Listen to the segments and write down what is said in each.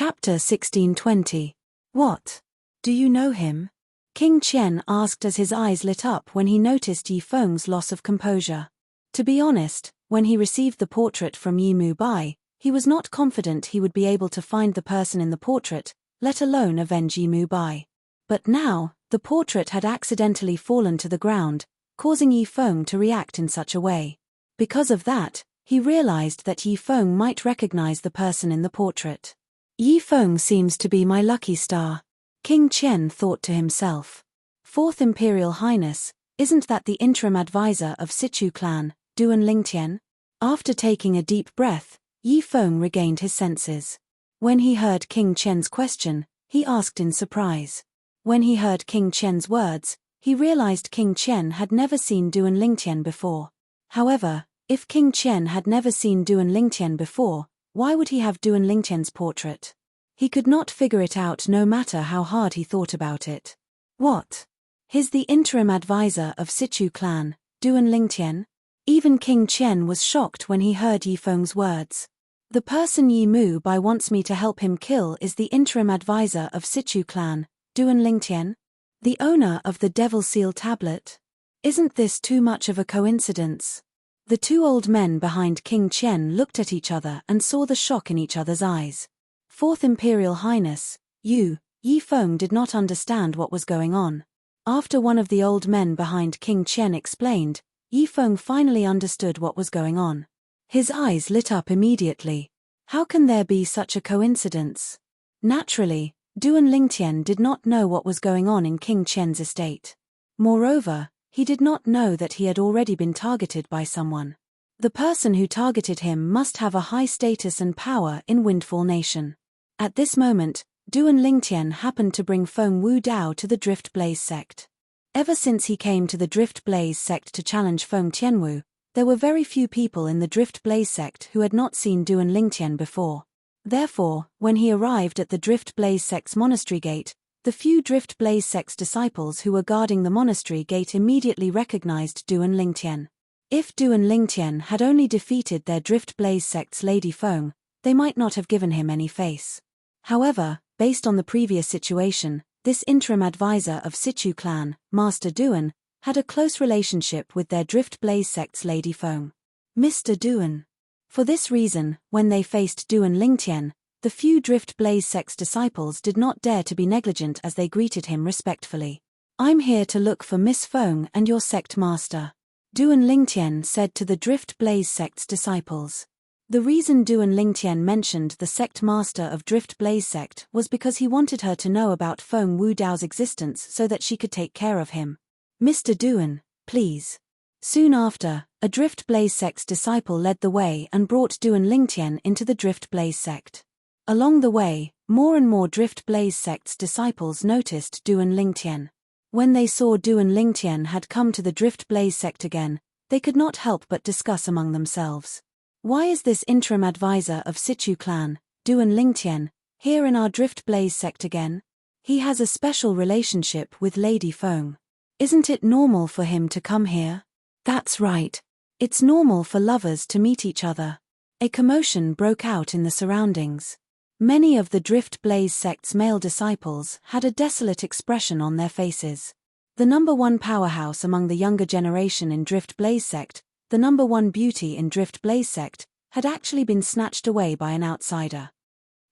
Chapter 1620. What? Do you know him? King Qian asked as his eyes lit up when he noticed Yi Feng's loss of composure. To be honest, when he received the portrait from Yi Mu Bai, he was not confident he would be able to find the person in the portrait, let alone avenge Yi Mu Bai. But now, the portrait had accidentally fallen to the ground, causing Yi Feng to react in such a way. Because of that, he realized that Yi Feng might recognize the person in the portrait. Yi Feng seems to be my lucky star. King Qian thought to himself. Fourth Imperial Highness, isn't that the interim advisor of Sichu clan, Duan Lingtian? After taking a deep breath, Yi Feng regained his senses. When he heard King Qian's question, he asked in surprise. When he heard King Qian's words, he realized King Qian had never seen Duan Lingtian before. However, if King Qian had never seen Duan Lingtian before, why would he have Duan Lingtian's portrait? He could not figure it out no matter how hard he thought about it. What? He's the interim advisor of Sichu clan, Duan Lingtian? Even King Qian was shocked when he heard Yi Feng's words. The person Yi Mu Bai wants me to help him kill is the interim advisor of Sichu clan, Duan Lingtian? The owner of the Devil Seal tablet? Isn't this too much of a coincidence? The two old men behind King Qian looked at each other and saw the shock in each other's eyes. Fourth Imperial Highness, Yi Feng did not understand what was going on. After one of the old men behind King Qian explained, Yi Feng finally understood what was going on. His eyes lit up immediately. How can there be such a coincidence? Naturally, Duan Lingtian did not know what was going on in King Qian's estate. Moreover, he did not know that he had already been targeted by someone. The person who targeted him must have a high status and power in Windfall Nation. At this moment, Duan Lingtian happened to bring Feng Wu Dao to the Drift Blaze sect. Ever since he came to the Drift Blaze sect to challenge Feng Tianwu, there were very few people in the Drift Blaze sect who had not seen Duan Lingtian before. Therefore, when he arrived at the Drift Blaze sect's monastery gate, the few Drift Blaze sect's disciples who were guarding the monastery gate immediately recognized Duan Lingtian. If Duan Lingtian had only defeated their Drift Blaze sect's Lady Feng, they might not have given him any face. However, based on the previous situation, this interim advisor of Sichu clan, Master Duan, had a close relationship with their Drift Blaze sect's Lady Feng. Mr. Duan. For this reason, when they faced Duan Lingtian, the few Drift Blaze sect's disciples did not dare to be negligent as they greeted him respectfully. I'm here to look for Miss Feng and your sect master, Duan Lingtian said to the Drift Blaze sect's disciples. The reason Duan Lingtian mentioned the sect master of Drift Blaze sect was because he wanted her to know about Feng Wu Dao's existence so that she could take care of him. Mr. Duan, please. Soon after, a Drift Blaze sect's disciple led the way and brought Duan Lingtian into the Drift Blaze sect. Along the way, more and more Drift Blaze sect's disciples noticed Duan Lingtian. When they saw Duan Lingtian had come to the Drift Blaze sect again, they could not help but discuss among themselves. Why is this interim advisor of Sichu clan, Duan Lingtian, here in our Drift Blaze sect again? He has a special relationship with Lady Feng. Isn't it normal for him to come here? That's right. It's normal for lovers to meet each other. A commotion broke out in the surroundings. Many of the Drift Blaze sect's male disciples had a desolate expression on their faces. The number one powerhouse among the younger generation in Drift Blaze sect, the number one beauty in Drift Blaze sect, had actually been snatched away by an outsider.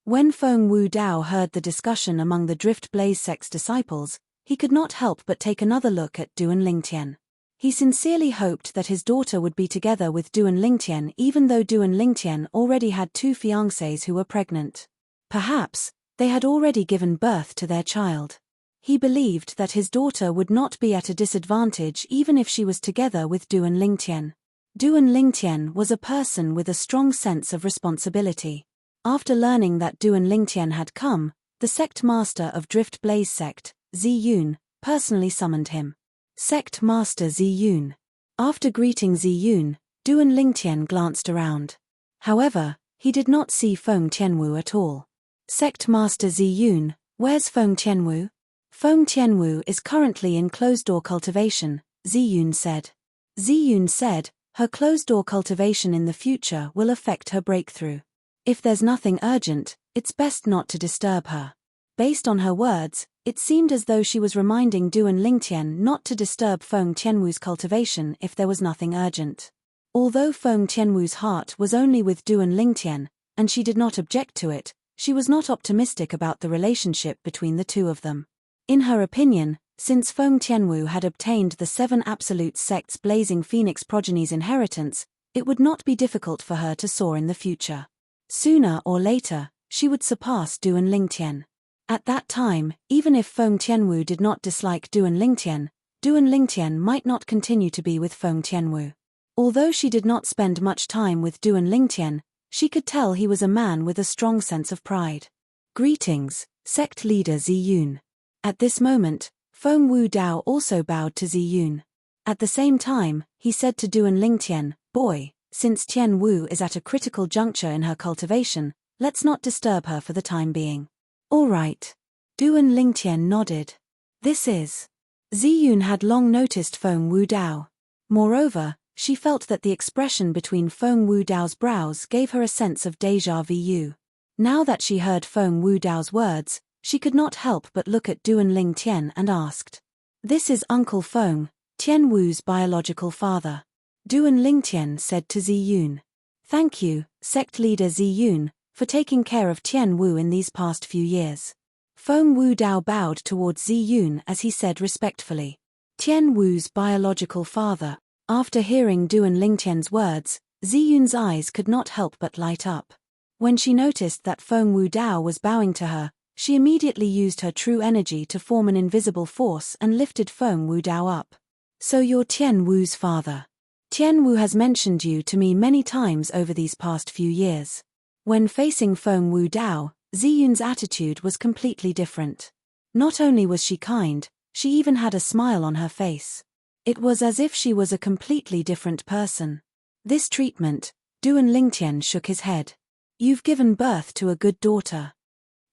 When Feng Wu Dao heard the discussion among the Drift Blaze sect's disciples, he could not help but take another look at Duan Lingtian. He sincerely hoped that his daughter would be together with Duan Lingtian even though Duan Lingtian already had two fiancées who were pregnant. Perhaps, they had already given birth to their child. He believed that his daughter would not be at a disadvantage even if she was together with Duan Lingtian. Duan Lingtian was a person with a strong sense of responsibility. After learning that Duan Lingtian had come, the sect master of Drift Blaze sect, Zi Yun, personally summoned him. Sect Master Zi Yun. After greeting Zi Yun, Duan Lingtian glanced around. However, he did not see Feng Tianwu at all. Sect Master Zi Yun, where's Feng Tianwu? Feng Tianwu is currently in closed-door cultivation, Zi Yun said. Zi Yun said, her closed-door cultivation in the future will affect her breakthrough. If there's nothing urgent, It's best not to disturb her. Based on her words, it seemed as though she was reminding Duan Lingtian not to disturb Feng Tianwu's cultivation if there was nothing urgent. Although Feng Tianwu's heart was only with Duan Lingtian, and she did not object to it, she was not optimistic about the relationship between the two of them. In her opinion, since Feng Tianwu had obtained the 7 absolute sects Blazing Phoenix progeny's inheritance, it would not be difficult for her to soar in the future. Sooner or later, she would surpass Duan Lingtian. At that time, even if Feng Tianwu did not dislike Duan Lingtian might not continue to be with Feng Tianwu. Although she did not spend much time with Duan Lingtian, she could tell he was a man with a strong sense of pride. Greetings, sect leader Ziyun. At this moment, Feng Wu Dao also bowed to Ziyun. At the same time, he said to Duan Lingtian, "Boy, since Tian Wu is at a critical juncture in her cultivation, let's not disturb her for the time being." "All right." Duan Lingtian nodded. This is. Ziyun had long noticed Feng Wu Dao. Moreover, she felt that the expression between Feng Wu Dao's brows gave her a sense of déjà vu. Now that she heard Feng Wu Dao's words, she could not help but look at Duan Lingtian and asked, "This is Uncle Feng, Tian Wu's biological father." Duan Lingtian said to Ziyun, "Thank you, sect leader Ziyun, for taking care of Tian Wu in these past few years." Feng Wu Dao bowed towards Ziyun as he said respectfully, "Tian Wu's biological father." After hearing Duan Lingtian's words, Ziyun's eyes could not help but light up. When she noticed that Feng Wu Dao was bowing to her, she immediately used her true energy to form an invisible force and lifted Feng Wu Dao up. "So you're Tian Wu's father. Tian Wu has mentioned you to me many times over these past few years." When facing Feng Wu Dao, Ziyun's attitude was completely different. Not only was she kind, she even had a smile on her face. It was as if she was a completely different person. This treatment, Duan Lingtian shook his head. "You've given birth to a good daughter."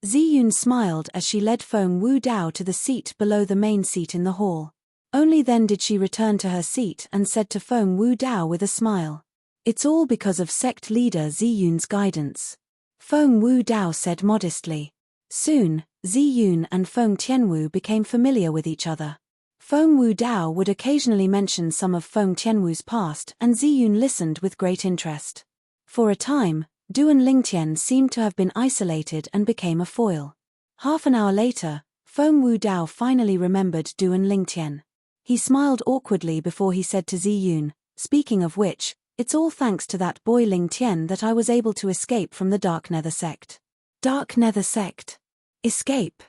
Ziyun smiled as she led Feng Wu Dao to the seat below the main seat in the hall. Only then did she return to her seat and said to Feng Wu Dao with a smile, "It's all because of sect leader Ziyun's guidance." Feng Wu Dao said modestly. Soon, Ziyun and Feng Tianwu became familiar with each other. Feng Wu Dao would occasionally mention some of Feng Tianwu's past and Ziyun listened with great interest. For a time, Duan Lingtian seemed to have been isolated and became a foil. Half an hour later, Feng Wu Dao finally remembered Duan Lingtian. He smiled awkwardly before he said to Ziyun, "Speaking of which, it's all thanks to that boy Lingtian that I was able to escape from the Dark Nether sect." "Dark Nether sect? Escape?"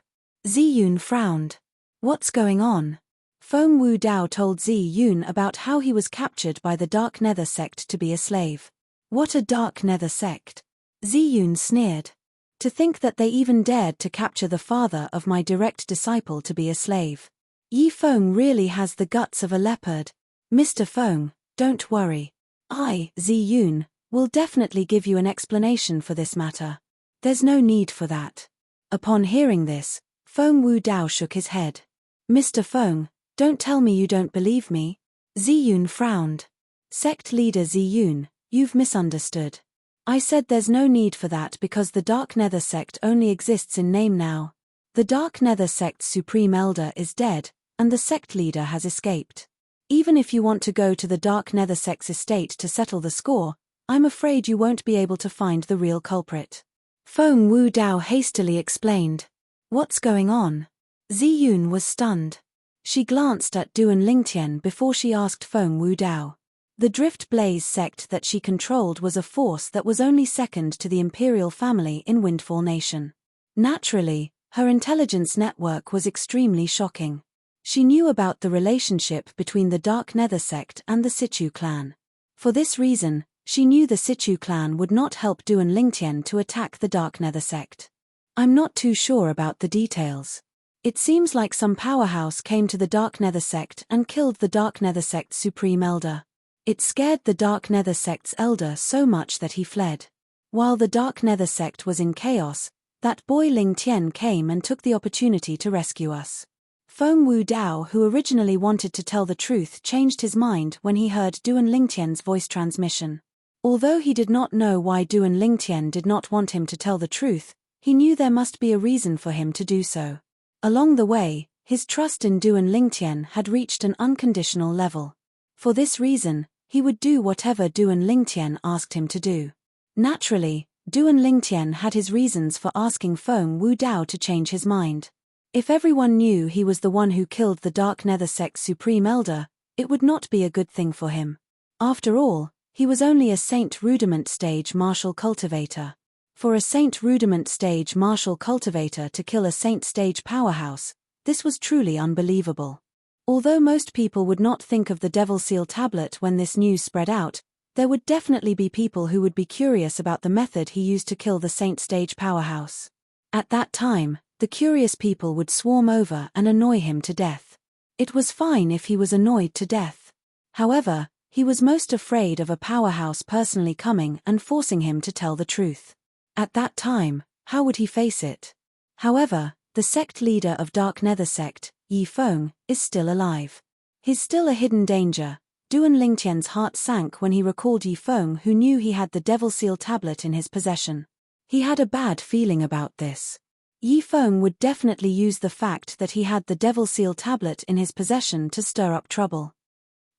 Ziyun frowned. "What's going on?" Feng Wu Dao told Ziyun about how he was captured by the Dark Nether sect to be a slave. "What a Dark Nether sect?" Ziyun sneered. "To think that they even dared to capture the father of my direct disciple to be a slave. Yi Feng really has the guts of a leopard. Mr. Feng, don't worry. I, Ziyun, will definitely give you an explanation for this matter. There's no need for that." Upon hearing this, Feng Wu Dao shook his head. "Mr. Feng, don't tell me you don't believe me." Ziyun frowned. "Sect leader Ziyun, you've misunderstood. I said there's no need for that because the Dark Nether sect only exists in name now. The Dark Nether sect's supreme elder is dead, and the sect leader has escaped. Even if you want to go to the Dark Nether sect's estate to settle the score, I'm afraid you won't be able to find the real culprit." Feng Wu Dao hastily explained. "What's going on?" Ziyun was stunned. She glanced at Duan Lingtian before she asked Feng Wu Dao. The Drift Blaze sect that she controlled was a force that was only second to the imperial family in Windfall Nation. Naturally, her intelligence network was extremely shocking. She knew about the relationship between the Dark Nether sect and the Situ clan. For this reason, she knew the Situ clan would not help Duan Lingtian to attack the Dark Nether sect. "I'm not too sure about the details. It seems like some powerhouse came to the Dark Nether sect and killed the Dark Nether sect's supreme elder. It scared the Dark Nether sect's elder so much that he fled. While the Dark Nether sect was in chaos, that boy Ling Tian came and took the opportunity to rescue us." Feng Wu Dao, who originally wanted to tell the truth, changed his mind when he heard Duan Lingtian's voice transmission. Although he did not know why Duan Lingtian did not want him to tell the truth, He knew there must be a reason for him to do so. Along the way, his trust in Duan Lingtian had reached an unconditional level. For this reason, he would do whatever Duan Lingtian asked him to do. Naturally, Duan Lingtian had his reasons for asking Feng Wudao to change his mind. If everyone knew he was the one who killed the Dark Nether Sect's Supreme Elder, it would not be a good thing for him. After all, he was only a Saint Rudiment Stage Martial Cultivator. For a Saint Rudiment Stage Martial Cultivator to kill a Saint Stage Powerhouse, this was truly unbelievable. Although most people would not think of the Devil Seal tablet when this news spread out, there would definitely be people who would be curious about the method he used to kill the Saint Stage Powerhouse. At that time, the curious people would swarm over and annoy him to death. It was fine if he was annoyed to death. However, he was most afraid of a powerhouse personally coming and forcing him to tell the truth. At that time, how would he face it? However, the sect leader of Dark Nether Sect, Yi Feng, is still alive. He's still a hidden danger. Duan Lingtian's heart sank when he recalled Yi Feng, who knew he had the Devil Seal tablet in his possession. He had a bad feeling about this. Yi Feng would definitely use the fact that he had the Devil Seal tablet in his possession to stir up trouble.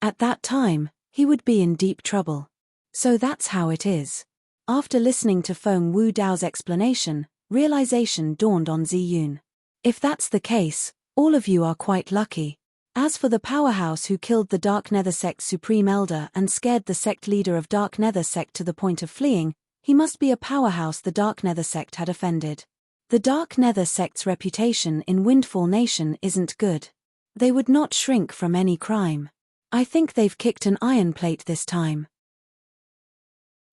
At that time, he would be in deep trouble. So that's how it is. After listening to Feng Wudao's explanation, realization dawned on Ziyun. If that's the case, all of you are quite lucky. As for the powerhouse who killed the Dark Nether Sect's Supreme Elder and scared the sect leader of Dark Nether Sect to the point of fleeing, he must be a powerhouse the Dark Nether Sect had offended. The Dark Nether Sect's reputation in Windfall Nation isn't good. They would not shrink from any crime. I think they've kicked an iron plate this time.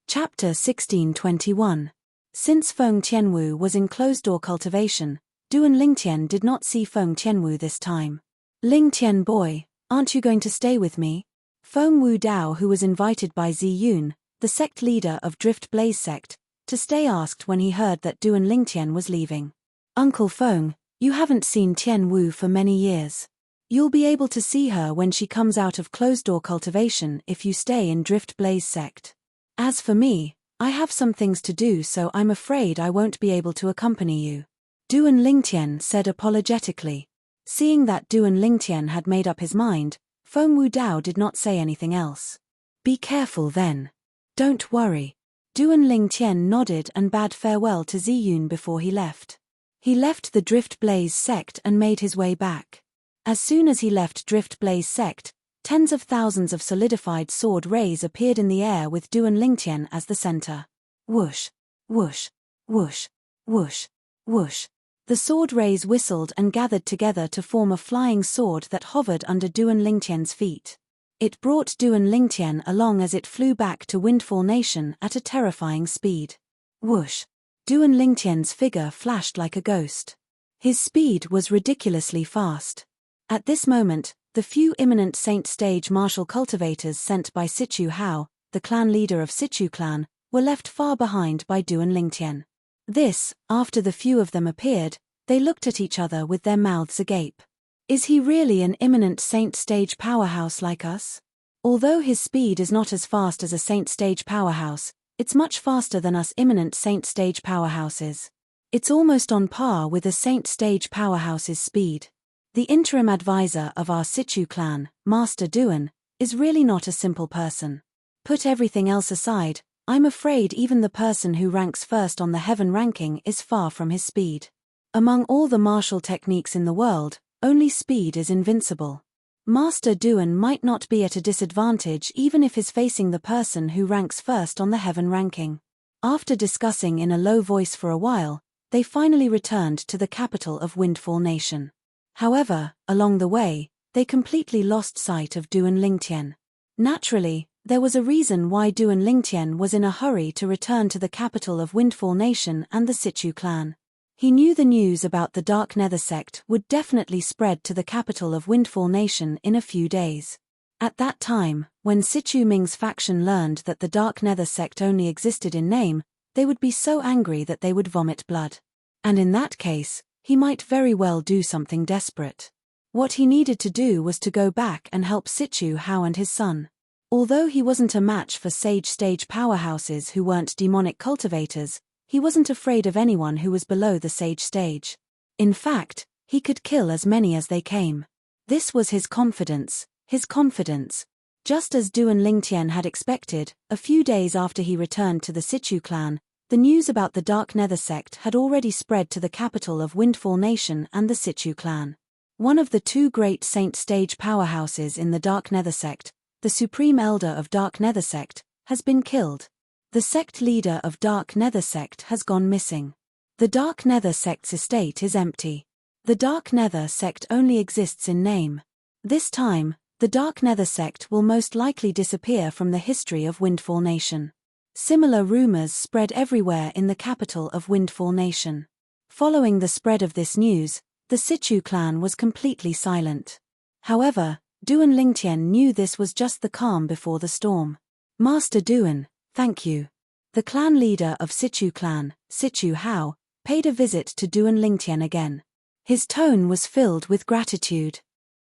Chapter 1621. Since Feng Tianwu was in closed-door cultivation, Duan Lingtian did not see Feng Tianwu this time. Lingtian boy, aren't you going to stay with me? Feng Wudao, who was invited by Ziyun, the sect leader of Drift Blaze Sect, to stay, asked when he heard that Duan Lingtian was leaving. Uncle Feng, you haven't seen Tianwu for many years. You'll be able to see her when she comes out of closed-door cultivation if you stay in Drift Blaze Sect. As for me, I have some things to do, so I'm afraid I won't be able to accompany you. Duan Lingtian said apologetically. Seeing that Duan Lingtian had made up his mind, Feng Wudao did not say anything else. Be careful then. Don't worry. Duan Lingtian nodded and bade farewell to Ziyun before he left. He left the Drift Blaze Sect and made his way back. As soon as he left Drift Blaze Sect, tens of thousands of solidified sword rays appeared in the air with Duan Lingtian as the center. Whoosh, whoosh, whoosh, whoosh, whoosh. The sword rays whistled and gathered together to form a flying sword that hovered under Duan Lingtian's feet. It brought Duan Lingtian along as it flew back to Windfall Nation at a terrifying speed. Whoosh! Duan Lingtian's figure flashed like a ghost. His speed was ridiculously fast. At this moment, the few imminent Saint Stage martial cultivators sent by Sichu Hao, the clan leader of Sichu clan, were left far behind by Duan Lingtian. This, after the few of them appeared, they looked at each other with their mouths agape. Is he really an imminent Saint Stage powerhouse like us? Although his speed is not as fast as a Saint Stage powerhouse, it's much faster than us imminent Saint Stage powerhouses. It's almost on par with a Saint Stage powerhouse's speed. The interim advisor of our Sichu clan, Master Duan, is really not a simple person. Put everything else aside, I'm afraid even the person who ranks first on the heaven ranking is far from his speed. Among all the martial techniques in the world, only speed is invincible. Master Duan might not be at a disadvantage even if he's facing the person who ranks first on the heaven ranking. After discussing in a low voice for a while, they finally returned to the capital of Windfall Nation. However, along the way, they completely lost sight of Duan Lingtian. Naturally, there was a reason why Duan Lingtian was in a hurry to return to the capital of Windfall Nation and the Sichu clan. He knew the news about the Dark Nether Sect would definitely spread to the capital of Windfall Nation in a few days. At that time, when Sichu Ming's faction learned that the Dark Nether Sect only existed in name, they would be so angry that they would vomit blood. And in that case, he might very well do something desperate. What he needed to do was to go back and help Sichu Hao and his son. Although he wasn't a match for Sage Stage powerhouses who weren't demonic cultivators, He wasn't afraid of anyone who was below the sage stage. In fact, he could kill as many as they came. This was his confidence, his confidence. Just as Duan Lingtian had expected, a few days after he returned to the Situ clan, the news about the Dark Nether sect had already spread to the capital of Windfall Nation and the Situ clan. One of the two great Saint Stage powerhouses in the Dark Nether sect, the Supreme Elder of Dark Nether sect, has been killed. The sect leader of Dark Nether sect has gone missing. The Dark Nether sect's estate is empty. The Dark Nether sect only exists in name. This time, the Dark Nether sect will most likely disappear from the history of Windfall Nation. Similar rumors spread everywhere in the capital of Windfall Nation. Following the spread of this news, the Situ clan was completely silent. However, Duan Lingtian knew this was just the calm before the storm. Master Duan, thank you. The clan leader of Situ clan, Situ Hao, paid a visit to Duan Lingtian again. His tone was filled with gratitude.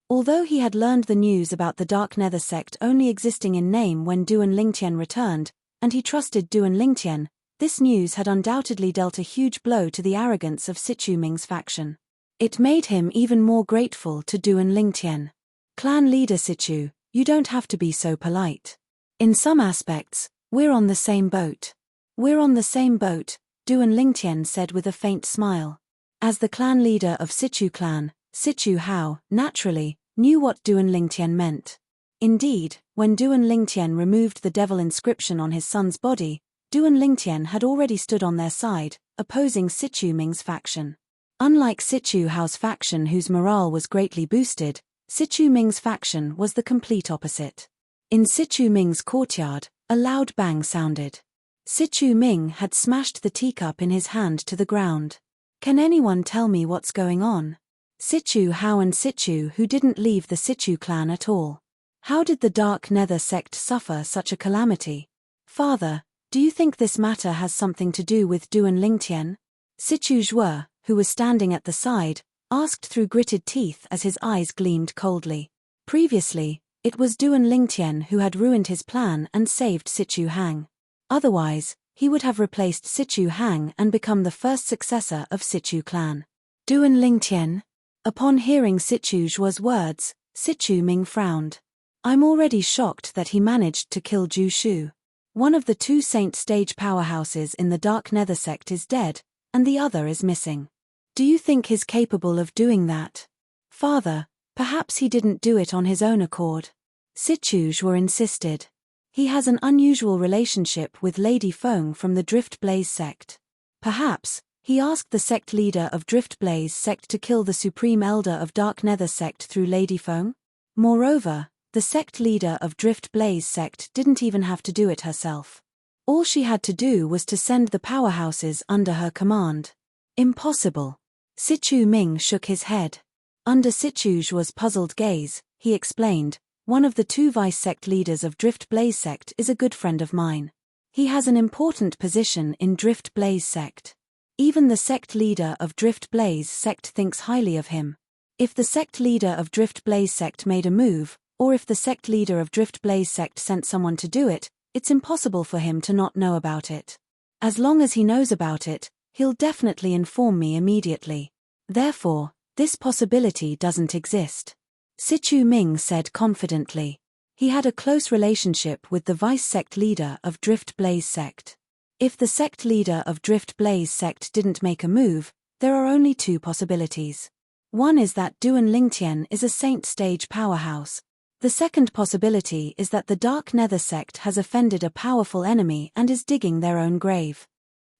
Although he had learned the news about the Dark Nether sect only existing in name when Duan Lingtian returned, and he trusted Duan Lingtian, this news had undoubtedly dealt a huge blow to the arrogance of Situ Ming's faction. It made him even more grateful to Duan Lingtian. Clan leader Situ, you don't have to be so polite. In some aspects, we're on the same boat. We're on the same boat, Duan Lingtian said with a faint smile. As the clan leader of Situ clan, Situ Hao, naturally, knew what Duan Lingtian meant. Indeed, when Duan Lingtian removed the devil inscription on his son's body, Duan Lingtian had already stood on their side, opposing Situ Ming's faction. Unlike Situ Hao's faction whose morale was greatly boosted, Situ Ming's faction was the complete opposite. In Situ Ming's courtyard, a loud bang sounded. Situ Ming had smashed the teacup in his hand to the ground. Can anyone tell me what's going on? Situ Hao and Situ who didn't leave the Situ clan at all. How did the Dark Nether sect suffer such a calamity? Father, do you think this matter has something to do with Duan Lingtian? Situ Zhuo, who was standing at the side, asked through gritted teeth as his eyes gleamed coldly. Previously, it was Duan Lingtian who had ruined his plan and saved Situ Hang. Otherwise, he would have replaced Situ Hang and become the first successor of Situ clan. Duan Lingtian? Upon hearing Situ Zhuo's words, Situ Ming frowned. I'm already shocked that he managed to kill Zhu Shu. One of the two Saint Stage powerhouses in the Dark Nether sect is dead, and the other is missing. Do you think he's capable of doing that? Father, perhaps he didn't do it on his own accord. Situ Zhuo insisted. He has an unusual relationship with Lady Feng from the Drift Blaze sect. Perhaps, he asked the sect leader of Drift Blaze sect to kill the Supreme Elder of Dark Nether sect through Lady Feng? Moreover, the sect leader of Drift Blaze sect didn't even have to do it herself. All she had to do was to send the powerhouses under her command. Impossible. Situ Ming shook his head. Under Situ Zhuo's puzzled gaze, he explained, one of the two vice sect leaders of Drift Blaze sect is a good friend of mine. He has an important position in Drift Blaze sect. Even the sect leader of Drift Blaze sect thinks highly of him. If the sect leader of Drift Blaze sect made a move, or if the sect leader of Drift Blaze sect sent someone to do it, it's impossible for him to not know about it. As long as he knows about it, he'll definitely inform me immediately. Therefore, this possibility doesn't exist. Situ Ming said confidently. He had a close relationship with the vice sect leader of Drift Blaze sect. If the sect leader of Drift Blaze sect didn't make a move, there are only two possibilities. One is that Duan Lingtian is a Saint Stage powerhouse. The second possibility is that the Dark Nether sect has offended a powerful enemy and is digging their own grave.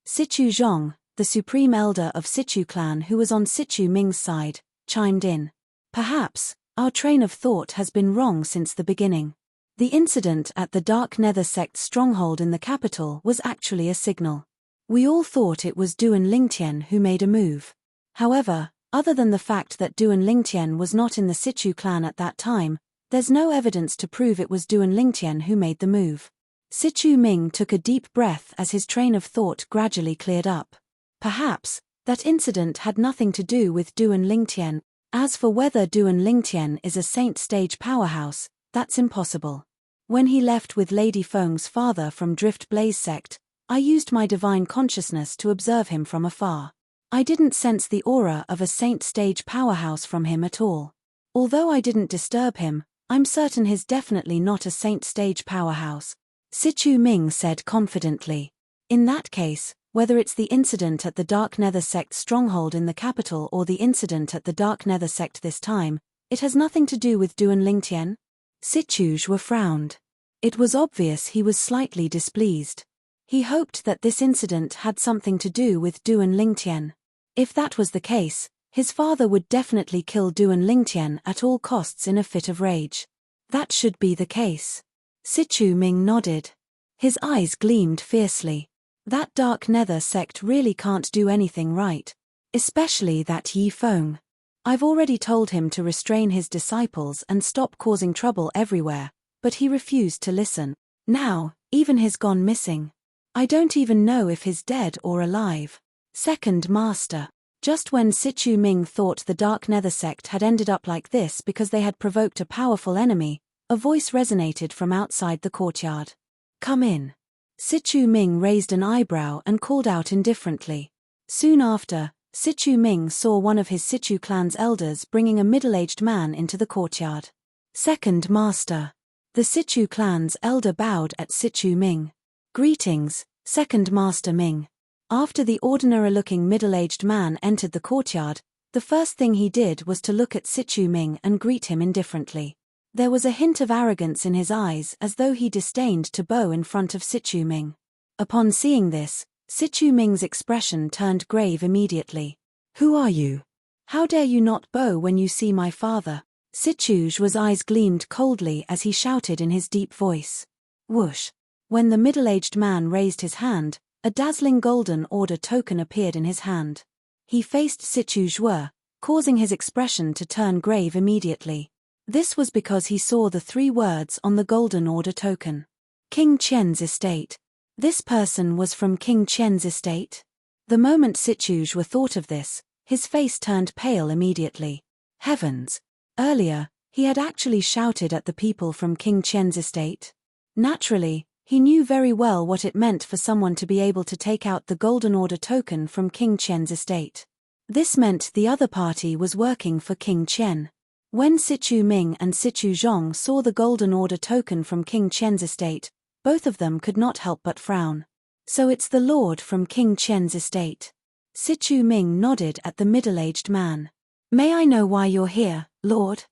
Situ Zhong, the Supreme Elder of Situ clan who was on Situ Ming's side, chimed in. Perhaps, our train of thought has been wrong since the beginning. The incident at the Dark Nether sect's stronghold in the capital was actually a signal. We all thought it was Duan Lingtian who made a move. However, other than the fact that Duan Lingtian was not in the Situ clan at that time, there's no evidence to prove it was Duan Lingtian who made the move. Situ Ming took a deep breath as his train of thought gradually cleared up. Perhaps, that incident had nothing to do with Duan Lingtian. As for whether Duan Lingtian is a Saint Stage powerhouse, that's impossible. When he left with Lady Feng's father from Drift Blaze sect, I used my divine consciousness to observe him from afar. I didn't sense the aura of a saint stage powerhouse from him at all. Although I didn't disturb him, I'm certain he's definitely not a saint stage powerhouse, Sichu Ming said confidently. In that case, whether it's the incident at the Dark Nether Sect stronghold in the capital or the incident at the Dark Nether Sect this time, it has nothing to do with Duan Lingtian? Sichu Zhuo frowned. It was obvious he was slightly displeased. He hoped that this incident had something to do with Duan Lingtian. If that was the case, his father would definitely kill Duan Lingtian at all costs in a fit of rage. That should be the case. Sichu Ming nodded. His eyes gleamed fiercely. That Dark Nether Sect really can't do anything right. Especially that Yi Feng. I've already told him to restrain his disciples and stop causing trouble everywhere, but he refused to listen. Now, even he's gone missing. I don't even know if he's dead or alive. Second Master. Just when Sichu Ming thought the Dark Nether Sect had ended up like this because they had provoked a powerful enemy, a voice resonated from outside the courtyard. Come in. Sichu Ming raised an eyebrow and called out indifferently. Soon after, Sichu Ming saw one of his Sichu clan's elders bringing a middle-aged man into the courtyard. Second Master. The Sichu clan's elder bowed at Sichu Ming. Greetings, Second Master Ming. After the ordinary-looking middle-aged man entered the courtyard, the first thing he did was to look at Sichu Ming and greet him indifferently. There was a hint of arrogance in his eyes as though he disdained to bow in front of Sichu Ming. Upon seeing this, Sichu Ming's expression turned grave immediately. Who are you? How dare you not bow when you see my father? Sichu Zhuo's eyes gleamed coldly as he shouted in his deep voice. Whoosh! When the middle-aged man raised his hand, a dazzling golden order token appeared in his hand. He faced Sichu Zhuo, causing his expression to turn grave immediately. This was because he saw the 3 words on the golden order token. King Qian's estate. This person was from King Qian's estate? The moment Sichu Zhuo thought of this, his face turned pale immediately. Heavens! Earlier, he had actually shouted at the people from King Qian's estate. Naturally, he knew very well what it meant for someone to be able to take out the golden order token from King Qian's estate. This meant the other party was working for King Qian. When Sichu Ming and Sichu Zhong saw the golden order token from King Qian's estate, both of them could not help but frown. So it's the lord from King Qian's estate. Sichu Ming nodded at the middle-aged man. May I know why you're here, lord?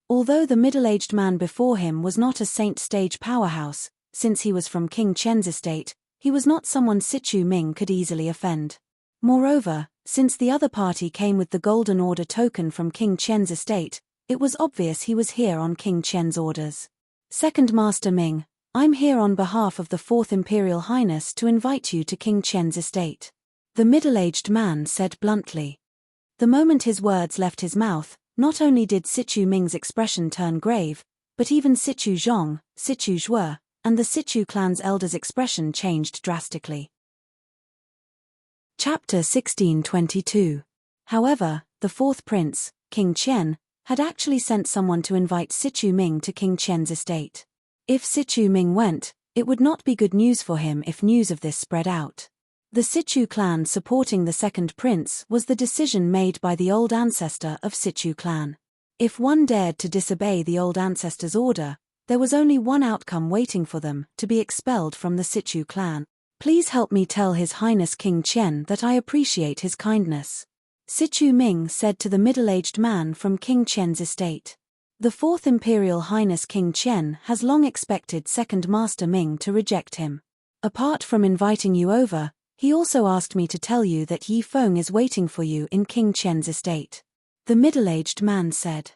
Although the middle-aged man before him was not a saint stage powerhouse, since he was from King Qian's estate, he was not someone Sichu Ming could easily offend. Moreover, since the other party came with the golden order token from King Qian's estate, it was obvious he was here on King Qian's orders. Second Master Ming, I'm here on behalf of the 4th Imperial Highness to invite you to King Qian's estate. The middle-aged man said bluntly. The moment his words left his mouth, not only did Sichu Ming's expression turn grave, but even Sichu Zhong, Sichu Zhuo, and the Sichu clan's elders' expression changed drastically. Chapter 1622. However, the 4th prince, King Qian, had actually sent someone to invite Sichu Ming to King Qian's estate. If Sichu Ming went, it would not be good news for him if news of this spread out. The Sichu clan supporting the 2nd prince was the decision made by the old ancestor of Sichu clan. If one dared to disobey the old ancestor's order, there was only one outcome waiting for them, to be expelled from the Sichu clan. Please help me tell His Highness King Qian that I appreciate his kindness. Sichu Ming said to the middle-aged man from King Qian's estate. The 4th Imperial Highness King Qian has long expected Second Master Ming to reject him. Apart from inviting you over, he also asked me to tell you that Yi Feng is waiting for you in King Qian's estate. The middle-aged man said.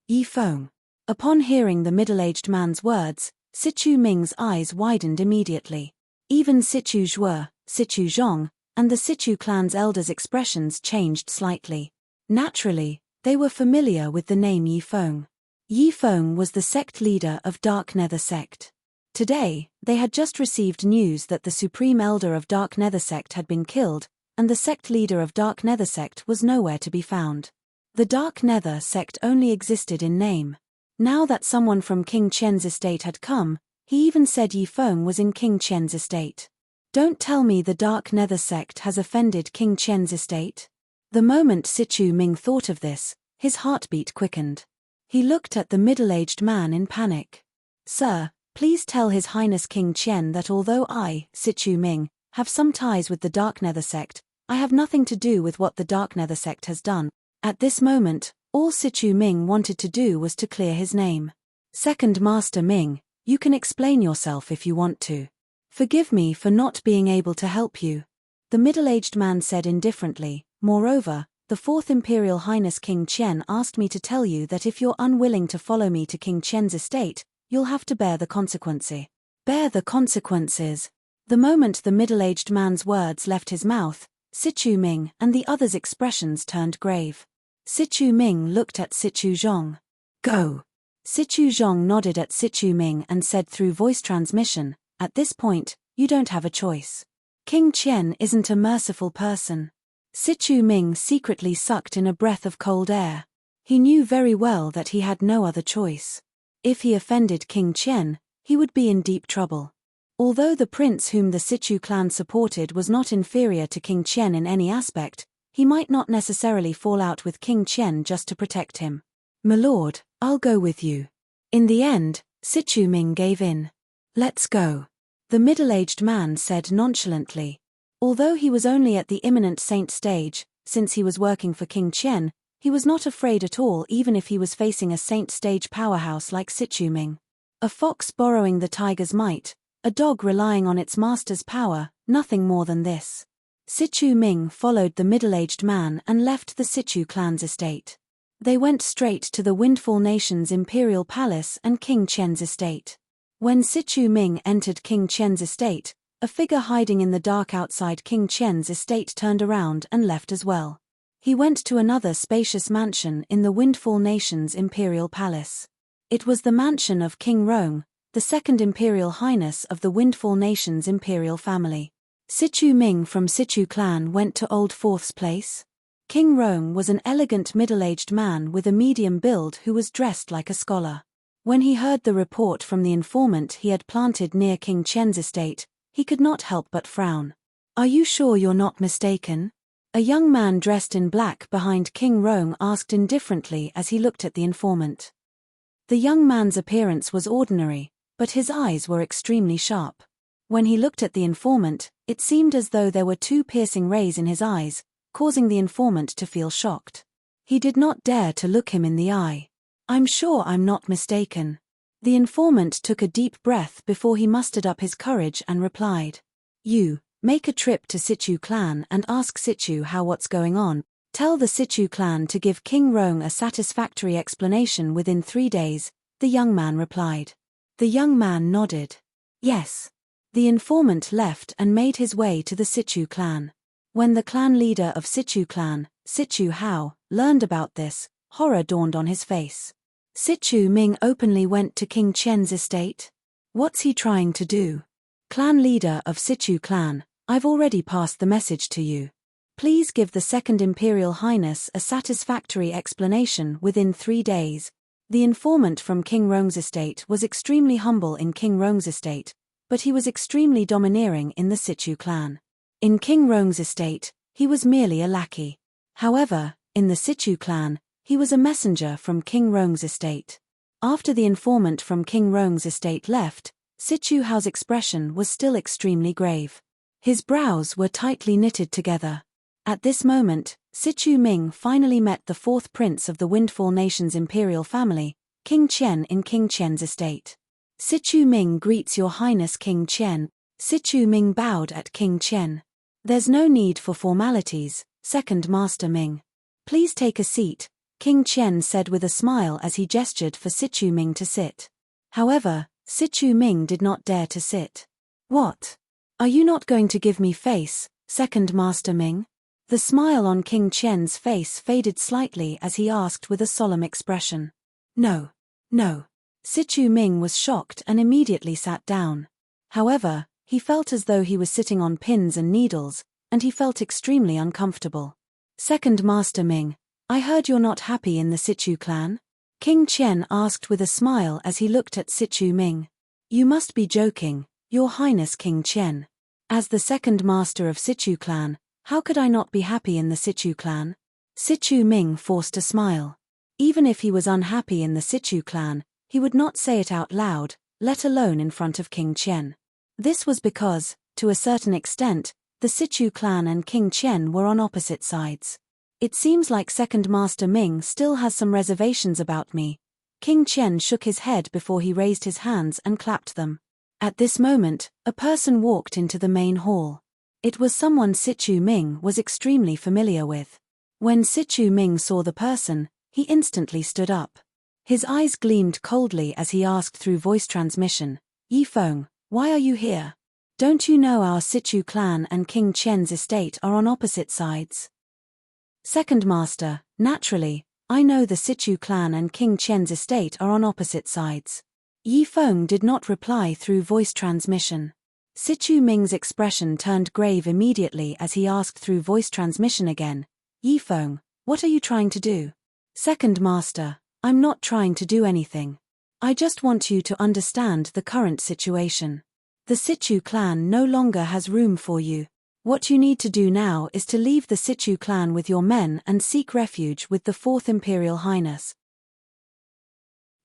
Yi Feng. Upon hearing the middle-aged man's words, Sichu Ming's eyes widened immediately. Even Sichu Zhuo, Sichu Zhong, and the Sichu clan's elders' expressions changed slightly. Naturally, they were familiar with the name Yi Feng. Yi Feng was the sect leader of Dark Nether Sect. Today, they had just received news that the Supreme Elder of Dark Nether Sect had been killed, and the sect leader of Dark Nether Sect was nowhere to be found. The Dark Nether Sect only existed in name. Now that someone from King Qian's estate had come, he even said Yi Feng was in King Qian's estate. Don't tell me the Dark Nether sect has offended King Qian's estate? The moment Sichu Ming thought of this, his heartbeat quickened. He looked at the middle-aged man in panic. Sir, please tell His Highness King Qian that although I, Sichu Ming, have some ties with the Dark Nether sect, I have nothing to do with what the Dark Nether sect has done. At this moment, all Sichu Ming wanted to do was to clear his name. Second Master Ming, you can explain yourself if you want to. Forgive me for not being able to help you. The middle-aged man said indifferently. Moreover, the Fourth Imperial Highness King Qian asked me to tell you that if you're unwilling to follow me to King Qian's estate, you'll have to bear the consequences. Bear the consequences. The moment the middle-aged man's words left his mouth, Sichu Ming and the others' expressions turned grave. Sichu Ming looked at Sichu Zhong. Go. Sichu Zhong nodded at Sichu Ming and said through voice transmission, at this point, you don't have a choice. King Qian isn't a merciful person. Sichu Ming secretly sucked in a breath of cold air. He knew very well that he had no other choice. If he offended King Qian, he would be in deep trouble. Although the prince whom the Sichu clan supported was not inferior to King Qian in any aspect, he might not necessarily fall out with King Qian just to protect him. My lord, I'll go with you. In the end, Sichu Ming gave in. Let's go. The middle-aged man said nonchalantly. Although he was only at the imminent saint stage, since he was working for King Qian, he was not afraid at all even if he was facing a saint stage powerhouse like Sichu Ming. A fox borrowing the tiger's might, a dog relying on its master's power, nothing more than this. Sichu Ming followed the middle-aged man and left the Sichu clan's estate. They went straight to the Windfall Nation's imperial palace and King Qian's estate. When Sichu Ming entered King Qian's estate, a figure hiding in the dark outside King Qian's estate turned around and left as well. He went to another spacious mansion in the Windfall Nation's imperial palace. It was the mansion of King Rong, the second imperial highness of the Windfall Nation's imperial family. Sichu Ming from Sichu clan went to Old Fourth's place. King Rong was an elegant middle-aged man with a medium build who was dressed like a scholar. When he heard the report from the informant he had planted near King Qian's estate, he could not help but frown. Are you sure you're not mistaken? A young man dressed in black behind King Rong asked indifferently as he looked at the informant. The young man's appearance was ordinary, but his eyes were extremely sharp. When he looked at the informant, it seemed as though there were two piercing rays in his eyes, causing the informant to feel shocked. He did not dare to look him in the eye. I'm sure I'm not mistaken. The informant took a deep breath before he mustered up his courage and replied. You, make a trip to Sichu clan and ask Sichu how what's going on. Tell the Sichu clan to give King Rong a satisfactory explanation within 3 days, the young man replied. The young man nodded. Yes. The informant left and made his way to the Sichu clan. When the clan leader of Sichu clan, Sichu Hao, learned about this, horror dawned on his face. Sichu Ming openly went to King Qian's estate? What's he trying to do? Clan leader of Sichu clan, I've already passed the message to you. Please give the Second Imperial Highness a satisfactory explanation within 3 days. The informant from King Rong's estate was extremely humble in King Rong's estate, but he was extremely domineering in the Sichu clan. In King Rong's estate, he was merely a lackey. However, in the Sichu clan, he was a messenger from King Rong's estate. After the informant from King Rong's estate left, Sichu Hao's expression was still extremely grave. His brows were tightly knitted together. At this moment, Sichu Ming finally met the fourth prince of the Windfall Nation's imperial family, King Qian in King Qian's estate. Sichu Ming greets Your Highness King Qian. Sichu Ming bowed at King Qian. There's no need for formalities, Second Master Ming. Please take a seat, King Qian said with a smile as he gestured for Sichu Ming to sit. However, Sichu Ming did not dare to sit. What? Are you not going to give me face, Second Master Ming? The smile on King Qian's face faded slightly as he asked with a solemn expression. No. No. Sichu Ming was shocked and immediately sat down. However, he felt as though he was sitting on pins and needles, and he felt extremely uncomfortable. Second Master Ming, I heard you're not happy in the Sichu clan? King Qian asked with a smile as he looked at Sichu Ming. You must be joking, Your Highness King Qian. As the second master of Sichu clan, how could I not be happy in the Sichu clan? Sichu Ming forced a smile. Even if he was unhappy in the Sichu clan, he would not say it out loud, let alone in front of King Qian. This was because, to a certain extent, the Sichu clan and King Qian were on opposite sides. It seems like Second Master Ming still has some reservations about me. King Qian shook his head before he raised his hands and clapped them. At this moment, a person walked into the main hall. It was someone Sichu Ming was extremely familiar with. When Sichu Ming saw the person, he instantly stood up. His eyes gleamed coldly as he asked through voice transmission, "Yifeng, why are you here? Don't you know our Sichu clan and King Qian's estate are on opposite sides?" Second Master, naturally, I know the Sichu clan and King Qian's estate are on opposite sides. Yifeng did not reply through voice transmission. Sichu Ming's expression turned grave immediately as he asked through voice transmission again, "Yifeng, what are you trying to do?" Second Master, I'm not trying to do anything. I just want you to understand the current situation. The Sichu clan no longer has room for you. What you need to do now is to leave the Sichu clan with your men and seek refuge with the Fourth Imperial Highness.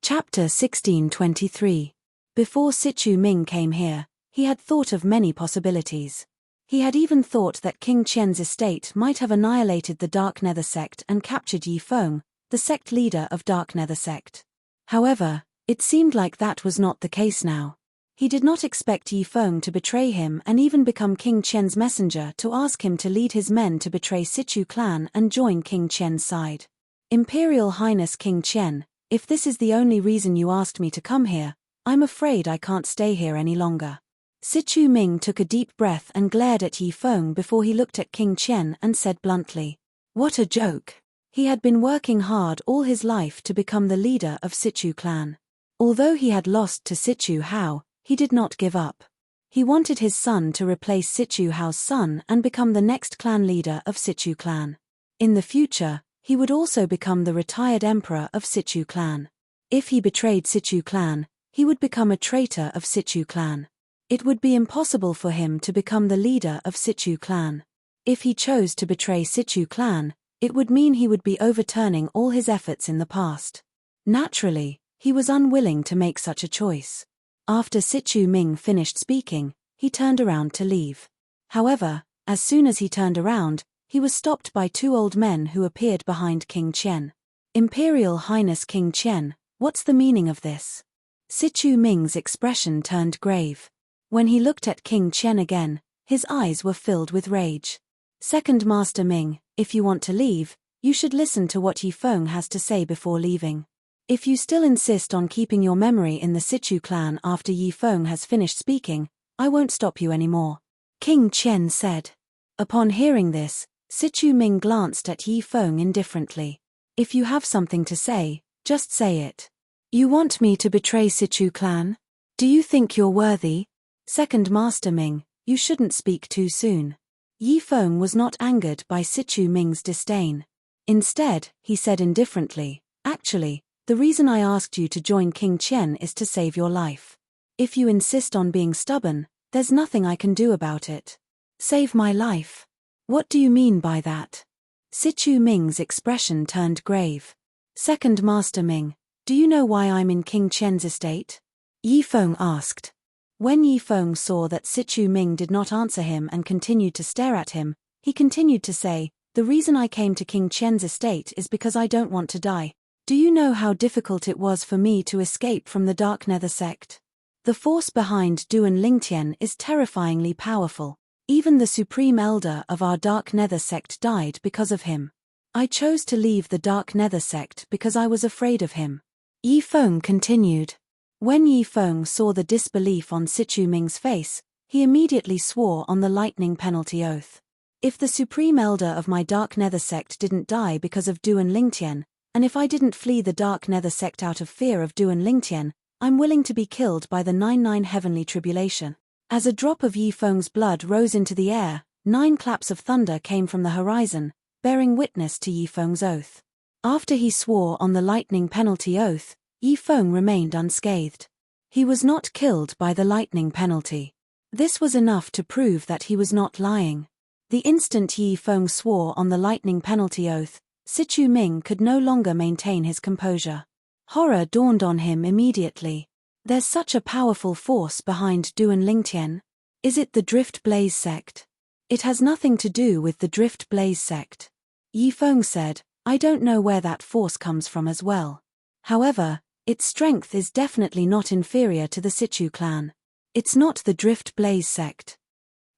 Chapter 1623. Before Sichu Ming came here, he had thought of many possibilities. He had even thought that King Qian's estate might have annihilated the Dark Nether sect and captured Yifeng, the sect leader of Dark Nether sect. However, it seemed like that was not the case now. He did not expect Yifeng to betray him and even become King Qian's messenger to ask him to lead his men to betray Sichu clan and join King Qian's side. Imperial Highness King Qian, if this is the only reason you asked me to come here, I'm afraid I can't stay here any longer. Sichu Ming took a deep breath and glared at Yifeng before he looked at King Qian and said bluntly, "What a joke." He had been working hard all his life to become the leader of Sichu clan. Although he had lost to Sichu Hao, he did not give up. He wanted his son to replace Sichu Hao's son and become the next clan leader of Sichu clan. In the future, he would also become the retired emperor of Sichu clan. If he betrayed Sichu clan, he would become a traitor of Sichu clan. It would be impossible for him to become the leader of Sichu clan. If he chose to betray Sichu clan, it would mean he would be overturning all his efforts in the past. Naturally, he was unwilling to make such a choice. After Sichu Ming finished speaking, he turned around to leave. However, as soon as he turned around, he was stopped by two old men who appeared behind King Qian. "Imperial Highness King Qian, what's the meaning of this?" Sichu Ming's expression turned grave. When he looked at King Qian again, his eyes were filled with rage. "Second Master Ming, if you want to leave, you should listen to what Yifeng has to say before leaving. If you still insist on keeping your memory in the Sichu clan after Yifeng has finished speaking, I won't stop you anymore," King Qian said. Upon hearing this, Sichu Ming glanced at Yifeng indifferently. "If you have something to say, just say it. You want me to betray Sichu clan? Do you think you're worthy?" Second Master Ming, you shouldn't speak too soon. Yifeng was not angered by Sichu Ming's disdain. Instead, he said indifferently, "Actually, the reason I asked you to join King Qian is to save your life. If you insist on being stubborn, there's nothing I can do about it." "Save my life? What do you mean by that?" Sichu Ming's expression turned grave. "Second Master Ming, do you know why I'm in King Qian's estate?" Yifeng asked. When Yifeng saw that Sichu Ming did not answer him and continued to stare at him, he continued to say, "The reason I came to King Qian's estate is because I don't want to die. Do you know how difficult it was for me to escape from the Dark Nether sect? The force behind Duan Lingtian is terrifyingly powerful. Even the Supreme Elder of our Dark Nether sect died because of him. I chose to leave the Dark Nether sect because I was afraid of him." Yifeng continued. When Yifeng saw the disbelief on Sichu Ming's face, he immediately swore on the lightning penalty oath. "If the Supreme Elder of my Dark Nether sect didn't die because of Duan Lingtian, and if I didn't flee the Dark Nether sect out of fear of Duan Lingtian, I'm willing to be killed by the 99 heavenly tribulation." As a drop of Yifeng's blood rose into the air, 9 claps of thunder came from the horizon, bearing witness to Yifeng's oath. After he swore on the lightning penalty oath, Yifeng remained unscathed. He was not killed by the lightning penalty. This was enough to prove that he was not lying. The instant Yi Feng swore on the lightning penalty oath, Sichu Ming could no longer maintain his composure. Horror dawned on him immediately. There's such a powerful force behind Duan Lingtian. Is it the Drift Blaze sect? It has nothing to do with the Drift Blaze sect. Yi Feng said, I don't know where that force comes from as well. However, its strength is definitely not inferior to the Sichu clan. It's not the Drift Blaze sect.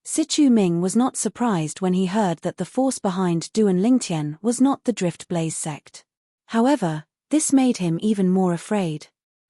Sichu Ming was not surprised when he heard that the force behind Duan Lingtian was not the Drift Blaze sect. However, this made him even more afraid.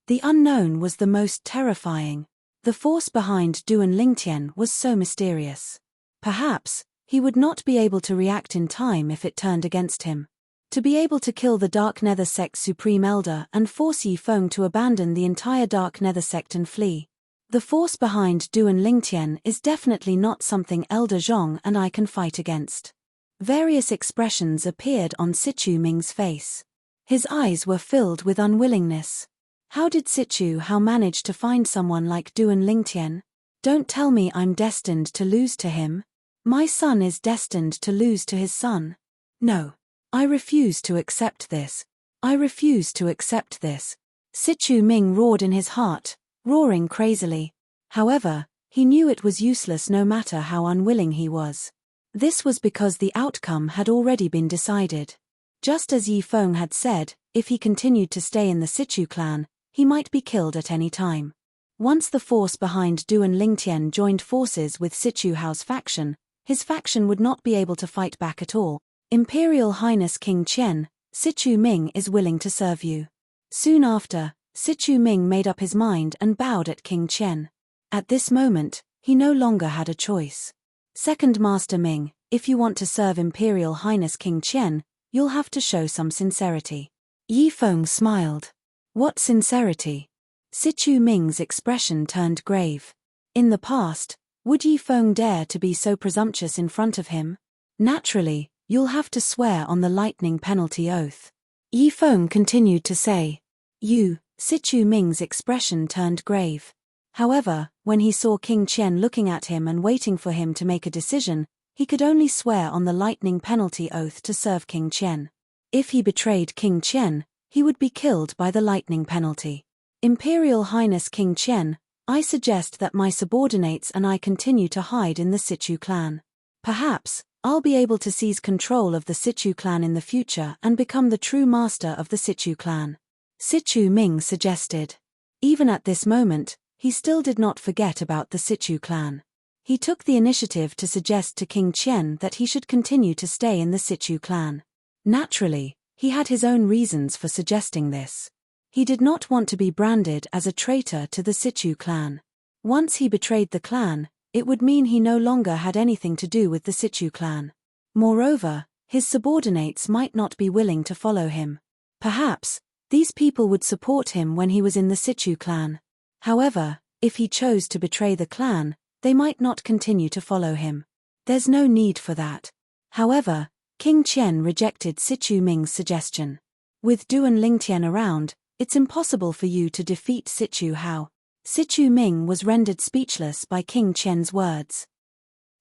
The unknown was the most terrifying. The force behind Duan Lingtian was so mysterious. Perhaps, he would not be able to react in time if it turned against him. To be able to kill the Dark Nether Sect's Supreme Elder and force Yi Feng to abandon the entire Dark Nether Sect and flee. The force behind Duan Lingtian is definitely not something Elder Zhong and I can fight against. Various expressions appeared on Sichu Ming's face. His eyes were filled with unwillingness. How did Sichu Hao manage to find someone like Duan Lingtian? Don't tell me I'm destined to lose to him. My son is destined to lose to his son. No. I refuse to accept this. I refuse to accept this. Sichu Ming roared in his heart, roaring crazily. However, he knew it was useless no matter how unwilling he was. This was because the outcome had already been decided. Just as Yi Feng had said, if he continued to stay in the Sichu clan, he might be killed at any time. Once the force behind Duan Lingtian joined forces with Sichu Hao's faction, his faction would not be able to fight back at all. Imperial Highness King Qian, Sichu Ming is willing to serve you. Soon after, Sichu Ming made up his mind and bowed at King Qian. At this moment, he no longer had a choice. Second Master Ming, if you want to serve Imperial Highness King Qian, you'll have to show some sincerity. Yi Feng smiled. What sincerity? Sichu Ming's expression turned grave. In the past, would Yi Feng dare to be so presumptuous in front of him? Naturally, you'll have to swear on the lightning penalty oath. Yi Feng continued to say. Sichu Ming's expression turned grave. However, when he saw King Qian looking at him and waiting for him to make a decision, he could only swear on the lightning penalty oath to serve King Qian. If he betrayed King Qian, he would be killed by the lightning penalty. Imperial Highness King Qian, I suggest that my subordinates and I continue to hide in the Sichu clan. Perhaps, I'll be able to seize control of the Sichu clan in the future and become the true master of the Sichu clan. Sichu Ming suggested. Even at this moment, he still did not forget about the Sichu clan. He took the initiative to suggest to King Qian that he should continue to stay in the Sichu clan. Naturally, he had his own reasons for suggesting this. He did not want to be branded as a traitor to the Sichu clan. Once he betrayed the clan, it would mean he no longer had anything to do with the Sichu clan. Moreover, his subordinates might not be willing to follow him. Perhaps, these people would support him when he was in the Sichu clan. However, if he chose to betray the clan, they might not continue to follow him. There's no need for that. However, King Qian rejected Sichu Ming's suggestion. With Duan Lingtian around, it's impossible for you to defeat Sichu Hao. Sichu Ming was rendered speechless by King Qian's words.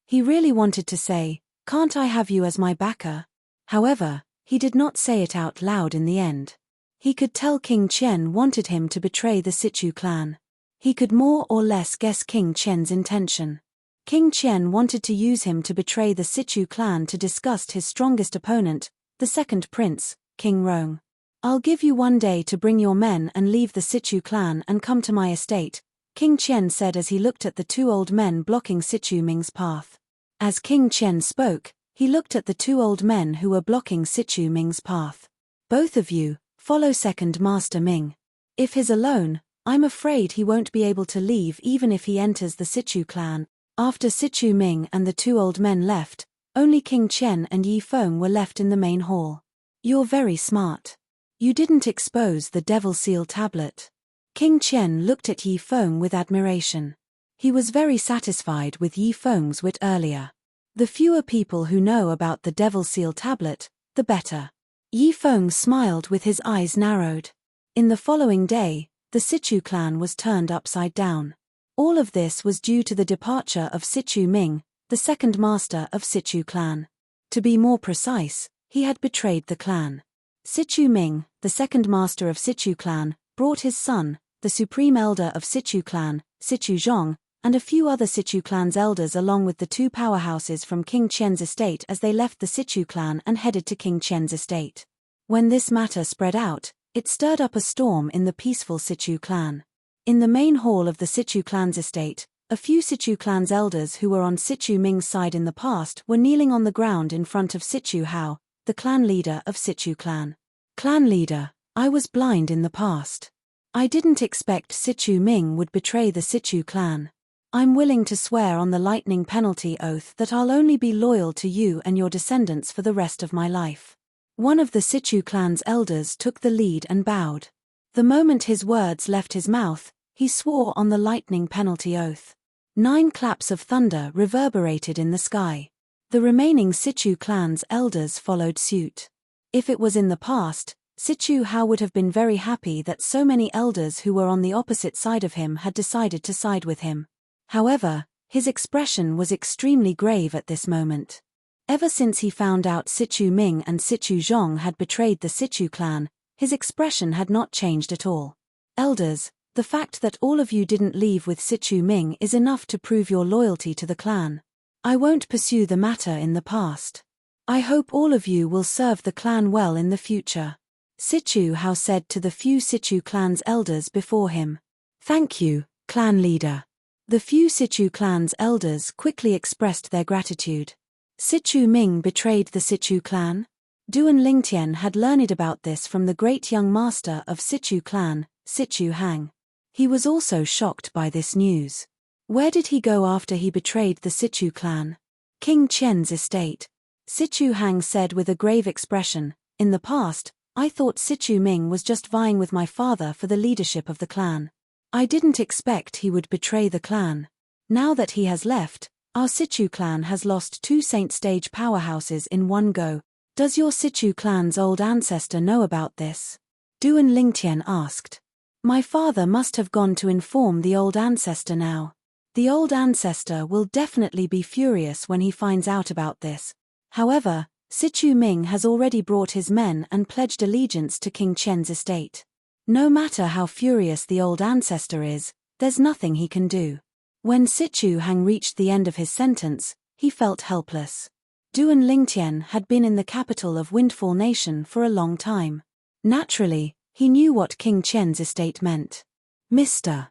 He really wanted to say, "Can't I have you as my backer?" However, he did not say it out loud in the end. He could tell King Qian wanted him to betray the Sichu clan. He could more or less guess King Qian's intention. King Qian wanted to use him to betray the Sichu clan to disgust his strongest opponent, the second prince, King Rong. "I'll give you 1 day to bring your men and leave the Sichu clan and come to my estate," King Qian said as he looked at the 2 old men blocking Sichu Ming's path. As King Qian spoke, he looked at the 2 old men who were blocking Sichu Ming's path. "Both of you, follow Second Master Ming. If he's alone, I'm afraid he won't be able to leave even if he enters the Sichu clan." After Sichu Ming and the 2 old men left, only King Qian and Yi Feng were left in the main hall. "You're very smart. You didn't expose the Devil Seal tablet." King Qian looked at Yi Feng with admiration. He was very satisfied with Yi Feng's wit earlier. The fewer people who know about the Devil Seal tablet, the better. Yi Feng smiled with his eyes narrowed. In the following day, the Sichu clan was turned upside down. All of this was due to the departure of Sichu Ming, the second master of Sichu clan. To be more precise, he had betrayed the clan. Sichu Ming, the second master of Sichu clan, brought his son, the supreme elder of Sichu clan, Sichu Zhong, and a few other Sichu clan's elders along with the two powerhouses from King Qian's estate as they left the Sichu clan and headed to King Qian's estate. When this matter spread out, it stirred up a storm in the peaceful Sichu clan. In the main hall of the Sichu clan's estate, a few Sichu clan's elders who were on Sichu Ming's side in the past were kneeling on the ground in front of Sichu Hao, the clan leader of Sichu clan. Clan leader, I was blind in the past. I didn't expect Sichu Ming would betray the Sichu clan. I'm willing to swear on the lightning penalty oath that I'll only be loyal to you and your descendants for the rest of my life. One of the Sichu clan's elders took the lead and bowed. The moment his words left his mouth, he swore on the lightning penalty oath. 9 claps of thunder reverberated in the sky. The remaining Sichu clan's elders followed suit. If it was in the past, Sichu Hao would have been very happy that so many elders who were on the opposite side of him had decided to side with him. However, his expression was extremely grave at this moment. Ever since he found out Sichu Ming and Sichu Zhong had betrayed the Sichu clan, his expression had not changed at all. Elders, the fact that all of you didn't leave with Sichu Ming is enough to prove your loyalty to the clan. I won't pursue the matter in the past. I hope all of you will serve the clan well in the future. Sichu Hao said to the few Sichu clan's elders before him. Thank you, clan leader. The few Sichu clan's elders quickly expressed their gratitude. Sichu Ming betrayed the Sichu clan? Duan Lingtian had learned about this from the great young master of Sichu clan, Sichu Hang. He was also shocked by this news. Where did he go after he betrayed the Sichu clan? King Qian's estate. Sichu Hang said with a grave expression, in the past, I thought Sichu Ming was just vying with my father for the leadership of the clan. I didn't expect he would betray the clan. Now that he has left, our Sichu clan has lost 2 saint stage powerhouses in one go. Does your Sichu clan's old ancestor know about this? Duan Lingtian asked. My father must have gone to inform the old ancestor now. The old ancestor will definitely be furious when he finds out about this. However, Sichu Ming has already brought his men and pledged allegiance to King Qian's estate. No matter how furious the old ancestor is, there's nothing he can do. When Sichu Hang reached the end of his sentence, he felt helpless. Duan Lingtian had been in the capital of Windfall Nation for a long time. Naturally, he knew what King Qian's estate meant. Mr.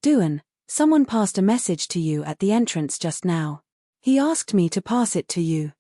Duan, someone passed a message to you at the entrance just now. He asked me to pass it to you.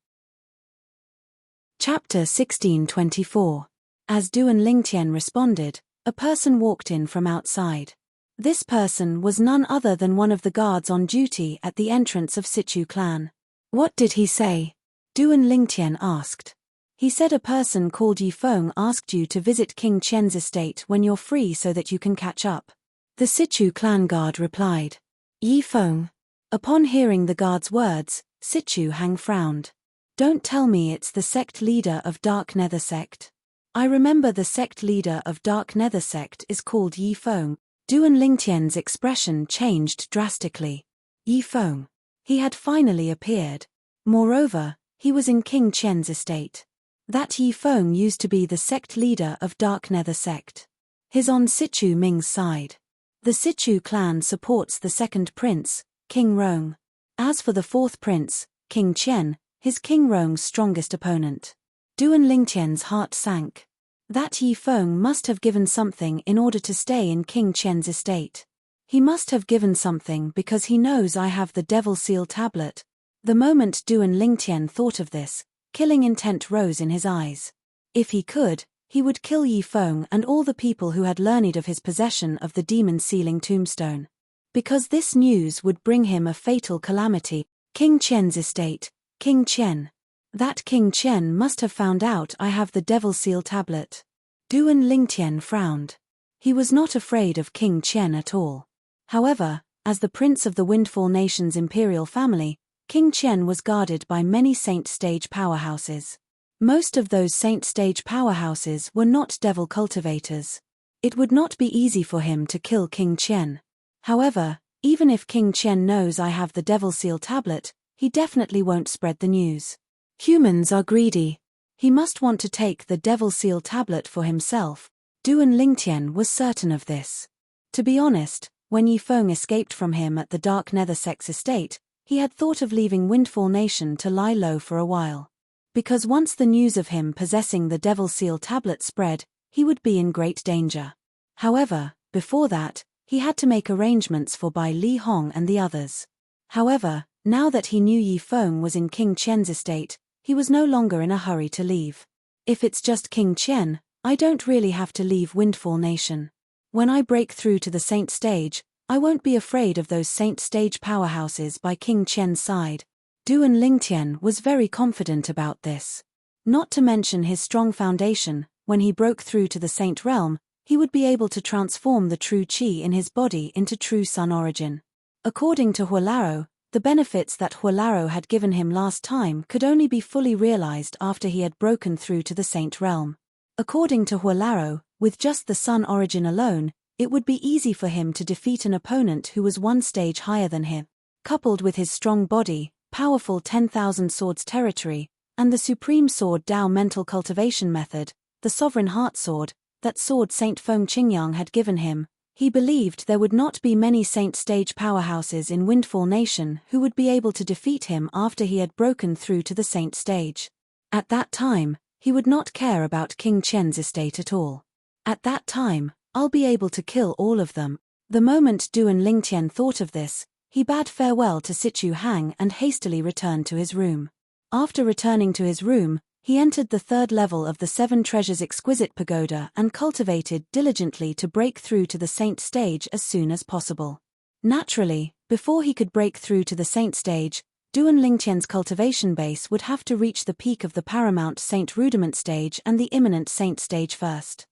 Chapter 1624. As Duan Lingtian responded, a person walked in from outside. This person was none other than one of the guards on duty at the entrance of Sichu clan. What did he say? Duan Lingtian asked. He said a person called Yi Feng asked you to visit King Qian's estate when you're free so that you can catch up. The Sichu clan guard replied. Yi Feng. Upon hearing the guard's words, Sichu Hang frowned. Don't tell me it's the sect leader of Dark Nether sect. I remember the sect leader of Dark Nether sect is called Yi Feng. Duan Lingtian's expression changed drastically. Yi Feng. He had finally appeared. Moreover, he was in King Qian's estate. That Yi Feng used to be the sect leader of Dark Nether sect. He's on Sichu Ming's side. The Sichu clan supports the second prince, King Rong. As for the fourth prince, King Qian, his King Rong's strongest opponent. Duan Lingtian's heart sank. That Yi Feng must have given something in order to stay in King Qian's estate. He must have given something because he knows I have the Devil Seal tablet. The moment Duan Lingtian thought of this, killing intent rose in his eyes. If he could, he would kill Yi Feng and all the people who had learned of his possession of the demon sealing tombstone. Because this news would bring him a fatal calamity. King Qian's estate, King Qian. That King Qian must have found out I have the Devil Seal tablet. Duan Lingtian frowned. He was not afraid of King Qian at all. However, as the prince of the Windfall Nation's imperial family, King Qian was guarded by many saint stage powerhouses. Most of those saint stage powerhouses were not devil cultivators. It would not be easy for him to kill King Qian. However, Even if King Qian knows I have the Devil Seal tablet, he definitely won't spread the news. Humans are greedy. He must want to take the Devil Seal tablet for himself. Duan Lingtian was certain of this. To be honest, when Yifeng escaped from him at the Dark Nether Sex estate, he had thought of leaving Windfall Nation to lie low for a while. Because once the news of him possessing the Devil Seal tablet spread, he would be in great danger. However, before that, he had to make arrangements for Bai Li Hong and the others. However, now that he knew Yifeng was in King Qian's estate, he was no longer in a hurry to leave. If it's just King Qian, I don't really have to leave Windfall Nation. When I break through to the Saint Stage, I won't be afraid of those Saint Stage powerhouses by King Qian's side. Duan Lingtian was very confident about this. Not to mention his strong foundation, when he broke through to the Saint Realm, he would be able to transform the true Qi in his body into true Sun origin. According to Huolaro, the benefits that Huolaro had given him last time could only be fully realized after he had broken through to the Saint Realm. According to Huolaro, with just the Sun origin alone, it would be easy for him to defeat an opponent who was one stage higher than him. Coupled with his strong body, powerful 10,000 swords territory, and the supreme sword Dao mental cultivation method, the sovereign heart sword, that sword Saint Feng Qingyang had given him, he believed there would not be many Saint Stage powerhouses in Windfall Nation who would be able to defeat him after he had broken through to the Saint Stage. At that time, he would not care about King Qian's estate at all. At that time, I'll be able to kill all of them. The moment Duan Lingtian thought of this, he bade farewell to Sichu Hang and hastily returned to his room. After returning to his room, he entered the third level of the Seven Treasures Exquisite Pagoda and cultivated diligently to break through to the Saint Stage as soon as possible. Naturally, before he could break through to the Saint Stage, Duan Lingtian's cultivation base would have to reach the peak of the Paramount Saint Rudiment Stage and the imminent Saint Stage first.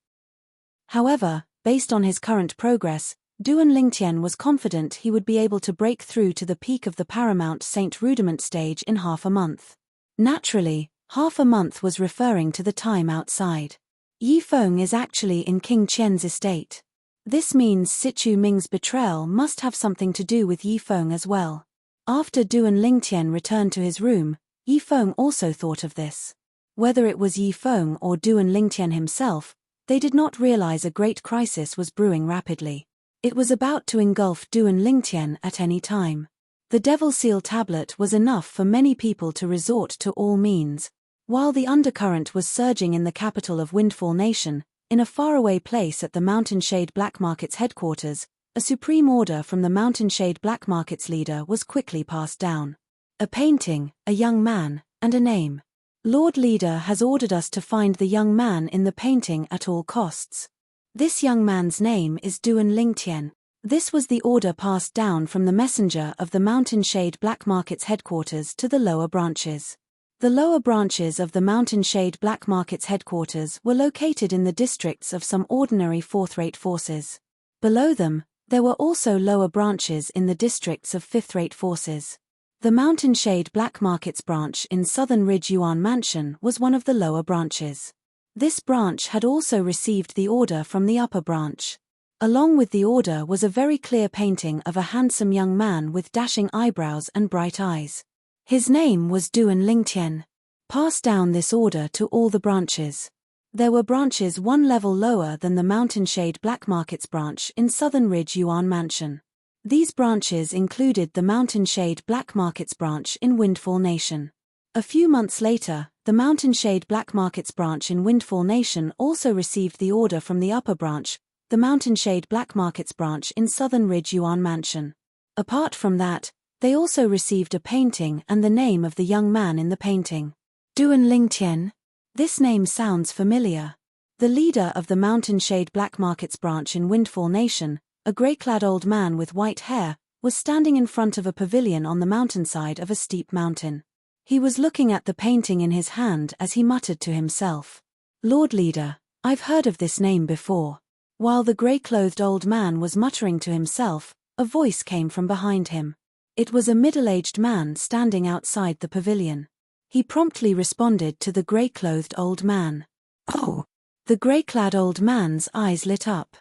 However, based on his current progress, Duan Lingtian was confident he would be able to break through to the peak of the Paramount Saint Rudiment Stage in half a month. Naturally, half a month was referring to the time outside. Yifeng is actually in King Qian's estate. This means Sichu Ming's betrayal must have something to do with Yifeng as well. After Duan Lingtian returned to his room, Yifeng also thought of this. Whether it was Yifeng or Duan Lingtian himself, they did not realize a great crisis was brewing rapidly. It was about to engulf Duan Lingtian at any time. The Devil Seal tablet was enough for many people to resort to all means. While the undercurrent was surging in the capital of Windfall Nation, in a faraway place at the Mountain Shade Black Market's headquarters, a supreme order from the Mountain Shade Black Market's leader was quickly passed down. A painting, a young man, and a name. Lord Leader has ordered us to find the young man in the painting at all costs. This young man's name is Duan Lingtian. This was the order passed down from the messenger of the Mountain Shade Black Market's headquarters to the lower branches. The lower branches of the Mountain Shade Black Market's headquarters were located in the districts of some ordinary fourth-rate forces. Below them, there were also lower branches in the districts of fifth-rate forces. The Mountain Shade Black Market's branch in Southern Ridge Yuan Mansion was one of the lower branches. This branch had also received the order from the upper branch. Along with the order was a very clear painting of a handsome young man with dashing eyebrows and bright eyes. His name was Duan Lingtian. Pass down this order to all the branches. There were branches one level lower than the Mountain Shade Black Market's branch in Southern Ridge Yuan Mansion. These branches included the Mountain Shade Black Market's branch in Windfall Nation. A few months later, the Mountain Shade Black Market's branch in Windfall Nation also received the order from the upper branch, the Mountain Shade Black Market's branch in Southern Ridge Yuan Mansion. Apart from that, they also received a painting and the name of the young man in the painting. Duan Lingtian? This name sounds familiar. The leader of the Mountain Shade Black Market's branch in Windfall Nation, a grey-clad old man with white hair, was standing in front of a pavilion on the mountainside of a steep mountain. He was looking at the painting in his hand as he muttered to himself. Lord Leader, I've heard of this name before. While the grey-clothed old man was muttering to himself, a voice came from behind him. It was a middle-aged man standing outside the pavilion. He promptly responded to the grey-clothed old man. Oh! The grey-clad old man's eyes lit up.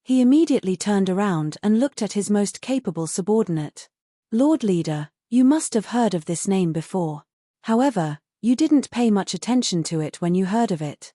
He immediately turned around and looked at his most capable subordinate. Lord Leader, you must have heard of this name before. However, you didn't pay much attention to it when you heard of it.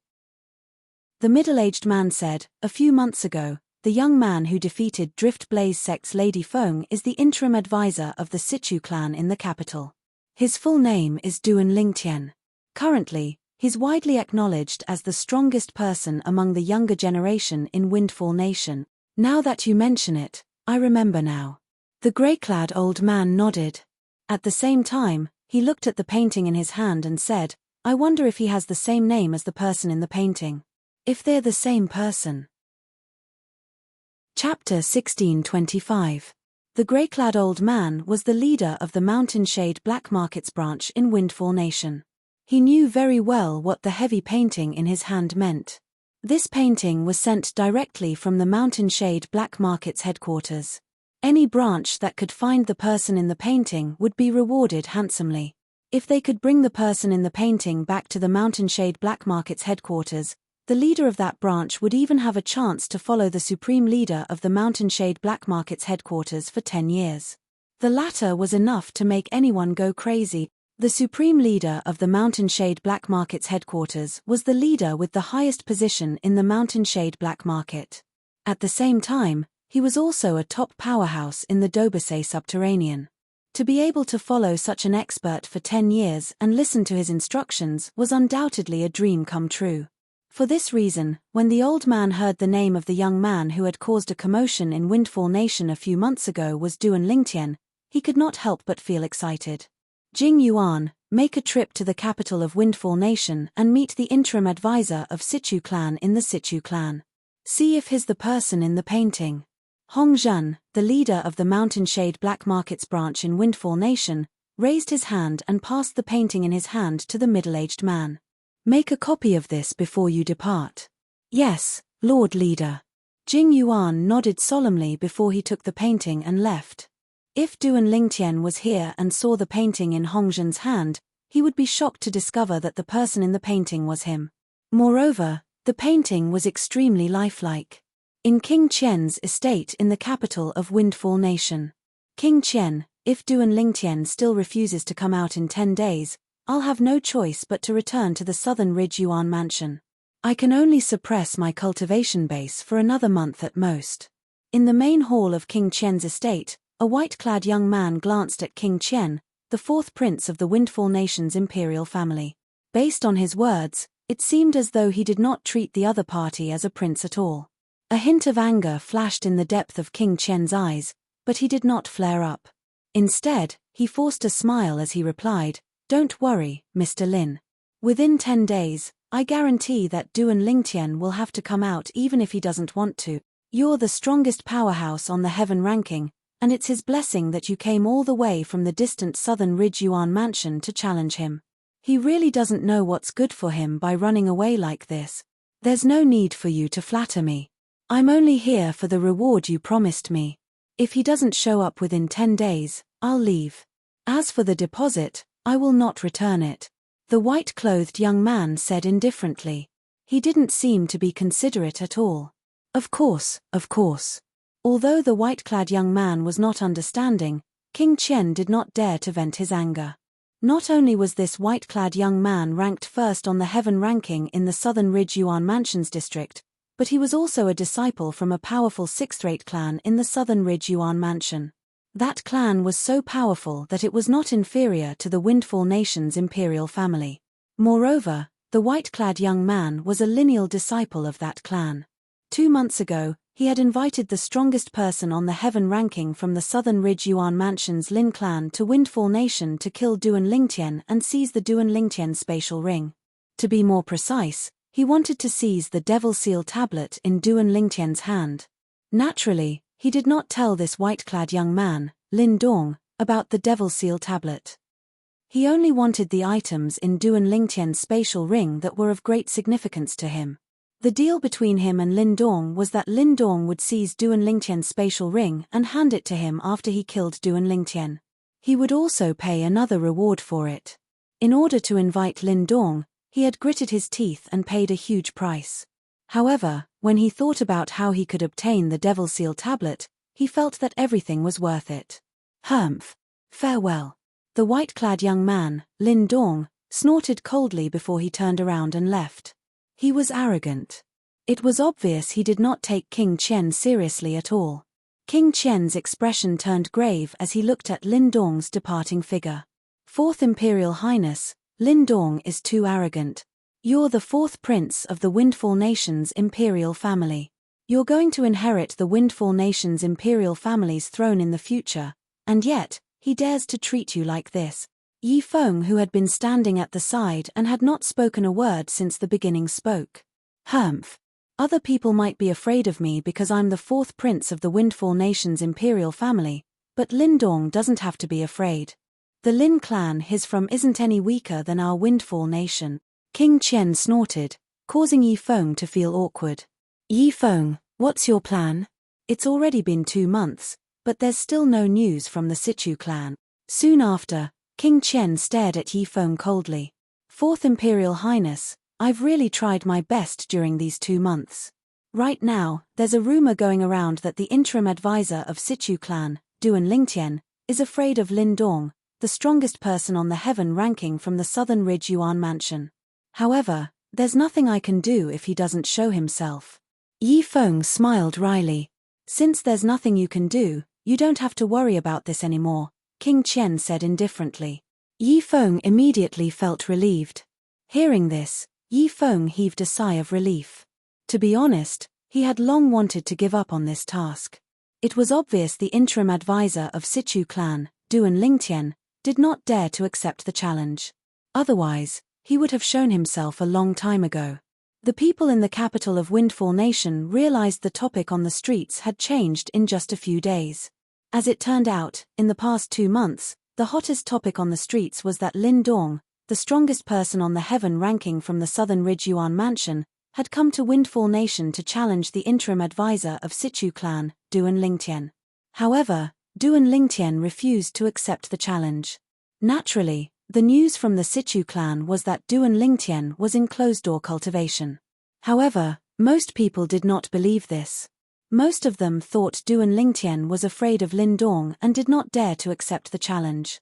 The middle-aged man said, a few months ago, the young man who defeated Drift Blaze sect's Lady Feng is the interim advisor of the Situ clan in the capital. His full name is Duan Lingtian. Currently, he's widely acknowledged as the strongest person among the younger generation in Windfall Nation. Now that you mention it, I remember now. The grey-clad old man nodded. At the same time, he looked at the painting in his hand and said, I wonder if he has the same name as the person in the painting. If they're the same person. Chapter 1625. The grey-clad old man was the leader of the Mountain Shade Black Markets branch in Windfall Nation. He knew very well what the heavy painting in his hand meant. This painting was sent directly from the Mountain Shade Black Markets headquarters. Any branch that could find the person in the painting would be rewarded handsomely. If they could bring the person in the painting back to the Mountain Shade Black Markets headquarters, the leader of that branch would even have a chance to follow the supreme leader of the Mountain Shade Black Markets headquarters for 10 years. The latter was enough to make anyone go crazy. The supreme leader of the Mountain Shade Black Markets headquarters was the leader with the highest position in the Mountain Shade Black Market. At the same time, he was also a top powerhouse in the Dobasay subterranean. To be able to follow such an expert for 10 years and listen to his instructions was undoubtedly a dream come true. For this reason, when the old man heard the name of the young man who had caused a commotion in Windfall Nation a few months ago was Duan Lingtian, he could not help but feel excited. Jing Yuan, make a trip to the capital of Windfall Nation and meet the interim advisor of Situ clan in the Situ clan. See if he's the person in the painting. Hong Zhen, the leader of the Mountain Shade Black Markets branch in Windfall Nation, raised his hand and passed the painting in his hand to the middle-aged man. Make a copy of this before you depart. Yes, Lord Leader. Jing Yuan nodded solemnly before he took the painting and left. If Duan Lingtian was here and saw the painting in Hong Zhen's hand, he would be shocked to discover that the person in the painting was him. Moreover, the painting was extremely lifelike. In King Qian's estate in the capital of Windfall Nation. King Qian, if Duan Lingtian still refuses to come out in 10 days, I'll have no choice but to return to the Southern Ridge Yuan mansion. I can only suppress my cultivation base for another month at most. In the main hall of King Qian's estate, a white-clad young man glanced at King Qian, the fourth prince of the Windfall Nation's imperial family. Based on his words, it seemed as though he did not treat the other party as a prince at all. A hint of anger flashed in the depth of King Qian's eyes, but he did not flare up. Instead, he forced a smile as he replied, Don't worry, Mr. Lin. Within 10 days, I guarantee that Duan Lingtian will have to come out even if he doesn't want to. You're the strongest powerhouse on the heaven ranking, and it's his blessing that you came all the way from the distant Southern Ridge Yuan mansion to challenge him. He really doesn't know what's good for him by running away like this. There's no need for you to flatter me. I'm only here for the reward you promised me. If he doesn't show up within 10 days, I'll leave. As for the deposit, I will not return it. The white-clothed young man said indifferently. He didn't seem to be considerate at all. Of course, of course. Although the white-clad young man was not understanding, King Qian did not dare to vent his anger. Not only was this white-clad young man ranked first on the heaven ranking in the Southern Ridge Yuan Mansions district, but he was also a disciple from a powerful sixth-rate clan in the Southern Ridge Yuan Mansion. That clan was so powerful that it was not inferior to the Windfall Nation's imperial family. Moreover, the white-clad young man was a lineal disciple of that clan. 2 months ago, he had invited the strongest person on the heaven ranking from the Southern Ridge Yuan Mansion's Lin clan to Windfall Nation to kill Duan Lingtian and seize the Duan Lingtian spatial ring. To be more precise, he wanted to seize the Devil Seal tablet in Duan Lingtian's hand. Naturally, he did not tell this white-clad young man, Lin Dong, about the Devil Seal tablet. He only wanted the items in Duan Lingtian's spatial ring that were of great significance to him. The deal between him and Lin Dong was that Lin Dong would seize Duan Lingtian's spatial ring and hand it to him after he killed Duan Lingtian. He would also pay another reward for it. In order to invite Lin Dong, he had gritted his teeth and paid a huge price. However, when he thought about how he could obtain the Devil Seal tablet, he felt that everything was worth it. Humph. Farewell. The white-clad young man, Lin Dong, snorted coldly before he turned around and left. He was arrogant. It was obvious he did not take King Qian seriously at all. King Qian's expression turned grave as he looked at Lin Dong's departing figure. Fourth Imperial Highness, Lin Dong is too arrogant. You're the fourth prince of the Windfall Nation's imperial family. You're going to inherit the Windfall Nation's imperial family's throne in the future, and yet, he dares to treat you like this. Yi Feng, who had been standing at the side and had not spoken a word since the beginning, spoke. Humph. Other people might be afraid of me because I'm the fourth prince of the Windfall Nation's imperial family, but Lin Dong doesn't have to be afraid. The Lin clan he's from isn't any weaker than our Windfall Nation. King Qian snorted, causing Yi Feng to feel awkward. Yi Feng, what's your plan? It's already been 2 months, but there's still no news from the Sichu clan. Soon after, King Qian stared at Yi Feng coldly. Fourth Imperial Highness, I've really tried my best during these 2 months. Right now, there's a rumor going around that the interim advisor of Sichu clan, Duan Lingtian, is afraid of Lin Dong, the strongest person on the heaven ranking from the Southern Ridge Yuan Mansion. However, there's nothing I can do if he doesn't show himself. Yi Feng smiled wryly. Since there's nothing you can do, you don't have to worry about this anymore, King Qian said indifferently. Yi Feng immediately felt relieved. Hearing this, Yi Feng heaved a sigh of relief. To be honest, he had long wanted to give up on this task. It was obvious the interim advisor of Sichu clan, Duan Lingtian, did not dare to accept the challenge. Otherwise, he would have shown himself a long time ago. The people in the capital of Windfall Nation realized the topic on the streets had changed in just a few days. As it turned out, in the past 2 months, the hottest topic on the streets was that Lin Dong, the strongest person on the heaven ranking from the Southern Ridge Yuan Mansion, had come to Windfall Nation to challenge the interim advisor of Sichu clan, Duan Lingtian. However, Duan Lingtian refused to accept the challenge. Naturally, the news from the Sichu clan was that Duan Lingtian was in closed-door cultivation. However, most people did not believe this. Most of them thought Duan Lingtian was afraid of Lin Dong and did not dare to accept the challenge.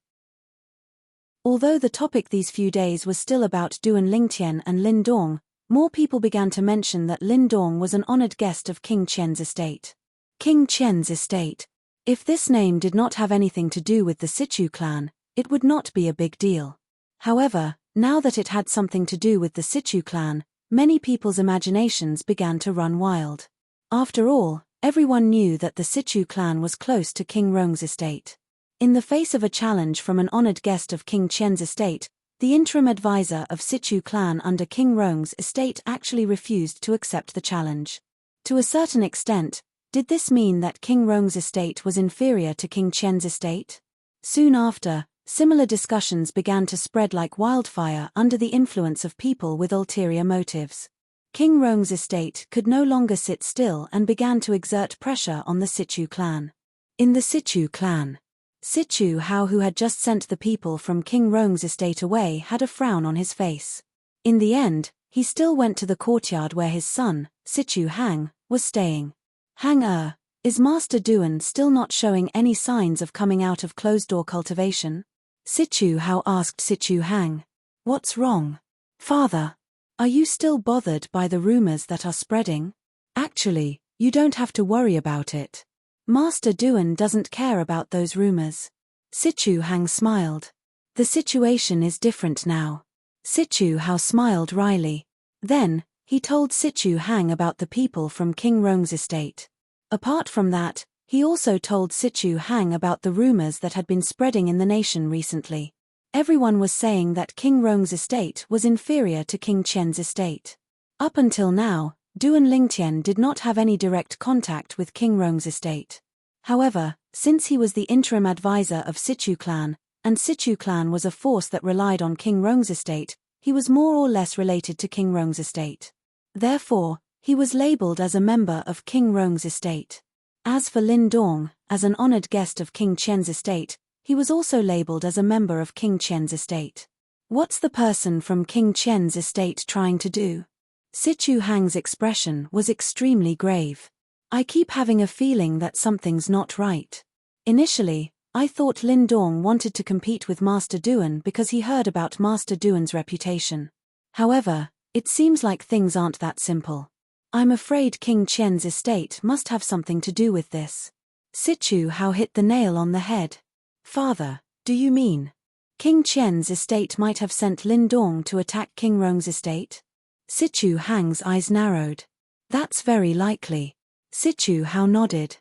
Although the topic these few days was still about Duan Lingtian and Lin Dong, more people began to mention that Lin Dong was an honored guest of King Qian's estate. King Qian's estate. If this name did not have anything to do with the Sichu clan, it would not be a big deal. However, now that it had something to do with the Sichu clan, many people's imaginations began to run wild. After all, everyone knew that the Sichu clan was close to King Rong's estate. In the face of a challenge from an honored guest of King Qian's estate, the interim advisor of Sichu clan under King Rong's estate actually refused to accept the challenge. To a certain extent, did this mean that King Rong's estate was inferior to King Qian's estate? Soon after, similar discussions began to spread like wildfire under the influence of people with ulterior motives. King Rong's estate could no longer sit still and began to exert pressure on the Sichu clan. In the Sichu clan, Sichu Hao, who had just sent the people from King Rong's estate away, had a frown on his face. In the end, he still went to the courtyard where his son, Sichu Hang, was staying. Hang is Master Duan still not showing any signs of coming out of closed-door cultivation? Sichu Hao asked Sichu Hang. What's wrong? Father, are you still bothered by the rumors that are spreading? Actually, you don't have to worry about it. Master Duan doesn't care about those rumors. Sichu Hang smiled. The situation is different now. Sichu Hao smiled wryly. Then, he told Sichu Hang about the people from King Rong's estate. Apart from that, he also told Sichu Hang about the rumors that had been spreading in the nation recently. Everyone was saying that King Rong's estate was inferior to King Qian's estate. Up until now, Duan Lingtian did not have any direct contact with King Rong's estate. However, since he was the interim advisor of Sichu clan, and Sichu clan was a force that relied on King Rong's estate, he was more or less related to King Rong's estate. Therefore, he was labeled as a member of King Rong's estate. As for Lin Dong, as an honored guest of King Qian's estate, he was also labeled as a member of King Qian's estate. What's the person from King Qian's estate trying to do? Sichu Hang's expression was extremely grave. I keep having a feeling that something's not right. Initially, I thought Lin Dong wanted to compete with Master Duan because he heard about Master Duan's reputation. However, it seems like things aren't that simple. I'm afraid King Qian's estate must have something to do with this. Sichu Hao hit the nail on the head. Father, do you mean King Qian's estate might have sent Lin Dong to attack King Rong's estate? Sichu Hang's eyes narrowed. That's very likely. Sichu Hao nodded.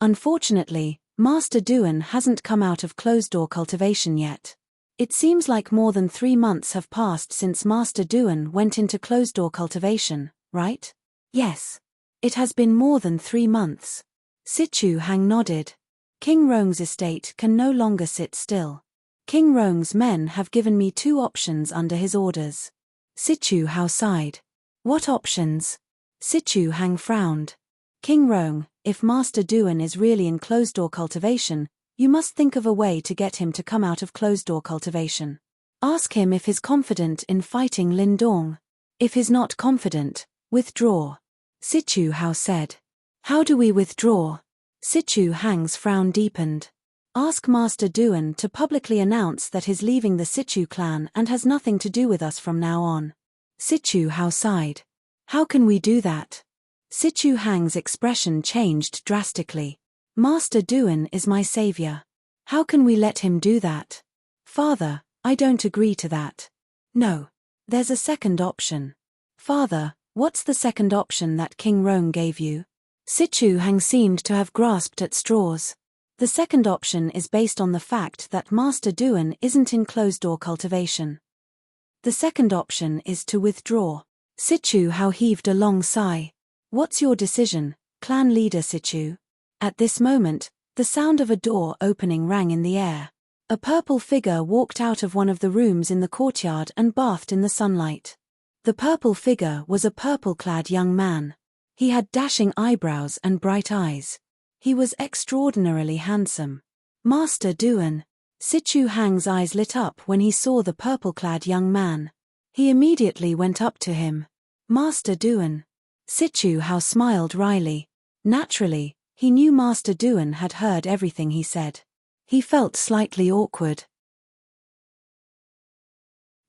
Unfortunately, Master Duan hasn't come out of closed-door cultivation yet. It seems like more than 3 months have passed since Master Duan went into closed-door cultivation, right? Yes. It has been more than 3 months. Sichu Hang nodded. King Rong's estate can no longer sit still. King Rong's men have given me 2 options under his orders. Sichu Hao sighed. What options? Sichu Hang frowned. King Rong, if Master Duan is really in closed-door cultivation, you must think of a way to get him to come out of closed-door cultivation. Ask him if he's confident in fighting Lin Dong. If he's not confident, withdraw. Sichu Hao said. How do we withdraw? Sichu Hang's frown deepened. Ask Master Duan to publicly announce that he's leaving the Sichu clan and has nothing to do with us from now on. Sichu Hao sighed. How can we do that? Sichu Hang's expression changed drastically. Master Duan is my savior. How can we let him do that? Father, I don't agree to that. No. There's a second option. Father, what's the second option that King Rong gave you? Sichu Hang seemed to have grasped at straws. The second option is based on the fact that Master Duan isn't in closed-door cultivation. The second option is to withdraw. Sichu Hao heaved a long sigh. What's your decision, clan leader Sichu? At this moment, the sound of a door opening rang in the air. A purple figure walked out of one of the rooms in the courtyard and bathed in the sunlight. The purple figure was a purple-clad young man. He had dashing eyebrows and bright eyes. He was extraordinarily handsome. Master Duan. Sichu Hang's eyes lit up when he saw the purple-clad young man. He immediately went up to him. Master Duan. Sichu Hao smiled wryly. Naturally, he knew Master Duan had heard everything he said. He felt slightly awkward.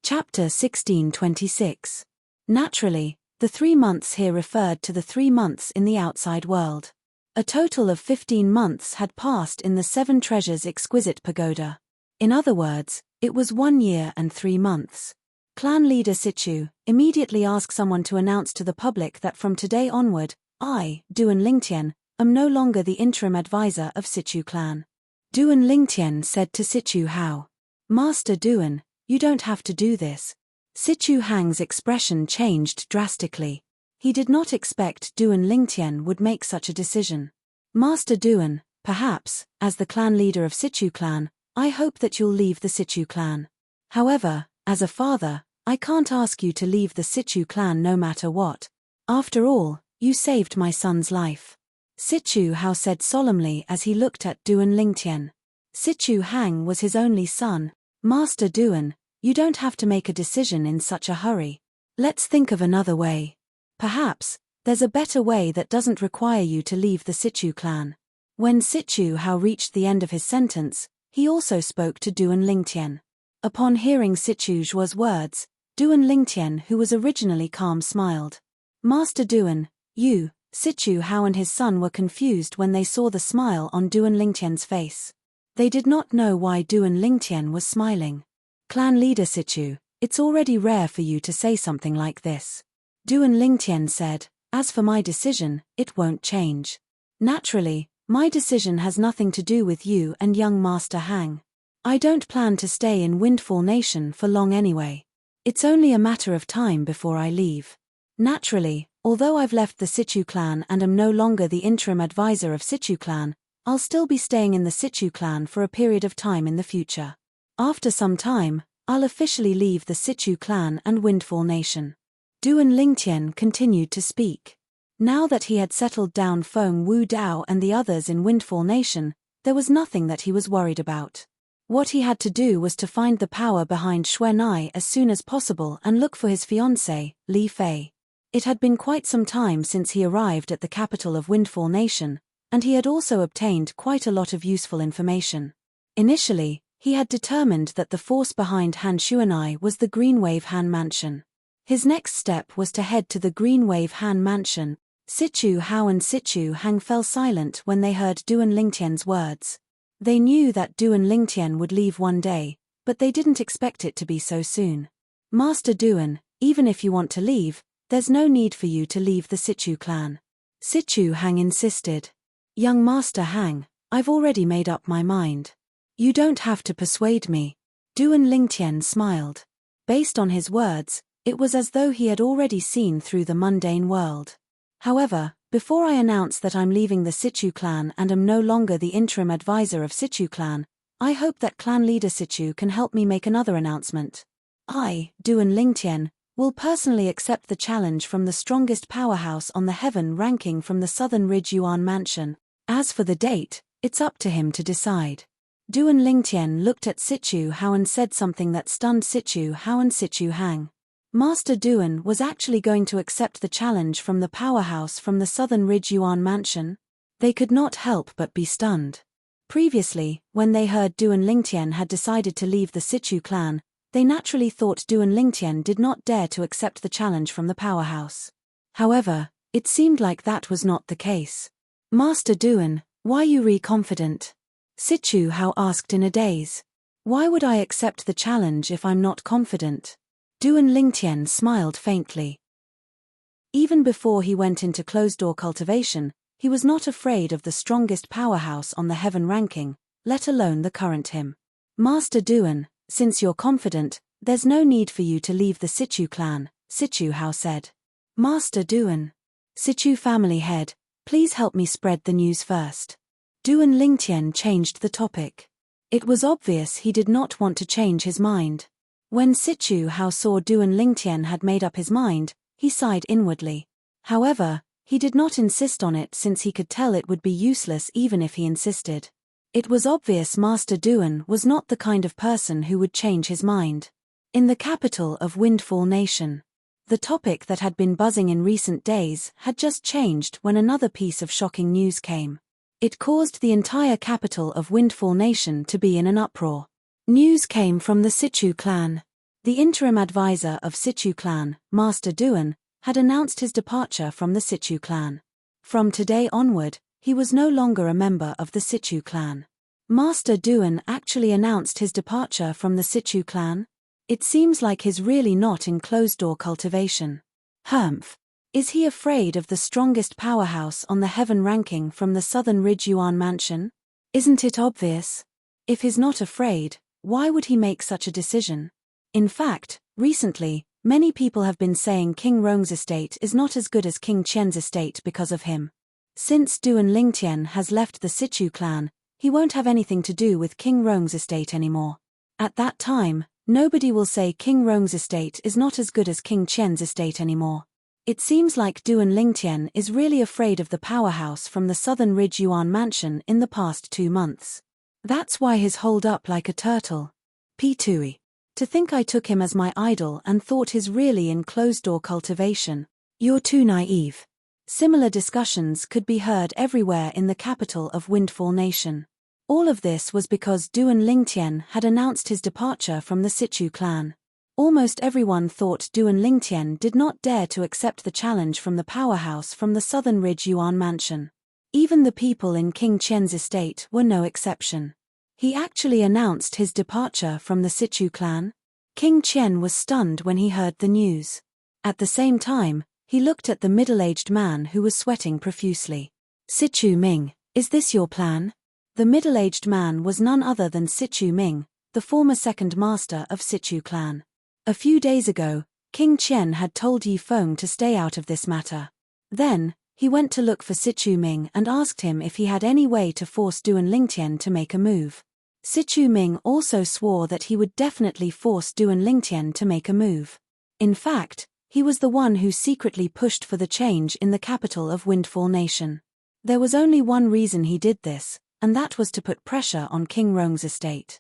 Chapter 1626. Naturally, the 3 months here referred to the 3 months in the outside world. A total of 15 months had passed in the 7 Treasures exquisite pagoda. In other words, it was 1 year and 3 months. Clan leader Sichu, immediately ask someone to announce to the public that from today onward, I, Duan Lingtian, am no longer the interim advisor of Sichu clan. Duan Lingtian said to Sichu Hao. Master Duan, you don't have to do this. Sichu Hang's expression changed drastically. He did not expect Duan Lingtian would make such a decision. Master Duan, perhaps, as the clan leader of Sichu clan, I hope that you'll leave the Sichu clan. However, as a father, I can't ask you to leave the Sichu clan no matter what. After all, you saved my son's life. Sichu Hao said solemnly as he looked at Duan Lingtian. Sichu Hang was his only son. Master Duan, you don't have to make a decision in such a hurry. Let's think of another way. Perhaps, there's a better way that doesn't require you to leave the Sichu clan. When Sichu Hao reached the end of his sentence, he also spoke to Duan Lingtian. Upon hearing Sichu Zhuo's words, Duan Lingtian, who was originally calm, smiled. Master Duan, you, Sichu Hao and his son were confused when they saw the smile on Duan Lingtian's face. They did not know why Duan Lingtian was smiling. Clan leader Sichu, it's already rare for you to say something like this. Duan Lingtian said, as for my decision, it won't change. Naturally, my decision has nothing to do with you and young Master Hang. I don't plan to stay in Windfall Nation for long anyway. It's only a matter of time before I leave. Naturally, although I've left the Sichu clan and am no longer the interim advisor of Sichu clan, I'll still be staying in the Sichu clan for a period of time in the future. After some time, I'll officially leave the Sichu clan and Windfall Nation. Duan Lingtian continued to speak. Now that he had settled down Feng Wu Dao and the others in Windfall Nation, there was nothing that he was worried about. What he had to do was to find the power behind Xuan Ai as soon as possible and look for his fiancée, Li Fei. It had been quite some time since he arrived at the capital of Windfall Nation, and he had also obtained quite a lot of useful information. Initially, he had determined that the force behind Han Shuanai was the Greenwave Han Mansion. His next step was to head to the Greenwave Han Mansion. Sichu Hao and Sichu Hang fell silent when they heard Duan Lingtian's words. They knew that Duan Lingtian would leave one day, but they didn't expect it to be so soon. Master Duan, even if you want to leave, there's no need for you to leave the Sichu clan. Sichu Hang insisted. Young Master Hang, I've already made up my mind. You don't have to persuade me. Duan Lingtian smiled. Based on his words, it was as though he had already seen through the mundane world. However, before I announce that I'm leaving the Sichu clan and am no longer the interim advisor of Sichu clan, I hope that clan leader Sichu can help me make another announcement. I, Duan Lingtian, will personally accept the challenge from the strongest powerhouse on the heaven ranking from the Southern Ridge Yuan Mansion. As for the date, it's up to him to decide. Duan Lingtian looked at Sichu Hao and said something that stunned Sichu Hao and Sichu Hang. Master Duan was actually going to accept the challenge from the powerhouse from the Southern Ridge Yuan Mansion? They could not help but be stunned. Previously, when they heard Duan Lingtian had decided to leave the Sichu clan, they naturally thought Duan Lingtian did not dare to accept the challenge from the powerhouse. However, it seemed like that was not the case. Master Duan, why you confident? Sichu Hao asked in a daze. Why would I accept the challenge if I'm not confident? Duan Lingtian smiled faintly. Even before he went into closed-door cultivation, he was not afraid of the strongest powerhouse on the heaven ranking, let alone the current him. Master Duan, since you're confident, there's no need for you to leave the Sichu clan, Sichu Hao said. Master Duan. Sichu family head, please help me spread the news first. Duan Lingtian changed the topic. It was obvious he did not want to change his mind. When Sichu Hao saw Duan Lingtian had made up his mind, he sighed inwardly. However, he did not insist on it since he could tell it would be useless even if he insisted. It was obvious Master Duan was not the kind of person who would change his mind. In the capital of Windfall Nation, the topic that had been buzzing in recent days had just changed when another piece of shocking news came. It caused the entire capital of Windfall Nation to be in an uproar. News came from the Sichu clan. The interim advisor of Sichu clan, Master Duan, had announced his departure from the Sichu clan. From today onward, he was no longer a member of the Sichu clan. Master Duan actually announced his departure from the Sichu clan? It seems like he's really not in closed-door cultivation. Humph. Is he afraid of the strongest powerhouse on the heaven ranking from the Southern Ridge Yuan Mansion? Isn't it obvious? If he's not afraid, why would he make such a decision? In fact, recently, many people have been saying King Rong's estate is not as good as King Qian's estate because of him. Since Duan Lingtian has left the Sichu clan, he won't have anything to do with King Rong's estate anymore. At that time, nobody will say King Rong's estate is not as good as King Qian's estate anymore. It seems like Duan Lingtian is really afraid of the powerhouse from the Southern Ridge Yuan Mansion in the past 2 months. That's why he's holed up like a turtle. P2E. To think I took him as my idol and thought he's really in closed-door cultivation. You're too naive. Similar discussions could be heard everywhere in the capital of Windfall Nation. All of this was because Duan Lingtian had announced his departure from the Sichu clan. Almost everyone thought Duan Lingtian did not dare to accept the challenge from the powerhouse from the Southern Ridge Yuan Mansion. Even the people in King Qian's estate were no exception. He actually announced his departure from the Sichu clan. King Qian was stunned when he heard the news. At the same time, he looked at the middle-aged man who was sweating profusely. Sichu Ming, is this your plan? The middle-aged man was none other than Sichu Ming, the former second master of Sichu clan. A few days ago, King Qian had told Yi Feng to stay out of this matter. Then, he went to look for Sichu Ming and asked him if he had any way to force Duan Lingtian to make a move. Sichu Ming also swore that he would definitely force Duan Lingtian to make a move. In fact, he was the one who secretly pushed for the change in the capital of Windfall Nation. There was only one reason he did this, and that was to put pressure on King Rong's estate.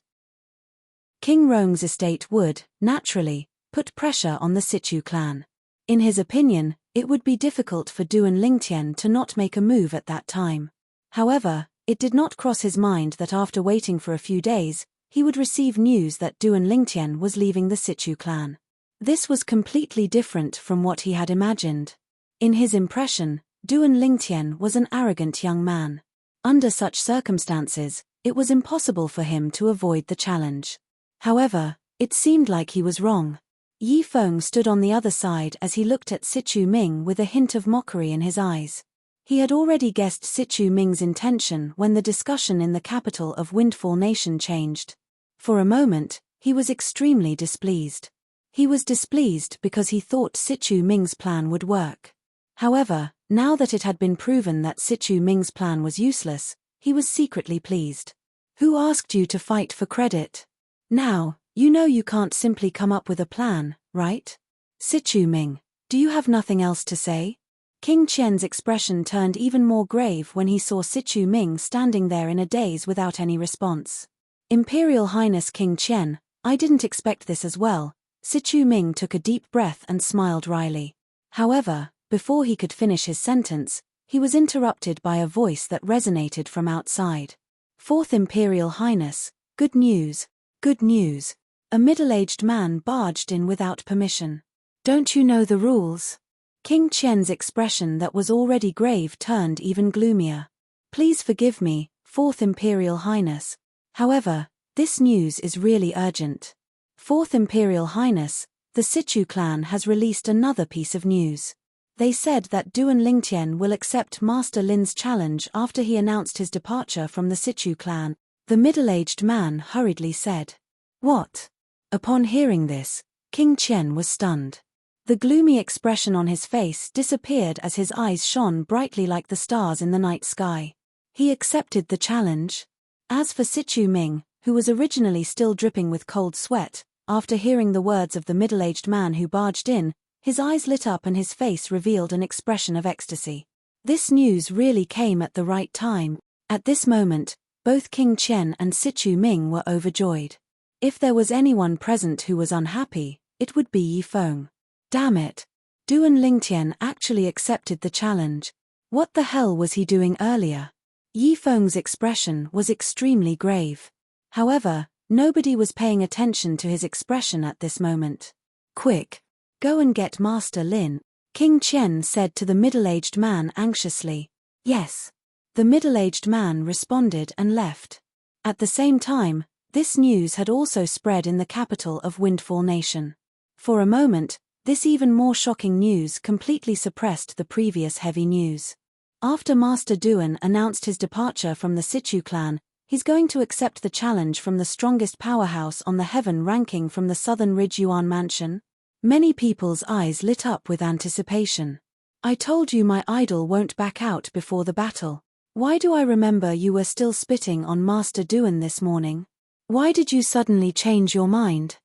King Rong's estate would, naturally, put pressure on the Sichu clan. In his opinion, It would be difficult for Duan Lingtian to not make a move at that time. However, it did not cross his mind that after waiting for a few days, he would receive news that Duan Lingtian was leaving the Situ clan. This was completely different from what he had imagined. In his impression, Duan Lingtian was an arrogant young man. Under such circumstances, it was impossible for him to avoid the challenge. However, it seemed like he was wrong. Yi Feng stood on the other side as he looked at Situ Ming with a hint of mockery in his eyes. He had already guessed Situ Ming's intention when the discussion in the capital of Windfall Nation changed. For a moment, he was extremely displeased. He was displeased because he thought Situ Ming's plan would work. However, now that it had been proven that Situ Ming's plan was useless, he was secretly pleased. Who asked you to fight for credit? Now, you know you can't simply come up with a plan, right? Situ Ming, do you have nothing else to say? King Qian's expression turned even more grave when he saw Situ Ming standing there in a daze without any response. Imperial Highness King Qian, I didn't expect this as well. Situ Ming took a deep breath and smiled wryly. However, before he could finish his sentence, he was interrupted by a voice that resonated from outside. Fourth Imperial Highness, good news, good news. A middle-aged man barged in without permission. Don't you know the rules? King Qian's expression that was already grave turned even gloomier. Please forgive me, Fourth Imperial Highness. However, this news is really urgent. Fourth Imperial Highness, the Situ clan has released another piece of news. They said that Duan Lingtian will accept Master Lin's challenge after he announced his departure from the Situ clan, the middle-aged man hurriedly said. What? Upon hearing this, King Qian was stunned. The gloomy expression on his face disappeared as his eyes shone brightly like the stars in the night sky. He accepted the challenge. As for Situ Ming, who was originally still dripping with cold sweat, after hearing the words of the middle-aged man who barged in, his eyes lit up and his face revealed an expression of ecstasy. This news really came at the right time. At this moment, both King Qian and Situ Ming were overjoyed. If there was anyone present who was unhappy, it would be Yi Feng. Damn it! Duan Lingtian actually accepted the challenge. What the hell was he doing earlier? Yi Feng's expression was extremely grave. However, nobody was paying attention to his expression at this moment. Quick! Go and get Master Lin, King Qian said to the middle-aged man anxiously. Yes. The middle-aged man responded and left. At the same time, this news had also spread in the capital of Windfall Nation. For a moment, this even more shocking news completely suppressed the previous heavy news. After Master Duan announced his departure from the Situ clan, he's going to accept the challenge from the strongest powerhouse on the heaven ranking from the Southern Ridge Yuan Mansion. Many people's eyes lit up with anticipation. I told you my idol won't back out before the battle. Why do I remember you were still spitting on Master Duan this morning? Why did you suddenly change your mind?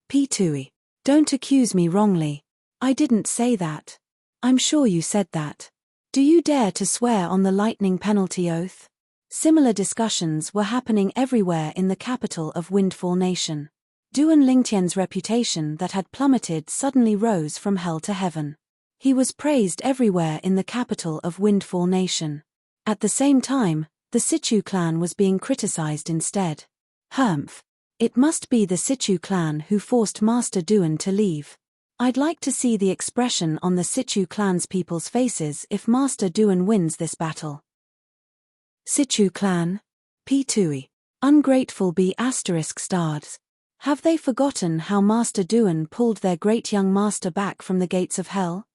P2E. Don't accuse me wrongly. I didn't say that. I'm sure you said that. Do you dare to swear on the lightning penalty oath? Similar discussions were happening everywhere in the capital of Windfall Nation. Duan Lingtian's reputation that had plummeted suddenly rose from hell to heaven. He was praised everywhere in the capital of Windfall Nation. At the same time, the Situ clan was being criticized instead. Humph. It must be the Situ clan who forced Master Duan to leave. I'd like to see the expression on the Situ clan's people's faces if Master Duan wins this battle. Situ clan? P2E. Ungrateful B** stars. Have they forgotten how Master Duan pulled their great young master back from the gates of hell?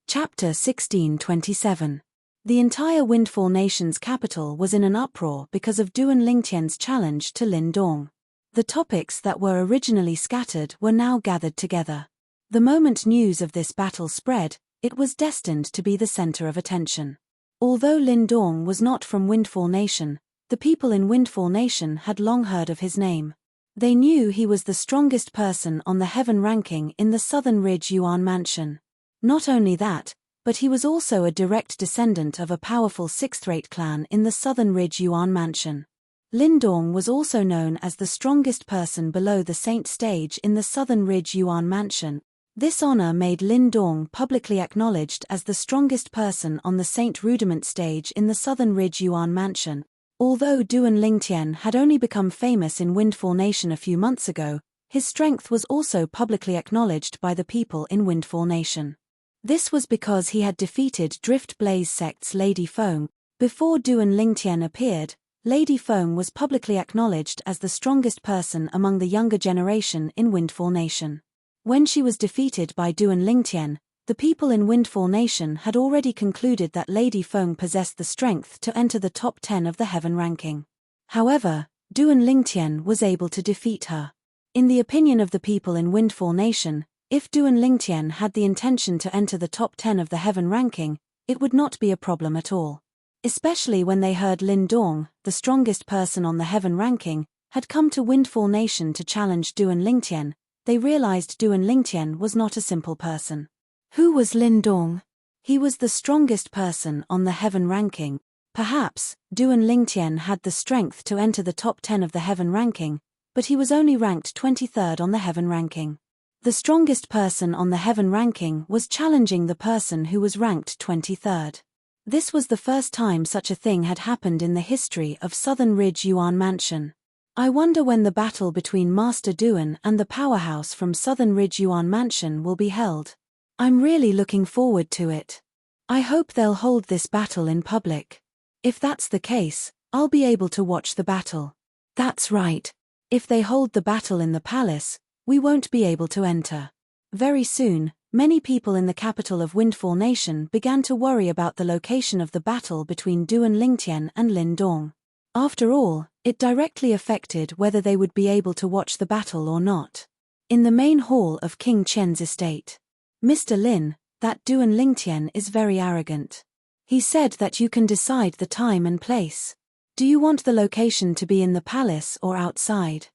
Chapter 1627. The entire Windfall Nation's capital was in an uproar because of Duan Lingtian's challenge to Lin Dong. The topics that were originally scattered were now gathered together. The moment news of this battle spread, it was destined to be the center of attention. Although Lin Dong was not from Windfall Nation, the people in Windfall Nation had long heard of his name. They knew he was the strongest person on the heaven ranking in the Southern Ridge Yuan Mansion. Not only that, but he was also a direct descendant of a powerful sixth-rate clan in the Southern Ridge Yuan Mansion. Lin Dong was also known as the strongest person below the Saint stage in the Southern Ridge Yuan Mansion. This honor made Lin Dong publicly acknowledged as the strongest person on the Saint Rudiment stage in the Southern Ridge Yuan Mansion. Although Duan Lingtian had only become famous in Windfall Nation a few months ago, his strength was also publicly acknowledged by the people in Windfall Nation. This was because he had defeated Drift Blaze Sect's Lady Feng. Before Duan Lingtian appeared, Lady Feng was publicly acknowledged as the strongest person among the younger generation in Windfall Nation. When she was defeated by Duan Lingtian, the people in Windfall Nation had already concluded that Lady Feng possessed the strength to enter the top 10 of the Heaven ranking. However, Duan Lingtian was able to defeat her. In the opinion of the people in Windfall Nation, if Duan Lingtian had the intention to enter the top 10 of the Heaven ranking, it would not be a problem at all. Especially when they heard Lin Dong, the strongest person on the Heaven ranking, had come to Windfall Nation to challenge Duan Lingtian, they realized Duan Lingtian was not a simple person. Who was Lin Dong? He was the strongest person on the Heaven ranking. Perhaps, Duan Lingtian had the strength to enter the top 10 of the Heaven ranking, but he was only ranked 23rd on the Heaven ranking. The strongest person on the Heaven ranking was challenging the person who was ranked 23rd. This was the first time such a thing had happened in the history of Southern Ridge Yuan Mansion. I wonder when the battle between Master Duan and the powerhouse from Southern Ridge Yuan Mansion will be held. I'm really looking forward to it. I hope they'll hold this battle in public. If that's the case, I'll be able to watch the battle. That's right. If they hold the battle in the palace, we won't be able to enter. Very soon, many people in the capital of Windfall Nation began to worry about the location of the battle between Duan Lingtian and Lin Dong. After all, it directly affected whether they would be able to watch the battle or not. In the main hall of King Qian's estate, Mr. Lin, that Duan Lingtian is very arrogant. He said that you can decide the time and place. Do you want the location to be in the palace or outside?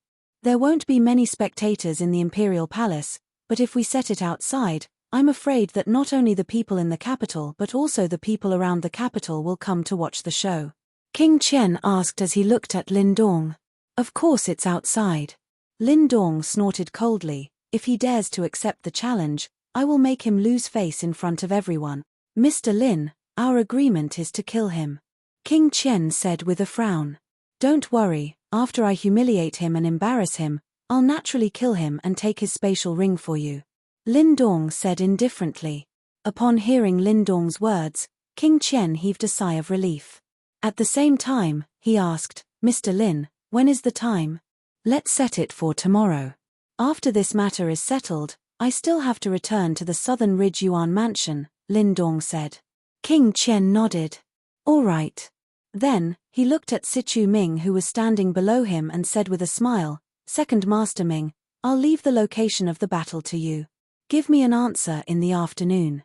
There won't be many spectators in the Imperial Palace, but if we set it outside, I'm afraid that not only the people in the capital but also the people around the capital will come to watch the show. King Qian asked as he looked at Lin Dong. Of course it's outside. Lin Dong snorted coldly. If he dares to accept the challenge, I will make him lose face in front of everyone. Mr. Lin, our agreement is to kill him. King Qian said with a frown. Don't worry, after I humiliate him and embarrass him, I'll naturally kill him and take his spatial ring for you. Lin Dong said indifferently. Upon hearing Lin Dong's words, King Qian heaved a sigh of relief. At the same time, he asked, Mr. Lin, when is the time? Let's set it for tomorrow. After this matter is settled, I still have to return to the Southern Ridge Yuan Mansion, Lin Dong said. King Qian nodded. All right. Then, he looked at Sichu Ming who was standing below him and said with a smile, Second Master Ming, I'll leave the location of the battle to you. Give me an answer in the afternoon.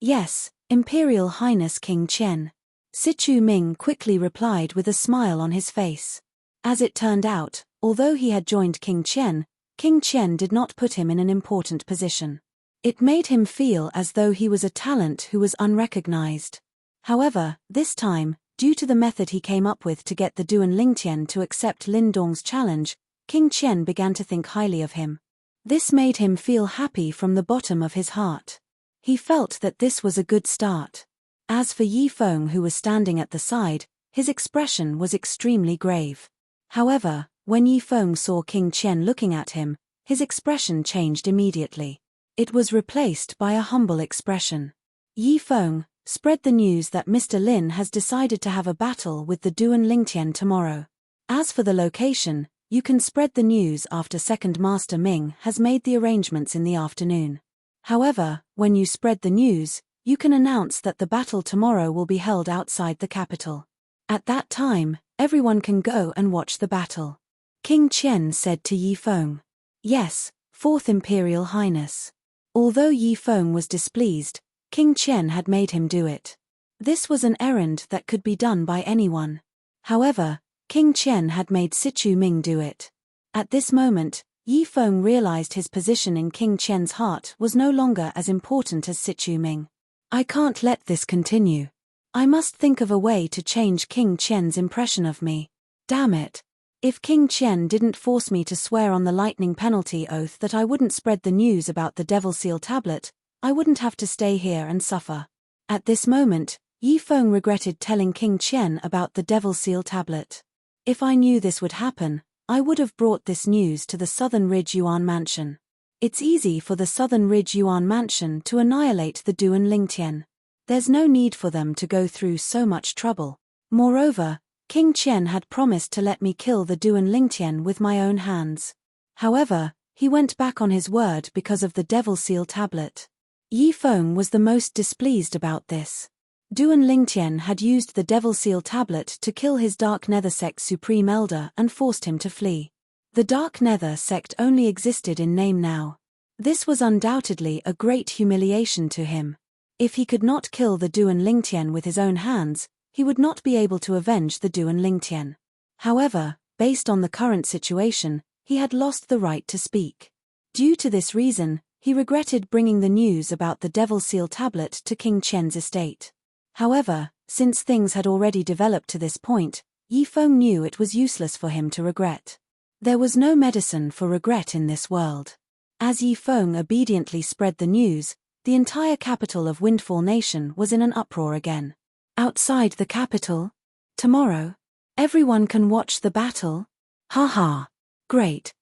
Yes, Imperial Highness King Qian. Sichu Ming quickly replied with a smile on his face. As it turned out, although he had joined King Qian did not put him in an important position. It made him feel as though he was a talent who was unrecognized. However, this time, due to the method he came up with to get the Duan Lingtian to accept Lin Dong's challenge, King Qian began to think highly of him. This made him feel happy from the bottom of his heart. He felt that this was a good start. As for Yi Feng who was standing at the side, his expression was extremely grave. However, when Yi Feng saw King Qian looking at him, his expression changed immediately. It was replaced by a humble expression. Yi Feng, spread the news that Mr. Lin has decided to have a battle with the Duan Lingtian tomorrow. As for the location, you can spread the news after Second Master Ming has made the arrangements in the afternoon. However, when you spread the news, you can announce that the battle tomorrow will be held outside the capital. At that time, everyone can go and watch the battle. King Qian said to Yi Feng. Yes, Fourth Imperial Highness. Although Yi Feng was displeased, King Qian had made him do it. This was an errand that could be done by anyone. However, King Qian had made Sichu Ming do it. At this moment, Yi Feng realized his position in King Qian's heart was no longer as important as Sichu Ming. I can't let this continue. I must think of a way to change King Qian's impression of me. Damn it. If King Qian didn't force me to swear on the lightning penalty oath that I wouldn't spread the news about the Devil Seal tablet, I wouldn't have to stay here and suffer. At this moment, Yi Feng regretted telling King Qian about the Devil Seal tablet. If I knew this would happen, I would have brought this news to the Southern Ridge Yuan Mansion. It's easy for the Southern Ridge Yuan Mansion to annihilate the Duan Lingtian. There's no need for them to go through so much trouble. Moreover, King Qian had promised to let me kill the Duan Lingtian with my own hands. However, he went back on his word because of the Devil Seal tablet. Yi Feng was the most displeased about this. Duan Lingtian had used the Devil Seal tablet to kill his Dark Nether Sect Supreme Elder and forced him to flee. The Dark Nether Sect only existed in name now. This was undoubtedly a great humiliation to him. If he could not kill the Duan Lingtian with his own hands, he would not be able to avenge the Duan Lingtian. However, based on the current situation, he had lost the right to speak. Due to this reason, he regretted bringing the news about the Devil Seal tablet to King Qian's estate. However, since things had already developed to this point, Yi Feng knew it was useless for him to regret. There was no medicine for regret in this world. As Yi Feng obediently spread the news, the entire capital of Windfall Nation was in an uproar again. Outside the capital? Tomorrow? Everyone can watch the battle? Haha. Great.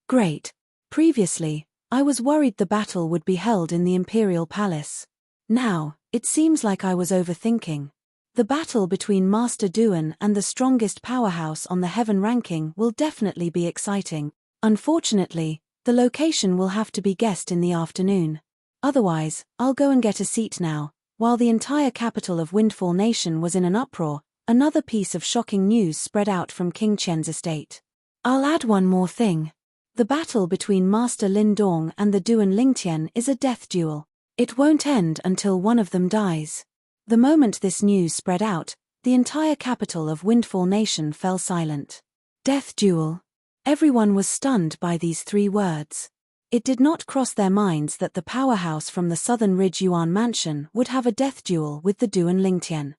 Great. Previously, I was worried the battle would be held in the Imperial Palace. Now, it seems like I was overthinking. The battle between Master Duan and the strongest powerhouse on the heaven ranking will definitely be exciting. Unfortunately, the location will have to be guessed in the afternoon. Otherwise, I'll go and get a seat now. While the entire capital of Windfall Nation was in an uproar, another piece of shocking news spread out from King Qian's estate. I'll add one more thing. The battle between Master Lin Dong and the Duan Lingtian is a death duel. It won't end until one of them dies. The moment this news spread out, the entire capital of Windfall Nation fell silent. Death duel. Everyone was stunned by these 3 words. It did not cross their minds that the powerhouse from the Southern Ridge Yuan Mansion would have a death duel with the Duan Lingtian.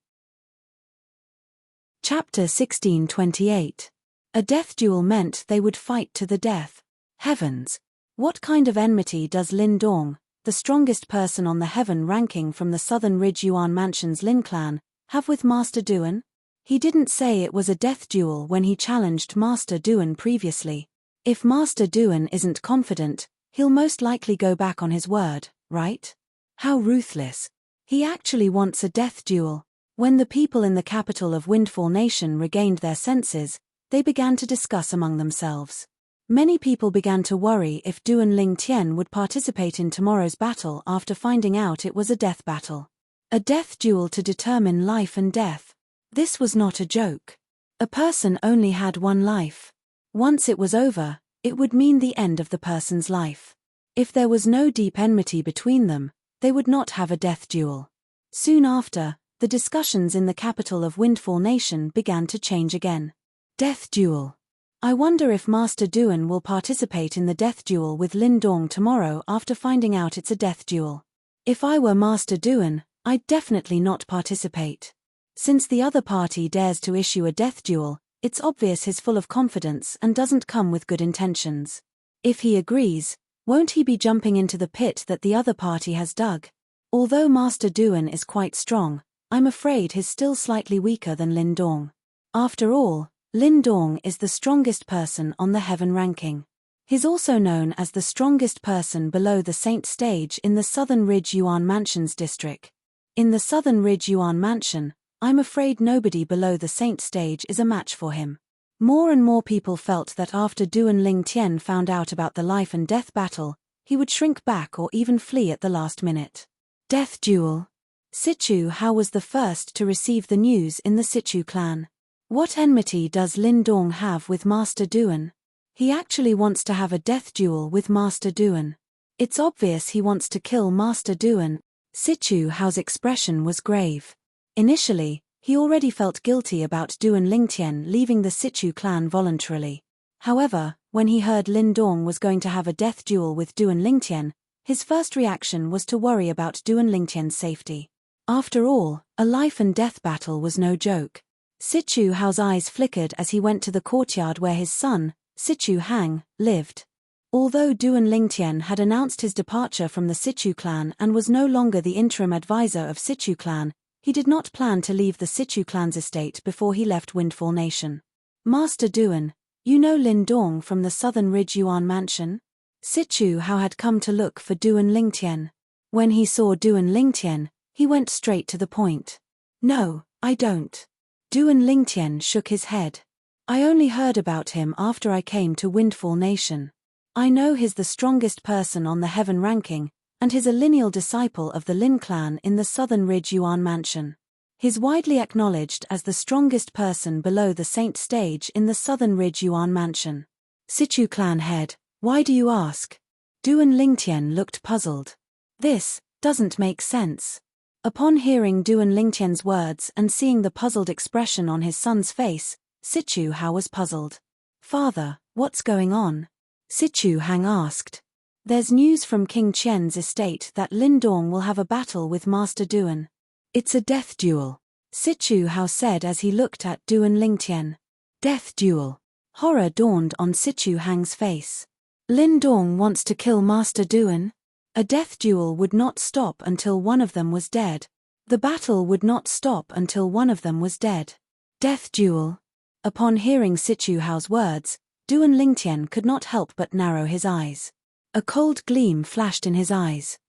Chapter 1628. A death duel meant they would fight to the death. Heavens! What kind of enmity does Lin Dong, the strongest person on the heaven ranking from the Southern Ridge Yuan Mansion's Lin clan, have with Master Duan? He didn't say it was a death duel when he challenged Master Duan previously. If Master Duan isn't confident, he'll most likely go back on his word, right? How ruthless. He actually wants a death duel. When the people in the capital of Windfall Nation regained their senses, they began to discuss among themselves. Many people began to worry if Duan Lingtian would participate in tomorrow's battle after finding out it was a death battle. A death duel to determine life and death. This was not a joke. A person only had one life. Once it was over, it would mean the end of the person's life. If there was no deep enmity between them, they would not have a death duel. Soon after, the discussions in the capital of Windfall Nation began to change again. Death duel. I wonder if Master Duan will participate in the death duel with Lin Dong tomorrow after finding out it's a death duel. If I were Master Duan, I'd definitely not participate. Since the other party dares to issue a death duel, it's obvious he's full of confidence and doesn't come with good intentions. If he agrees, won't he be jumping into the pit that the other party has dug? Although Master Duan is quite strong, I'm afraid he's still slightly weaker than Lin Dong. After all, Lin Dong is the strongest person on the heaven ranking. He's also known as the strongest person below the Saint stage in the Southern Ridge Yuan Mansion's district. In the Southern Ridge Yuan Mansion, I'm afraid nobody below the Saint stage is a match for him. More and more people felt that after Duan Lingtian found out about the life and death battle, he would shrink back or even flee at the last minute. Death duel. Sichu Hao was the first to receive the news in the Sichu clan. What enmity does Lin Dong have with Master Duan? He actually wants to have a death duel with Master Duan. It's obvious he wants to kill Master Duan. Sichu Hao's expression was grave. Initially, he already felt guilty about Duan Lingtian leaving the Sichu clan voluntarily. However, when he heard Lin Dong was going to have a death duel with Duan Lingtian, his first reaction was to worry about Duan Lingtian's safety. After all, a life and death battle was no joke. Sichu Hao's eyes flickered as he went to the courtyard where his son, Sichu Hang, lived. Although Duan Lingtian had announced his departure from the Sichu clan and was no longer the interim advisor of Sichu clan, he did not plan to leave the Sichu clan's estate before he left Windfall Nation. Master Duan, you know Lin Dong from the Southern Ridge Yuan Mansion? Sichu Hao had come to look for Duan Lingtian. When he saw Duan Lingtian, he went straight to the point. No, I don't. Duan Lingtian shook his head. I only heard about him after I came to Windfall Nation. I know he's the strongest person on the heaven ranking, and he's a lineal disciple of the Lin clan in the Southern Ridge Yuan Mansion. He's widely acknowledged as the strongest person below the Saint stage in the Southern Ridge Yuan Mansion. Sichu clan head, why do you ask? Duan Lingtian looked puzzled. This doesn't make sense. Upon hearing Duan Lingtian's words and seeing the puzzled expression on his son's face, Sichu Hao was puzzled. Father, what's going on? Sichu Hang asked. There's news from King Qian's estate that Lin Dong will have a battle with Master Duan. It's a death duel, Sichu Hao said as he looked at Duan Lingtian. Death duel. Horror dawned on Sichu Hang's face. Lin Dong wants to kill Master Duan? A death duel would not stop until one of them was dead. The battle would not stop until one of them was dead. Death duel. Upon hearing Sichu Hao's words, Duan Lingtian could not help but narrow his eyes. A cold gleam flashed in his eyes.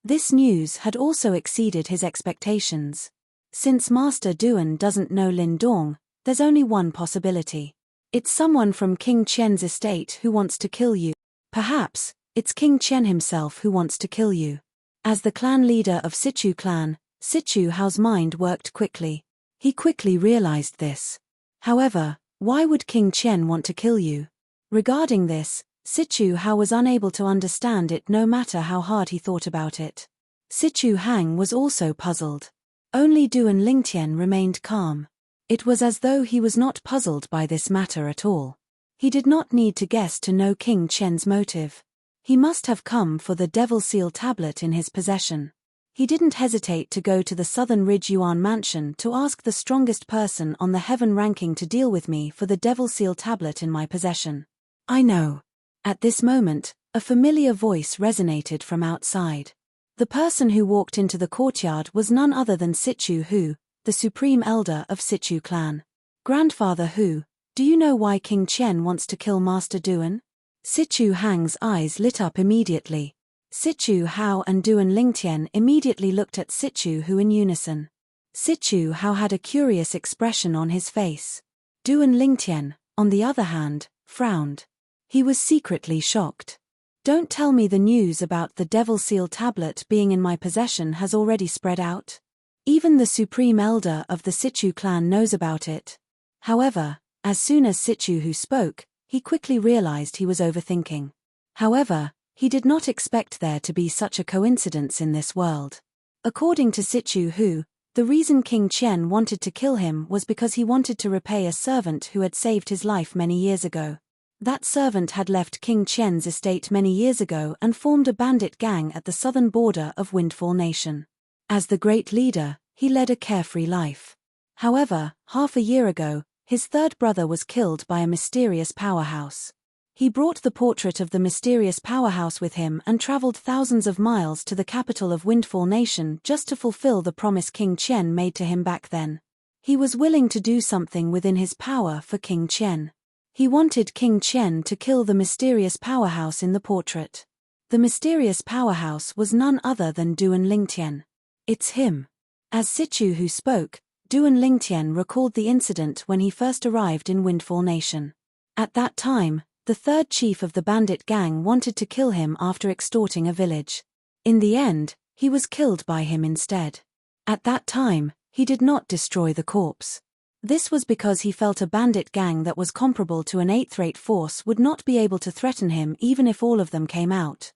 This news had also exceeded his expectations. Since Master Duan doesn't know Lin Dong, there's only one possibility. It's someone from King Qian's estate who wants to kill you. Perhaps it's King Qian himself who wants to kill you. As the clan leader of Sichu clan, Sichu Hao's mind worked quickly. He quickly realized this. However, why would King Qian want to kill you? Regarding this, Sichu Hao was unable to understand it no matter how hard he thought about it. Sichu Hang was also puzzled. Only Duan Lingtian remained calm. It was as though he was not puzzled by this matter at all. He did not need to guess to know King Qian's motive. He must have come for the Devil Seal tablet in his possession. He didn't hesitate to go to the Southern Ridge Yuan Mansion to ask the strongest person on the heaven ranking to deal with me for the Devil Seal tablet in my possession. I know. At this moment, a familiar voice resonated from outside. The person who walked into the courtyard was none other than Sichu Hu, the supreme elder of Sichu clan. Grandfather Hu, do you know why King Qian wants to kill Master Duan? Sichu Hang's eyes lit up immediately. Sichu Hao and Duan Lingtian immediately looked at Sichu Hu in unison. Sichu Hao had a curious expression on his face. Duan Lingtian, on the other hand, frowned. He was secretly shocked. Don't tell me the news about the Devil Seal tablet being in my possession has already spread out. Even the supreme elder of the Sichu clan knows about it. However, as soon as Sichu Hu spoke, he quickly realized he was overthinking. However, he did not expect there to be such a coincidence in this world. According to Sichu Hu, the reason King Qian wanted to kill him was because he wanted to repay a servant who had saved his life many years ago. That servant had left King Qian's estate many years ago and formed a bandit gang at the southern border of Windfall Nation. As the great leader, he led a carefree life. However, half a year ago, his third brother was killed by a mysterious powerhouse. He brought the portrait of the mysterious powerhouse with him and traveled thousands of miles to the capital of Windfall Nation just to fulfill the promise King Qian made to him back then. He was willing to do something within his power for King Qian. He wanted King Qian to kill the mysterious powerhouse in the portrait. The mysterious powerhouse was none other than Duan Lingtian. It's him. As Sichu Hu spoke, Duan Lingtian recalled the incident when he first arrived in Windfall Nation. At that time, the third chief of the bandit gang wanted to kill him after extorting a village. In the end, he was killed by him instead. At that time, he did not destroy the corpse. This was because he felt a bandit gang that was comparable to an eighth-rate force would not be able to threaten him even if all of them came out.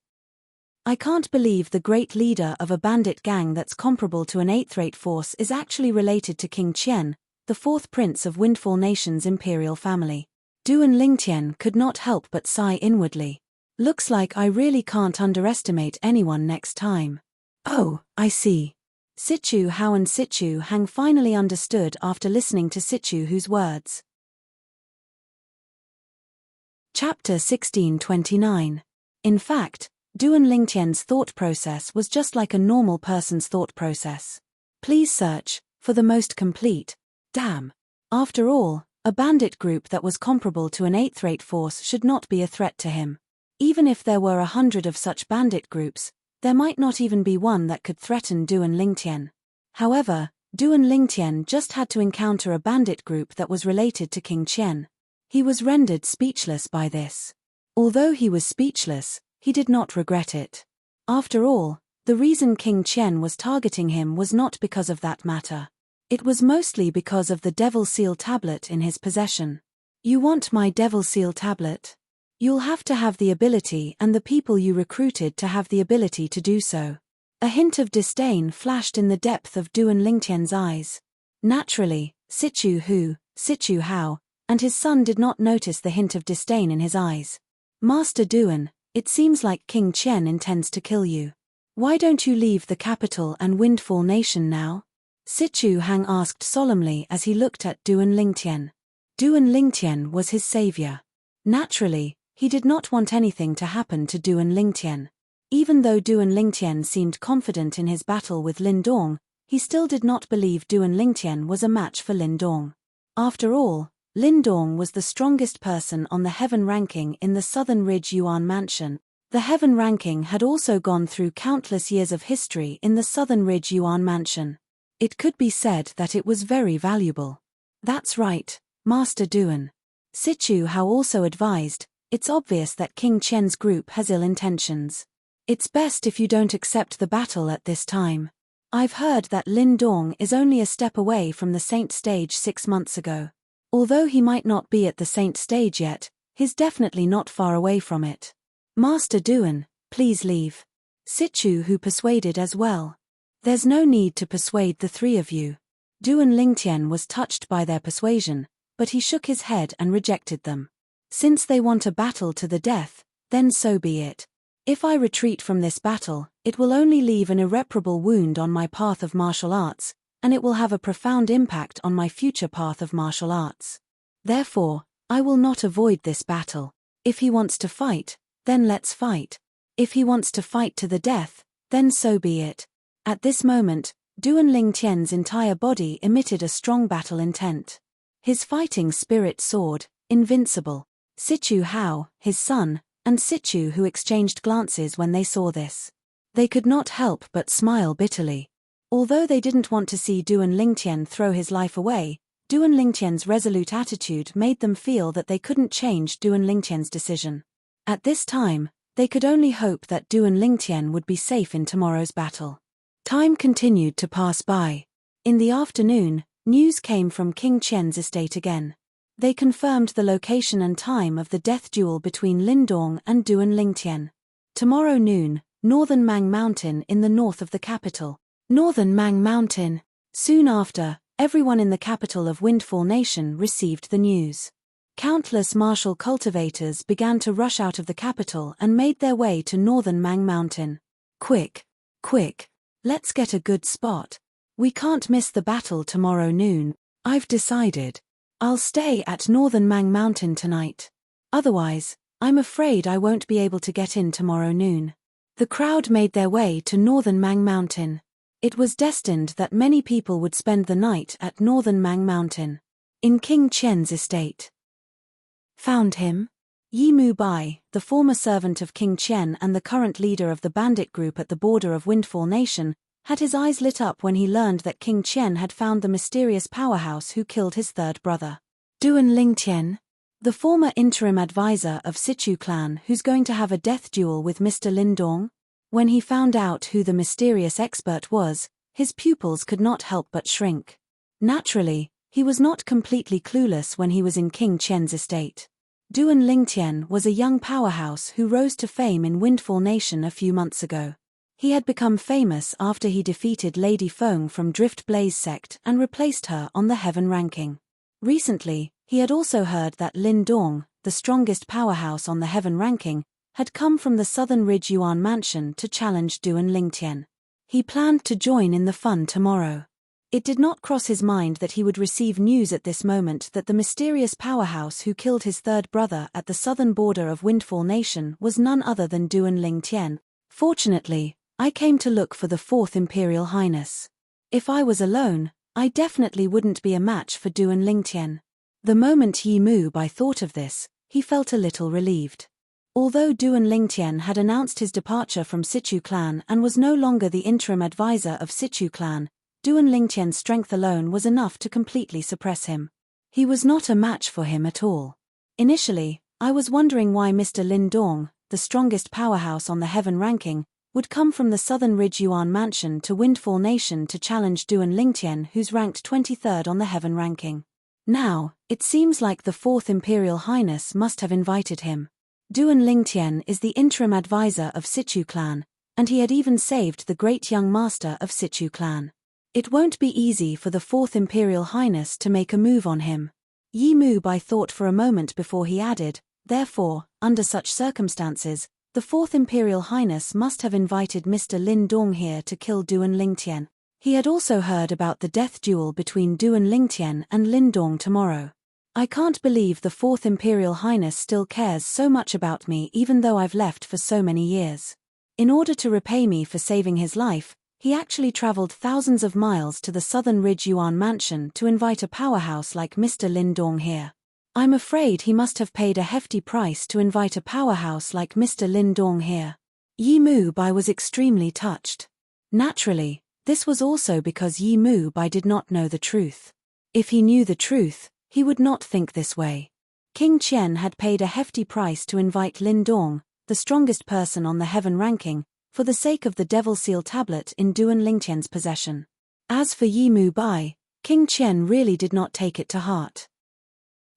I can't believe the great leader of a bandit gang that's comparable to an eighth-rate force is actually related to King Qian, the fourth prince of Windfall Nation's imperial family. Duan Lingtian could not help but sigh inwardly. Looks like I really can't underestimate anyone next time. Oh, I see. Sichu Hao and Sichu Hang finally understood after listening to Sichu Hu's words. Chapter 1629. In fact, Duan Lingtian's thought process was just like a normal person's thought process. Please search for the most complete. Damn. After all, a bandit group that was comparable to an 8th-rate force should not be a threat to him. Even if there were 100 of such bandit groups, there might not even be one that could threaten Duan Lingtian. However, Duan Lingtian just had to encounter a bandit group that was related to King Qian. He was rendered speechless by this. Although he was speechless, he did not regret it. After all, the reason King Qian was targeting him was not because of that matter. It was mostly because of the Devil Seal tablet in his possession. You want my Devil Seal tablet? You'll have to have the ability and the people you recruited to have the ability to do so. A hint of disdain flashed in the depth of Duan Lingtian's eyes. Naturally, Sichu Hao, and his son did not notice the hint of disdain in his eyes. Master Duan, it seems like King Qian intends to kill you. Why don't you leave the capital and Windfall Nation now? Sichu Hang asked solemnly as he looked at Duan Lingtian. Duan Lingtian was his savior. Naturally, he did not want anything to happen to Duan Lingtian. Even though Duan Lingtian seemed confident in his battle with Lin Dong, he still did not believe Duan Lingtian was a match for Lin Dong. After all, Lin Dong was the strongest person on the heaven ranking in the Southern Ridge Yuan Mansion. The heaven ranking had also gone through countless years of history in the Southern Ridge Yuan Mansion. It could be said that it was very valuable. That's right, Master Duan. Sichu Hao also advised, it's obvious that King Qian's group has ill intentions. It's best if you don't accept the battle at this time. I've heard that Lin Dong is only a step away from the Saint stage 6 months ago. Although he might not be at the Saint stage yet, he's definitely not far away from it. Master Duan, please leave. Sichu Hu persuaded as well. There's no need to persuade the three of you. Duan Lingtian was touched by their persuasion, but he shook his head and rejected them. Since they want a battle to the death, then so be it. If I retreat from this battle, it will only leave an irreparable wound on my path of martial arts, and it will have a profound impact on my future path of martial arts. Therefore, I will not avoid this battle. If he wants to fight, then let's fight. If he wants to fight to the death, then so be it. At this moment, Duan Lingtian's entire body emitted a strong battle intent. His fighting spirit soared, invincible. Sichu Hao, his son, and Sichu Hu exchanged glances when they saw this. They could not help but smile bitterly. Although they didn't want to see Duan Lingtian throw his life away, Duan Lingtian's resolute attitude made them feel that they couldn't change Duan Lingtian's decision. At this time, they could only hope that Duan Lingtian would be safe in tomorrow's battle. Time continued to pass by. In the afternoon, news came from King Qian's estate again. They confirmed the location and time of the death duel between Lin Dong and Duan Lingtian. Tomorrow noon, Northern Mang Mountain in the north of the capital. Northern Mang Mountain. Soon after, everyone in the capital of Windfall Nation received the news. Countless martial cultivators began to rush out of the capital and made their way to Northern Mang Mountain. Quick, quick, let's get a good spot. We can't miss the battle tomorrow noon. I've decided. I'll stay at Northern Mang Mountain tonight. Otherwise, I'm afraid I won't be able to get in tomorrow noon. The crowd made their way to Northern Mang Mountain. It was destined that many people would spend the night at Northern Mang Mountain. In King Qian's estate. Found him? Yi Mu Bai, the former servant of King Qian and the current leader of the bandit group at the border of Windfall Nation, had his eyes lit up when he learned that King Qian had found the mysterious powerhouse who killed his third brother. Duan Lingtian, the former interim advisor of Sichu clan who's going to have a death duel with Mr. Lin Dong? When he found out who the mysterious expert was, his pupils could not help but shrink. Naturally, he was not completely clueless when he was in King Qian's estate. Duan Lingtian was a young powerhouse who rose to fame in Windfall Nation a few months ago. He had become famous after he defeated Lady Feng from Drift Blaze sect and replaced her on the heaven ranking. Recently, he had also heard that Lin Dong, the strongest powerhouse on the heaven ranking, had come from the Southern Ridge Yuan Mansion to challenge Duan Lingtian. He planned to join in the fun tomorrow. It did not cross his mind that he would receive news at this moment that the mysterious powerhouse who killed his third brother at the southern border of Windfall Nation was none other than Duan Lingtian. Fortunately, I came to look for the Fourth Imperial Highness. If I was alone, I definitely wouldn't be a match for Duan Lingtian. The moment Yi Mu Bai thought of this, he felt a little relieved. Although Duan Lingtian had announced his departure from Sichu clan and was no longer the interim advisor of Sichu clan, Duan Lingtian's strength alone was enough to completely suppress him. He was not a match for him at all. Initially, I was wondering why Mr. Lin Dong, the strongest powerhouse on the heaven ranking, would come from the Southern Ridge Yuan Mansion to Windfall Nation to challenge Duan Lingtian, who's ranked 23rd on the heaven ranking. Now, it seems like the Fourth Imperial Highness must have invited him. Duan Lingtian is the interim advisor of Sichu clan, and he had even saved the great young master of Sichu clan. It won't be easy for the Fourth Imperial Highness to make a move on him. Yi Mu Bai thought for a moment before he added, therefore, under such circumstances, the Fourth Imperial Highness must have invited Mr. Lin Dong here to kill Duan Lingtian. He had also heard about the death duel between Duan Lingtian and Lin Dong tomorrow. I can't believe the Fourth Imperial Highness still cares so much about me even though I've left for so many years. In order to repay me for saving his life, he actually traveled thousands of miles to the Southern Ridge Yuan Mansion to invite a powerhouse like Mr. Lin Dong here. I'm afraid he must have paid a hefty price to invite a powerhouse like Mr. Lin Dong here. Yi Mu Bai was extremely touched. Naturally, this was also because Yi Mu Bai did not know the truth. If he knew the truth, he would not think this way. King Qian had paid a hefty price to invite Lin Dong, the strongest person on the heaven ranking, for the sake of the Devil Seal tablet in Duan Lingtian's possession. As for Yi Mu Bai, King Qian really did not take it to heart.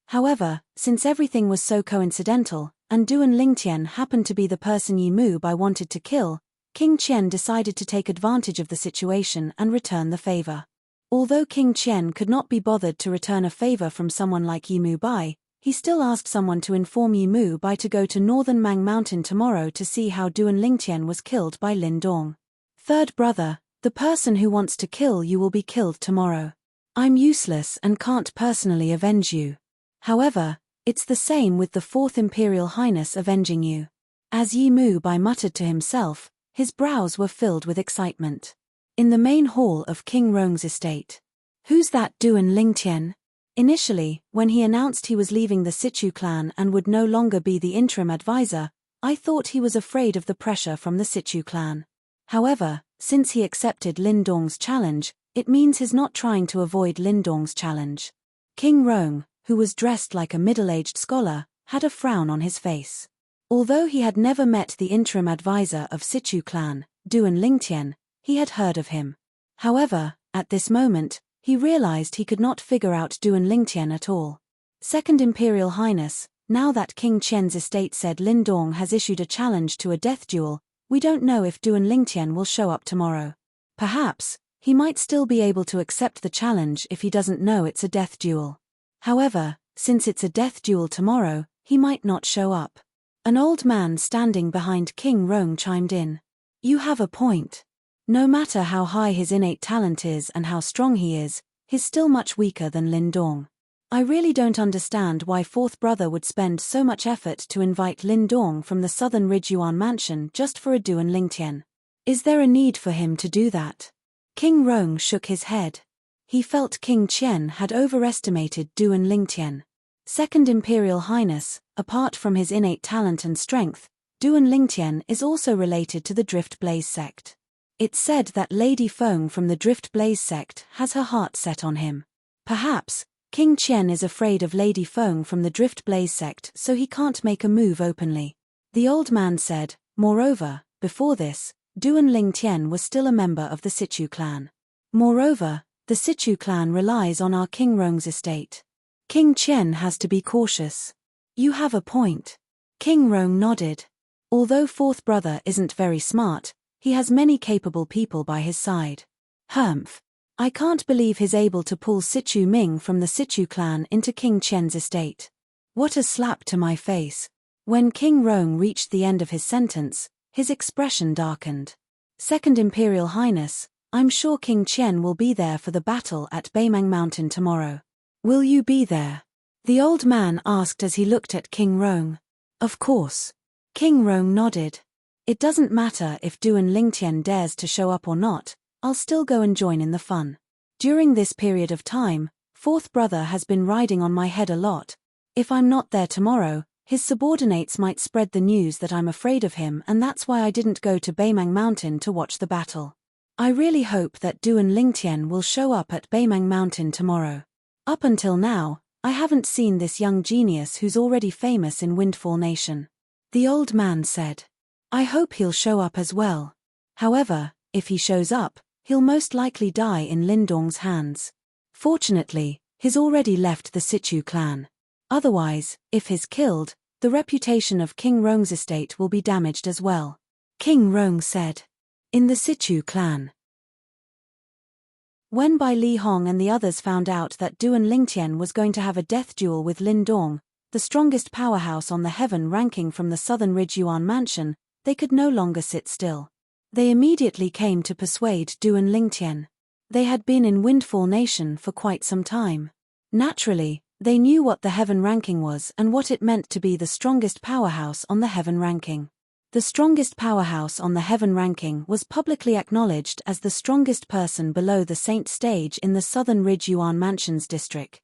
However, since everything was so coincidental, and Duan Lingtian happened to be the person Yi Mu Bai wanted to kill, King Qian decided to take advantage of the situation and return the favor. Although King Qian could not be bothered to return a favor from someone like Yi Mu Bai, he still asked someone to inform Yi Mu Bai to go to Northern Mang Mountain tomorrow to see how Duan Lingtian was killed by Lin Dong. Third brother, the person who wants to kill you will be killed tomorrow. I'm useless and can't personally avenge you. However, it's the same with the Fourth Imperial Highness avenging you. As Yi Mu Bai muttered to himself, his brows were filled with excitement. In the main hall of King Rong's estate. Who's that Duan Lingtian? Initially, when he announced he was leaving the Sichu clan and would no longer be the interim advisor, I thought he was afraid of the pressure from the Sichu clan. However, since he accepted Lin Dong's challenge, it means he's not trying to avoid Lin Dong's challenge. King Rong, who was dressed like a middle-aged scholar, had a frown on his face. Although he had never met the interim advisor of Sichu clan, Duan Lingtian, he had heard of him. However, at this moment, he realized he could not figure out Duan Lingtian at all. Second Imperial Highness, now that King Qian's estate said Lin Dong has issued a challenge to a death duel, we don't know if Duan Lingtian will show up tomorrow. Perhaps, he might still be able to accept the challenge if he doesn't know it's a death duel. However, since it's a death duel tomorrow, he might not show up. An old man standing behind King Rong chimed in. You have a point. No matter how high his innate talent is and how strong he is, he's still much weaker than Lin Dong. I really don't understand why fourth brother would spend so much effort to invite Lin Dong from the Southern Ridge Yuan Mansion just for a Duan Lingtian. Is there a need for him to do that? King Rong shook his head. He felt King Qian had overestimated Duan Lingtian. Second Imperial Highness, apart from his innate talent and strength, Duan Lingtian is also related to the Drift Blaze sect. It's said that Lady Feng from the Drift Blaze sect has her heart set on him. Perhaps, King Qian is afraid of Lady Feng from the Drift Blaze sect so he can't make a move openly. The old man said, moreover, before this, Duan Lingtian was still a member of the Sichu clan. Moreover, the Sichu clan relies on our King Rong's estate. King Qian has to be cautious. You have a point. King Rong nodded. Although fourth brother isn't very smart, he has many capable people by his side. Humph. I can't believe he's able to pull Sichu Ming from the Sichu clan into King Qian's estate. What a slap to my face. When King Rong reached the end of his sentence, his expression darkened. Second Imperial Highness, I'm sure King Qian will be there for the battle at Beimang Mountain tomorrow. Will you be there? The old man asked as he looked at King Rong. Of course. King Rong nodded. It doesn't matter if Duan Lingtian dares to show up or not, I'll still go and join in the fun. During this period of time, fourth brother has been riding on my head a lot. If I'm not there tomorrow, his subordinates might spread the news that I'm afraid of him, and that's why I didn't go to Beimang Mountain to watch the battle. I really hope that Duan Lingtian will show up at Beimang Mountain tomorrow. Up until now, I haven't seen this young genius who's already famous in Windfall Nation. The old man said. I hope he'll show up as well. However, if he shows up, he'll most likely die in Lindong's hands. Fortunately, he's already left the Situ clan. Otherwise, if he's killed, the reputation of King Rong's estate will be damaged as well. King Rong said. In the Situ clan. When Bai Li Hong and the others found out that Duan Lingtian was going to have a death duel with Lindong, the strongest powerhouse on the heaven ranking from the Southern Ridge Yuan Mansion, they could no longer sit still. They immediately came to persuade Duan Lingtian. They had been in Windfall Nation for quite some time. Naturally, they knew what the heaven ranking was and what it meant to be the strongest powerhouse on the heaven ranking. The strongest powerhouse on the heaven ranking was publicly acknowledged as the strongest person below the Saint stage in the Southern Ridge Yuan Mansions district.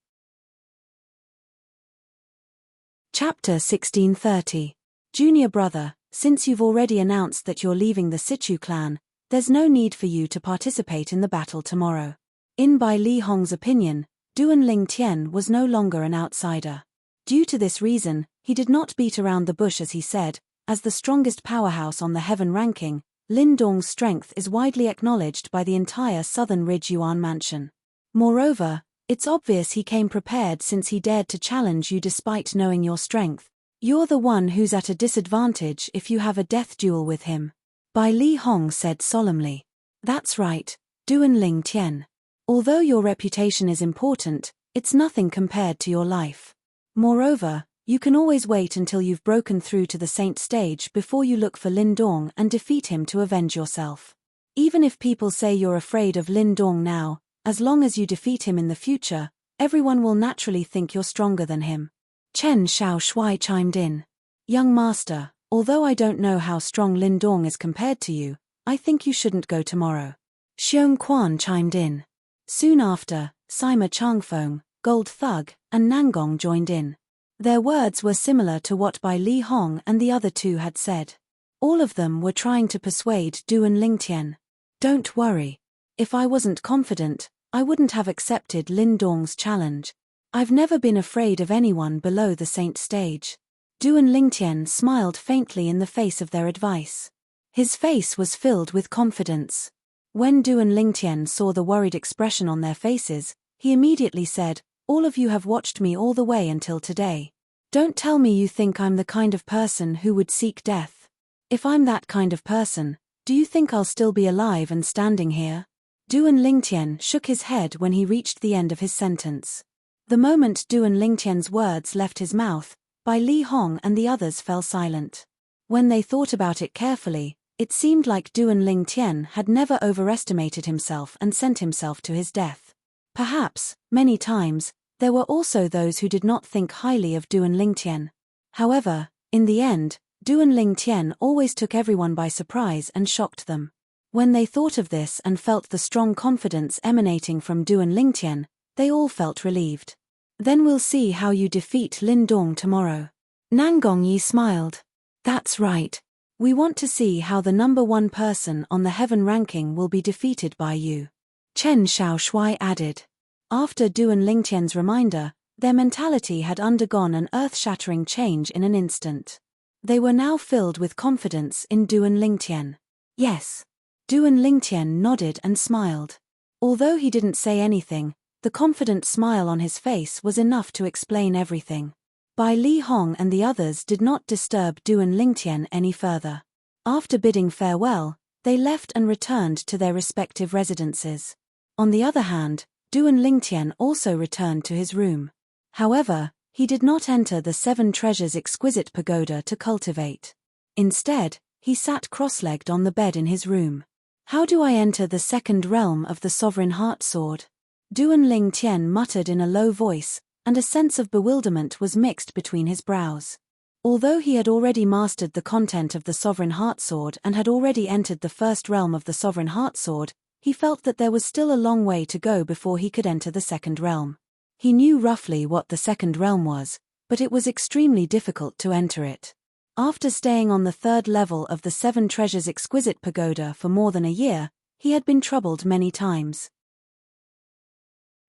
Chapter 1630. Junior brother, since you've already announced that you're leaving the Situ clan, there's no need for you to participate in the battle tomorrow. In Bai Li Hong's opinion, Duan Lingtian was no longer an outsider. Due to this reason, he did not beat around the bush as he said, as the strongest powerhouse on the heaven ranking, Lindong's strength is widely acknowledged by the entire Southern Ridge Yuan Mansion. Moreover, it's obvious he came prepared since he dared to challenge you despite knowing your strength. You're the one who's at a disadvantage if you have a death duel with him. Bai Li Hong said solemnly. That's right, Duan Lingtian. Although your reputation is important, it's nothing compared to your life. Moreover, you can always wait until you've broken through to the Saint stage before you look for Lindong and defeat him to avenge yourself. Even if people say you're afraid of Lindong now, as long as you defeat him in the future, everyone will naturally think you're stronger than him. Chen Xiaoshui chimed in. Young master, although I don't know how strong Lindong is compared to you, I think you shouldn't go tomorrow. Xiong Quan chimed in. Soon after, Sima Changfeng, Gold Thug, and Nangong joined in. Their words were similar to what Bai Li Hong and the other two had said. All of them were trying to persuade Duan Lingtian. Don't worry. If I wasn't confident, I wouldn't have accepted Lindong's challenge. I've never been afraid of anyone below the Saint stage. Duan Lingtian smiled faintly in the face of their advice. His face was filled with confidence. When Duan Lingtian saw the worried expression on their faces, he immediately said, All of you have watched me all the way until today. Don't tell me you think I'm the kind of person who would seek death. If I'm that kind of person, do you think I'll still be alive and standing here? Duan Lingtian shook his head when he reached the end of his sentence. The moment Duan Lingtian's words left his mouth, Bai Li Hong and the others fell silent. When they thought about it carefully, it seemed like Duan Lingtian had never overestimated himself and sent himself to his death. Perhaps, many times, there were also those who did not think highly of Duan Lingtian. However, in the end, Duan Lingtian always took everyone by surprise and shocked them. When they thought of this and felt the strong confidence emanating from Duan Lingtian, they all felt relieved. Then we'll see how you defeat Lindong tomorrow. Nangong Yi smiled. That's right. We want to see how the number one person on the heaven ranking will be defeated by you. Chen Xiaoshui added. After Duan Lingtian's reminder, their mentality had undergone an earth-shattering change in an instant. They were now filled with confidence in Duan Lingtian. Yes. Duan Lingtian nodded and smiled. Although he didn't say anything, the confident smile on his face was enough to explain everything. Bai Li Hong and the others did not disturb Duan Lingtian any further. After bidding farewell, they left and returned to their respective residences. On the other hand, Duan Lingtian also returned to his room. However, he did not enter the Seven Treasures exquisite pagoda to cultivate. Instead, he sat cross-legged on the bed in his room. How do I enter the second realm of the sovereign heart sword? Duan Ling Tian muttered in a low voice, and a sense of bewilderment was mixed between his brows. Although he had already mastered the content of the sovereign heart sword and had already entered the first realm of the sovereign heart sword, he felt that there was still a long way to go before he could enter the second realm. He knew roughly what the second realm was, but it was extremely difficult to enter it. After staying on the third level of the Seven Treasures Exquisite Pagoda for more than a year, he had been troubled many times.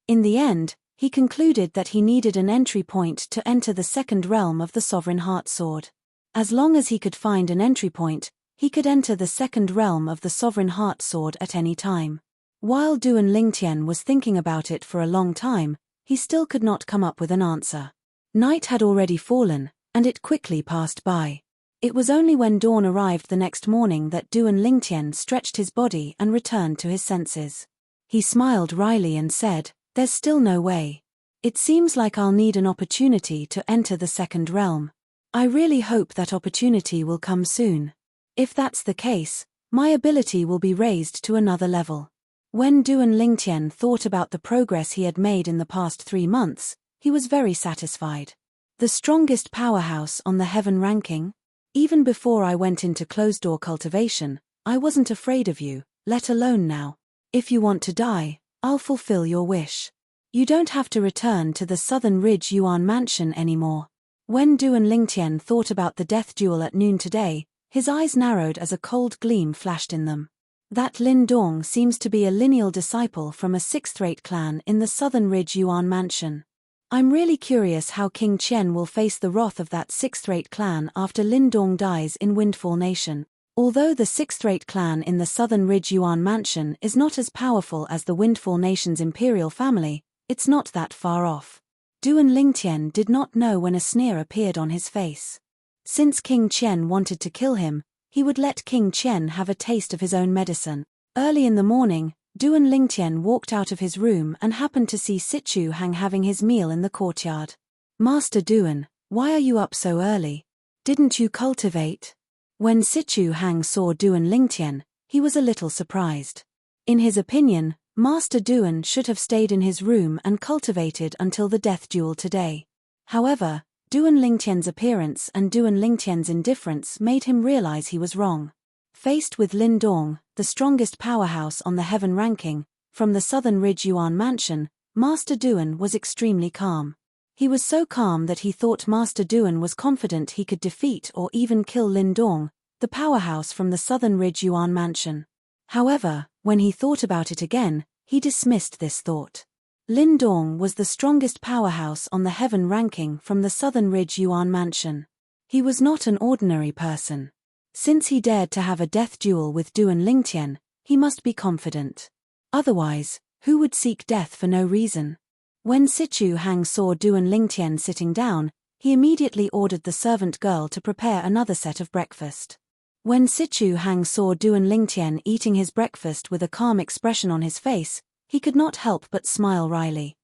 In the end, he concluded that he needed an entry point to enter the second realm of the Sovereign Heart Sword. As long as he could find an entry point, he could enter the second realm of the Sovereign Heart Sword at any time. While Duan Lingtian was thinking about it for a long time, he still could not come up with an answer. Night had already fallen, and it quickly passed by. It was only when dawn arrived the next morning that Duan Lingtian stretched his body and returned to his senses. He smiled wryly and said, "There's still no way. It seems like I'll need an opportunity to enter the second realm. I really hope that opportunity will come soon. If that's the case, my ability will be raised to another level." When Duan Lingtian thought about the progress he had made in the past 3 months, he was very satisfied. The strongest powerhouse on the heaven ranking? Even before I went into closed-door cultivation, I wasn't afraid of you, let alone now. If you want to die, I'll fulfill your wish. You don't have to return to the Southern Ridge Yuan Mansion anymore. When Duan Lingtian thought about the death duel at noon today, his eyes narrowed as a cold gleam flashed in them. That Lin Dong seems to be a lineal disciple from a sixth-rate clan in the Southern Ridge Yuan Mansion. I'm really curious how King Qian will face the wrath of that sixth-rate clan after Lin Dong dies in Windfall Nation. Although the sixth-rate clan in the Southern Ridge Yuan Mansion is not as powerful as the Windfall Nation's imperial family, it's not that far off. Duan Lingtian did not know when a sneer appeared on his face. Since King Qian wanted to kill him, he would let King Qian have a taste of his own medicine. Early in the morning, Duan Lingtian walked out of his room and happened to see Sichu Hang having his meal in the courtyard. "Master Duan, why are you up so early? Didn't you cultivate?" When Sichu Hang saw Duan Lingtian, he was a little surprised. In his opinion, Master Duan should have stayed in his room and cultivated until the death duel today. However, Duan Lingtian's appearance and Duan Lingtian's indifference made him realize he was wrong. Faced with Lin Dong, the strongest powerhouse on the heaven ranking, from the Southern Ridge Yuan Mansion, Master Duan was extremely calm. He was so calm that he thought Master Duan was confident he could defeat or even kill Lin Dong, the powerhouse from the Southern Ridge Yuan Mansion. However, when he thought about it again, he dismissed this thought. Lin Dong was the strongest powerhouse on the heaven ranking from the Southern Ridge Yuan Mansion. He was not an ordinary person. Since he dared to have a death duel with Duan Lingtian, he must be confident. Otherwise, who would seek death for no reason? When Sichu Hang saw Duan Lingtian sitting down, he immediately ordered the servant girl to prepare another set of breakfast. When Sichu Hang saw Duan Lingtian eating his breakfast with a calm expression on his face, he could not help but smile wryly.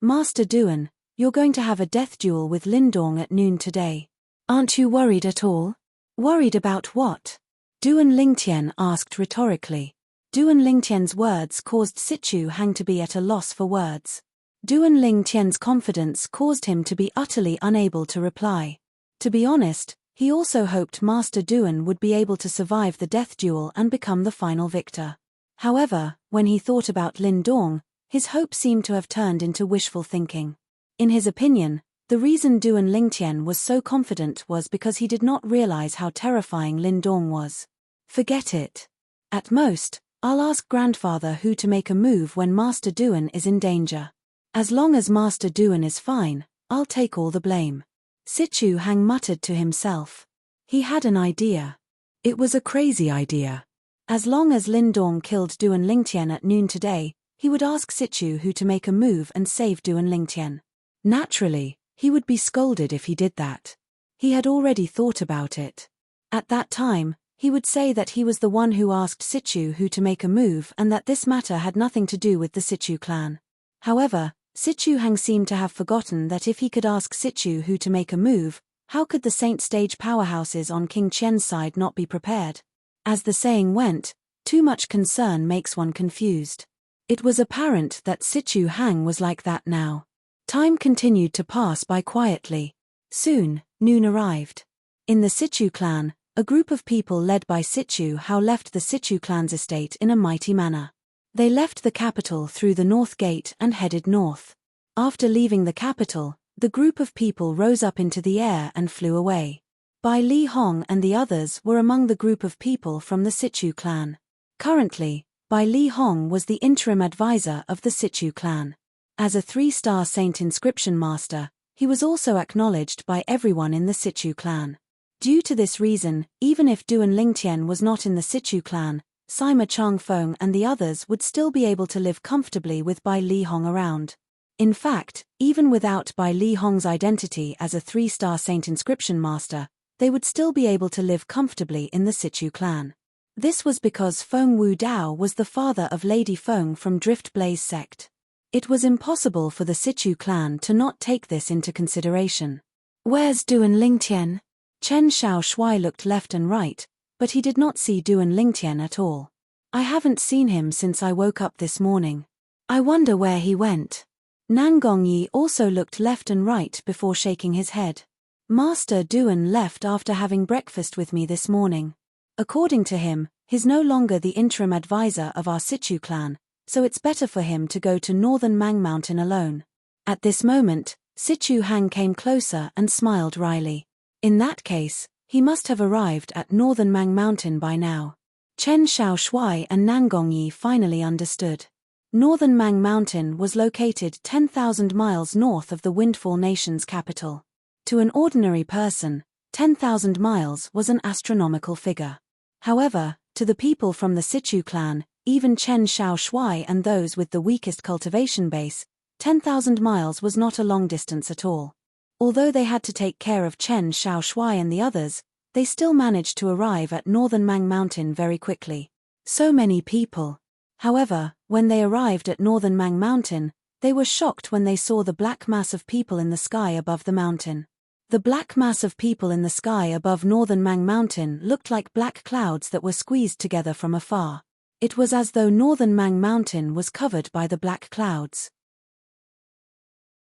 "Master Duan, you're going to have a death duel with Lin Dong at noon today. Aren't you worried at all?" "Worried about what?" Duan Lingtian asked rhetorically. Duan Lingtian's words caused Sichu Hang to be at a loss for words. Duan Lingtian's confidence caused him to be utterly unable to reply. To be honest, he also hoped Master Duan would be able to survive the death duel and become the final victor. However, when he thought about Lin Dong, his hope seemed to have turned into wishful thinking. In his opinion, the reason Duan Lingtian was so confident was because he did not realize how terrifying Lin Dong was. "Forget it. At most, I'll ask grandfather who to make a move when Master Duan is in danger. As long as Master Duan is fine, I'll take all the blame." Sichu Hang muttered to himself. He had an idea. It was a crazy idea. As long as Lin Dong killed Duan Lingtian at noon today, he would ask Sichu Hu to make a move and save Duan Lingtian. Naturally, he would be scolded if he did that. He had already thought about it. At that time, he would say that he was the one who asked Sichu Hu to make a move and that this matter had nothing to do with the Sichu clan. However, Sichu Hang seemed to have forgotten that if he could ask Sichu Hu to make a move, how could the Saint Stage powerhouses on King Qian's side not be prepared? As the saying went, too much concern makes one confused. It was apparent that Sichu Hang was like that now. Time continued to pass by quietly. Soon, noon arrived. In the Sichu clan, a group of people led by Sichu Hao left the Sichu clan's estate in a mighty manner. They left the capital through the north gate and headed north. After leaving the capital, the group of people rose up into the air and flew away. Bai Li Hong and the others were among the group of people from the Sichu clan. Currently, Bai Li Hong was the interim advisor of the Sichu clan. As a 3-star saint inscription master, he was also acknowledged by everyone in the Sichu clan. Due to this reason, even if Duan Lingtian was not in the Sichu clan, Sima Changfeng and the others would still be able to live comfortably with Bai Li Hong around. In fact, even without Bai Li Hong's identity as a 3-star saint inscription master, they would still be able to live comfortably in the Sichu clan. This was because Feng Wu Dao was the father of Lady Feng from Drift Blaze sect. It was impossible for the Sichu clan to not take this into consideration. "Where's Duan Lingtian?" Chen Xiao Shui looked left and right, but he did not see Duan Lingtian at all. "I haven't seen him since I woke up this morning. I wonder where he went." Nan Gongyi also looked left and right before shaking his head. "Master Duan left after having breakfast with me this morning. According to him, he's no longer the interim advisor of our Sichu clan, so it's better for him to go to northern Mang Mountain alone." At this moment, Sichu Hang came closer and smiled wryly. In that case, he must have arrived at northern Mang Mountain by now. Chen Xiao Shui and Nan Gongyi finally understood. Northern Mang Mountain was located 10,000 miles north of the Windfall Nation's capital. To an ordinary person, 10,000 miles was an astronomical figure. However, to the people from the Sichu clan, even Chen Xiao Shui and those with the weakest cultivation base, 10,000 miles was not a long distance at all. Although they had to take care of Chen Xiao Shui and the others, they still managed to arrive at northern Mang Mountain very quickly. So many people. However, when they arrived at northern Mang Mountain, they were shocked when they saw the black mass of people in the sky above the mountain. The black mass of people in the sky above northern Mang Mountain looked like black clouds that were squeezed together from afar. It was as though northern Mang Mountain was covered by the black clouds.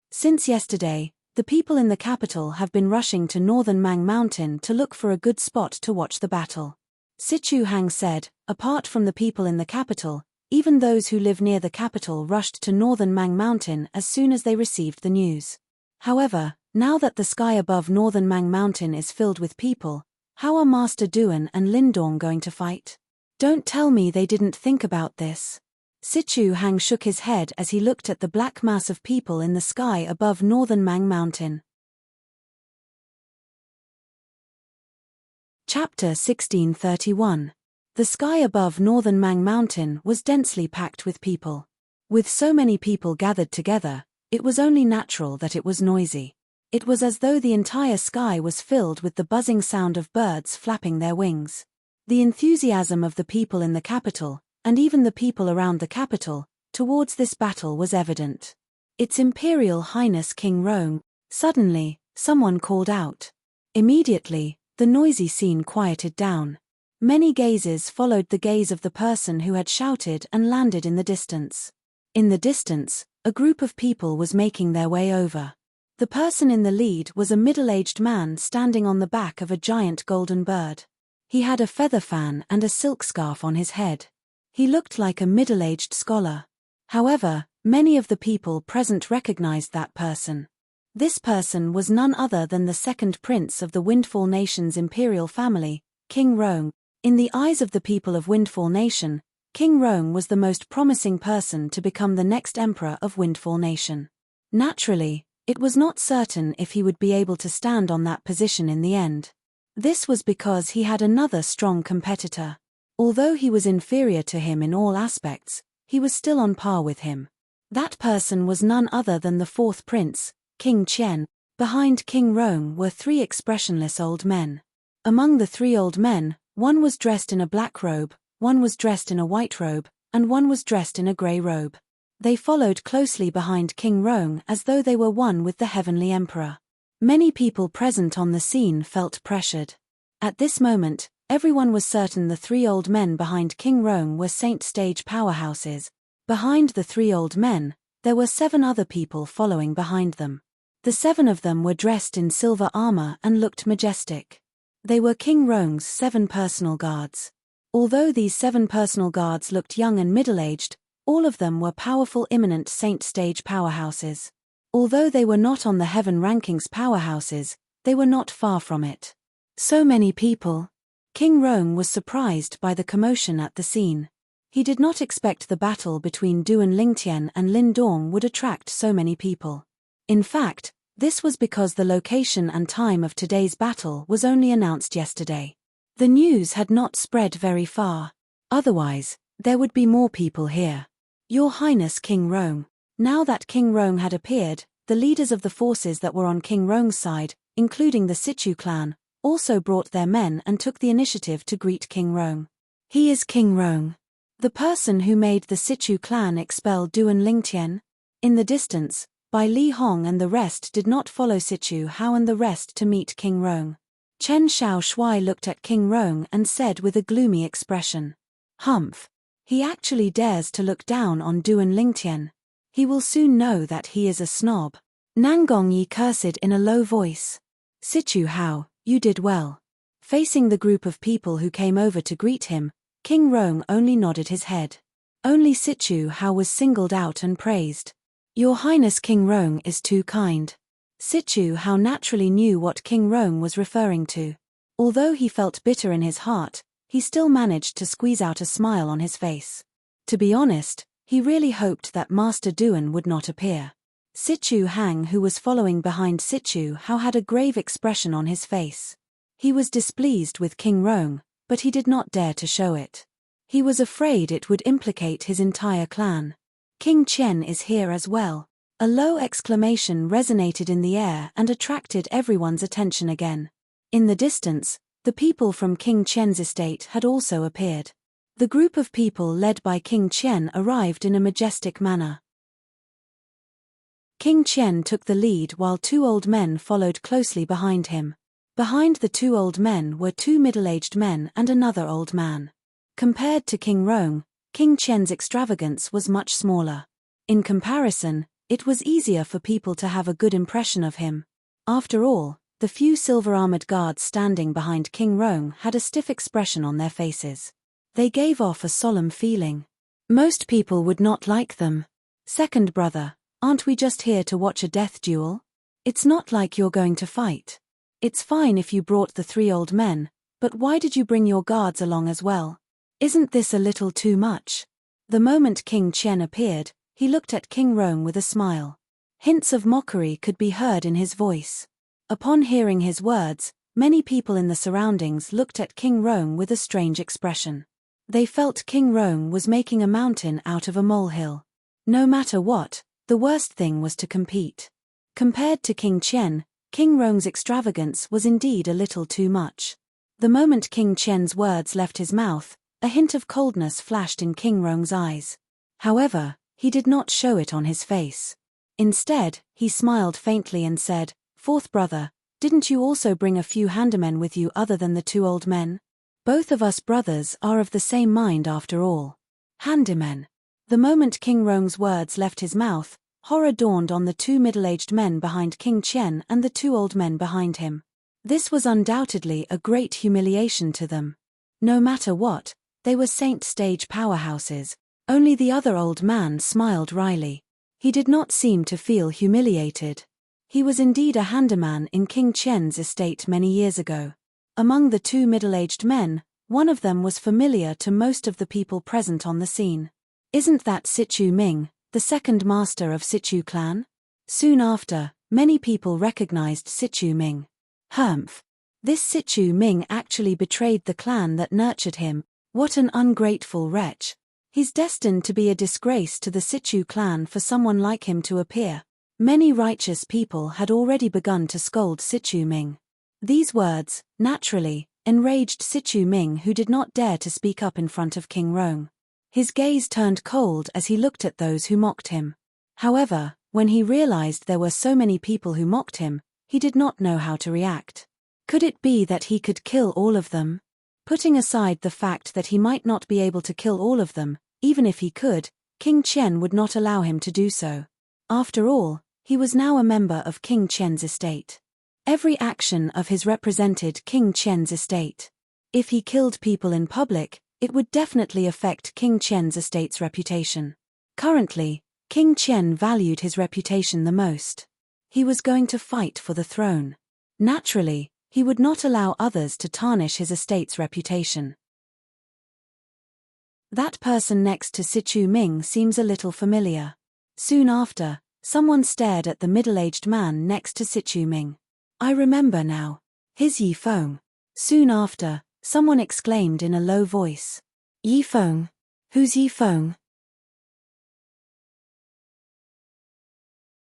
Since yesterday, the people in the capital have been rushing to northern Mang Mountain to look for a good spot to watch the battle. Sichu Hang said, apart from the people in the capital, even those who live near the capital rushed to northern Mang Mountain as soon as they received the news. However, now that the sky above northern Mang Mountain is filled with people, how are Master Duan and Lindong going to fight? Don't tell me they didn't think about this. Sichu Hang shook his head as he looked at the black mass of people in the sky above northern Mang Mountain. Chapter 1631. The sky above northern Mang Mountain was densely packed with people. With so many people gathered together, it was only natural that it was noisy. It was as though the entire sky was filled with the buzzing sound of birds flapping their wings. The enthusiasm of the people in the capital, and even the people around the capital, towards this battle was evident. Its Imperial Highness King Rong. Suddenly, someone called out. Immediately, the noisy scene quieted down. Many gazes followed the gaze of the person who had shouted and landed in the distance. In the distance, a group of people was making their way over. The person in the lead was a middle-aged man standing on the back of a giant golden bird. He had a feather fan and a silk scarf on his head. He looked like a middle-aged scholar. However, many of the people present recognized that person. This person was none other than the second prince of the Windfall Nation's imperial family, King Rong. In the eyes of the people of Windfall Nation, King Rong was the most promising person to become the next emperor of Windfall Nation. Naturally, it was not certain if he would be able to stand on that position in the end. This was because he had another strong competitor. Although he was inferior to him in all aspects, he was still on par with him. That person was none other than the fourth prince, King Qian. Behind King Rong were three expressionless old men. Among the three old men, one was dressed in a black robe, one was dressed in a white robe, and one was dressed in a grey robe. They followed closely behind King Rong as though they were one with the Heavenly Emperor. Many people present on the scene felt pressured. At this moment, Everyone was certain the three old men behind King Rome were saint stage powerhouses. Behind the three old men, there were 7 other people following behind them. The 7 of them were dressed in silver armor and looked majestic. They were King Rome's 7 personal guards. Although these 7 personal guards looked young and middle-aged, all of them were powerful imminent saint stage powerhouses. Although they were not on the heaven rankings powerhouses, they were not far from it. So many people. King Rome was surprised by the commotion at the scene. He did not expect the battle between Duan Lingtian and Lin Dong would attract so many people. In fact, this was because the location and time of today's battle was only announced yesterday. The news had not spread very far. Otherwise, there would be more people here. Your Highness King Rome. Now that King Rome had appeared, the leaders of the forces that were on King Rome's side, including the Situ clan, also brought their men and took the initiative to greet King Rome. He is King Rome. The person who made the Situ clan expel Duan Lingtian. In the distance, Bai Li Hong and the rest did not follow Situ Hao and the rest to meet King Rome. Chen Xiao Shuai looked at King Rome and said with a gloomy expression, "Humph. He actually dares to look down on Duan Lingtian. He will soon know that he is a snob." Nangong Yi cursed in a low voice. "Situ Hao, you did well." Facing the group of people who came over to greet him, King Rome only nodded his head. Only Situ Hao was singled out and praised. "Your Highness King Rome is too kind." Situ Hao naturally knew what King Rome was referring to. Although he felt bitter in his heart, he still managed to squeeze out a smile on his face. To be honest, he really hoped that Master Duan would not appear. Situ Hang, who was following behind Situ Hao, had a grave expression on his face. He was displeased with King Rome, but he did not dare to show it. He was afraid it would implicate his entire clan. "King Qian is here as well." A low exclamation resonated in the air and attracted everyone's attention again. In the distance, the people from King Qian's estate had also appeared. The group of people led by King Qian arrived in a majestic manner. King Qian took the lead while 2 old men followed closely behind him. Behind the 2 old men were 2 middle-aged men and another old man. Compared to King Rome, King Qian's extravagance was much smaller. In comparison, it was easier for people to have a good impression of him. After all, the few silver-armored guards standing behind King Rome had a stiff expression on their faces. They gave off a solemn feeling. Most people would not like them. "Second brother, aren't we just here to watch a death duel? It's not like you're going to fight. It's fine if you brought the 3 old men, but why did you bring your guards along as well? Isn't this a little too much?" The moment King Qian appeared, he looked at King Rome with a smile. Hints of mockery could be heard in his voice. Upon hearing his words, many people in the surroundings looked at King Rome with a strange expression. They felt King Rome was making a mountain out of a molehill. No matter what, the worst thing was to compete. Compared to King Qian, King Rome's extravagance was indeed a little too much. The moment King Qian's words left his mouth, a hint of coldness flashed in King Rome's eyes. However, he did not show it on his face. Instead, he smiled faintly and said, "Fourth brother, didn't you also bring a few handymen with you other than the 2 old men? Both of us brothers are of the same mind after all." Handymen. The moment King Rome's words left his mouth, horror dawned on the 2 middle-aged men behind King Qian and the 2 old men behind him. This was undoubtedly a great humiliation to them. No matter what, they were saint stage powerhouses. Only the other old man smiled wryly. He did not seem to feel humiliated. He was indeed a handyman in King Qian's estate many years ago. Among the 2 middle-aged men, one of them was familiar to most of the people present on the scene. "Isn't that Situ Ming, the second master of Situ clan?" Soon after, many people recognized Situ Ming. Humph. This Situ Ming actually betrayed the clan that nurtured him. What an ungrateful wretch. He's destined to be a disgrace to the Situ clan for someone like him to appear. Many righteous people had already begun to scold Situ Ming. These words, naturally, enraged Situ Ming, who did not dare to speak up in front of King Rome. His gaze turned cold as he looked at those who mocked him. However, when he realized there were so many people who mocked him, he did not know how to react. Could it be that he could kill all of them? Putting aside the fact that he might not be able to kill all of them, even if he could, King Qian would not allow him to do so. After all, he was now a member of King Qian's estate. Every action of his represented King Qian's estate. If he killed people in public, it would definitely affect King Qian's estate's reputation. Currently, King Qian valued his reputation the most. He was going to fight for the throne. Naturally, he would not allow others to tarnish his estate's reputation. That person next to Sichu Ming seems a little familiar. Soon after, someone stared at the middle-aged man next to Sichu Ming. I remember now. His Yi Feng. Soon after, someone exclaimed in a low voice. Yi Feng? Who's Yi Feng?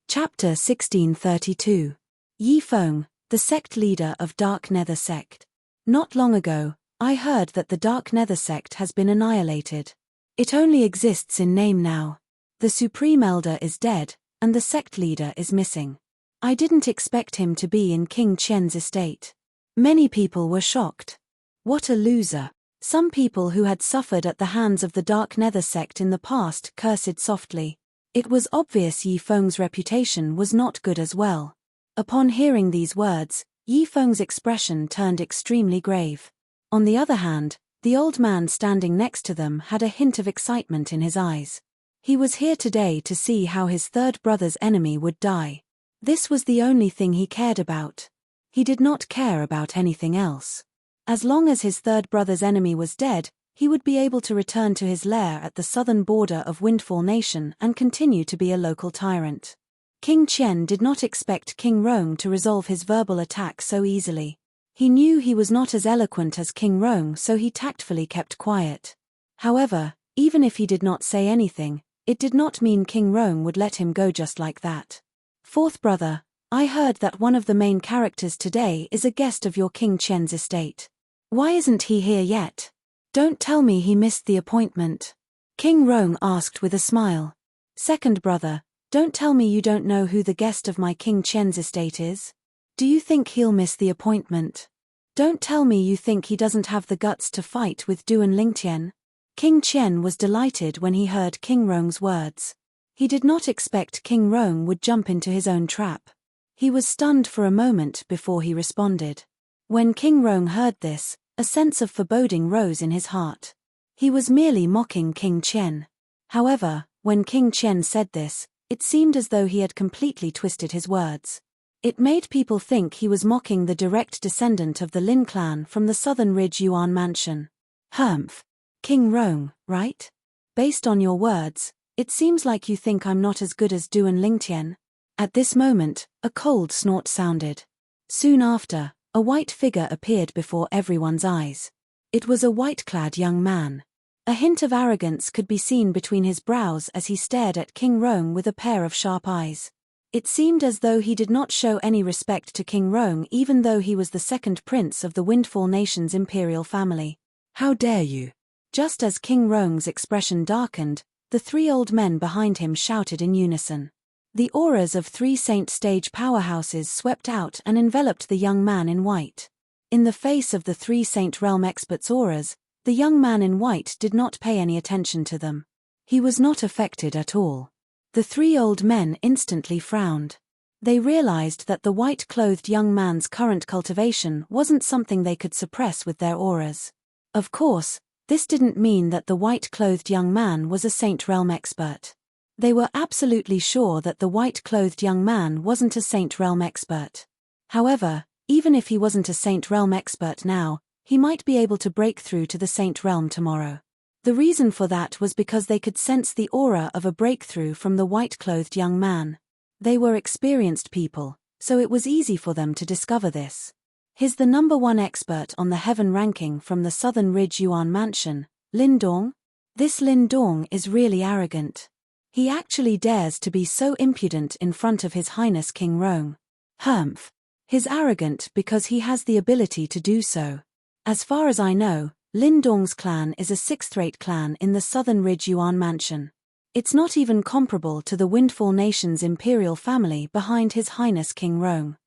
Chapter 1632. Yi Feng, the sect leader of Dark Nether sect. Not long ago, I heard that the Dark Nether sect has been annihilated. It only exists in name now. The Supreme Elder is dead, and the sect leader is missing. I didn't expect him to be in King Qian's estate. Many people were shocked. What a loser. Some people who had suffered at the hands of the Dark Nether sect in the past cursed softly. It was obvious Yi Feng's reputation was not good as well. Upon hearing these words, Yi Feng's expression turned extremely grave. On the other hand, the old man standing next to them had a hint of excitement in his eyes. He was here today to see how his third brother's enemy would die. This was the only thing he cared about. He did not care about anything else. As long as his third brother's enemy was dead, he would be able to return to his lair at the southern border of Windfall Nation and continue to be a local tyrant. King Qian did not expect King Rong to resolve his verbal attack so easily. He knew he was not as eloquent as King Rong, so he tactfully kept quiet. However, even if he did not say anything, it did not mean King Rong would let him go just like that. Fourth brother, I heard that one of the main characters today is a guest of your King Qian's estate. Why isn't he here yet? Don't tell me he missed the appointment. King Rong asked with a smile. Second brother, don't tell me you don't know who the guest of my King Qian's estate is. Do you think he'll miss the appointment? Don't tell me you think he doesn't have the guts to fight with Duan Lingtian. King Qian was delighted when he heard King Rong's words. He did not expect King Rong would jump into his own trap. He was stunned for a moment before he responded. When King Rong heard this, a sense of foreboding rose in his heart. He was merely mocking King Qian. However, when King Qian said this, it seemed as though he had completely twisted his words. It made people think he was mocking the direct descendant of the Lin clan from the Southern Ridge Yuan mansion. Humph. King Rong, right? Based on your words, it seems like you think I'm not as good as Duan Lingtian. At this moment, a cold snort sounded. Soon after, a white figure appeared before everyone's eyes. It was a white-clad young man. A hint of arrogance could be seen between his brows as he stared at King Rong with a pair of sharp eyes. It seemed as though he did not show any respect to King Rong even though he was the second prince of the Windfall Nation's imperial family. How dare you? Just as King Rong's expression darkened, the three old men behind him shouted in unison. The auras of three saint stage powerhouses swept out and enveloped the young man in white. In the face of the three saint realm experts' auras, the young man in white did not pay any attention to them. He was not affected at all. The three old men instantly frowned. They realized that the white-clothed young man's current cultivation wasn't something they could suppress with their auras. Of course, this didn't mean that the white-clothed young man was a saint realm expert. They were absolutely sure that the white-clothed young man wasn't a saint realm expert. However, even if he wasn't a saint realm expert now, he might be able to break through to the saint realm tomorrow. The reason for that was because they could sense the aura of a breakthrough from the white-clothed young man. They were experienced people, so it was easy for them to discover this. He's the number one expert on the heaven ranking from the Southern Ridge Yuan mansion, Lin Dong. This Lin Dong is really arrogant. He actually dares to be so impudent in front of His Highness King Rong. Humph. He's arrogant because he has the ability to do so. As far as I know, Lin Dong's clan is a sixth-rate clan in the Southern Ridge Yuan mansion. It's not even comparable to the Windfall Nation's imperial family behind His Highness King Rong.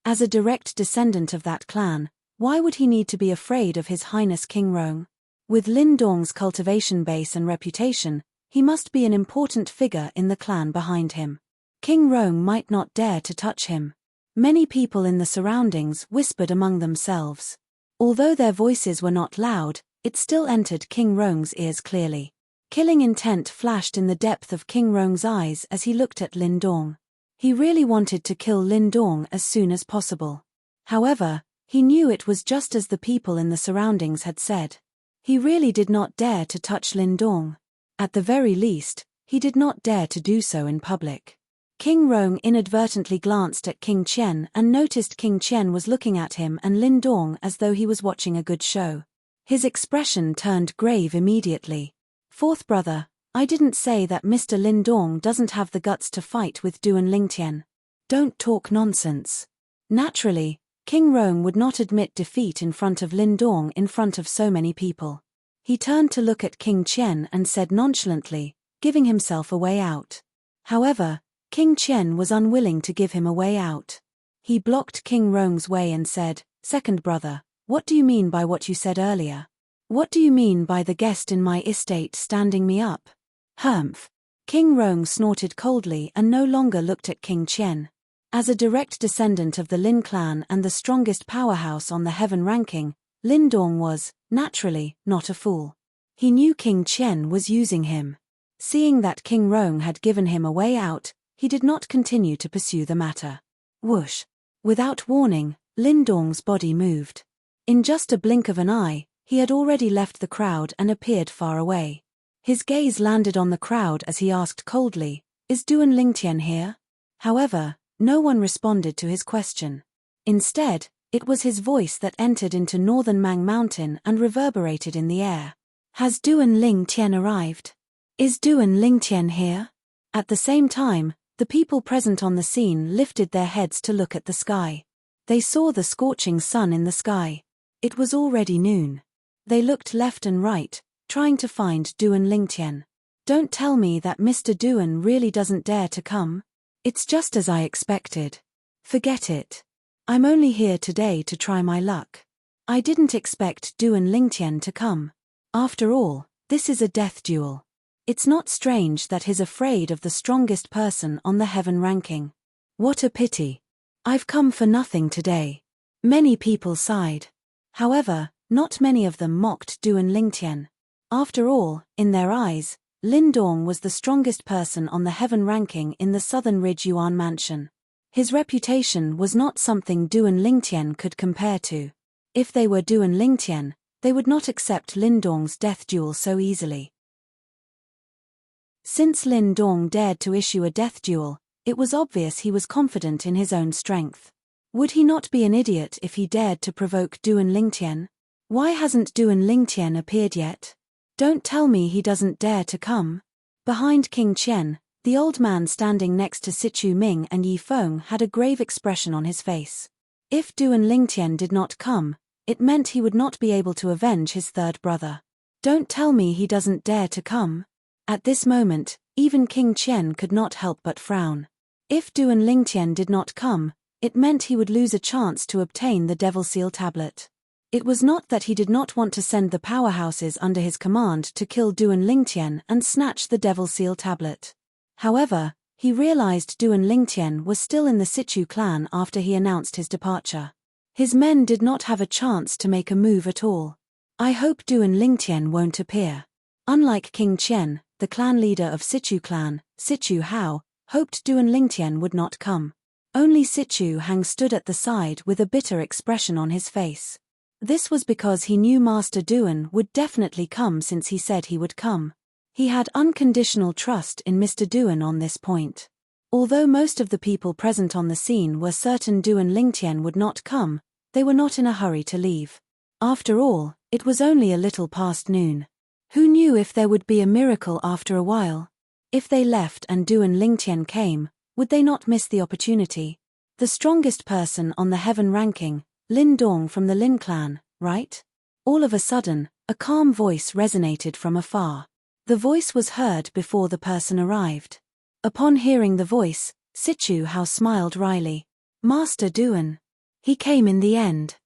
As a direct descendant of that clan, Why would he need to be afraid of His Highness King Rong? With Lin Dong's cultivation base and reputation, he must be an important figure in the clan behind him. King Rong might not dare to touch him. Many people in the surroundings whispered among themselves. Although their voices were not loud, it still entered King Rong's ears clearly. Killing intent flashed in the depth of King Rong's eyes as he looked at Lin Dong. He really wanted to kill Lin Dong as soon as possible. However, he knew it was just as the people in the surroundings had said. He really did not dare to touch Lin Dong. At the very least, he did not dare to do so in public. King Rong inadvertently glanced at King Qian and noticed King Qian was looking at him and Lin Dong as though he was watching a good show. His expression turned grave immediately. Fourth brother, I didn't say that Mr. Lin Dong doesn't have the guts to fight with Duan Lingtian. Don't talk nonsense. Naturally, King Rong would not admit defeat in front of Lin Dong in front of so many people. He turned to look at King Qian and said nonchalantly, giving himself a way out. However, King Qian was unwilling to give him a way out. He blocked King Rong's way and said, Second brother, what do you mean by what you said earlier? What do you mean by the guest in my estate standing me up? Humph. King Rong snorted coldly and no longer looked at King Qian. As a direct descendant of the Lin clan and the strongest powerhouse on the heaven ranking, Lin Dong was, naturally, not a fool. He knew King Qian was using him. Seeing that King Rong had given him a way out, he did not continue to pursue the matter. Whoosh! Without warning, Lin Dong's body moved. In just a blink of an eye, he had already left the crowd and appeared far away. His gaze landed on the crowd as he asked coldly, Is Duan Lingtian here? However, no one responded to his question. Instead, it was his voice that entered into northern Mang Mountain and reverberated in the air. Has Duan Lingtian arrived? Is Duan Lingtian here? At the same time, the people present on the scene lifted their heads to look at the sky. They saw the scorching sun in the sky. It was already noon. They looked left and right, trying to find Duan Lingtian. Don't tell me that Mr. Duan really doesn't dare to come. It's just as I expected. Forget it. I'm only here today to try my luck. I didn't expect Duan Lingtian to come. After all, this is a death duel. It's not strange that he's afraid of the strongest person on the heaven ranking. What a pity. I've come for nothing today. Many people sighed. However, not many of them mocked Duan Lingtian. After all, in their eyes, Lin Dong was the strongest person on the heaven ranking in the Southern Ridge Yuan Mansion. His reputation was not something Duan Lingtian could compare to. If they were Duan Lingtian, they would not accept Lin Dong's death duel so easily. Since Lin Dong dared to issue a death duel, it was obvious he was confident in his own strength. Would he not be an idiot if he dared to provoke Duan Lingtian? Why hasn't Duan Lingtian appeared yet? Don't tell me he doesn't dare to come. Behind King Qian, the old man standing next to Sichu Ming and Yi Feng had a grave expression on his face. If Duan Lingtian did not come, it meant he would not be able to avenge his third brother. Don't tell me he doesn't dare to come. At this moment, even King Qian could not help but frown. If Duan Lingtian did not come, it meant he would lose a chance to obtain the Devil Seal tablet. It was not that he did not want to send the powerhouses under his command to kill Duan Lingtian and snatch the Devil Seal tablet. However, he realized Duan Lingtian was still in the Sichu clan after he announced his departure. His men did not have a chance to make a move at all. I hope Duan Lingtian won't appear. Unlike King Qian, the clan leader of Sichu clan, Sichu Hao, hoped Duan Lingtian would not come. Only Sichu Hang stood at the side with a bitter expression on his face. This was because he knew Master Duan would definitely come since he said he would come. He had unconditional trust in Mr. Duan on this point. Although most of the people present on the scene were certain Duan Lingtian would not come, they were not in a hurry to leave. After all, it was only a little past noon. Who knew if there would be a miracle after a while? If they left and Duan Lingtian came, would they not miss the opportunity? The strongest person on the heaven ranking, Lin Dong from the Lin clan, right? All of a sudden, a calm voice resonated from afar. The voice was heard before the person arrived. Upon hearing the voice, Sichu Hao smiled wryly. Master Duan. He came in the end.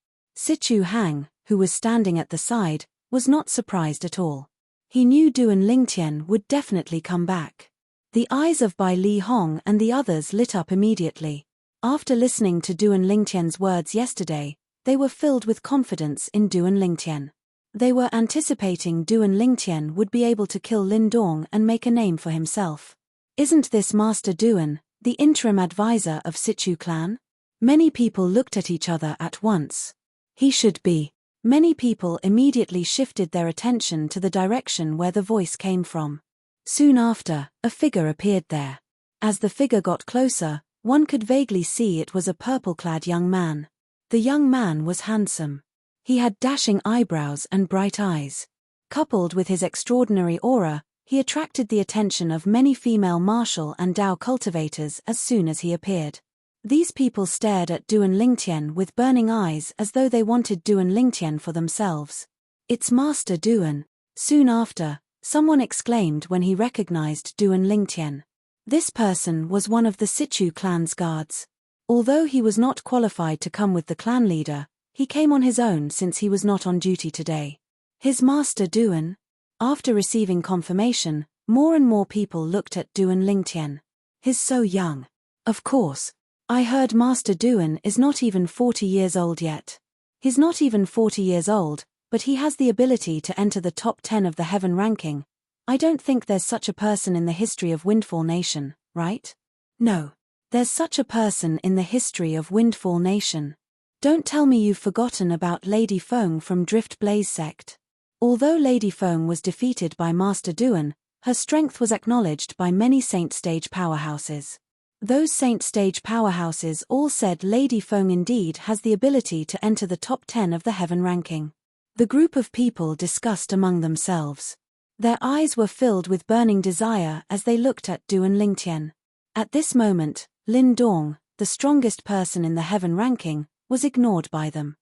Sichu Hang, who was standing at the side, was not surprised at all. He knew Duan Lingtian would definitely come back. The eyes of Bai Li Hong and the others lit up immediately. After listening to Duan Lingtian's words yesterday, they were filled with confidence in Duan Lingtian. They were anticipating Duan Lingtian would be able to kill Lin Dong and make a name for himself. Isn't this Master Duan, the interim advisor of Sichu clan? Many people looked at each other at once. He should be. Many people immediately shifted their attention to the direction where the voice came from. Soon after, a figure appeared there. As the figure got closer, one could vaguely see it was a purple-clad young man. The young man was handsome. He had dashing eyebrows and bright eyes. Coupled with his extraordinary aura, he attracted the attention of many female martial and Dao cultivators as soon as he appeared. These people stared at Duan Lingtian with burning eyes as though they wanted Duan Lingtian for themselves. It's Master Duan. Soon after, someone exclaimed when he recognized Duan Lingtian. This person was one of the Sichu clan's guards. Although he was not qualified to come with the clan leader, he came on his own since he was not on duty today. His Master Duan? After receiving confirmation, more and more people looked at Duan Lingtian. He's so young. Of course. I heard Master Duan is not even 40 years old yet. He's not even 40 years old, but he has the ability to enter the top 10 of the heaven ranking. I don't think there's such a person in the history of Windfall Nation, right? No. There's such a person in the history of Windfall Nation. Don't tell me you've forgotten about Lady Feng from Drift Blaze sect. Although Lady Feng was defeated by Master Duan, her strength was acknowledged by many Saint Stage powerhouses. Those Saint Stage powerhouses all said Lady Feng indeed has the ability to enter the top 10 of the heaven ranking. The group of people discussed among themselves. Their eyes were filled with burning desire as they looked at Duan Lingtian. At this moment, Lin Dong, the strongest person in the heaven ranking, was ignored by them.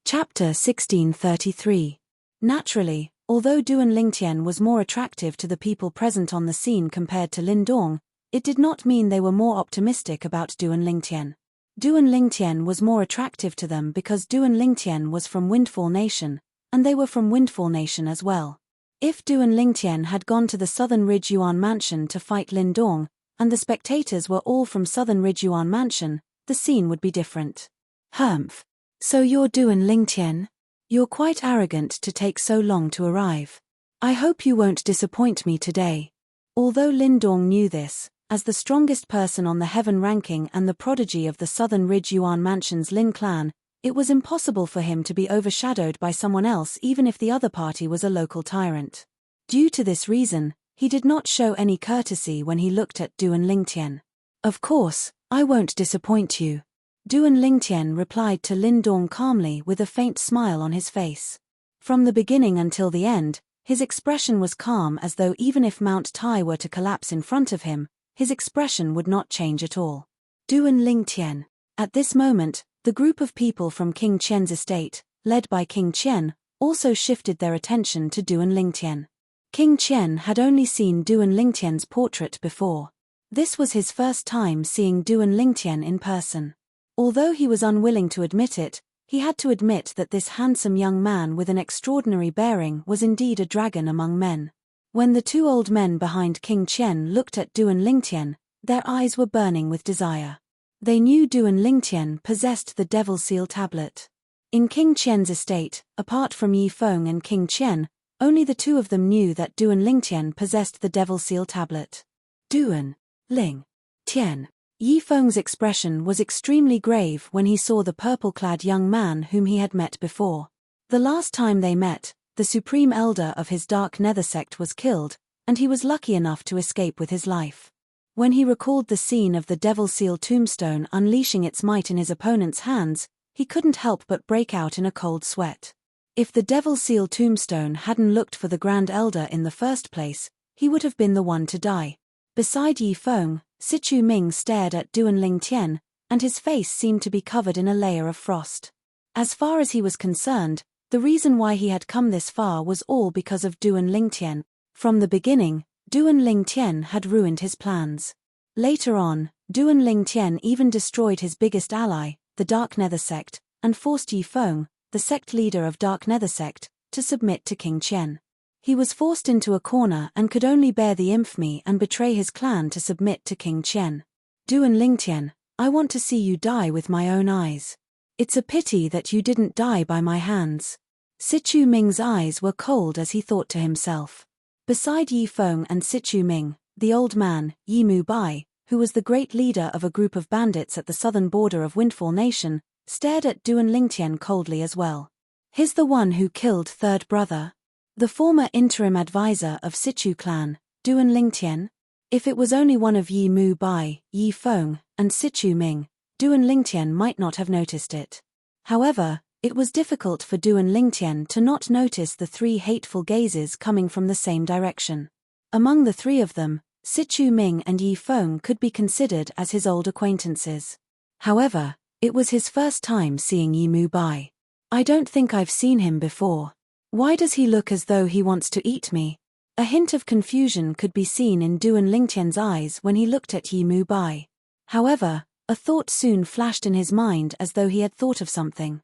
Chapter 1633. Naturally, although Duan Lingtian was more attractive to the people present on the scene compared to Lin Dong, it did not mean they were more optimistic about Duan Lingtian. Duan Lingtian was more attractive to them because Duan Lingtian was from Windfall Nation, and they were from Windfall Nation as well. If Duan Lingtian had gone to the Southern Ridge Yuan Mansion to fight Lin Dong, and the spectators were all from Southern Ridge Yuan Mansion, the scene would be different. Humph. So you're Duan Lingtian? You're quite arrogant to take so long to arrive. I hope you won't disappoint me today. Although Lin Dong knew this, as the strongest person on the heaven ranking and the prodigy of the Southern Ridge Yuan Mansion's Lin clan, it was impossible for him to be overshadowed by someone else even if the other party was a local tyrant. Due to this reason, he did not show any courtesy when he looked at Duan Lingtian. Of course, I won't disappoint you. Duan Lingtian replied to Lin Dong calmly with a faint smile on his face. From the beginning until the end, his expression was calm as though even if Mount Tai were to collapse in front of him, his expression would not change at all. Duan Lingtian. At this moment, the group of people from King Qian's estate, led by King Qian, also shifted their attention to Duan Lingtian. King Qian had only seen Duan Lingtian's portrait before. This was his first time seeing Duan Lingtian in person. Although he was unwilling to admit it, he had to admit that this handsome young man with an extraordinary bearing was indeed a dragon among men. When the two old men behind King Qian looked at Duan Lingtian, their eyes were burning with desire. They knew Duan Lingtian possessed the Devil Seal tablet. In King Qian's estate, apart from Yi Feng and King Qian, only the two of them knew that Duan Lingtian possessed the Devil Seal tablet. Duan Lingtian. Yi Feng's expression was extremely grave when he saw the purple-clad young man whom he had met before. The last time they met, the supreme elder of his dark nether sect was killed, and he was lucky enough to escape with his life. When he recalled the scene of the Devil Seal tombstone unleashing its might in his opponent's hands, he couldn't help but break out in a cold sweat. If the Devil Seal tombstone hadn't looked for the Grand Elder in the first place, he would have been the one to die. Beside Yi Feng, Sichu Ming stared at Duan Lingtian, and his face seemed to be covered in a layer of frost. As far as he was concerned, the reason why he had come this far was all because of Duan Lingtian. From the beginning, Duan Lingtian had ruined his plans. Later on, Duan Lingtian even destroyed his biggest ally, the Dark Nether sect, and forced Yi Feng, the sect leader of Dark Nether sect, to submit to King Qian. He was forced into a corner and could only bear the infamy and betray his clan to submit to King Qian. Duan Lingtian, I want to see you die with my own eyes. It's a pity that you didn't die by my hands. Sichu Ming's eyes were cold as he thought to himself. Beside Yi Feng and Sichu Ming, the old man, Yi Mu Bai, who was the great leader of a group of bandits at the southern border of Windfall Nation, stared at Duan Lingtian coldly as well. He's the one who killed third brother? The former interim advisor of Sichu clan, Duan Lingtian? If it was only one of Yi Mu Bai, Yi Feng, and Sichu Ming, Duan Lingtian might not have noticed it. However, it was difficult for Duan Lingtian to not notice the three hateful gazes coming from the same direction. Among the three of them, Sichu Ming and Yi Feng could be considered as his old acquaintances. However, it was his first time seeing Yi Mu Bai. I don't think I've seen him before. Why does he look as though he wants to eat me? A hint of confusion could be seen in Duan Lingtian's eyes when he looked at Yi Mu Bai. However, a thought soon flashed in his mind as though he had thought of something.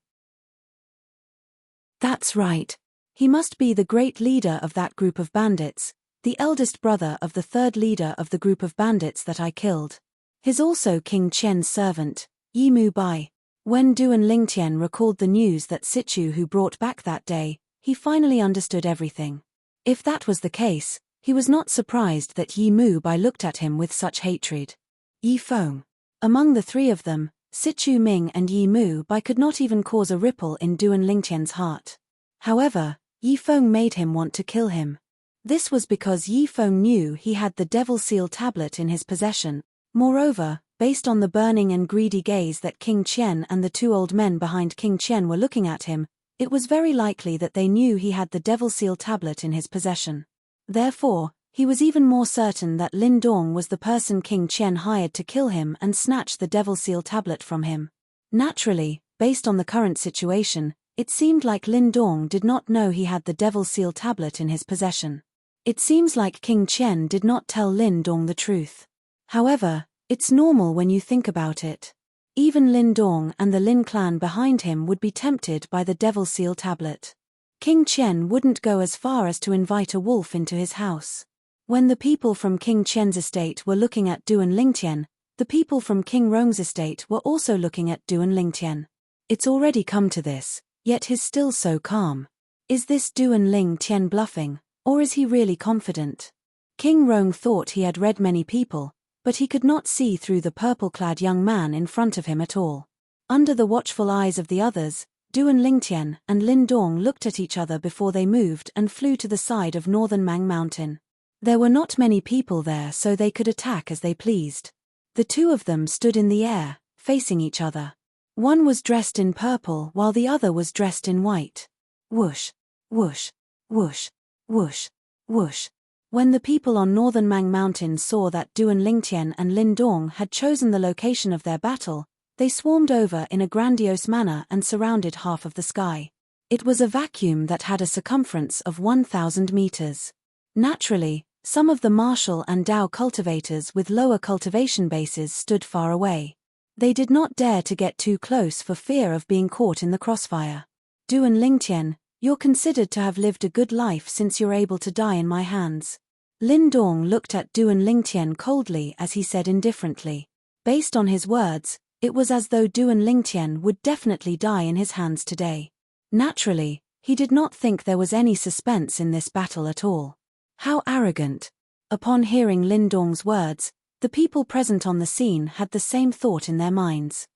That's right. He must be the great leader of that group of bandits, the eldest brother of the third leader of the group of bandits that I killed. He's also King Qian's servant, Yi Mu Bai. When Duan Lingtian recalled the news that Sichu who brought back that day, he finally understood everything. If that was the case, he was not surprised that Yi Mu Bai looked at him with such hatred. Yi Feng. Among the three of them, Sichu Ming and Yi Mu Bai could not even cause a ripple in Duan Lingtian's heart. However, Yi Feng made him want to kill him. This was because Yi Feng knew he had the Devil Seal tablet in his possession. Moreover, based on the burning and greedy gaze that King Qian and the two old men behind King Qian were looking at him, it was very likely that they knew he had the Devil Seal tablet in his possession. Therefore, he was even more certain that Lin Dong was the person King Qian hired to kill him and snatch the Devil Seal tablet from him. Naturally, based on the current situation, it seemed like Lin Dong did not know he had the Devil Seal tablet in his possession. It seems like King Qian did not tell Lin Dong the truth. However, it's normal when you think about it. Even Lin Dong and the Lin clan behind him would be tempted by the Devil Seal tablet. King Qian wouldn't go as far as to invite a wolf into his house. When the people from King Qian's estate were looking at Duan Lingtian, the people from King Rong's estate were also looking at Duan Lingtian. It's already come to this, yet he's still so calm. Is this Duan Lingtian bluffing, or is he really confident? King Rong thought he had read many people, but he could not see through the purple-clad young man in front of him at all. Under the watchful eyes of the others, Duan Lingtian and Lin Dong looked at each other before they moved and flew to the side of northern Mang Mountain. There were not many people there, so they could attack as they pleased. The two of them stood in the air, facing each other. One was dressed in purple while the other was dressed in white. Whoosh, whoosh, whoosh, whoosh, whoosh. When the people on northern Mang Mountain saw that Duan Lingtian and Lin Dong had chosen the location of their battle, they swarmed over in a grandiose manner and surrounded half of the sky. It was a vacuum that had a circumference of 1,000 meters. Naturally, some of the martial and Dao cultivators with lower cultivation bases stood far away. They did not dare to get too close for fear of being caught in the crossfire. Duan Lingtian, you're considered to have lived a good life since you're able to die in my hands. Lin Dong looked at Duan Lingtian coldly as he said indifferently. Based on his words, it was as though Duan Lingtian would definitely die in his hands today. Naturally, he did not think there was any suspense in this battle at all. How arrogant! Upon hearing Lin Dong's words, the people present on the scene had the same thought in their minds.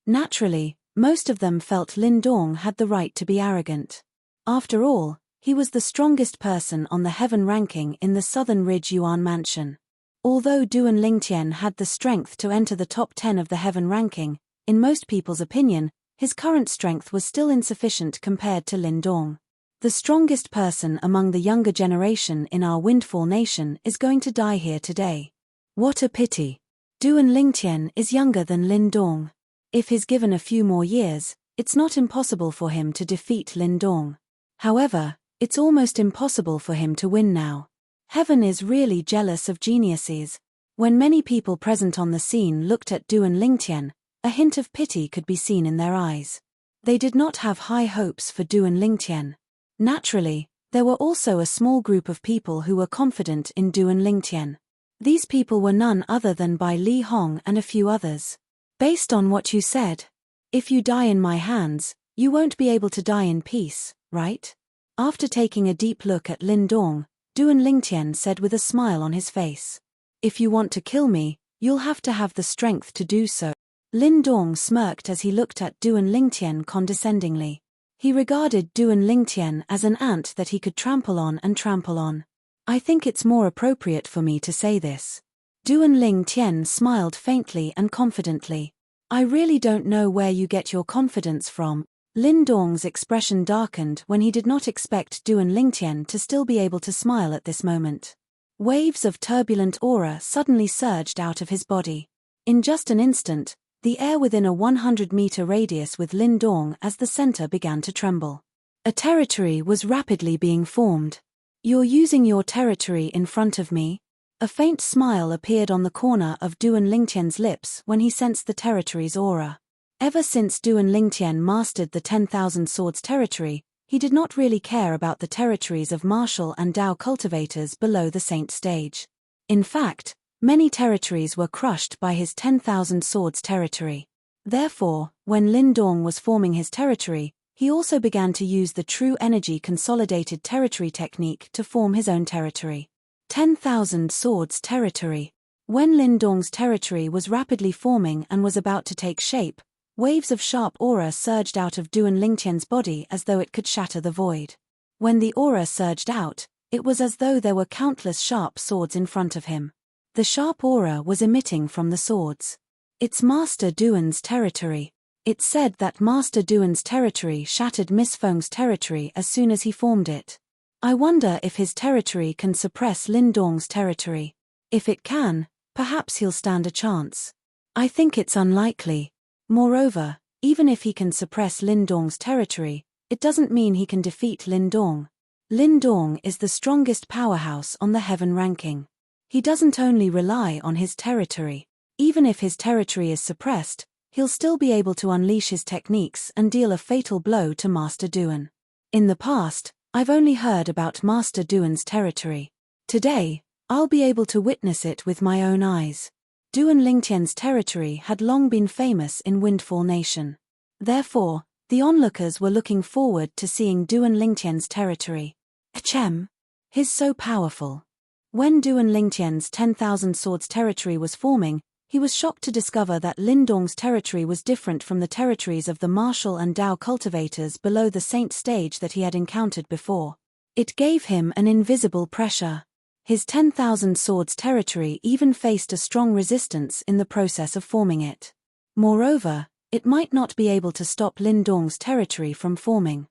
Naturally, most of them felt Lin Dong had the right to be arrogant. After all, he was the strongest person on the heaven ranking in the Southern Ridge Yuan Mansion. Although Duan Lingtian had the strength to enter the top 10 of the heaven ranking, in most people's opinion, his current strength was still insufficient compared to Lin Dong. The strongest person among the younger generation in our Windfall Nation is going to die here today. What a pity. Duan Lingtian is younger than Lin Dong. If he's given a few more years, it's not impossible for him to defeat Lin Dong. However, it's almost impossible for him to win now. Heaven is really jealous of geniuses. When many people present on the scene looked at Du and Lingtian, a hint of pity could be seen in their eyes. They did not have high hopes for Du and Lingtian. Naturally, there were also a small group of people who were confident in Du and Lingtian. These people were none other than Bai Li Hong and a few others. Based on what you said, if you die in my hands, you won't be able to die in peace, right? After taking a deep look at Lin Dong, Du and Lingtian said with a smile on his face. If you want to kill me, you'll have to have the strength to do so. Lin Dong smirked as he looked at Du and Lingtian condescendingly. He regarded Du and Lingtian as an ant that he could trample on and trample on. I think it's more appropriate for me to say this. Du and Lingtian smiled faintly and confidently. I really don't know where you get your confidence from. Lin Dong's expression darkened when he did not expect Du and Lingtian to still be able to smile at this moment. Waves of turbulent aura suddenly surged out of his body. In just an instant, the air within a 100-meter radius with Lin Dong as the center began to tremble. A territory was rapidly being formed. You're using your territory in front of me? A faint smile appeared on the corner of Du and Lingtian's lips when he sensed the territory's aura. Ever since Du and Lingtian mastered the 10,000 Swords territory, he did not really care about the territories of martial and Dao cultivators below the Saint stage. In fact, many territories were crushed by his 10,000 Swords territory. Therefore, when Lin Dong was forming his territory, he also began to use the True Energy Consolidated Territory technique to form his own territory. 10,000 Swords territory. When Lin Dong's territory was rapidly forming and was about to take shape, waves of sharp aura surged out of Du and Lingtian's body as though it could shatter the void. When the aura surged out, it was as though there were countless sharp swords in front of him. The sharp aura was emitting from the swords. It's Master Duan's territory. It said that Master Duan's territory shattered Miss Feng's territory as soon as he formed it. I wonder if his territory can suppress Lin Dong's territory. If it can, perhaps he'll stand a chance. I think it's unlikely. Moreover, even if he can suppress Lin Dong's territory, it doesn't mean he can defeat Lin Dong. Lin Dong is the strongest powerhouse on the heaven ranking. He doesn't only rely on his territory. Even if his territory is suppressed, he'll still be able to unleash his techniques and deal a fatal blow to Master Duan. In the past, I've only heard about Master Duan's territory. Today, I'll be able to witness it with my own eyes. Du and Lingtian's territory had long been famous in Windfall Nation. Therefore, the onlookers were looking forward to seeing Du and Lingtian's territory. Achem! He's so powerful. When Du and Lingtian's 10,000 Swords territory was forming, he was shocked to discover that Lin Dong's territory was different from the territories of the martial and Dao cultivators below the Saint stage that he had encountered before. It gave him an invisible pressure. His 10,000 Swords territory even faced a strong resistance in the process of forming it. Moreover, it might not be able to stop Lin Dong's territory from forming.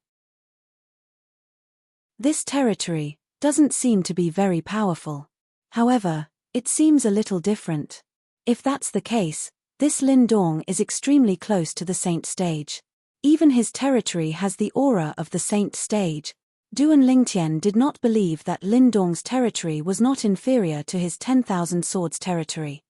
This territory doesn't seem to be very powerful. However, it seems a little different. If that's the case, this Lin Dong is extremely close to the Saint stage. Even his territory has the aura of the Saint stage. Du and Lingtian did not believe that Lin Dong's territory was not inferior to his 10,000 Swords territory.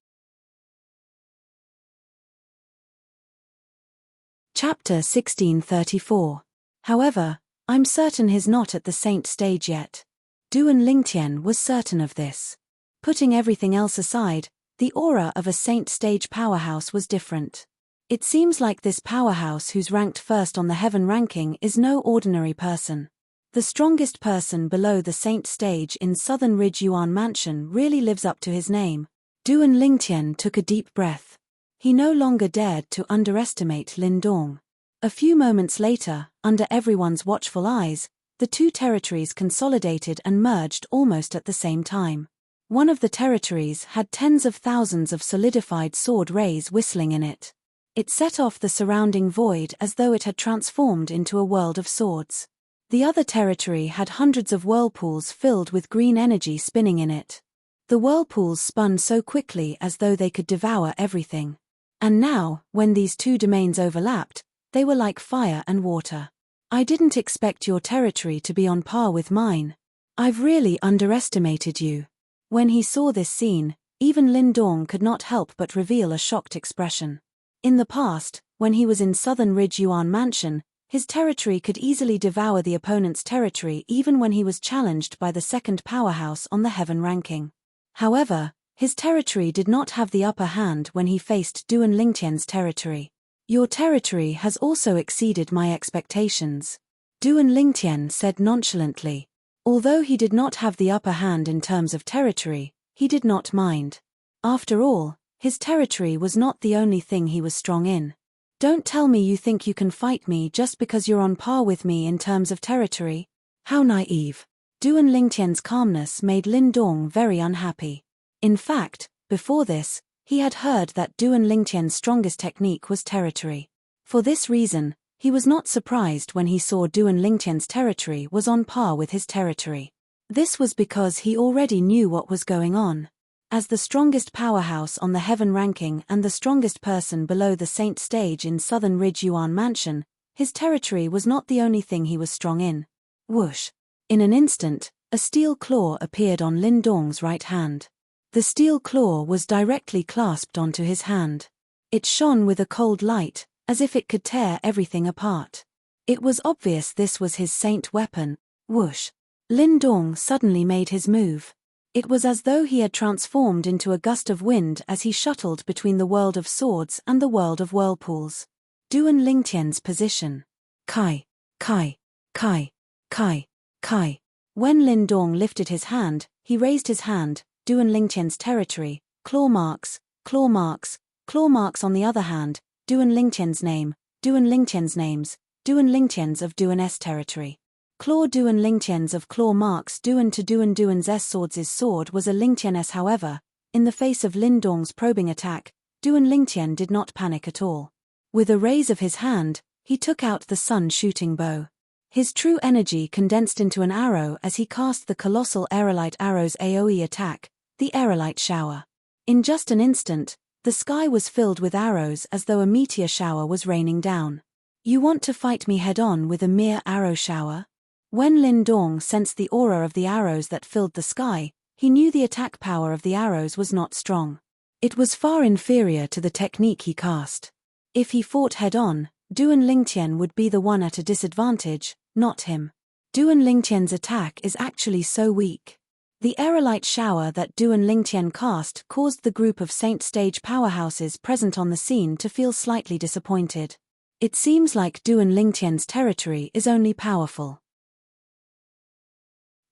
Chapter 1634. However, I'm certain he's not at the Saint stage yet. Du and Lingtian was certain of this. Putting everything else aside, the aura of a Saint stage powerhouse was different. It seems like this powerhouse who's ranked first on the heaven ranking is no ordinary person. The strongest person below the Saint stage in Southern Ridge Yuan Mansion really lives up to his name. Du and Lingtian took a deep breath. He no longer dared to underestimate Lin Dong. A few moments later, under everyone's watchful eyes, the two territories consolidated and merged almost at the same time. One of the territories had tens of thousands of solidified sword rays whistling in it. It set off the surrounding void as though it had transformed into a world of swords. The other territory had hundreds of whirlpools filled with green energy spinning in it. The whirlpools spun so quickly as though they could devour everything. And now, when these two domains overlapped, they were like fire and water. I didn't expect your territory to be on par with mine. I've really underestimated you. When he saw this scene, Even Lindong could not help but reveal a shocked expression. In the past, when he was in Southern Ridge Yuan Mansion, his territory could easily devour the opponent's territory even when he was challenged by the second powerhouse on the heaven ranking. However, his territory did not have the upper hand when he faced Duan Lingtian's territory. Your territory has also exceeded my expectations, Duan Lingtian said nonchalantly. Although he did not have the upper hand in terms of territory, he did not mind. After all, his territory was not the only thing he was strong in. Don't tell me you think you can fight me just because you're on par with me in terms of territory. How naive. Duan Lingtian's calmness made Lindong very unhappy. In fact, before this, he had heard that Duan Lingtian's strongest technique was territory. For this reason, he was not surprised when he saw Duan Lingtian's territory was on par with his territory. This was because he already knew what was going on. As the strongest powerhouse on the heaven ranking and the strongest person below the saint stage in Southern Ridge Yuan Mansion, his territory was not the only thing he was strong in. Whoosh! In an instant, a steel claw appeared on Lindong's right hand. The steel claw was directly clasped onto his hand. It shone with a cold light, as if it could tear everything apart. It was obvious this was his saint weapon. Whoosh! Lindong suddenly made his move. It was as though he had transformed into a gust of wind as he shuttled between the world of swords and the world of whirlpools. Duan Lingtian's position. Kai, Kai, Kai, Kai, Kai. When Lindong lifted his hand, he raised his hand, Duan Lingtian's territory, claw marks, claw marks, claw marks on the other hand, Duan Lingtian's name, Duan Lingtian's names, Duan Lingtian's of Duan's territory. Claw Duan Lingtian's of claw marks Duan to Duan's swords' sword was a Lingtian's. However, in the face of Lindong's probing attack, Duan Lingtian did not panic at all. With a raise of his hand, he took out the sun shooting bow. His true energy condensed into an arrow as he cast the colossal aerolite arrow's AoE attack, the aerolite shower. In just an instant, the sky was filled with arrows as though a meteor shower was raining down. You want to fight me head-on with a mere arrow shower? When Lindong sensed the aura of the arrows that filled the sky, he knew the attack power of the arrows was not strong. It was far inferior to the technique he cast. If he fought head-on, Duan Lingtian would be the one at a disadvantage, not him. Duan Lingtian's attack is actually so weak. The aerolite shower that Duan Lingtian cast caused the group of saint stage powerhouses present on the scene to feel slightly disappointed. It seems like Duan Lingtian's territory is only powerful.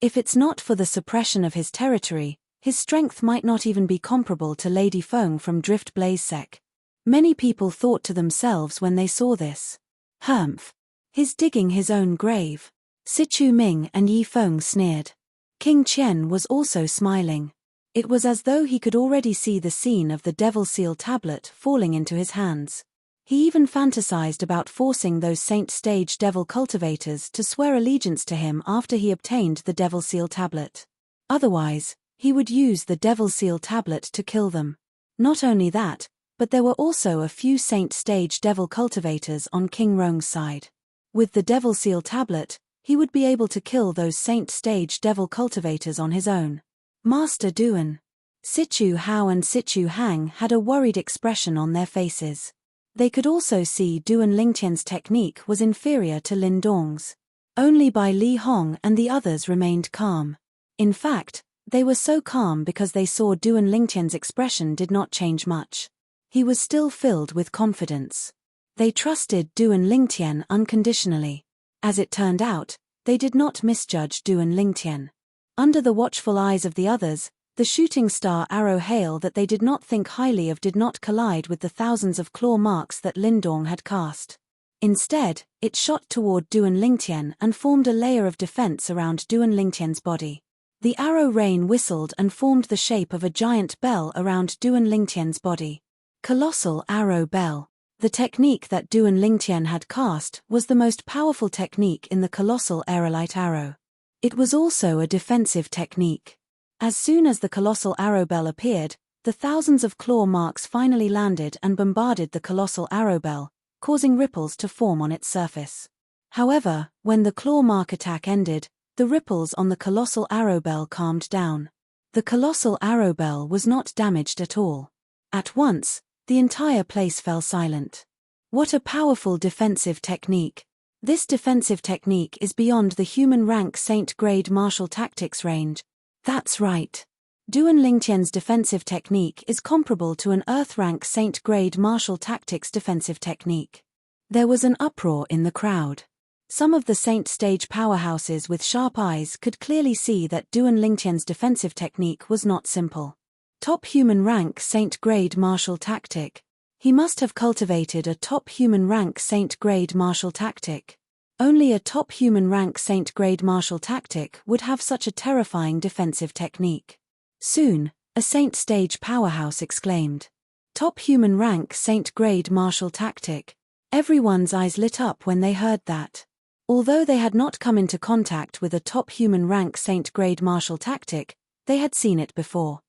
If it's not for the suppression of his territory, his strength might not even be comparable to Lady Feng from Drift Blaze Sec. Many people thought to themselves when they saw this. Humph! He's digging his own grave. Sichu Ming and Yi Feng sneered. King Qian was also smiling. It was as though he could already see the scene of the Devil Seal tablet falling into his hands. He even fantasized about forcing those saint stage devil cultivators to swear allegiance to him after he obtained the Devil Seal tablet. Otherwise, he would use the Devil Seal tablet to kill them. Not only that, but there were also a few saint stage devil cultivators on King Rong's side. With the Devil Seal tablet, he would be able to kill those saint stage devil cultivators on his own. Master Duan. Sichu Hao and Sichu Hang had a worried expression on their faces. They could also see Duan Lingtian's technique was inferior to Lindong's. Only Bai Li Hong and the others remained calm. In fact, they were so calm because they saw Duan Lingtian's expression did not change much. He was still filled with confidence. They trusted Duan Lingtian unconditionally. As it turned out, they did not misjudge Duan Lingtian. Under the watchful eyes of the others, the shooting star arrow hail that they did not think highly of did not collide with the thousands of claw marks that Lindong had cast. Instead, it shot toward Duan Lingtian and formed a layer of defense around Duan Lingtian's body. The arrow rain whistled and formed the shape of a giant bell around Duan Lingtian's body. Colossal arrow bell. The technique that Duan Lingtian had cast was the most powerful technique in the colossal aerolite arrow. It was also a defensive technique. As soon as the colossal arrow bell appeared, the thousands of claw marks finally landed and bombarded the colossal arrow bell, causing ripples to form on its surface. However, when the claw mark attack ended, the ripples on the colossal arrow bell calmed down. The The colossal arrow bell was not damaged at all. At once, the entire place fell silent. What a powerful defensive technique. This defensive technique is beyond the human rank Saint grade martial tactics range. That's right. Duan Lingtian's defensive technique is comparable to an Earth rank Saint grade martial tactics defensive technique. There was an uproar in the crowd. Some of the Saint stage powerhouses with sharp eyes could clearly see that Duan Lingtian's defensive technique was not simple. Top human rank Saint grade martial tactic. He must have cultivated a top human rank Saint grade martial tactic. Only a top human rank Saint grade martial tactic would have such a terrifying defensive technique. Soon, a Saint stage powerhouse exclaimed. Top human rank Saint grade martial tactic. Everyone's eyes lit up when they heard that. Although they had not come into contact with a top human rank Saint grade martial tactic, they had seen it before.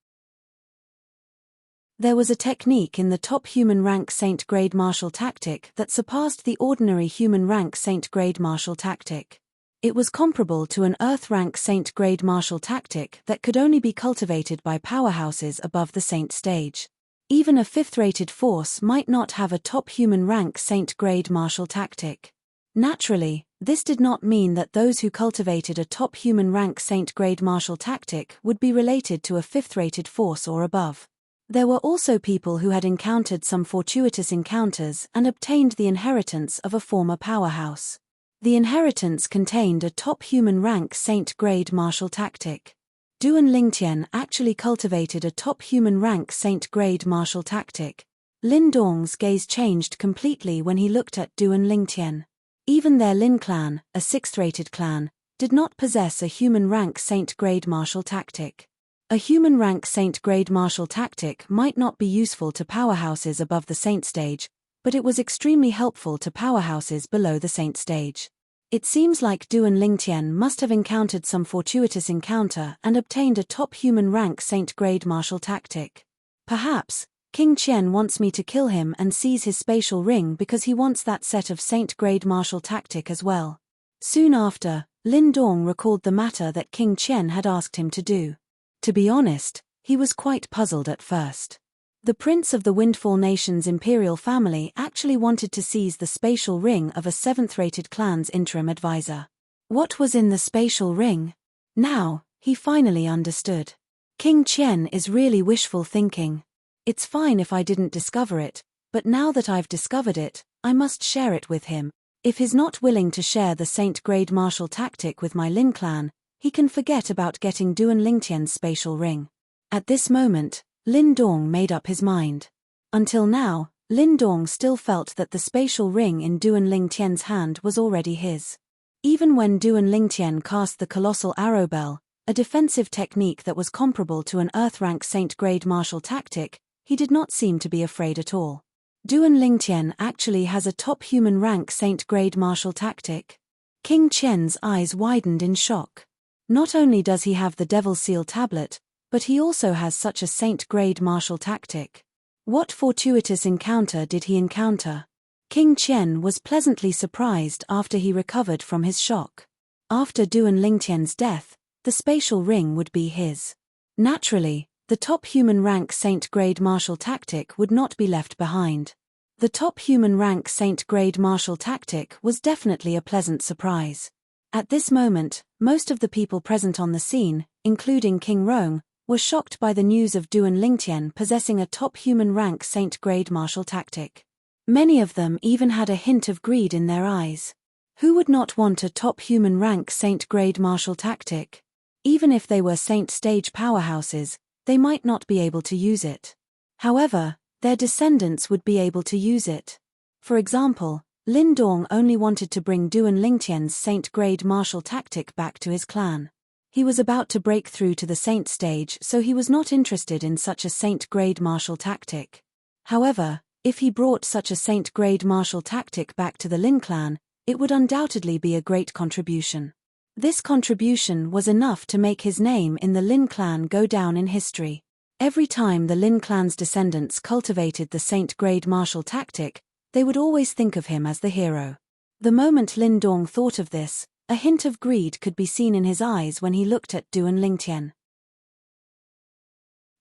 There was a technique in the top human rank Saint grade martial tactic that surpassed the ordinary human rank Saint grade martial tactic. It was comparable to an Earth rank Saint grade martial tactic that could only be cultivated by powerhouses above the Saint stage. Even a 5th-rated force might not have a top human rank Saint grade martial tactic. Naturally, this did not mean that those who cultivated a top human rank Saint grade martial tactic would be related to a 5th-rated force or above. There were also people who had encountered some fortuitous encounters and obtained the inheritance of a former powerhouse. The inheritance contained a top human rank Saint grade martial tactic. Duan Lingtian actually cultivated a top human rank Saint grade martial tactic. Lin Dong's gaze changed completely when he looked at Duan Lingtian. Even their Lin clan, a 6th-rated clan, did not possess a human rank Saint grade martial tactic. A human rank Saint grade martial tactic might not be useful to powerhouses above the Saint stage, but it was extremely helpful to powerhouses below the Saint stage. It seems like Duan Lingtian must have encountered some fortuitous encounter and obtained a top human rank Saint grade martial tactic. Perhaps, King Qian wants me to kill him and seize his spatial ring because he wants that set of Saint grade martial tactic as well. Soon after, Lin Dong recalled the matter that King Qian had asked him to do. To be honest, he was quite puzzled at first. The prince of the Windfall Nation's imperial family actually wanted to seize the spatial ring of a 7th-rated clan's interim advisor. What was in the spatial ring? Now, he finally understood. King Qian is really wishful thinking. It's fine if I didn't discover it, but now that I've discovered it, I must share it with him. If he's not willing to share the Saint grade martial tactic with my Lin clan, he can forget about getting Duan Lingtian's spatial ring. At this moment, Lin Dong made up his mind. Until now, Lin Dong still felt that the spatial ring in Duan Lingtian's hand was already his. Even when Duan Lingtian cast the colossal arrow bell, a defensive technique that was comparable to an Earth-rank Saint grade martial tactic, he did not seem to be afraid at all. Duan Lingtian actually has a top human rank Saint grade martial tactic. King Qian's eyes widened in shock. Not only does he have the Devil Seal tablet, but he also has such a Saint grade martial tactic. What fortuitous encounter did he encounter? King Qian was pleasantly surprised after he recovered from his shock. After Duan Lingtian's death, the spatial ring would be his. Naturally, the top human rank Saint grade martial tactic would not be left behind. The top human rank Saint grade martial tactic was definitely a pleasant surprise. At this moment, most of the people present on the scene, including King Rong, were shocked by the news of Duan Lingtian possessing a top human rank Saint grade martial tactic. Many of them even had a hint of greed in their eyes. Who would not want a top human rank Saint grade martial tactic? Even if they were Saint stage powerhouses, they might not be able to use it. However, their descendants would be able to use it. For example, Lin Dong only wanted to bring Duan Lingtian's Saint grade martial tactic back to his clan. He was about to break through to the Saint stage, so he was not interested in such a Saint grade martial tactic. However, if he brought such a Saint grade martial tactic back to the Lin clan, it would undoubtedly be a great contribution. This contribution was enough to make his name in the Lin clan go down in history. Every time the Lin clan's descendants cultivated the Saint grade martial tactic, they would always think of him as the hero. The moment Lin Dong thought of this, a hint of greed could be seen in his eyes when he looked at Duan Lingtian.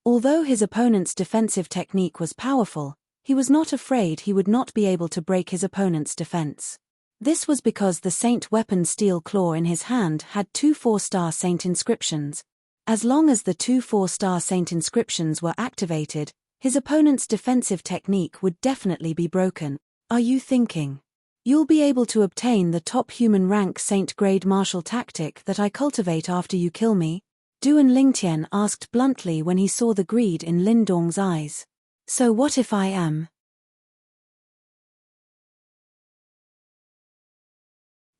Although his opponent's defensive technique was powerful, he was not afraid he would not be able to break his opponent's defense. This was because the Saint weapon steel claw in his hand had 2 4-star Saint inscriptions. As long as the 2 4-star Saint inscriptions were activated, his opponent's defensive technique would definitely be broken. Are you thinking, you'll be able to obtain the top human rank Saint grade martial tactic that I cultivate after you kill me? Duan Lingtian asked bluntly when he saw the greed in Lin Dong's eyes. So what if I am?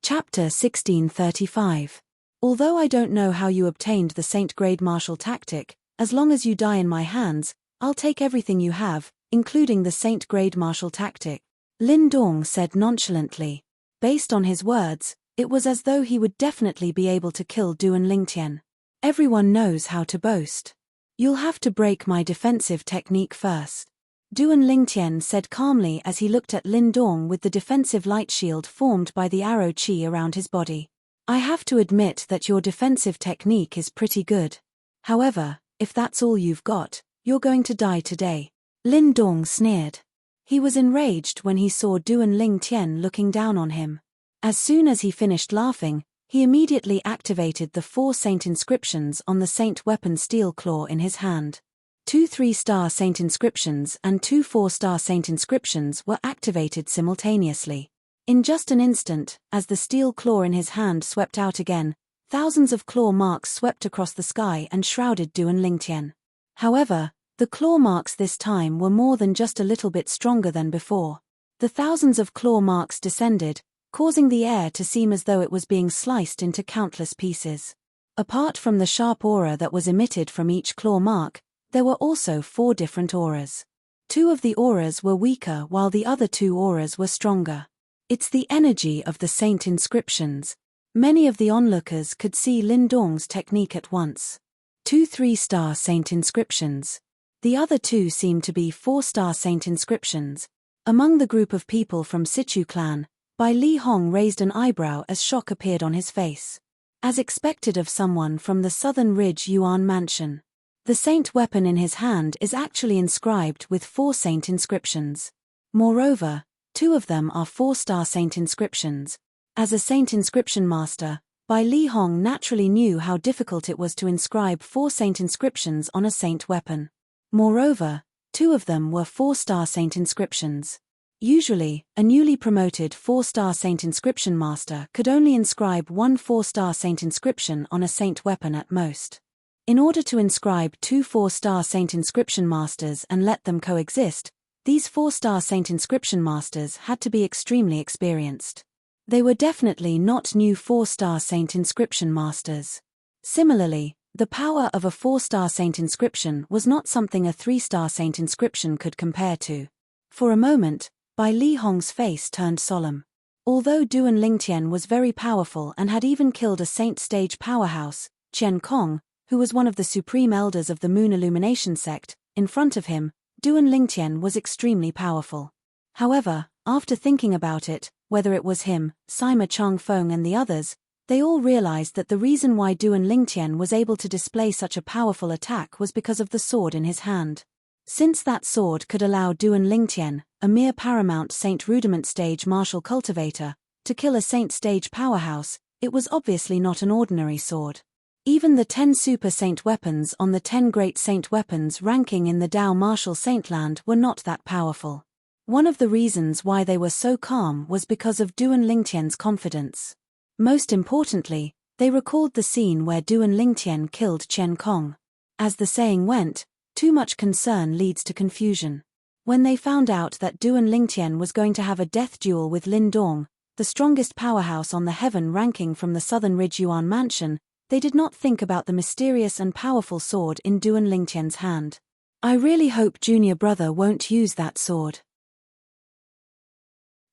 Chapter 1635. Although I don't know how you obtained the Saint grade martial tactic, as long as you die in my hands, I'll take everything you have, including the Saint grade martial tactic. Lin Dong said nonchalantly. Based on his words, it was as though he would definitely be able to kill Duan Lingtian. Everyone knows how to boast. You'll have to break my defensive technique first. Duan Lingtian said calmly as he looked at Lin Dong with the defensive light shield formed by the arrow chi around his body. I have to admit that your defensive technique is pretty good. However, if that's all you've got, you're going to die today. Lin Dong sneered. He was enraged when he saw Duan Lingtian looking down on him. As soon as he finished laughing, he immediately activated the 4 Saint inscriptions on the Saint weapon steel claw in his hand. 2 3-star Saint inscriptions and 2 4-star Saint inscriptions were activated simultaneously. In just an instant, as the steel claw in his hand swept out again, thousands of claw marks swept across the sky and shrouded Duan Lingtian. However, the claw marks this time were more than just a little bit stronger than before. The thousands of claw marks descended, causing the air to seem as though it was being sliced into countless pieces. Apart from the sharp aura that was emitted from each claw mark, there were also 4 different auras. 2 of the auras were weaker while the other 2 auras were stronger. It's the energy of the Saint inscriptions. Many of the onlookers could see Lin Dong's technique at once. 2 3-star Saint inscriptions. The other 2 seemed to be 4-star Saint inscriptions. Among the group of people from Sichu clan, Bai Li Hong raised an eyebrow as shock appeared on his face. As expected of someone from the Southern Ridge Yuan mansion. The Saint weapon in his hand is actually inscribed with 4 Saint inscriptions. Moreover, 2 of them are 4-star Saint inscriptions. As a Saint inscription master, Bai Li Hong naturally knew how difficult it was to inscribe 4 Saint inscriptions on a Saint weapon. Moreover, 2 of them were 4-star Saint inscriptions. Usually, a newly promoted 4-star Saint inscription master could only inscribe 1 4-star Saint inscription on a Saint weapon at most. In order to inscribe 2 4-star Saint inscription masters and let them coexist, these 4-star Saint inscription masters had to be extremely experienced. They were definitely not new 4-star Saint inscription masters. Similarly, the power of a 4-star Saint inscription was not something a 3-star Saint inscription could compare to. For a moment, Bai Li Hong's face turned solemn. Although Duan Lingtian was very powerful and had even killed a Saint stage powerhouse, Chen Kong, who was one of the supreme elders of the Moon Illumination sect, in front of him, Duan Lingtian was extremely powerful. However, after thinking about it, whether it was him, Sima Changfeng and the others, they all realized that the reason why Duan Lingtian was able to display such a powerful attack was because of the sword in his hand. Since that sword could allow Duan Lingtian, a mere paramount Saint rudiment stage martial cultivator, to kill a Saint stage powerhouse, it was obviously not an ordinary sword. Even the 10 super Saint weapons on the 10 great Saint weapons ranking in the Dao martial Saintland were not that powerful. One of the reasons why they were so calm was because of Duan Lingtian's confidence. Most importantly, they recalled the scene where Duan Lingtian killed Chen Kong. As the saying went, too much concern leads to confusion. When they found out that Duan Lingtian was going to have a death duel with Lin Dong, the strongest powerhouse on the heaven ranking from the Southern Ridge Yuan mansion, they did not think about the mysterious and powerful sword in Duan Lingtian's hand. I really hope junior brother won't use that sword.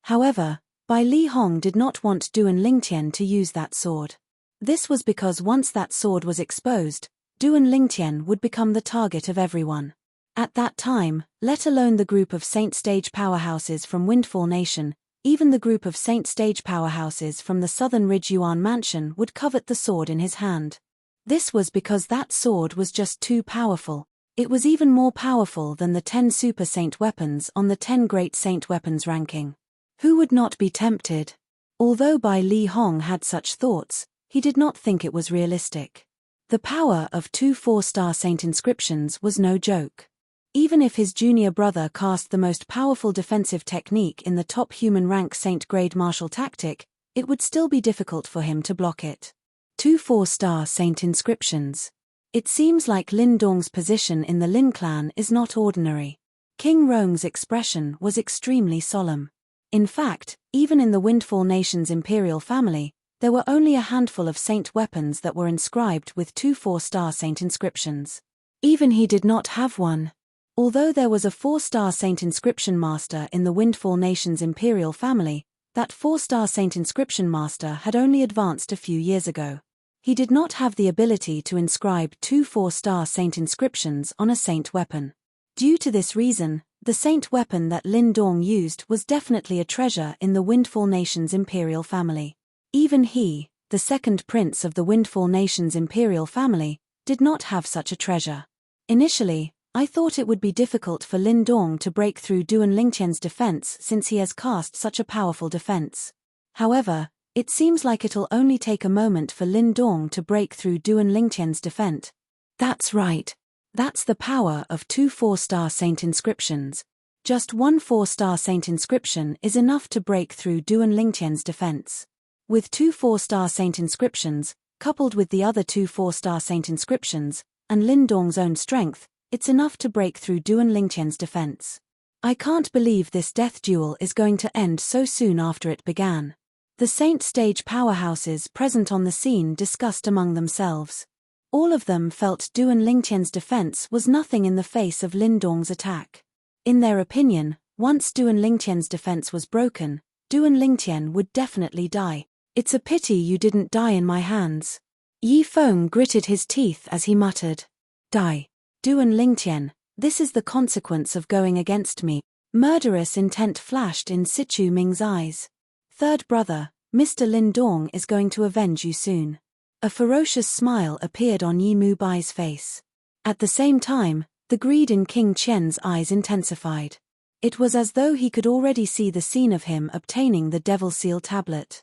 However, Bai Li Hong did not want Duan Lingtian to use that sword. This was because once that sword was exposed, Duan Lingtian would become the target of everyone. At that time, let alone the group of Saint stage powerhouses from Windfall Nation, even the group of Saint stage powerhouses from the Southern Ridge Yuan mansion would covet the sword in his hand. This was because that sword was just too powerful. It was even more powerful than the 10 super saint weapons on the 10 great saint weapons ranking. Who would not be tempted? Although Bai Li Hong had such thoughts, he did not think it was realistic. The power of 2 4-star saint inscriptions was no joke. Even if his junior brother cast the most powerful defensive technique in the top human rank saint grade martial tactic, it would still be difficult for him to block it. 2 4-star saint inscriptions. It seems like Lin Dong's position in the Lin clan is not ordinary. King Rong's expression was extremely solemn. In fact, even in the Windfall Nation's imperial family, there were only a handful of saint weapons that were inscribed with 2 4-star saint inscriptions. Even he did not have one. Although there was a 4-star saint inscription master in the Windfall Nation's imperial family, that 4-star saint inscription master had only advanced a few years ago. He did not have the ability to inscribe 2 4-star saint inscriptions on a saint weapon. Due to this reason, the saint weapon that Lin Dong used was definitely a treasure in the Windfall Nation's imperial family. Even he, the second prince of the Windfall Nation's imperial family, did not have such a treasure. Initially, I thought it would be difficult for Lin Dong to break through Duan Lingqian's defense since he has cast such a powerful defense. However, it seems like it'll only take a moment for Lin Dong to break through Duan Lingqian's defense. That's right. That's the power of 2 4-star saint inscriptions. Just 1 4-star saint inscription is enough to break through Duan Lingqian's defense. With 2 4-star saint inscriptions, coupled with the other 2 4-star saint inscriptions, and Lin Dong's own strength, it's enough to break through Duan Lingqian's defense. I can't believe this death duel is going to end so soon after it began. The saint stage powerhouses present on the scene discussed among themselves. All of them felt Duan Lingqian's defense was nothing in the face of Lin Dong's attack. In their opinion, once Duan Lingqian's defense was broken, Duan Lingqian would definitely die. It's a pity you didn't die in my hands. Yi Feng gritted his teeth as he muttered. Die. Duan Lingqian, this is the consequence of going against me. Murderous intent flashed in Sichu Ming's eyes. Third brother, Mr. Lin Dong is going to avenge you soon. A ferocious smile appeared on Yi Mu Bai's face. At the same time, the greed in King Qian's eyes intensified. It was as though he could already see the scene of him obtaining the Devil Seal tablet.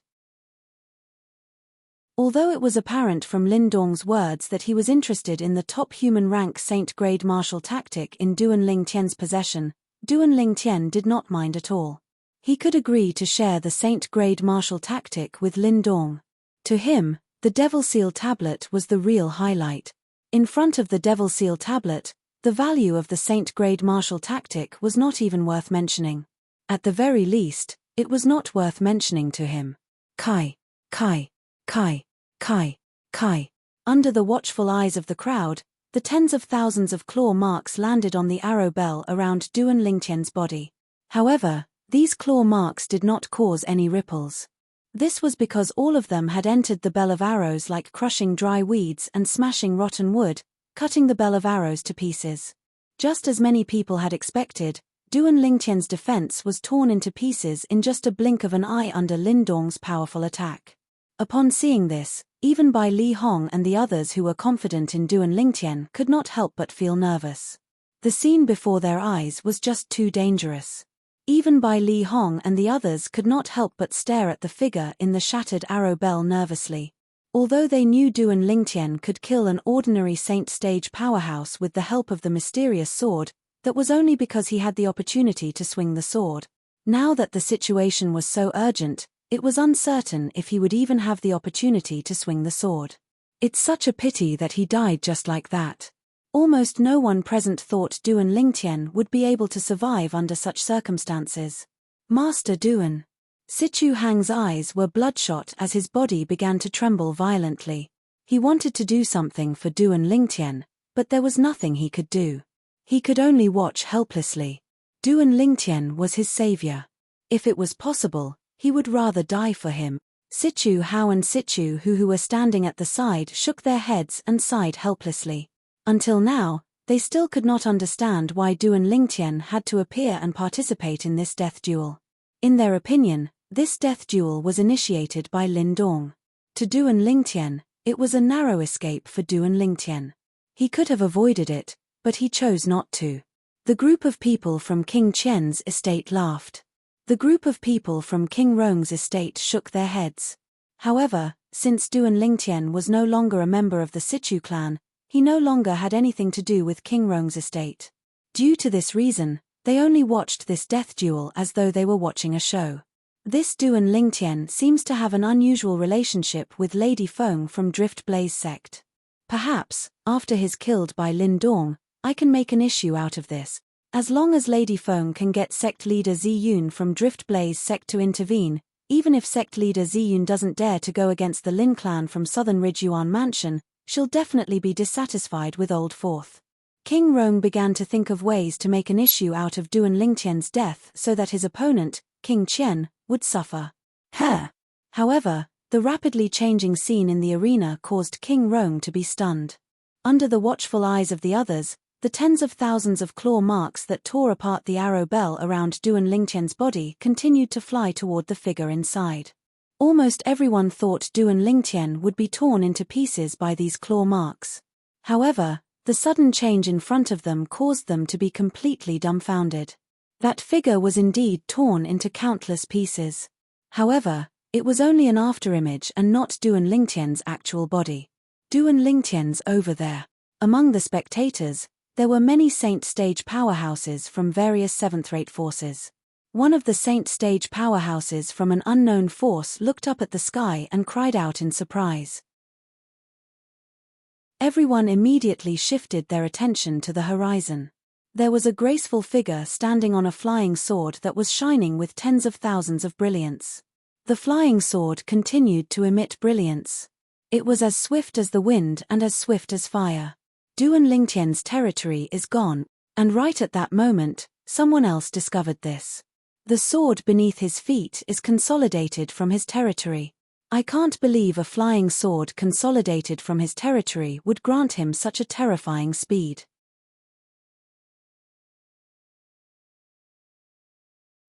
Although it was apparent from Lin Dong's words that he was interested in the top human rank saint grade martial tactic in Duan Lingqian's possession, Duan Lingqian did not mind at all. He could agree to share the saint grade martial tactic with Lin Dong. To him, the Devil Seal tablet was the real highlight. In front of the Devil Seal tablet, the value of the saint grade martial tactic was not even worth mentioning. At the very least, it was not worth mentioning to him. Kai. Under the watchful eyes of the crowd, the tens of thousands of claw marks landed on the arrow bell around Duan Lingqian's body. However, these claw marks did not cause any ripples. This was because all of them had entered the bell of arrows like crushing dry weeds and smashing rotten wood, cutting the bell of arrows to pieces. Just as many people had expected, Duan Lingqian's defense was torn into pieces in just a blink of an eye under Lin Dong's powerful attack. Upon seeing this, even Bai Li Hong and the others who were confident in Duan Lingqian could not help but feel nervous. The scene before their eyes was just too dangerous. Even Bai Li Hong and the others could not help but stare at the figure in the shattered arrow bell nervously. Although they knew Duan Lingqian could kill an ordinary saint stage powerhouse with the help of the mysterious sword, that was only because he had the opportunity to swing the sword. Now that the situation was so urgent, it was uncertain if he would even have the opportunity to swing the sword. It's such a pity that he died just like that. Almost no one present thought Duan Lingqian would be able to survive under such circumstances. Master Duan. Sichu Hang's eyes were bloodshot as his body began to tremble violently. He wanted to do something for Duan Lingqian, but there was nothing he could do. He could only watch helplessly. Duan Lingqian was his savior. If it was possible, he would rather die for him. Sichu Hao and Sichu Hu who were standing at the side shook their heads and sighed helplessly. Until now, they still could not understand why Duan Lingqian had to appear and participate in this death duel. In their opinion, this death duel was initiated by Lin Dong. To Duan Lingqian, it was a narrow escape for Duan Lingqian. He could have avoided it, but he chose not to. The group of people from King Qian's estate laughed. The group of people from King Rong's estate shook their heads. However, since Duan Lingtian was no longer a member of the Sichu clan, he no longer had anything to do with King Rong's estate. Due to this reason, they only watched this death duel as though they were watching a show. This Duan Lingtian seems to have an unusual relationship with Lady Feng from Drift Blaze sect. Perhaps, after his killed by Lin Dong, I can make an issue out of this. As long as Lady Feng can get sect leader Zi Yun from Drift Blaze sect to intervene, even if sect leader Zi Yun doesn't dare to go against the Lin clan from Southern Ridge Yuan Mansion, she'll definitely be dissatisfied with Old Fourth. King Rong began to think of ways to make an issue out of Duan Lingtian's death so that his opponent, King Qian, would suffer. However, the rapidly changing scene in the arena caused King Rong to be stunned. Under the watchful eyes of the others, the tens of thousands of claw marks that tore apart the arrow bell around Duan Lingtian's body continued to fly toward the figure inside. Almost everyone thought Duan Lingtian would be torn into pieces by these claw marks. However, the sudden change in front of them caused them to be completely dumbfounded. That figure was indeed torn into countless pieces. However, it was only an afterimage and not Duan Lingtian's actual body. Duan Lingtian's over there. Among the spectators, there were many Saint Stage powerhouses from various seventh-rate forces. One of the Saint Stage powerhouses from an unknown force looked up at the sky and cried out in surprise. Everyone immediately shifted their attention to the horizon. There was a graceful figure standing on a flying sword that was shining with tens of thousands of brilliance. The flying sword continued to emit brilliance. It was as swift as the wind and as swift as fire. Duan Lingtian's territory is gone, and right at that moment, someone else discovered this. The sword beneath his feet is consolidated from his territory. I can't believe a flying sword consolidated from his territory would grant him such a terrifying speed.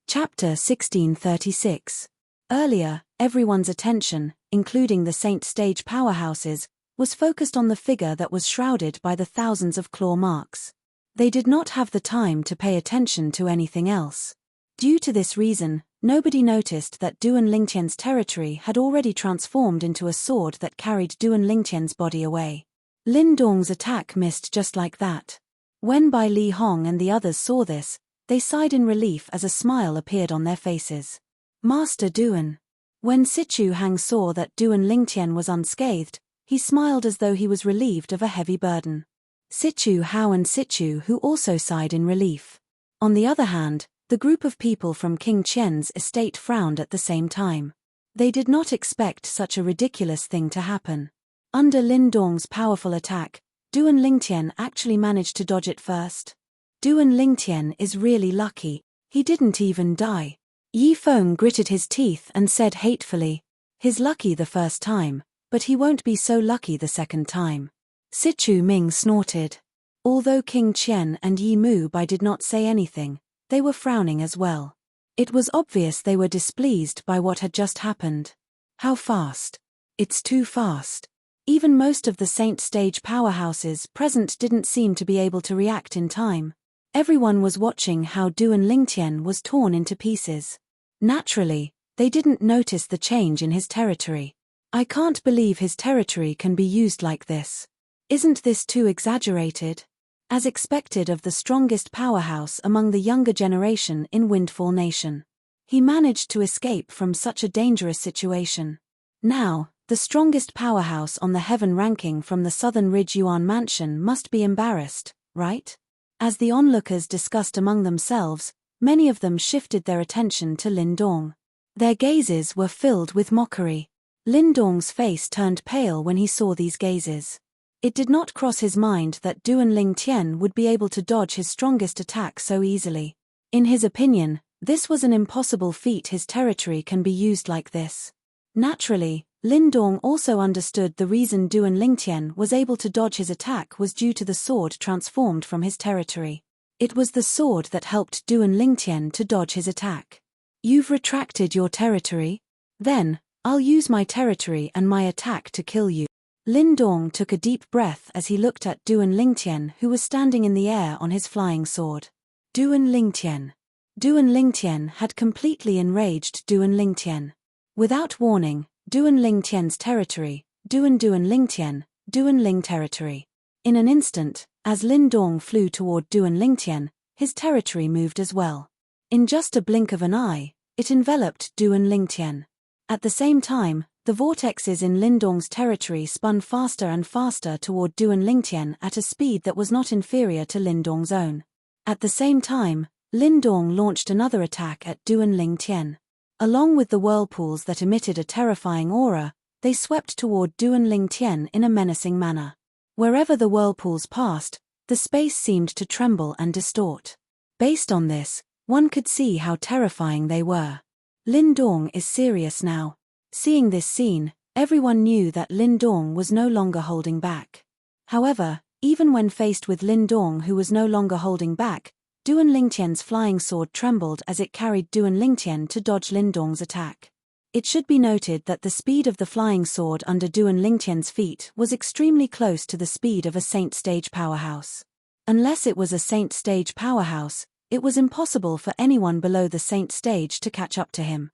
Chapter 1636. Earlier, everyone's attention, including the Saint Stage powerhouses, was focused on the figure that was shrouded by the thousands of claw marks. They did not have the time to pay attention to anything else. Due to this reason, nobody noticed that Duan Lingtian's territory had already transformed into a sword that carried Duan Lingtian's body away. Lin Dong's attack missed just like that. When Bai Li Hong and the others saw this, they sighed in relief as a smile appeared on their faces. Master Duan. When Sichu Hang saw that Duan Lingtian was unscathed, he smiled as though he was relieved of a heavy burden. Sichu Hao and Sichu Hu also sighed in relief. On the other hand, the group of people from King Qian's estate frowned at the same time. They did not expect such a ridiculous thing to happen. Under Lin Dong's powerful attack, Duan Lingtian actually managed to dodge it first. Duan Lingtian is really lucky, he didn't even die. Yi Feng gritted his teeth and said hatefully, "He's lucky the first time, but he won't be so lucky the second time." Sichu Ming snorted. Although King Qian and Yi Mu Bai did not say anything, they were frowning as well. It was obvious they were displeased by what had just happened. How fast? It's too fast. Even most of the Saint Stage powerhouses present didn't seem to be able to react in time. Everyone was watching how Duan Lingtian was torn into pieces. Naturally, they didn't notice the change in his territory. I can't believe his territory can be used like this. Isn't this too exaggerated? As expected of the strongest powerhouse among the younger generation in Windfall Nation. He managed to escape from such a dangerous situation. Now, the strongest powerhouse on the heaven ranking from the Southern Ridge Yuan Mansion must be embarrassed, right? As the onlookers discussed among themselves, many of them shifted their attention to Lin Dong. Their gazes were filled with mockery. Lin Dong's face turned pale when he saw these gazes. It did not cross his mind that Duan Lingtian would be able to dodge his strongest attack so easily. In his opinion, this was an impossible feat. His territory can be used like this. Naturally, Lin Dong also understood the reason Duan Lingtian was able to dodge his attack was due to the sword transformed from his territory. It was the sword that helped Duan Lingtian to dodge his attack. You've retracted your territory? Then, I'll use my territory and my attack to kill you. Lin Dong took a deep breath as he looked at Duan Lingtian, who was standing in the air on his flying sword. Duan Lingtian. Duan Lingtian had completely enraged Duan Lingtian. Without warning, Duan Lingtian's territory, Duan Lingtian, Duan Ling territory. In an instant, as Lin Dong flew toward Duan Lingtian, his territory moved as well. In just a blink of an eye, it enveloped Duan Lingtian. At the same time, the vortexes in Lin Dong's territory spun faster and faster toward Duan Lingtian at a speed that was not inferior to Lin Dong's own. At the same time, Lin Dong launched another attack at Duan Lingtian. Along with the whirlpools that emitted a terrifying aura, they swept toward Duan Lingtian in a menacing manner. Wherever the whirlpools passed, the space seemed to tremble and distort. Based on this, one could see how terrifying they were. Lin Dong is serious now. Seeing this scene, everyone knew that Lin Dong was no longer holding back. However, even when faced with Lin Dong, who was no longer holding back, Duan Lingtian's flying sword trembled as it carried Duan Lingtian to dodge Lin Dong's attack. It should be noted that the speed of the flying sword under Duan Lingtian's feet was extremely close to the speed of a Saint Stage powerhouse. Unless it was a Saint Stage powerhouse, it was impossible for anyone below the Saint Stage to catch up to him.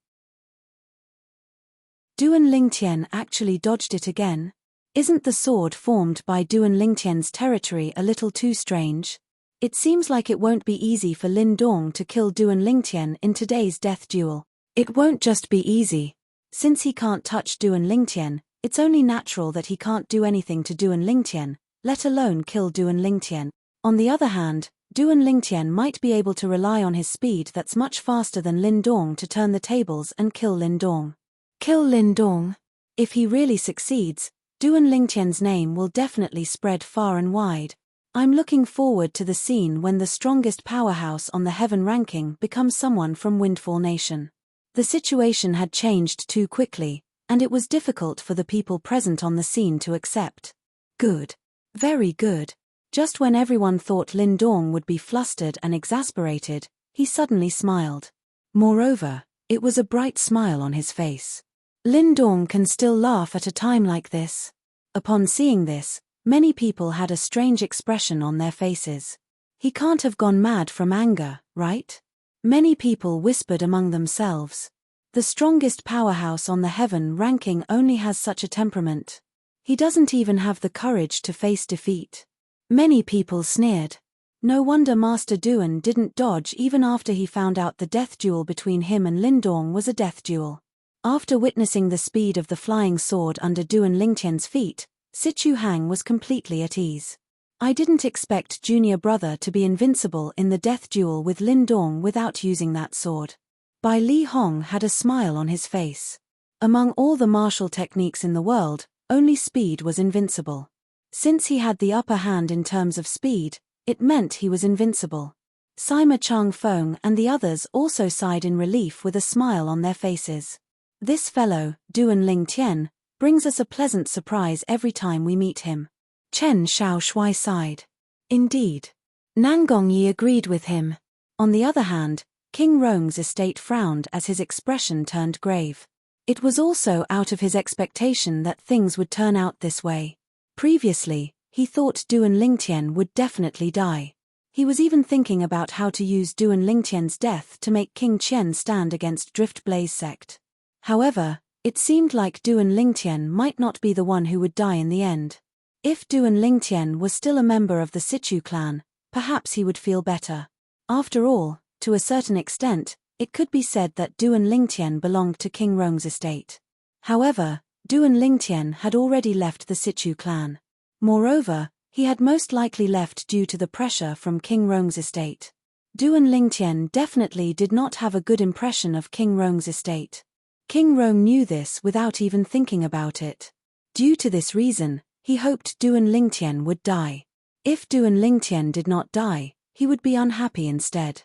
Duan Lingtian actually dodged it again? Isn't the sword formed by Duan Lingtian's territory a little too strange? It seems like it won't be easy for Lin Dong to kill Duan Lingtian in today's death duel. It won't just be easy. Since he can't touch Duan Lingtian, it's only natural that he can't do anything to Duan Lingtian, let alone kill Duan Lingtian. On the other hand, Duan Lingtian might be able to rely on his speed that's much faster than Lin Dong to turn the tables and kill Lin Dong. Kill Lin Dong? If he really succeeds, Duan Lingtian's name will definitely spread far and wide. I'm looking forward to the scene when the strongest powerhouse on the heaven ranking becomes someone from Windfall Nation. The situation had changed too quickly, and it was difficult for the people present on the scene to accept. Good. Very good. Just when everyone thought Lin Dong would be flustered and exasperated, he suddenly smiled. Moreover, it was a bright smile on his face. Lin Dong can still laugh at a time like this. Upon seeing this, many people had a strange expression on their faces. He can't have gone mad from anger, right? Many people whispered among themselves. The strongest powerhouse on the heaven ranking only has such a temperament. He doesn't even have the courage to face defeat. Many people sneered. No wonder Master Duan didn't dodge even after he found out the death duel between him and Lin Dong was a death duel. After witnessing the speed of the flying sword under Duan Lingtian's feet, Sichu Hang was completely at ease. I didn't expect junior brother to be invincible in the death duel with Lin Dong without using that sword. Bai Li Hong had a smile on his face. Among all the martial techniques in the world, only speed was invincible. Since he had the upper hand in terms of speed, it meant he was invincible. Sima Chang Feng and the others also sighed in relief with a smile on their faces. This fellow, Duan Lingtian, brings us a pleasant surprise every time we meet him. Chen Xiaoshui sighed. Indeed. Nangong Yi agreed with him. On the other hand, King Rong's estate frowned as his expression turned grave. It was also out of his expectation that things would turn out this way. Previously, he thought Duan Lingtian would definitely die. He was even thinking about how to use Duan Lingtian's death to make King Qian stand against Drift Blaze sect. However, it seemed like Duan Lingtian might not be the one who would die in the end. If Duan Lingtian was still a member of the Sichu clan, perhaps he would feel better. After all, to a certain extent, it could be said that Duan Lingtian belonged to King Rong's estate. However, Duan Lingtian had already left the Sichu clan. Moreover, he had most likely left due to the pressure from King Rong's estate. Duan Lingtian definitely did not have a good impression of King Rong's estate. King Rong knew this without even thinking about it. Due to this reason, he hoped Duan Lingtian would die. If Duan Lingtian did not die, he would be unhappy instead.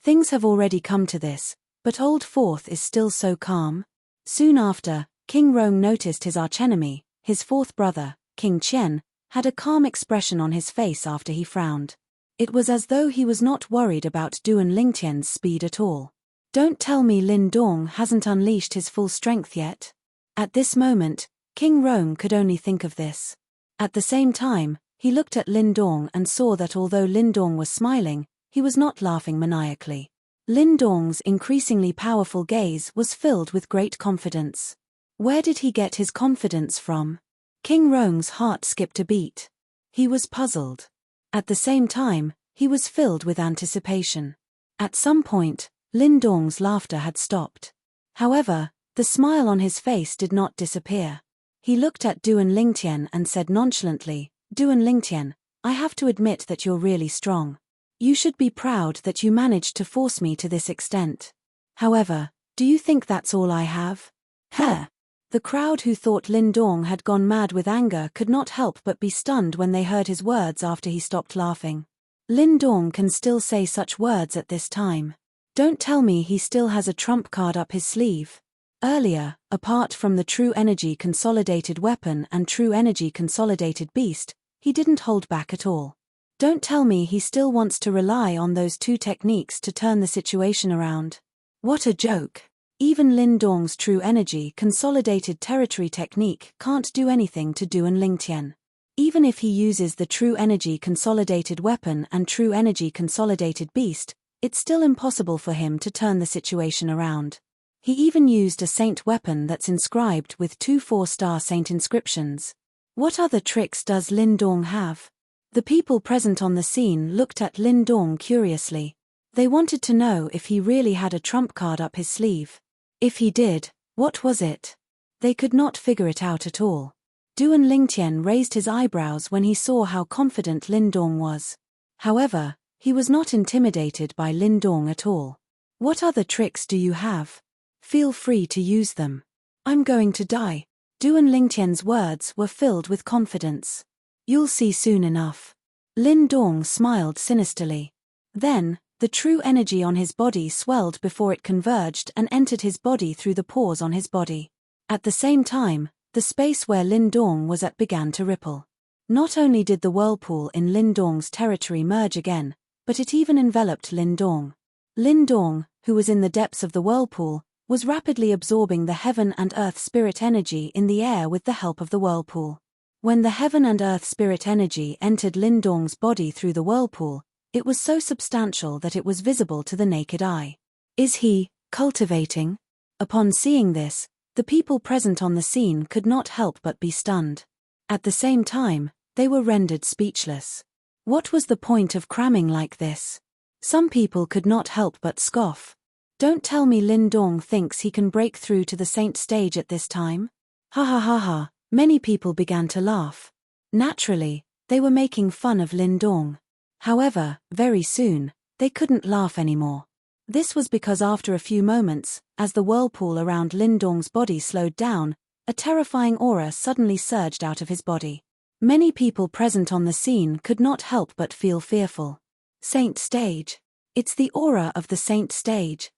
Things have already come to this, but Old Fourth is still so calm. Soon after, King Rong noticed his archenemy, his fourth brother, King Qian, had a calm expression on his face after he frowned. It was as though he was not worried about Duan Lingtian's speed at all. Don't tell me Lin Dong hasn't unleashed his full strength yet. At this moment, King Rong could only think of this. At the same time, he looked at Lin Dong and saw that although Lin Dong was smiling, he was not laughing maniacally. Lin Dong's increasingly powerful gaze was filled with great confidence. Where did he get his confidence from? King Rong's heart skipped a beat. He was puzzled. At the same time, he was filled with anticipation. At some point, Lin Dong's laughter had stopped. However, the smile on his face did not disappear. He looked at Duan Lingtian and said nonchalantly, "Duan Lingtian, I have to admit that you're really strong. You should be proud that you managed to force me to this extent. However, do you think that's all I have?" Huh. The crowd who thought Lin Dong had gone mad with anger could not help but be stunned when they heard his words after he stopped laughing. Lin Dong can still say such words at this time. Don't tell me he still has a trump card up his sleeve. Earlier, apart from the True Energy Consolidated Weapon and True Energy Consolidated Beast, he didn't hold back at all. Don't tell me he still wants to rely on those two techniques to turn the situation around. What a joke. Even Lin Dong's True Energy Consolidated Territory technique can't do anything to Duan Lingtian. Even if he uses the True Energy Consolidated Weapon and True Energy Consolidated Beast, it's still impossible for him to turn the situation around. He even used a saint weapon that's inscribed with 2 4-star saint inscriptions. What other tricks does Lin Dong have? The people present on the scene looked at Lin Dong curiously. They wanted to know if he really had a trump card up his sleeve. If he did, what was it? They could not figure it out at all. Duan Lingtian raised his eyebrows when he saw how confident Lin Dong was. However, he was not intimidated by Lin Dong at all. What other tricks do you have? Feel free to use them. I'm going to die. Duan Lingtian's words were filled with confidence. You'll see soon enough. Lin Dong smiled sinisterly. Then, the true energy on his body swelled before it converged and entered his body through the pores on his body. At the same time, the space where Lin Dong was at began to ripple. Not only did the whirlpool in Lin Dong's territory merge again, but it even enveloped Lin Dong. Lin Dong, who was in the depths of the whirlpool, was rapidly absorbing the heaven and earth spirit energy in the air with the help of the whirlpool. When the heaven and earth spirit energy entered Lin Dong's body through the whirlpool, it was so substantial that it was visible to the naked eye. Is he cultivating? Upon seeing this, the people present on the scene could not help but be stunned. At the same time, they were rendered speechless. What was the point of cramming like this? Some people could not help but scoff. Don't tell me Lin Dong thinks he can break through to the saint stage at this time? Ha ha ha ha, many people began to laugh. Naturally, they were making fun of Lin Dong. However, very soon, they couldn't laugh anymore. This was because after a few moments, as the whirlpool around Lin Dong's body slowed down, a terrifying aura suddenly surged out of his body. Many people present on the scene could not help but feel fearful. Saint stage. It's the aura of the saint stage.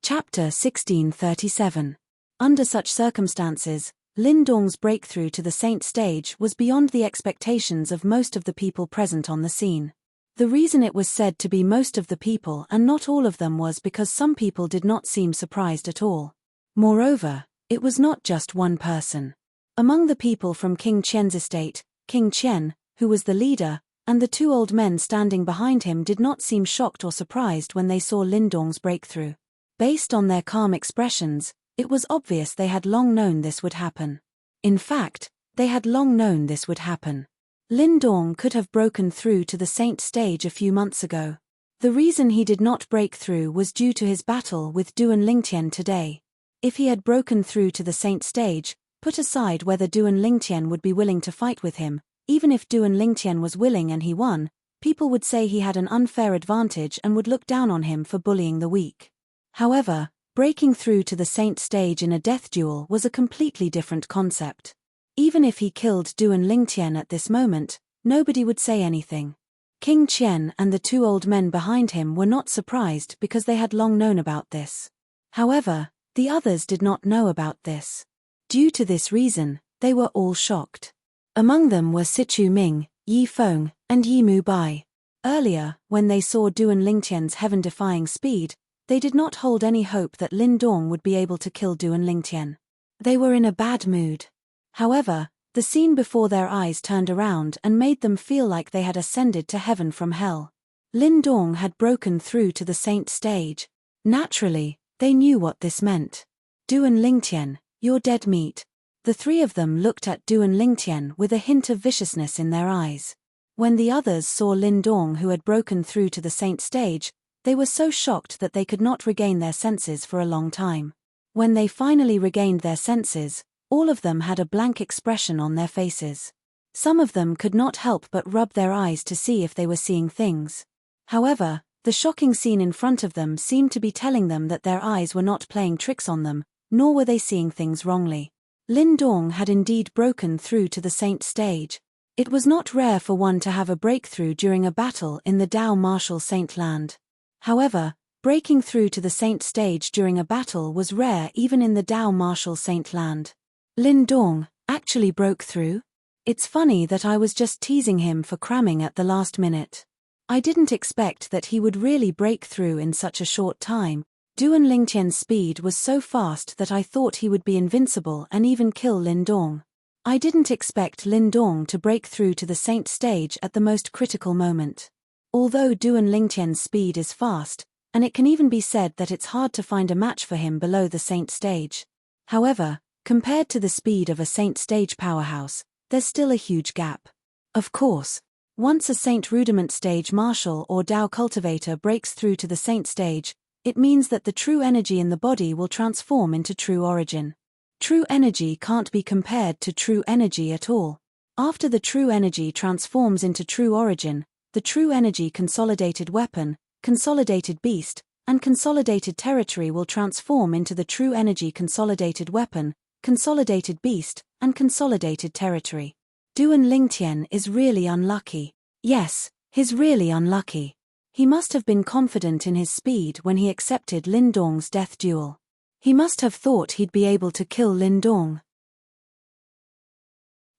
Chapter 1637. Under such circumstances, Lin Dong's breakthrough to the saint stage was beyond the expectations of most of the people present on the scene. The reason it was said to be most of the people and not all of them was because some people did not seem surprised at all. Moreover, it was not just one person. Among the people from King Qian's estate, King Qian, who was the leader, and the 2 old men standing behind him did not seem shocked or surprised when they saw Lin Dong's breakthrough. Based on their calm expressions, it was obvious they had long known this would happen. In fact, they had long known this would happen. Lin Dong could have broken through to the saint stage a few months ago. The reason he did not break through was due to his battle with Duan Lingtian today. If he had broken through to the saint stage, put aside whether Duan Lingtian would be willing to fight with him, even if Duan Lingtian was willing and he won, people would say he had an unfair advantage and would look down on him for bullying the weak. However, breaking through to the saint stage in a death duel was a completely different concept. Even if he killed Duan Lingtian at this moment, nobody would say anything. King Qian and the 2 old men behind him were not surprised because they had long known about this. However, the others did not know about this. Due to this reason, they were all shocked. Among them were Sichu Ming, Yi Feng, and Yi Mu Bai. Earlier, when they saw Duan Lingtian's heaven-defying speed, They did not hold any hope that Lin Dong would be able to kill Duan Lingtian. They were in a bad mood. However, the scene before their eyes turned around and made them feel like they had ascended to heaven from hell. Lin Dong had broken through to the saint stage. Naturally, they knew what this meant. Duan Lingtian, you're dead meat. The three of them looked at Duan Lingtian with a hint of viciousness in their eyes. When the others saw Lin Dong, who had broken through to the saint stage, they were so shocked that they could not regain their senses for a long time. When they finally regained their senses, all of them had a blank expression on their faces. Some of them could not help but rub their eyes to see if they were seeing things. However, the shocking scene in front of them seemed to be telling them that their eyes were not playing tricks on them, nor were they seeing things wrongly. Lin Dong had indeed broken through to the saint stage. It was not rare for one to have a breakthrough during a battle in the Dao Martial Saint Land. However, breaking through to the saint stage during a battle was rare even in the Dao Martial Saint Land. Lin Dong actually broke through? It's funny that I was just teasing him for cramming at the last minute. I didn't expect that he would really break through in such a short time. Duan Lingtian's speed was so fast that I thought he would be invincible and even kill Lin Dong. I didn't expect Lin Dong to break through to the saint stage at the most critical moment. Although Duan Lingtian's speed is fast, and it can even be said that it's hard to find a match for him below the saint stage. However, compared to the speed of a saint stage powerhouse, there's still a huge gap. Of course, once a saint rudiment stage martial or Dao cultivator breaks through to the saint stage, it means that the true energy in the body will transform into true origin. True energy can't be compared to true energy at all. After the true energy transforms into true origin, the true energy consolidated weapon, consolidated beast, and consolidated territory will transform into the true energy consolidated weapon, consolidated beast, and consolidated territory. Duan Lingtian is really unlucky. Yes, he's really unlucky. He must have been confident in his speed when he accepted Lin Dong's death duel. He must have thought he'd be able to kill Lin Dong.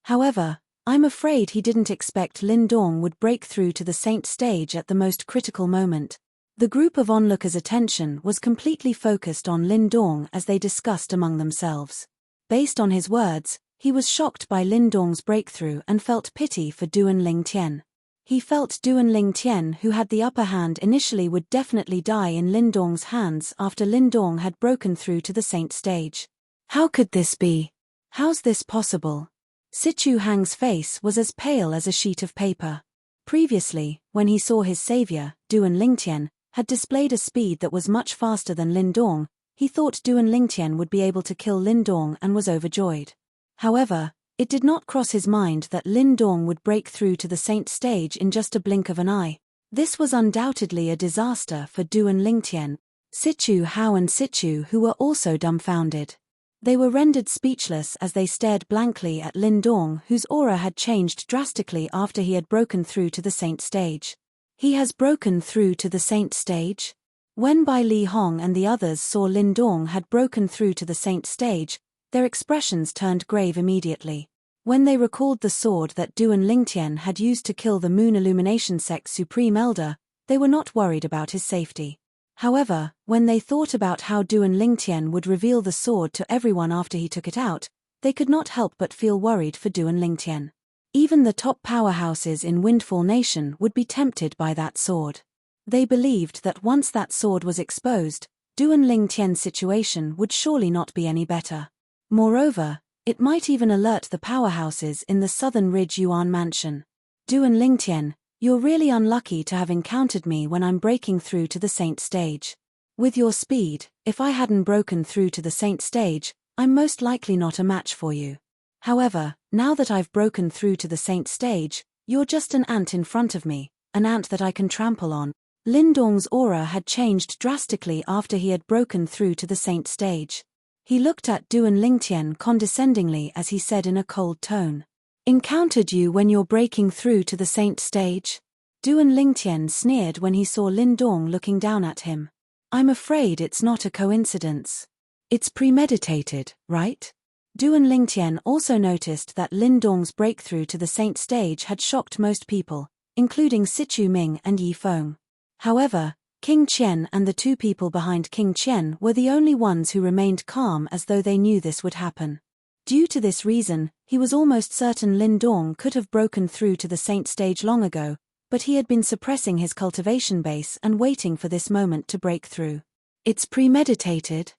However, I'm afraid he didn't expect Lin Dong would break through to the saint stage at the most critical moment. The group of onlookers' attention was completely focused on Lin Dong as they discussed among themselves. Based on his words, he was shocked by Lin Dong's breakthrough and felt pity for Duan Lingtian. He felt Duan Lingtian, who had the upper hand initially, would definitely die in Lin Dong's hands after Lin Dong had broken through to the saint stage. How could this be? How's this possible? Sichu Hang's face was as pale as a sheet of paper. Previously, when he saw his savior, Duan Lingtian, had displayed a speed that was much faster than Lin Dong, he thought Duan Lingtian would be able to kill Lin Dong and was overjoyed. However, it did not cross his mind that Lin Dong would break through to the saint stage in just a blink of an eye. This was undoubtedly a disaster for Duan Lingtian, Sichu Hao and Sichu, who were also dumbfounded. They were rendered speechless as they stared blankly at Lin Dong, whose aura had changed drastically after he had broken through to the saint stage. He has broken through to the saint stage? When Bai Li Hong and the others saw Lin Dong had broken through to the saint stage, their expressions turned grave immediately. When they recalled the sword that Duan Lingtian had used to kill the Moon Illumination Sect Supreme Elder, they were not worried about his safety. However, when they thought about how Duan Lingtian would reveal the sword to everyone after he took it out, they could not help but feel worried for Duan Lingtian. Even the top powerhouses in Windfall Nation would be tempted by that sword. They believed that once that sword was exposed, Duan Lingtian's situation would surely not be any better. Moreover, it might even alert the powerhouses in the Southern Ridge Yuan Mansion. Duan Lingtian, you're really unlucky to have encountered me when I'm breaking through to the saint stage. With your speed, if I hadn't broken through to the saint stage, I'm most likely not a match for you. However, now that I've broken through to the saint stage, you're just an ant in front of me, an ant that I can trample on. Lin Dong's aura had changed drastically after he had broken through to the saint stage. He looked at Duan Lingtian condescendingly as he said in a cold tone, "Encountered you when you're breaking through to the saint stage?" Duan Lingtian sneered when he saw Lin Dong looking down at him. "I'm afraid it's not a coincidence. It's premeditated, right?" Duan Lingtian also noticed that Lin Dong's breakthrough to the saint stage had shocked most people, including Sichu Ming and Yi Feng. However, King Qian and the two people behind King Qian were the only ones who remained calm, as though they knew this would happen. Due to this reason, he was almost certain Lin Dong could have broken through to the saint stage long ago, but he had been suppressing his cultivation base and waiting for this moment to break through. It's premeditated.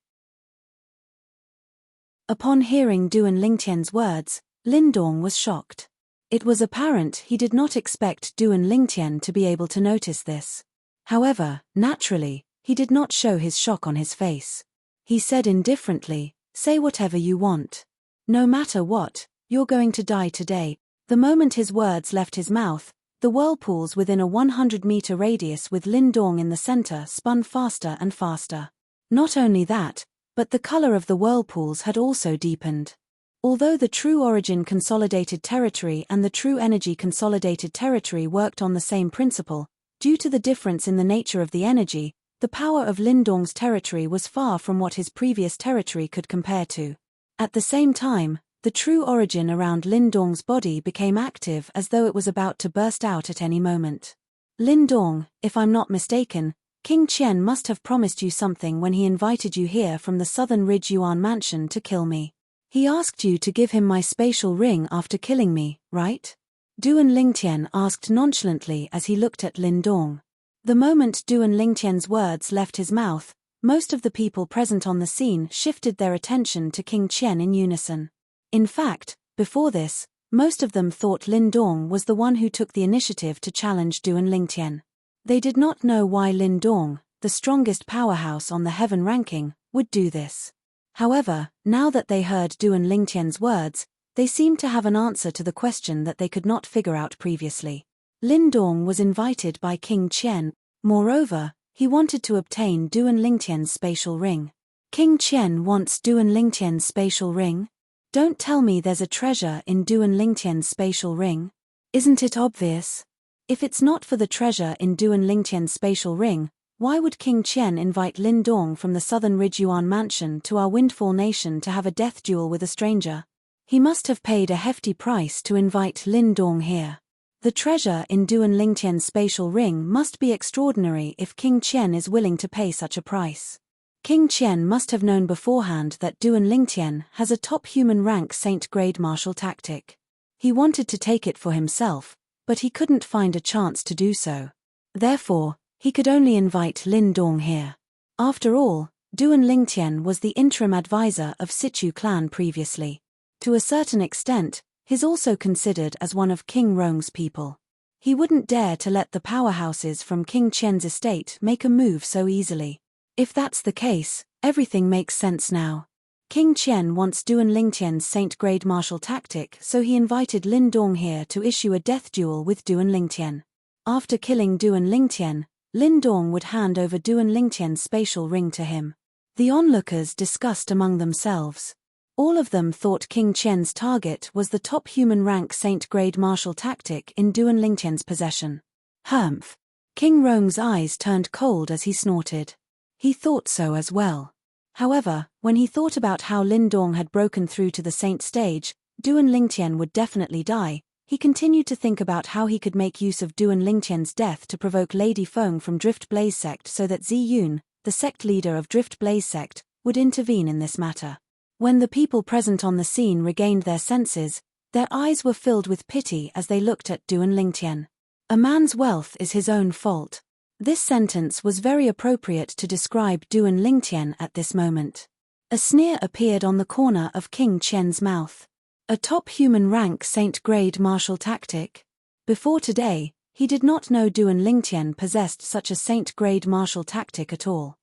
Upon hearing Duan Lingtian's words, Lin Dong was shocked. It was apparent he did not expect Duan Lingtian to be able to notice this. However, naturally, he did not show his shock on his face. He said indifferently, "Say whatever you want. No matter what, you're going to die today." The moment his words left his mouth, the whirlpools within a 100-meter radius with Lin Dong in the center spun faster and faster. Not only that, but the color of the whirlpools had also deepened. Although the True Origin Consolidated Territory and the True Energy Consolidated Territory worked on the same principle, due to the difference in the nature of the energy, the power of Lin Dong's territory was far from what his previous territory could compare to. At the same time, the true origin around Lin Dong's body became active, as though it was about to burst out at any moment. "Lin Dong, if I'm not mistaken, King Qian must have promised you something when he invited you here from the Southern Ridge Yuan Mansion to kill me. He asked you to give him my spatial ring after killing me, right?" Duan Lingtian asked nonchalantly as he looked at Lin Dong. The moment Duan Lingtian's words left his mouth, most of the people present on the scene shifted their attention to King Qian in unison. In fact, before this, most of them thought Lin Dong was the one who took the initiative to challenge Duan Lingtian. They did not know why Lin Dong, the strongest powerhouse on the heaven ranking, would do this. However, now that they heard Duan Lingtian's words, they seemed to have an answer to the question that they could not figure out previously. Lin Dong was invited by King Qian. Moreover, he wanted to obtain Duan Lingtian's spatial ring. King Qian wants Duan Lingtian's spatial ring? Don't tell me there's a treasure in Duan Lingtian's spatial ring. Isn't it obvious? If it's not for the treasure in Duan Lingtian's spatial ring, why would King Qian invite Lin Dong from the Southern Ridge Yuan Mansion to our Windfall Nation to have a death duel with a stranger? He must have paid a hefty price to invite Lin Dong here. The treasure in Duan Lingtian's spatial ring must be extraordinary if King Qian is willing to pay such a price. King Qian must have known beforehand that Duan Lingtian has a top human rank saint-grade martial tactic. He wanted to take it for himself, but he couldn't find a chance to do so. Therefore, he could only invite Lin Dong here. After all, Duan Lingtian was the interim advisor of Sichu clan previously. To a certain extent, he's also considered as one of King Rong's people. He wouldn't dare to let the powerhouses from King Qian's estate make a move so easily. If that's the case, everything makes sense now. King Qian wants Duan Lingtian's saint-grade martial tactic, so he invited Lin Dong here to issue a death duel with Duan Lingtian. After killing Duan Lingtian, Lin Dong would hand over Duan Lingtian's spatial ring to him. The onlookers discussed among themselves. All of them thought King Qian's target was the top human rank saint-grade martial tactic in Duan Lingtian's possession. Humph! King Rong's eyes turned cold as he snorted. He thought so as well. However, when he thought about how Lin Dong had broken through to the saint stage, Duan Lingtian would definitely die, he continued to think about how he could make use of Duan Lingtian's death to provoke Lady Feng from Drift Blaze Sect so that Zi Yun, the sect leader of Drift Blaze Sect, would intervene in this matter. When the people present on the scene regained their senses, their eyes were filled with pity as they looked at Duan Lingtian. A man's wealth is his own fault. This sentence was very appropriate to describe Duan Lingtian at this moment. A sneer appeared on the corner of King Qian's mouth. A top human rank saint-grade martial tactic? Before today, he did not know Duan Lingtian possessed such a saint-grade martial tactic at all.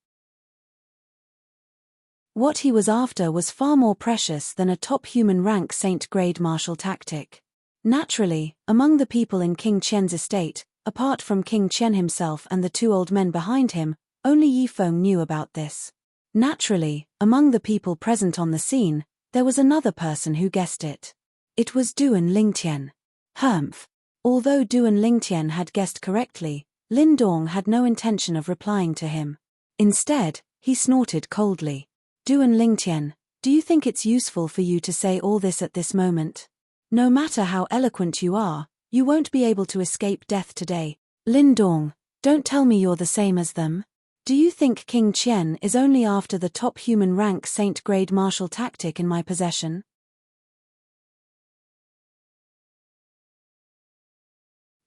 What he was after was far more precious than a top human rank saint-grade martial tactic. Naturally, among the people in King Qian's estate, apart from King Qian himself and the two old men behind him, only Yi Feng knew about this. Naturally, among the people present on the scene, there was another person who guessed it. It was Duan Lingtian. Humph! Although Duan Lingtian had guessed correctly, Lin Dong had no intention of replying to him. Instead, he snorted coldly. Duan Lingtian, do you think it's useful for you to say all this at this moment? No matter how eloquent you are, you won't be able to escape death today. Lin Dong, don't tell me you're the same as them. Do you think King Qian is only after the top human rank saint-grade martial tactic in my possession?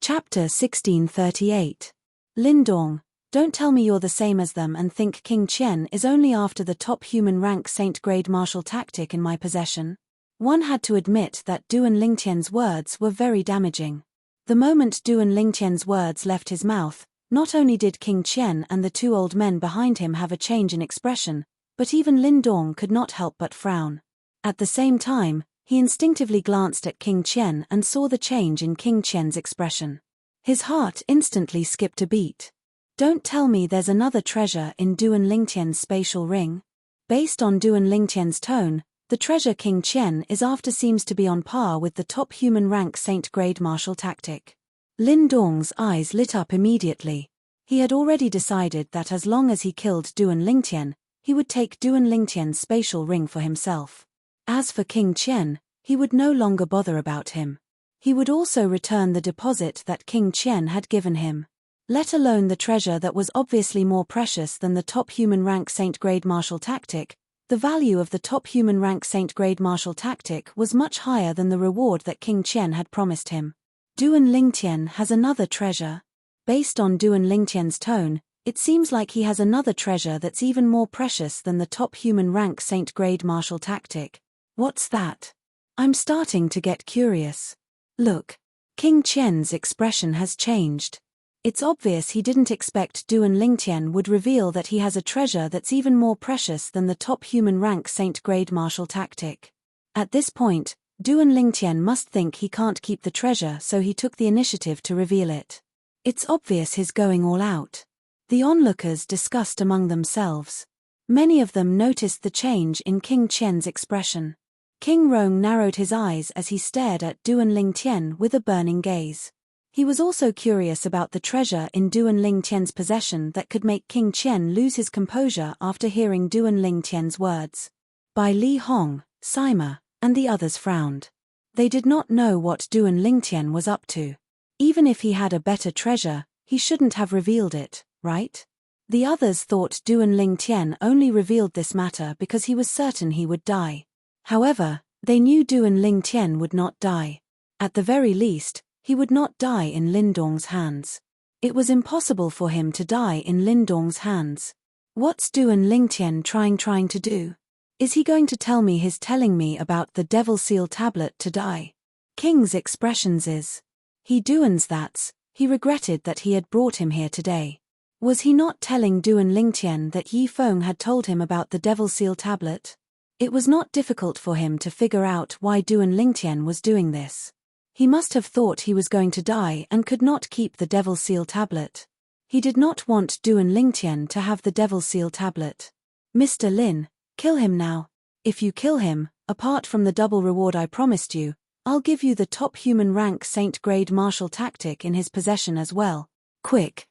Chapter 1638. Lindong, don't tell me you're the same as them and think King Qian is only after the top human rank saint-grade martial tactic in my possession. One had to admit that Duan Lingtian's words were very damaging. The moment Duan Lingtian's words left his mouth, not only did King Qian and the two old men behind him have a change in expression, but even Lindong could not help but frown. At the same time, he instinctively glanced at King Qian and saw the change in King Qian's expression. His heart instantly skipped a beat. Don't tell me there's another treasure in Duan Lingtian's spatial ring. Based on Duan Lingtian's tone, the treasure King Qian is after seems to be on par with the top human rank saint-grade martial tactic. Lindong's eyes lit up immediately. He had already decided that as long as he killed Duan Lingtian, he would take Duan Lingtian's spatial ring for himself. As for King Qian, he would no longer bother about him. He would also return the deposit that King Qian had given him. Let alone the treasure that was obviously more precious than the top human rank saint-grade martial tactic. The value of the top human rank saint-grade martial tactic was much higher than the reward that King Qian had promised him. Duan Lingtian has another treasure. Based on Duan Lingtian's tone, it seems like he has another treasure that's even more precious than the top human rank saint-grade martial tactic. What's that? I'm starting to get curious. Look. King Qian's expression has changed. It's obvious he didn't expect Duan Lingtian would reveal that he has a treasure that's even more precious than the top human rank saint-grade martial tactic. At this point, Duan Lingtian must think he can't keep the treasure, so he took the initiative to reveal it. It's obvious he's going all out. The onlookers discussed among themselves. Many of them noticed the change in King Qian's expression. King Rong narrowed his eyes as he stared at Duan Lingtian with a burning gaze. He was also curious about the treasure in Duan Lingtian's possession that could make King Qian lose his composure after hearing Duan Lingtian's words. Bai Li Hong, Sima, and the others frowned. They did not know what Duan Lingtian was up to. Even if he had a better treasure, he shouldn't have revealed it, right? The others thought Duan Lingtian only revealed this matter because he was certain he would die. However, they knew Duan Lingtian would not die. At the very least, he would not die in Lindong's hands. It was impossible for him to die in Lindong's hands. What's Duan Lingtian trying to do? Is he going to tell me he's telling me about the Devil Seal tablet to die? King's expressions is. He Duan's that's, he regretted that he had brought him here today. Was he not telling Duan Lingtian that Yi Feng had told him about the Devil Seal tablet? It was not difficult for him to figure out why Duan Lingtian was doing this. He must have thought he was going to die and could not keep the Devil Seal tablet. He did not want Duan Lingtian to have the Devil Seal tablet. Mr. Lin, kill him now. If you kill him, apart from the double reward I promised you, I'll give you the top human rank saint-grade martial tactic in his possession as well. Quick,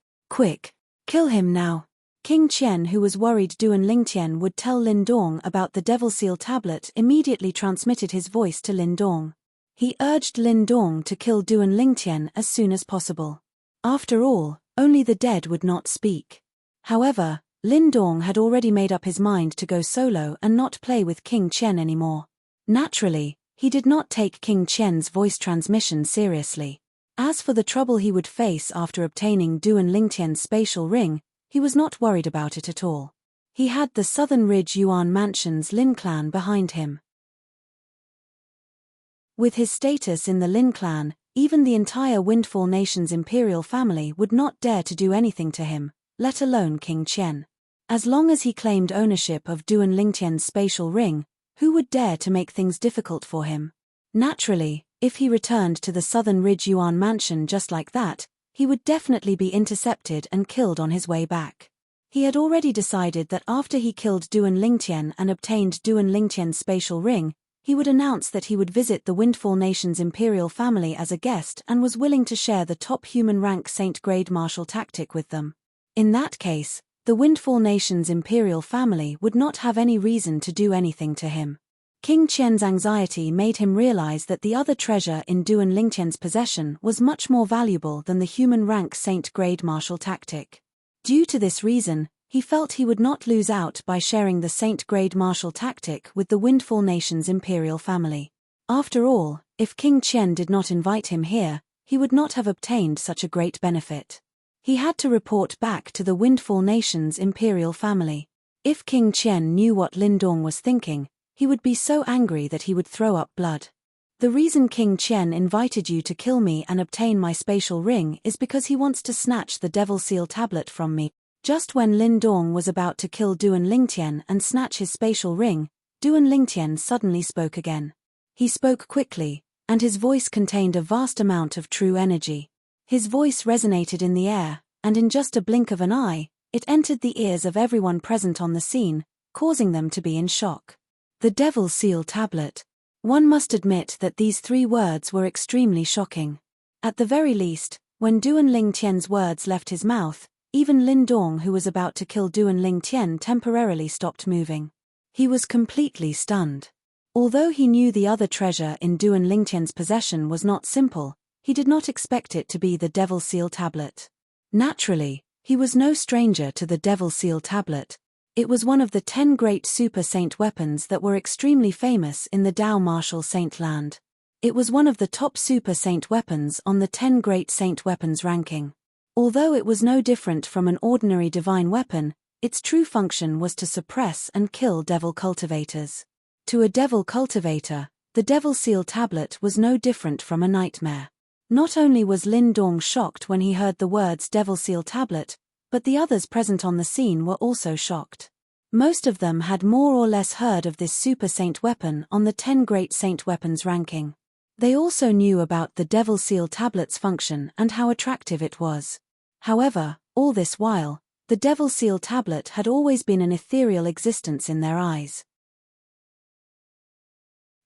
kill him now. King Qian, who was worried Duan Lingtian would tell Lindong about the Devil Seal tablet, immediately transmitted his voice to Lindong. He urged Lindong to kill Duan Lingtian as soon as possible. After all, only the dead would not speak. However, Lindong had already made up his mind to go solo and not play with King Qian anymore. Naturally, he did not take King Qian's voice transmission seriously. As for the trouble he would face after obtaining Duan Lingtian's spatial ring, he was not worried about it at all. He had the Southern Ridge Yuan Mansion's Lin clan behind him. With his status in the Lin clan, even the entire Windfall Nation's imperial family would not dare to do anything to him, let alone King Qian. As long as he claimed ownership of Duan Lingtian's spatial ring, who would dare to make things difficult for him? Naturally, if he returned to the Southern Ridge Yuan Mansion just like that, he would definitely be intercepted and killed on his way back. He had already decided that after he killed Duan Lingtian and obtained Duan Lingtian's spatial ring, he would announce that he would visit the Windfall Nation's imperial family as a guest and was willing to share the top human rank saint-grade martial tactic with them. In that case, the Windfall Nation's imperial family would not have any reason to do anything to him. King Qian's anxiety made him realize that the other treasure in Duan Lingtian's possession was much more valuable than the human rank saint-grade martial tactic. Due to this reason, He felt he would not lose out by sharing the Saint-grade martial tactic with the Windfall Nation's imperial family. After all, if King Qian did not invite him here, he would not have obtained such a great benefit. He had to report back to the Windfall Nation's imperial family. If King Qian knew what Lindong was thinking, he would be so angry that he would throw up blood. The reason King Qian invited you to kill me and obtain my spatial ring is because he wants to snatch the Devil Seal tablet from me. Just when Lindong was about to kill Duan Lingtian and snatch his spatial ring, Duan Lingtian suddenly spoke again. He spoke quickly, and his voice contained a vast amount of true energy. His voice resonated in the air, and in just a blink of an eye, it entered the ears of everyone present on the scene, causing them to be in shock. The Devil Seal tablet. One must admit that these 3 words were extremely shocking. At the very least, when Duan Lingtian's words left his mouth, even Lindong, who was about to kill Duan Lingtian, temporarily stopped moving. He was completely stunned. Although he knew the other treasure in Duan Lingtian's possession was not simple, he did not expect it to be the Devil Seal tablet. Naturally, he was no stranger to the Devil Seal tablet. It was one of the 10 great super saint weapons that were extremely famous in the Dao martial saint land. It was one of the top super saint weapons on the 10 great saint weapons ranking. Although it was no different from an ordinary divine weapon, its true function was to suppress and kill devil cultivators. To a devil cultivator, the Devil Seal tablet was no different from a nightmare. Not only was Lindong shocked when he heard the words Devil Seal tablet, but the others present on the scene were also shocked. Most of them had more or less heard of this super saint weapon on the 10 great saint weapons ranking. They also knew about the Devil Seal tablet's function and how attractive it was. However, all this while, the Devil Seal tablet had always been an ethereal existence in their eyes.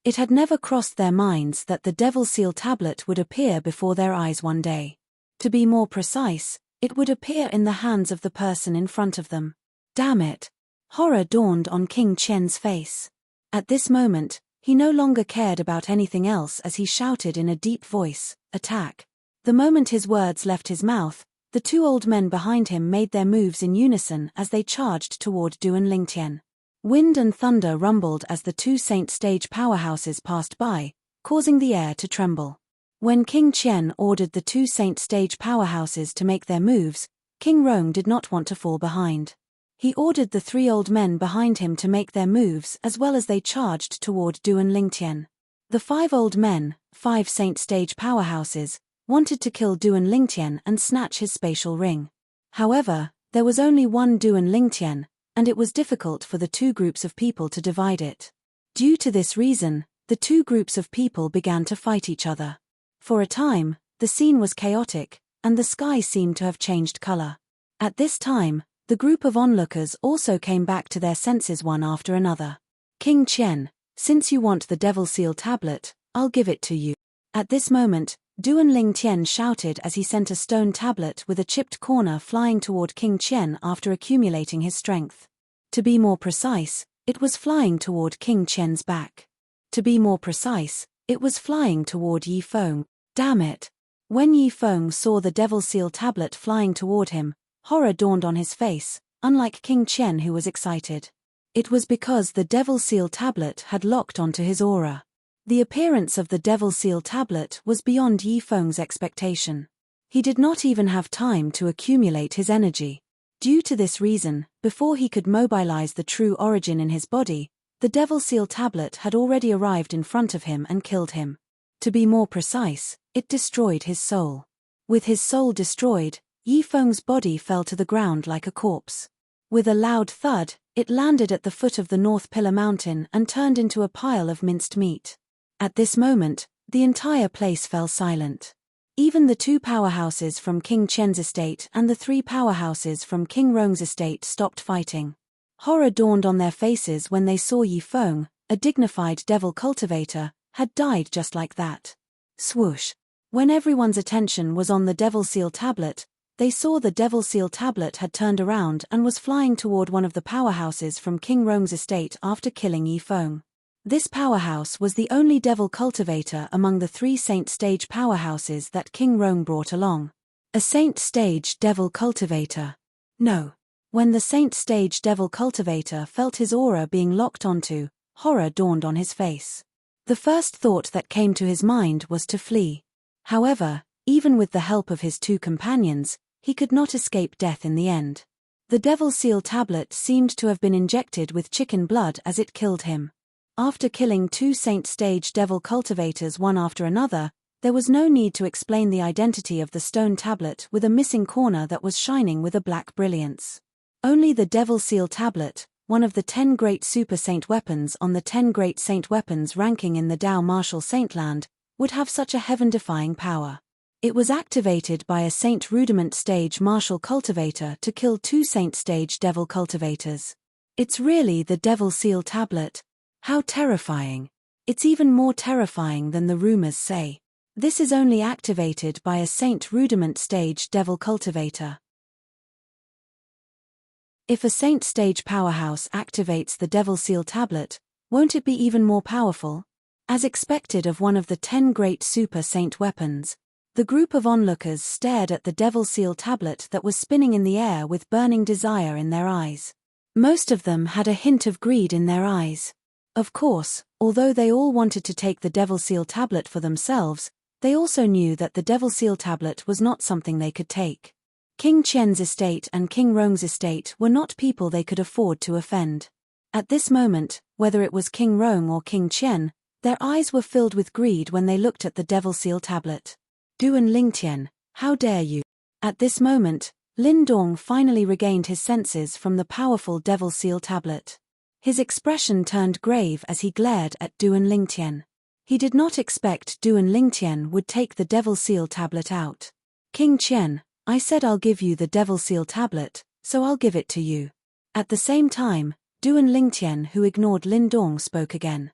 It had never crossed their minds that the Devil Seal tablet would appear before their eyes one day. To be more precise, it would appear in the hands of the person in front of them. Damn it! Horror dawned on King Qian's face. At this moment, he no longer cared about anything else as he shouted in a deep voice, "Attack!" The moment his words left his mouth, the 2 old men behind him made their moves in unison as they charged toward Duan Lingtian. Wind and thunder rumbled as the 2 saint stage powerhouses passed by, causing the air to tremble. When King Qian ordered the 2 saint stage powerhouses to make their moves, King Rong did not want to fall behind. He ordered the 3 old men behind him to make their moves as well as they charged toward Duan Lingtian. The 5 old men, 5 saint stage powerhouses, wanted to kill Duan Lingtian and snatch his spatial ring. However, there was only one Duan Lingtian, and it was difficult for the 2 groups of people to divide it. Due to this reason, the 2 groups of people began to fight each other. For a time, the scene was chaotic, and the sky seemed to have changed color. At this time, the group of onlookers also came back to their senses one after another. "King Qian, since you want the Devil Seal tablet, I'll give it to you." At this moment, Duan Lingtian shouted as he sent a stone tablet with a chipped corner flying toward King Qian after accumulating his strength. To be more precise, it was flying toward King Qian's back. To be more precise, it was flying toward Yi Feng. Damn it! When Yi Feng saw the Devil Seal tablet flying toward him, horror dawned on his face, unlike King Qian who was excited. It was because the Devil Seal tablet had locked onto his aura. The appearance of the Devil Seal tablet was beyond Yi Feng's expectation. He did not even have time to accumulate his energy. Due to this reason, before he could mobilize the true origin in his body, the Devil Seal tablet had already arrived in front of him and killed him. To be more precise, it destroyed his soul. With his soul destroyed, Yi Feng's body fell to the ground like a corpse. With a loud thud, it landed at the foot of the North Pillar Mountain and turned into a pile of minced meat. At this moment, the entire place fell silent. Even the 2 powerhouses from King Qian's estate and the 3 powerhouses from King Rong's estate stopped fighting. Horror dawned on their faces when they saw Yi Feng, a dignified devil cultivator, had died just like that. Swoosh! When everyone's attention was on the Devil Seal tablet, they saw the Devil Seal tablet had turned around and was flying toward one of the powerhouses from King Rong's estate after killing Yi Feng. This powerhouse was the only devil cultivator among the 3 saint stage powerhouses that King Rong brought along. A saint stage devil cultivator. No. When the Saint Stage Devil Cultivator felt his aura being locked onto, horror dawned on his face. The first thought that came to his mind was to flee. However, even with the help of his two companions, he could not escape death in the end. The Devil Seal tablet seemed to have been injected with chicken blood as it killed him. After killing two Saint Stage Devil Cultivators one after another, there was no need to explain the identity of the stone tablet with a missing corner that was shining with a black brilliance. Only the Devil Seal tablet, one of the 10 great super saint weapons on the 10 great saint weapons ranking in the Tao Martial Saintland, would have such a heaven-defying power. It was activated by a Saint Rudiment Stage Martial Cultivator to kill two Saint Stage Devil Cultivators. It's really the Devil Seal tablet. How terrifying. It's even more terrifying than the rumors say. This is only activated by a Saint Rudiment Stage Devil Cultivator. If a Saint Stage Powerhouse activates the Devil Seal tablet, won't it be even more powerful? As expected of one of the 10 great super saint weapons, the group of onlookers stared at the Devil Seal tablet that was spinning in the air with burning desire in their eyes. Most of them had a hint of greed in their eyes. Of course, although they all wanted to take the Devil Seal tablet for themselves, they also knew that the Devil Seal tablet was not something they could take. King Qian's estate and King Rong's estate were not people they could afford to offend. At this moment, whether it was King Rong or King Qian, their eyes were filled with greed when they looked at the Devil Seal tablet. Duan Lingtian, how dare you? At this moment, Lin Dong finally regained his senses from the powerful Devil Seal tablet. His expression turned grave as he glared at Duan Lingtian. He did not expect Duan Lingtian would take the Devil Seal tablet out. King Qian, I said I'll give you the Devil Seal tablet, so I'll give it to you. At the same time, Duan Lingtian, who ignored Lin Dong, spoke again.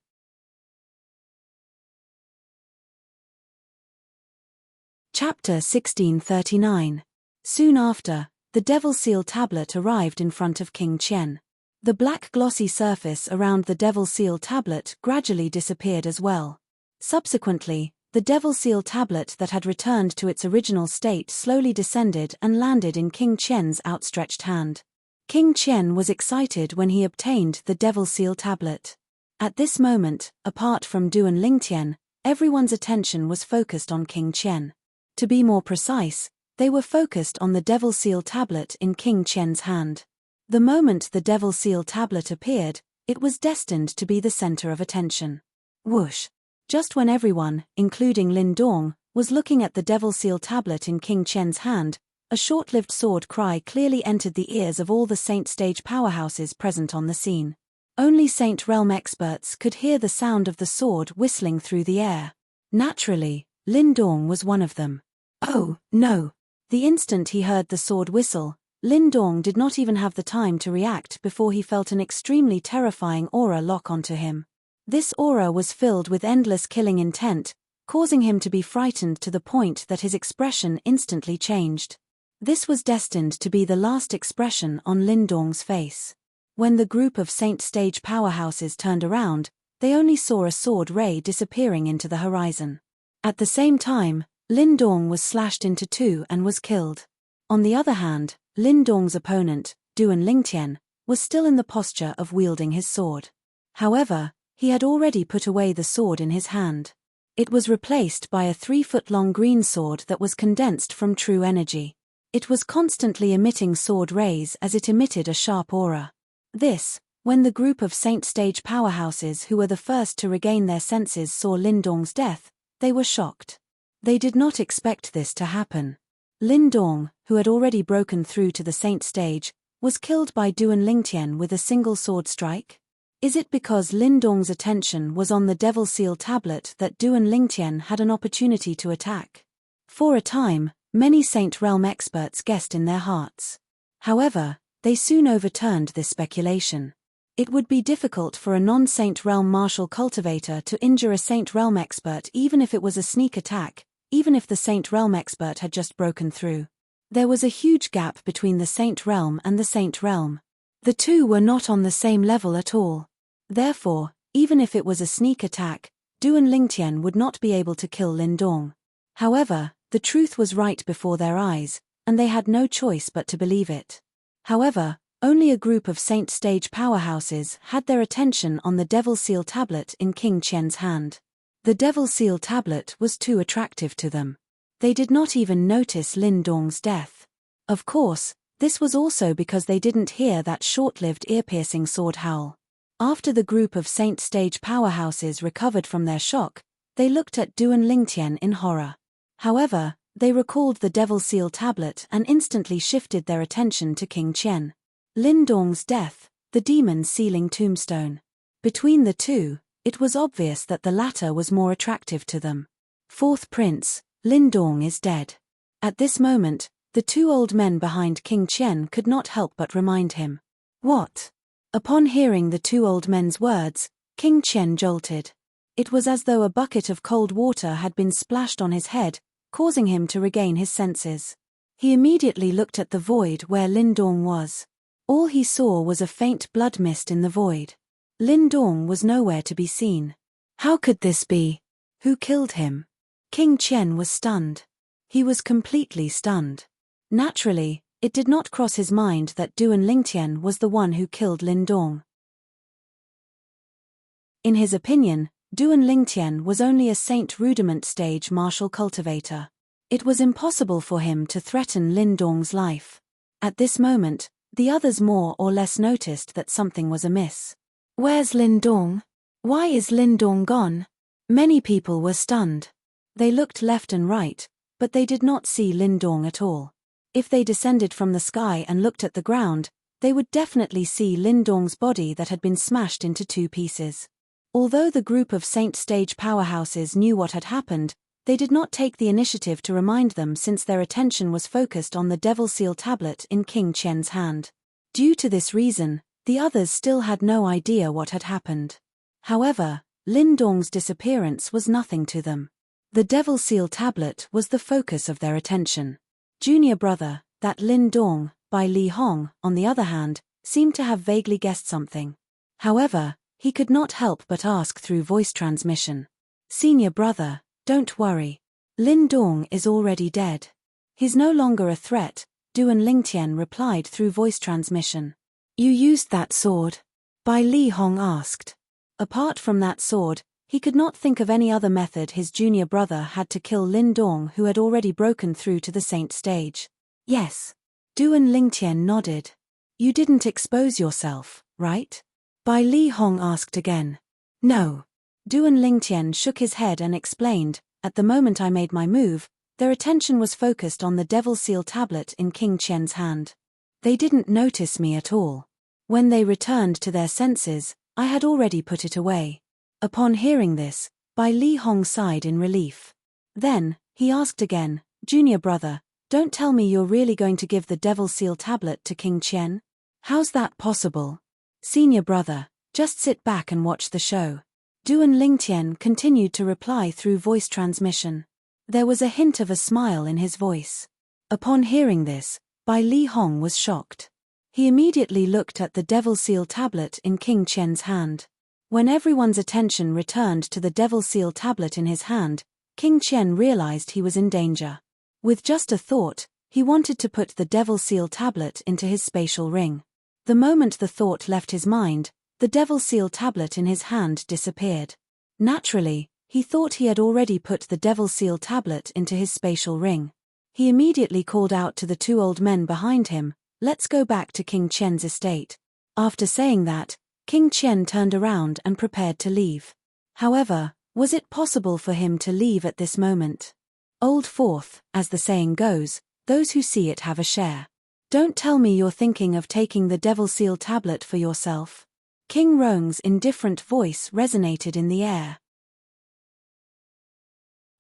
Chapter 1639. Soon after, the Devil Seal tablet arrived in front of King Qian. The black glossy surface around the Devil Seal tablet gradually disappeared as well. Subsequently, the Devil Seal tablet that had returned to its original state slowly descended and landed in King Qian's outstretched hand. King Qian was excited when he obtained the Devil Seal tablet. At this moment, apart from Duan Lingtian, everyone's attention was focused on King Qian. To be more precise, they were focused on the Devil Seal tablet in King Qian's hand. The moment the Devil Seal tablet appeared, it was destined to be the center of attention. Whoosh! Just when everyone, including Lin Dong, was looking at the Devil Seal tablet in King Qian's hand, a short-lived sword cry clearly entered the ears of all the Saint Stage powerhouses present on the scene. Only Saint Realm experts could hear the sound of the sword whistling through the air. Naturally, Lin Dong was one of them. Oh, no! The instant he heard the sword whistle, Lin Dong did not even have the time to react before he felt an extremely terrifying aura lock onto him. This aura was filled with endless killing intent, causing him to be frightened to the point that his expression instantly changed. This was destined to be the last expression on Lin Dong's face. When the group of Saint Stage powerhouses turned around, they only saw a sword ray disappearing into the horizon. At the same time, Lin Dong was slashed into two and was killed. On the other hand, Lin Dong's opponent, Duan Lingtian, was still in the posture of wielding his sword. However, he had already put away the sword in his hand. It was replaced by a 3-foot-long green sword that was condensed from true energy. It was constantly emitting sword rays as it emitted a sharp aura. This, when the group of Saint Stage powerhouses who were the first to regain their senses saw Lin Dong's death, they were shocked. They did not expect this to happen. Lin Dong, who had already broken through to the Saint Stage, was killed by Duan Lingtian with a single sword strike? Is it because Lin Dong's attention was on the Devil Seal tablet that Duan Lingtian had an opportunity to attack? For a time, many Saint Realm experts guessed in their hearts. However, they soon overturned this speculation. It would be difficult for a non-Saint Realm martial cultivator to injure a Saint Realm expert even if it was a sneak attack, even if the Saint Realm expert had just broken through. There was a huge gap between the Saint Realm and the Saint Realm. The two were not on the same level at all. Therefore, even if it was a sneak attack, Duan Lingtian would not be able to kill Lin Dong. However, the truth was right before their eyes, and they had no choice but to believe it. However, Only a group of Saint stage powerhouses had their attention on the Devil Seal tablet in King Qian's hand. The Devil Seal tablet was too attractive to them. They did not even notice Lin Dong's death. Of course, this was also because they didn't hear that short-lived ear-piercing sword howl. After the group of Saint stage powerhouses recovered from their shock, they looked at Duan Lingtian in horror. However, they recalled the Devil Seal tablet and instantly shifted their attention to King Qian. Lin Dong's death, the demon sealing tombstone. Between the two, it was obvious that the latter was more attractive to them. Fourth prince, Lin Dong is dead. At this moment, the two old men behind King Qian could not help but remind him. What? Upon hearing the two old men's words, King Qian jolted. It was as though a bucket of cold water had been splashed on his head, causing him to regain his senses. He immediately looked at the void where Lin Dong was. All he saw was a faint blood mist in the void. Lin Dong was nowhere to be seen. How could this be? Who killed him? King Qian was stunned. He was completely stunned. Naturally, it did not cross his mind that Duan Lingtian was the one who killed Lin Dong. In his opinion, Duan Lingtian was only a Saint Rudiment stage martial cultivator. It was impossible for him to threaten Lin Dong's life. At this moment, the others more or less noticed that something was amiss. Where's Lin Dong? Why is Lin Dong gone? Many people were stunned. They looked left and right, but they did not see Lin Dong at all. If they descended from the sky and looked at the ground, they would definitely see Lin Dong's body that had been smashed into two pieces. Although the group of Saint stage powerhouses knew what had happened, they did not take the initiative to remind them since their attention was focused on the Devil Seal tablet in King Qian's hand. Due to this reason, the others still had no idea what had happened. However, Lin Dong's disappearance was nothing to them. The Devil Seal tablet was the focus of their attention. Junior brother, that Lin Dong, by Li Hong, on the other hand, seemed to have vaguely guessed something. However, he could not help but ask through voice transmission. Senior brother, don't worry. Lin Dong is already dead. He's no longer a threat, Duan Lingtian replied through voice transmission. You used that sword? Bai Li Hong asked. Apart from that sword, he could not think of any other method his junior brother had to kill Lin Dong, who had already broken through to the Saint stage. Yes. Duan Lingtian nodded. You didn't expose yourself, right? Bai Li Hong asked again. No. Duan Lingtian shook his head and explained, at the moment I made my move, their attention was focused on the Devil Seal tablet in King Qian's hand. They didn't notice me at all. When they returned to their senses, I had already put it away. Upon hearing this, Bai Li Hong sighed in relief. Then, he asked again, Junior brother, don't tell me you're really going to give the Devil Seal tablet to King Qian? How's that possible? Senior brother, just sit back and watch the show. Duan Lingtian continued to reply through voice transmission. There was a hint of a smile in his voice. Upon hearing this, Bai Li Hong was shocked. He immediately looked at the Devil Seal tablet in King Qian's hand. When everyone's attention returned to the Devil Seal tablet in his hand, King Qian realized he was in danger. With just a thought, he wanted to put the Devil Seal tablet into his spatial ring. The moment the thought left his mind, the Devil Seal tablet in his hand disappeared. Naturally, he thought he had already put the Devil Seal tablet into his spatial ring. He immediately called out to the two old men behind him, "Let's go back to King Qian's estate." After saying that, King Qian turned around and prepared to leave. However, was it possible for him to leave at this moment? Old Fourth, as the saying goes, those who see it have a share. Don't tell me you're thinking of taking the Devil Seal tablet for yourself. King Rong's indifferent voice resonated in the air.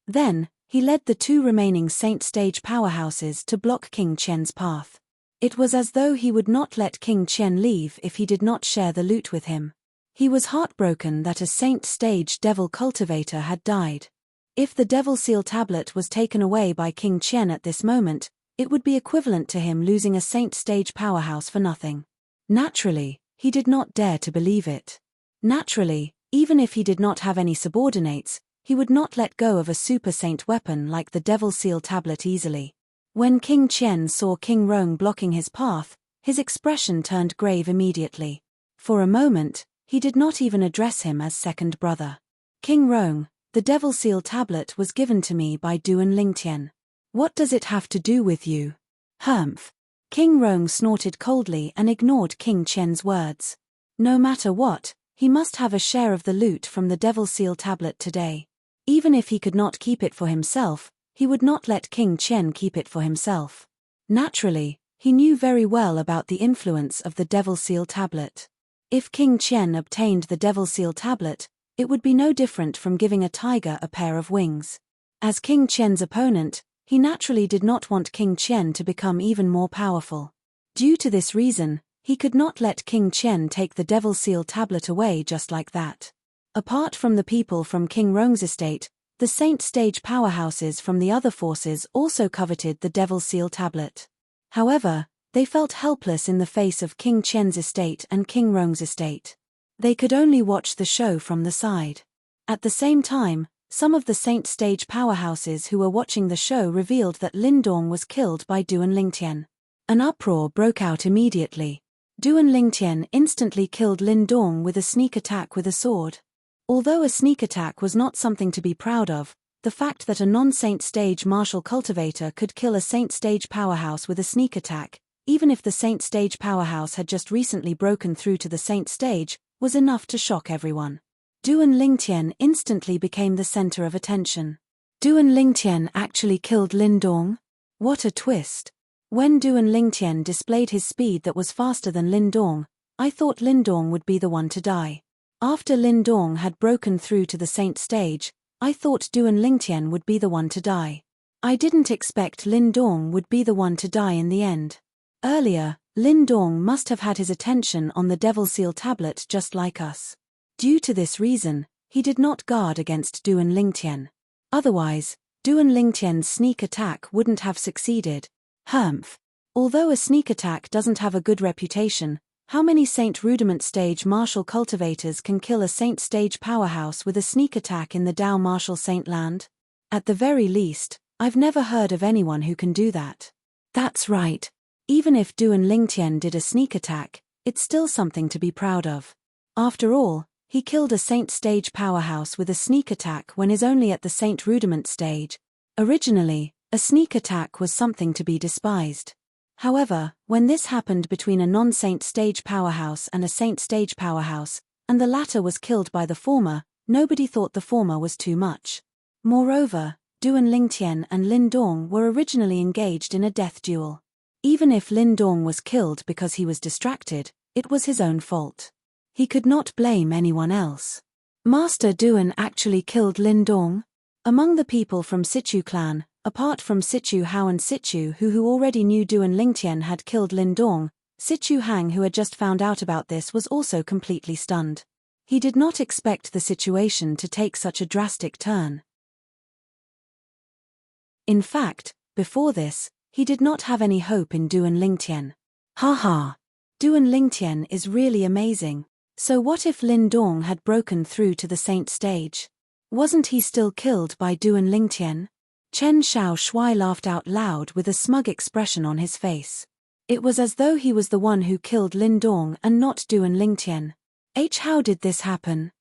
Then, he led the two remaining Saint stage powerhouses to block King Qian's path. It was as though he would not let King Qian leave if he did not share the loot with him. He was heartbroken that a Saint stage devil cultivator had died. If the Devil Seal tablet was taken away by King Qian at this moment, it would be equivalent to him losing a Saint stage powerhouse for nothing. Naturally, he did not dare to believe it. Naturally, even if he did not have any subordinates, he would not let go of a super saint weapon like the Devil Seal tablet easily. When King Qian saw King Rong blocking his path, His expression turned grave immediately. For a moment, he did not even address him as second brother. King Rong, the Devil Seal tablet was given to me by Duan Lingtian. What does it have to do with you? Humph. King Rong snorted coldly and ignored King Qian's words. No matter what, he must have a share of the loot from the Devil Seal tablet today. Even if he could not keep it for himself, he would not let King Qian keep it for himself. Naturally, he knew very well about the influence of the Devil Seal tablet. If King Qian obtained the Devil Seal tablet, it would be no different from giving a tiger a pair of wings. As King Qian's opponent, he naturally did not want King Qian to become even more powerful. Due to this reason, he could not let King Qian take the Devil Seal tablet away just like that. Apart from the people from King Rong's estate, the Saint Stage powerhouses from the other forces also coveted the Devil Seal tablet. However, they felt helpless in the face of King Qian's estate and King Rong's estate. They could only watch the show from the side. At the same time, some of the Saint Stage powerhouses who were watching the show revealed that Lin Dong was killed by Duan Lingtian. An uproar broke out immediately. Duan Lingtian instantly killed Lin Dong with a sneak attack with a sword. Although a sneak attack was not something to be proud of, the fact that a non-Saint Stage martial cultivator could kill a Saint Stage powerhouse with a sneak attack, even if the Saint Stage powerhouse had just recently broken through to the Saint Stage, was enough to shock everyone. Duan Lingtian instantly became the center of attention. Duan Lingtian actually killed Lin Dong? What a twist! When Duan Lingtian displayed his speed that was faster than Lin Dong, I thought Lin Dong would be the one to die. After Lin Dong had broken through to the Saint Stage, I thought Duan Lingtian would be the one to die. I didn't expect Lin Dong would be the one to die in the end. Earlier, Lin Dong must have had his attention on the Devil Seal tablet just like us. Due to this reason, he did not guard against Duan Lingtian. Otherwise, Duan Lingtian's sneak attack wouldn't have succeeded. Humph. Although a sneak attack doesn't have a good reputation, how many Saint Rudiment Stage martial cultivators can kill a Saint Stage powerhouse with a sneak attack in the Dao martial Saint land? At the very least, I've never heard of anyone who can do that. That's right. Even if Duan Lingtian did a sneak attack, it's still something to be proud of. After all, he killed a Saint Stage powerhouse with a sneak attack when is only at the Saint Rudiment Stage. Originally, a sneak attack was something to be despised. However, when this happened between a non-Saint Stage powerhouse and a Saint Stage powerhouse, and the latter was killed by the former, nobody thought the former was too much. Moreover, Duan Lingtian and Lin Dong were originally engaged in a death duel. Even if Lin Dong was killed because he was distracted, it was his own fault. He could not blame anyone else. Master Duan actually killed Lin Dong? Among the people from Sichu clan, apart from Sichu Hao and Sichu who already knew Duan Lingtian had killed Lin Dong, Sichu Hang who had just found out about this was also completely stunned. He did not expect the situation to take such a drastic turn. In fact, before this, he did not have any hope in Duan Lingtian. Haha! Duan Lingtian is really amazing. So what if Lin Dong had broken through to the Saint Stage? Wasn't he still killed by Duan Lingtian? Chen Xiao Shui laughed out loud with a smug expression on his face. It was as though he was the one who killed Lin Dong and not Duan Lingtian. How did this happen?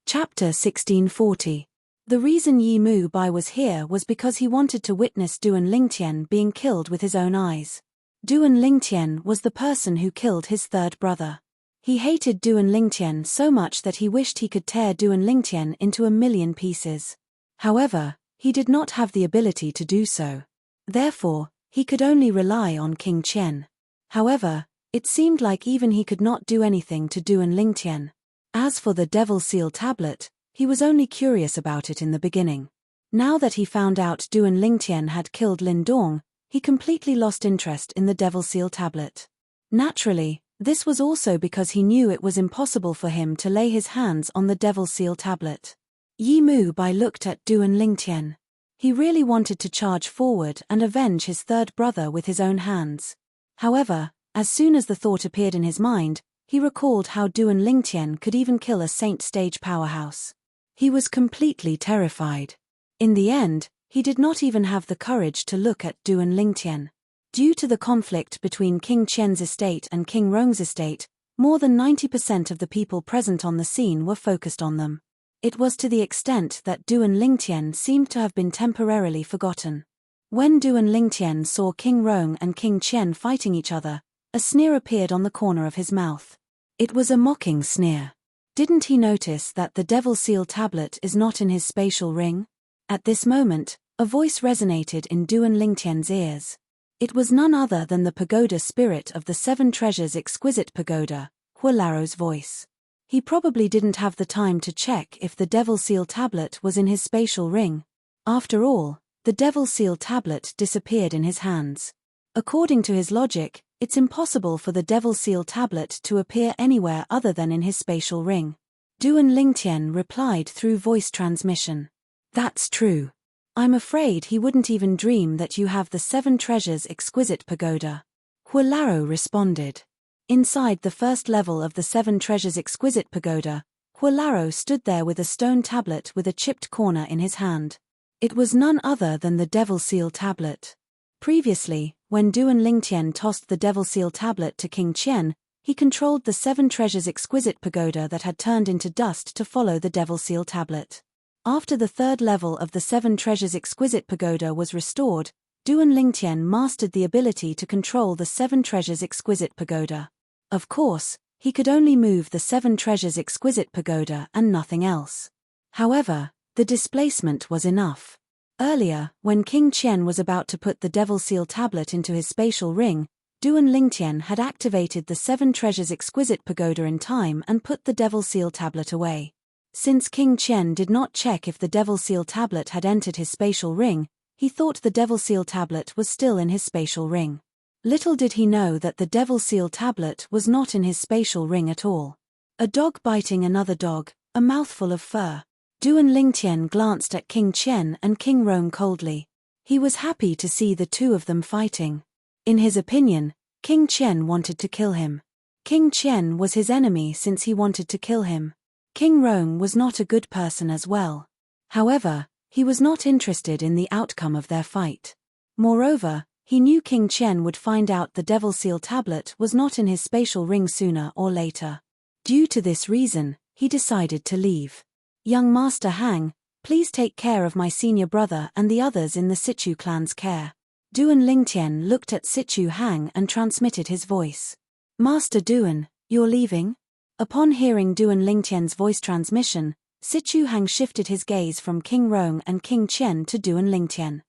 Chapter 1640. The reason Yi Mu Bai was here was because he wanted to witness Duan Lingtian being killed with his own eyes. Duan Lingtian was the person who killed his third brother. He hated Duan Lingtian so much that he wished he could tear Duan Lingtian into a million pieces. However, he did not have the ability to do so. Therefore, he could only rely on King Qian. However, it seemed like even he could not do anything to Duan Lingtian. As for the Devil Seal tablet, he was only curious about it in the beginning. Now that he found out Duan Lingtian had killed Lin Dong, he completely lost interest in the Devil Seal tablet. Naturally, this was also because he knew it was impossible for him to lay his hands on the Devil Seal tablet. Yi Mu Bai looked at Duan Lingtian. He really wanted to charge forward and avenge his third brother with his own hands. However, as soon as the thought appeared in his mind, he recalled how Duan Lingtian could even kill a Saint Stage powerhouse. He was completely terrified. In the end, He did not even have the courage to look at Du and Lingtian. Due to the conflict between King Qian's estate and King Rong's estate, more than 90% of the people present on the scene were focused on them. It was to the extent that Du and Lingtian seemed to have been temporarily forgotten. When Du and Lingtian saw King Rong and King Qian fighting each other, a sneer appeared on the corner of his mouth. It was a mocking sneer. Didn't he notice that the Devil Seal tablet is not in his spatial ring? At this moment, a voice resonated in Du and Lingtian's ears. It was none other than the pagoda spirit of the Seven Treasures Exquisite Pagoda, Hualaro's voice. He probably didn't have the time to check if the Devil Seal tablet was in his spatial ring. After all, the Devil Seal tablet disappeared in his hands. According to his logic, it's impossible for the Devil Seal tablet to appear anywhere other than in his spatial ring. Du and Lingtian replied through voice transmission. That's true. I'm afraid he wouldn't even dream that you have the Seven Treasures Exquisite Pagoda. Hualaro responded. Inside the first level of the Seven Treasures Exquisite Pagoda, Hualaro stood there with a stone tablet with a chipped corner in his hand. It was none other than the Devil Seal tablet. Previously, when Du and Lingtian tossed the Devil Seal tablet to King Qian, he controlled the Seven Treasures Exquisite Pagoda that had turned into dust to follow the Devil Seal tablet. After the third level of the Seven Treasures Exquisite Pagoda was restored, Du and Lingtian mastered the ability to control the Seven Treasures Exquisite Pagoda. Of course, he could only move the Seven Treasures Exquisite Pagoda and nothing else. However, the displacement was enough. Earlier, when King Qian was about to put the Devil Seal tablet into his spatial ring, Du and Lingtian had activated the Seven Treasures Exquisite Pagoda in time and put the Devil Seal tablet away. Since King Qian did not check if the Devil Seal tablet had entered his spatial ring, he thought the Devil Seal tablet was still in his spatial ring. Little did he know that the Devil Seal tablet was not in his spatial ring at all. A dog biting another dog, a mouthful of fur. Du and Lingtian glanced at King Qian and King Rong coldly. He was happy to see the two of them fighting. In his opinion, King Qian wanted to kill him. King Qian was his enemy since he wanted to kill him. King Rong was not a good person as well. However, he was not interested in the outcome of their fight. Moreover, he knew King Qian would find out the Devil Seal tablet was not in his spatial ring sooner or later. Due to this reason, he decided to leave. Young Master Hang, please take care of my senior brother and the others in the Sichu clan's care. Du and Lingtian looked at Sichu Hang and transmitted his voice. Master Duan, you're leaving? Upon hearing Du and Lingtian's voice transmission, Sichu Hang shifted his gaze from King Rong and King Qian to Du and Lingtian.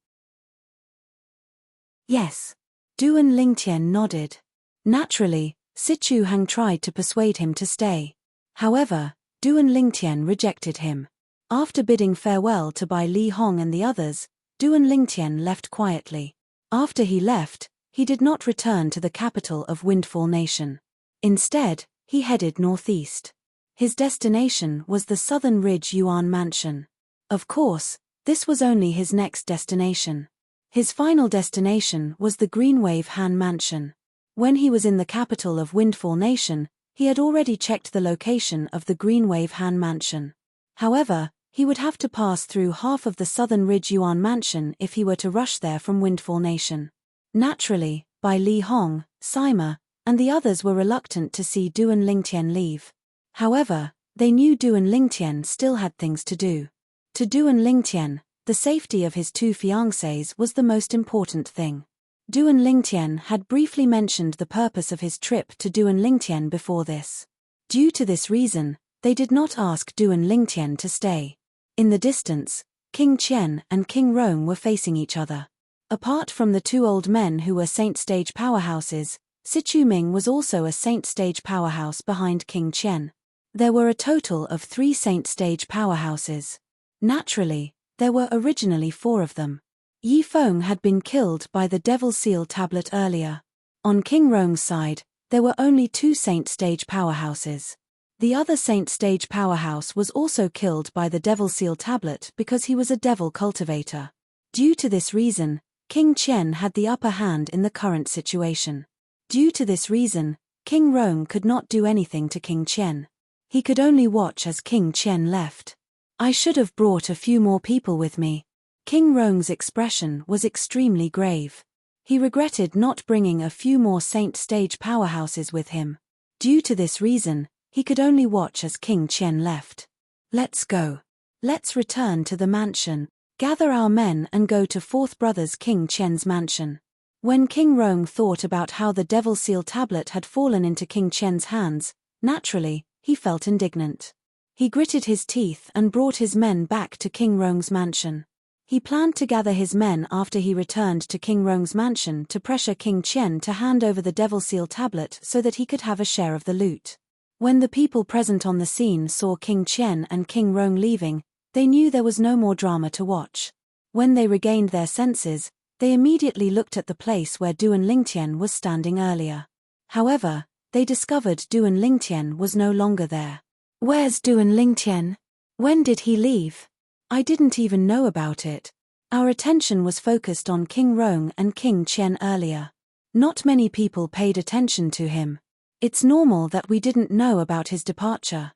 Yes. Du and Lingtian nodded. Naturally, Sichu Hang tried to persuade him to stay. However, Du and Lingtian rejected him. After bidding farewell to Bai Li Hong and the others, Du and Lingtian left quietly. After he left, he did not return to the capital of Windfall Nation. Instead, he headed northeast. His destination was the Southern Ridge Yuan Mansion. Of course, this was only his next destination. His final destination was the Greenwave Han Mansion. When he was in the capital of Windfall Nation, he had already checked the location of the Greenwave Han Mansion. However, he would have to pass through half of the Southern Ridge Yuan Mansion if he were to rush there from Windfall Nation. Naturally, Bai Li Hong, Sima, and the others were reluctant to see Du and Lingtian leave. However, they knew Du and Lingtian still had things to do. To Du and Lingtian, the safety of his two fiancées was the most important thing. Du and Lingtian had briefly mentioned the purpose of his trip to Du and Lingtian before this. Due to this reason, they did not ask Du and Lingtian to stay. In the distance, King Qian and King Rong were facing each other. Apart from the two old men who were Saint Stage powerhouses, Sichu Ming was also a Saint Stage powerhouse behind King Qian. There were a total of 3 Saint Stage powerhouses. Naturally, there were originally 4 of them. Yi Feng had been killed by the Devil Seal tablet earlier. On King Rong's side, there were only 2 Saint Stage powerhouses. The other Saint Stage powerhouse was also killed by the Devil Seal tablet because he was a devil cultivator. Due to this reason, King Qian had the upper hand in the current situation. Due to this reason, King Rong could not do anything to King Qian. He could only watch as King Qian left. I should have brought a few more people with me. King Rong's expression was extremely grave. He regretted not bringing a few more saint stage powerhouses with him. Due to this reason, he could only watch as King Qian left. Let's go. Let's return to the mansion. Gather our men and go to fourth brother's King Qian's mansion. When King Rong thought about how the Devil Seal tablet had fallen into King Qian's hands, naturally, he felt indignant. He gritted his teeth and brought his men back to King Rong's mansion. He planned to gather his men after he returned to King Rong's mansion to pressure King Qian to hand over the Devil Seal tablet so that he could have a share of the loot. When the people present on the scene saw King Qian and King Rong leaving, they knew there was no more drama to watch. When they regained their senses, they immediately looked at the place where Duan Lingtian was standing earlier. However, they discovered Duan Lingtian was no longer there. Where's Duan Lingtian? When did he leave? I didn't even know about it. Our attention was focused on King Rong and King Qian earlier. Not many people paid attention to him. It's normal that we didn't know about his departure.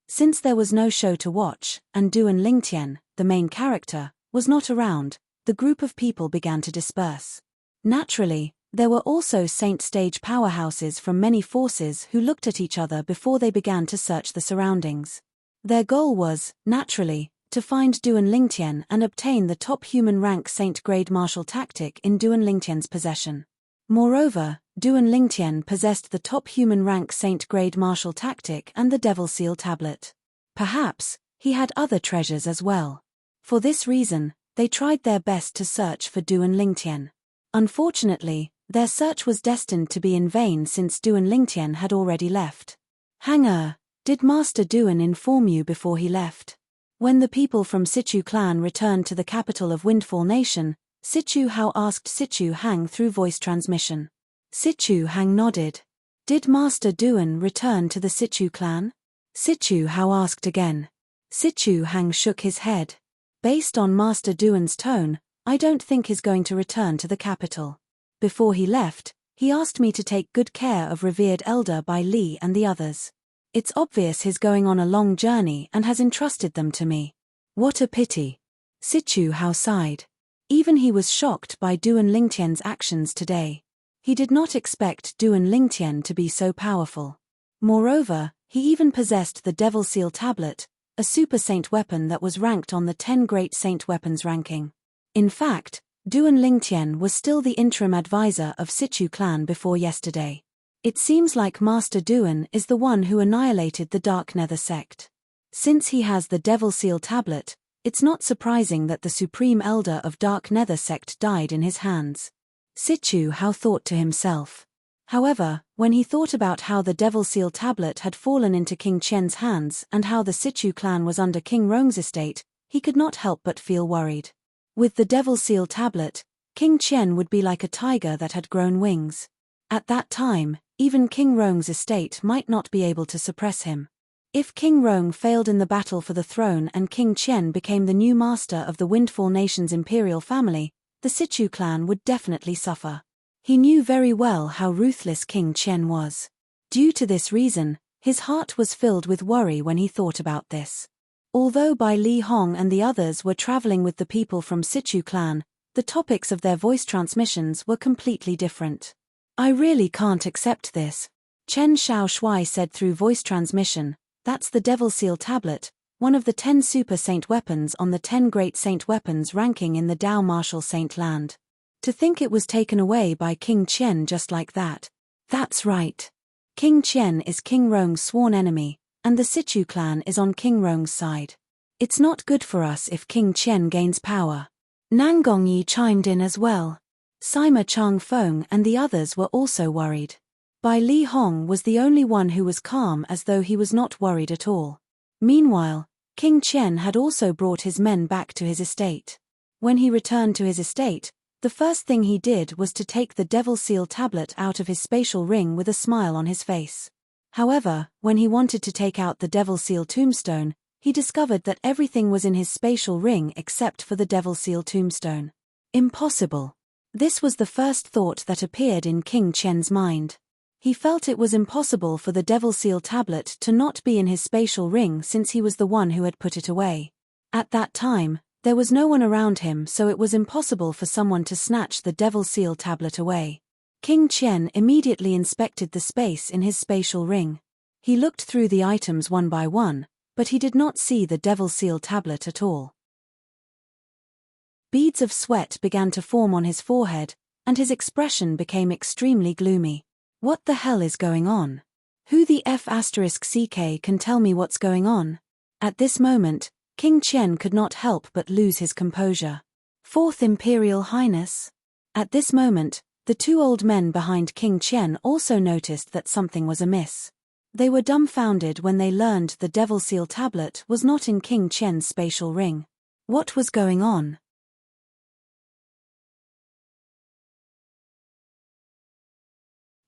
Since there was no show to watch, and Duan Lingtian, the main character, was not around, the group of people began to disperse. Naturally, there were also saint stage powerhouses from many forces who looked at each other before they began to search the surroundings. Their goal was, naturally, to find Duan Lingtian and obtain the top human rank saint grade martial tactic in Duan Lingtian's possession. Moreover, Duan Lingtian possessed the top human rank saint grade martial tactic and the Devil Seal tablet. Perhaps, he had other treasures as well. For this reason, they tried their best to search for Duan Lingtian. Unfortunately, their search was destined to be in vain since Duan Lingtian had already left. Hanger, did Master Duan inform you before he left? When the people from Sichu clan returned to the capital of Windfall Nation, Sichu Hao asked Sichu Hang through voice transmission. Sichu Hang nodded. Did Master Duan return to the Sichu clan? Sichu Hao asked again. Sichu Hang shook his head. Based on Master Duan's tone, I don't think he's going to return to the capital. Before he left, he asked me to take good care of revered elder Bai Li and the others. It's obvious he's going on a long journey and has entrusted them to me. What a pity. Sichu Hao sighed. Even he was shocked by Duan Lingtian's actions today. He did not expect Duan Lingtian to be so powerful. Moreover, he even possessed the Devil Seal tablet, a super saint weapon that was ranked on the 10 great saint weapons ranking. In fact, Duan Lingtian was still the interim advisor of Sichu clan before yesterday. It seems like Master Duan is the one who annihilated the Dark Nether sect. Since he has the Devil Seal tablet, it's not surprising that the Supreme Elder of Dark Nether sect died in his hands. Sichu Hao thought to himself. However, when he thought about how the Devil Seal tablet had fallen into King Qian's hands and how the Sichu clan was under King Rong's estate, he could not help but feel worried. With the Devil Seal tablet, King Qian would be like a tiger that had grown wings. At that time, even King Rong's estate might not be able to suppress him. If King Rong failed in the battle for the throne and King Qian became the new master of the Windfall Nation's imperial family, the Sichu clan would definitely suffer. He knew very well how ruthless King Qian was. Due to this reason, his heart was filled with worry when he thought about this. Although Bai Li Hong and the others were traveling with the people from Sichu clan, the topics of their voice transmissions were completely different. I really can't accept this. Chen Xiao Shui said through voice transmission, that's the Devil Seal tablet, one of the 10 super saint weapons on the 10 great saint weapons ranking in the Dao Martial Saint Land. To think it was taken away by King Qian just like that. That's right. King Qian is King Rong's sworn enemy, and the Sichu clan is on King Rong's side. It's not good for us if King Qian gains power. Nangongyi chimed in as well. Sima Chang Feng and the others were also worried. Bai Li Hong was the only one who was calm as though he was not worried at all. Meanwhile, King Qian had also brought his men back to his estate. When he returned to his estate, the first thing he did was to take the Devil Seal tablet out of his spatial ring with a smile on his face. However, when he wanted to take out the Devil Seal tombstone, he discovered that everything was in his spatial ring except for the Devil Seal tombstone. Impossible. This was the first thought that appeared in King Qian's mind. He felt it was impossible for the Devil Seal tablet to not be in his spatial ring since he was the one who had put it away. At that time, there was no one around him, so it was impossible for someone to snatch the Devil Seal tablet away. King Qian immediately inspected the space in his spatial ring. He looked through the items one by one, but he did not see the Devil Seal tablet at all. Beads of sweat began to form on his forehead, and his expression became extremely gloomy. What the hell is going on? Who the F***ck can tell me what's going on? At this moment, King Qian could not help but lose his composure. Fourth Imperial Highness? At this moment, the two old men behind King Qian also noticed that something was amiss. They were dumbfounded when they learned the Devil Seal tablet was not in King Qian's spatial ring. What was going on?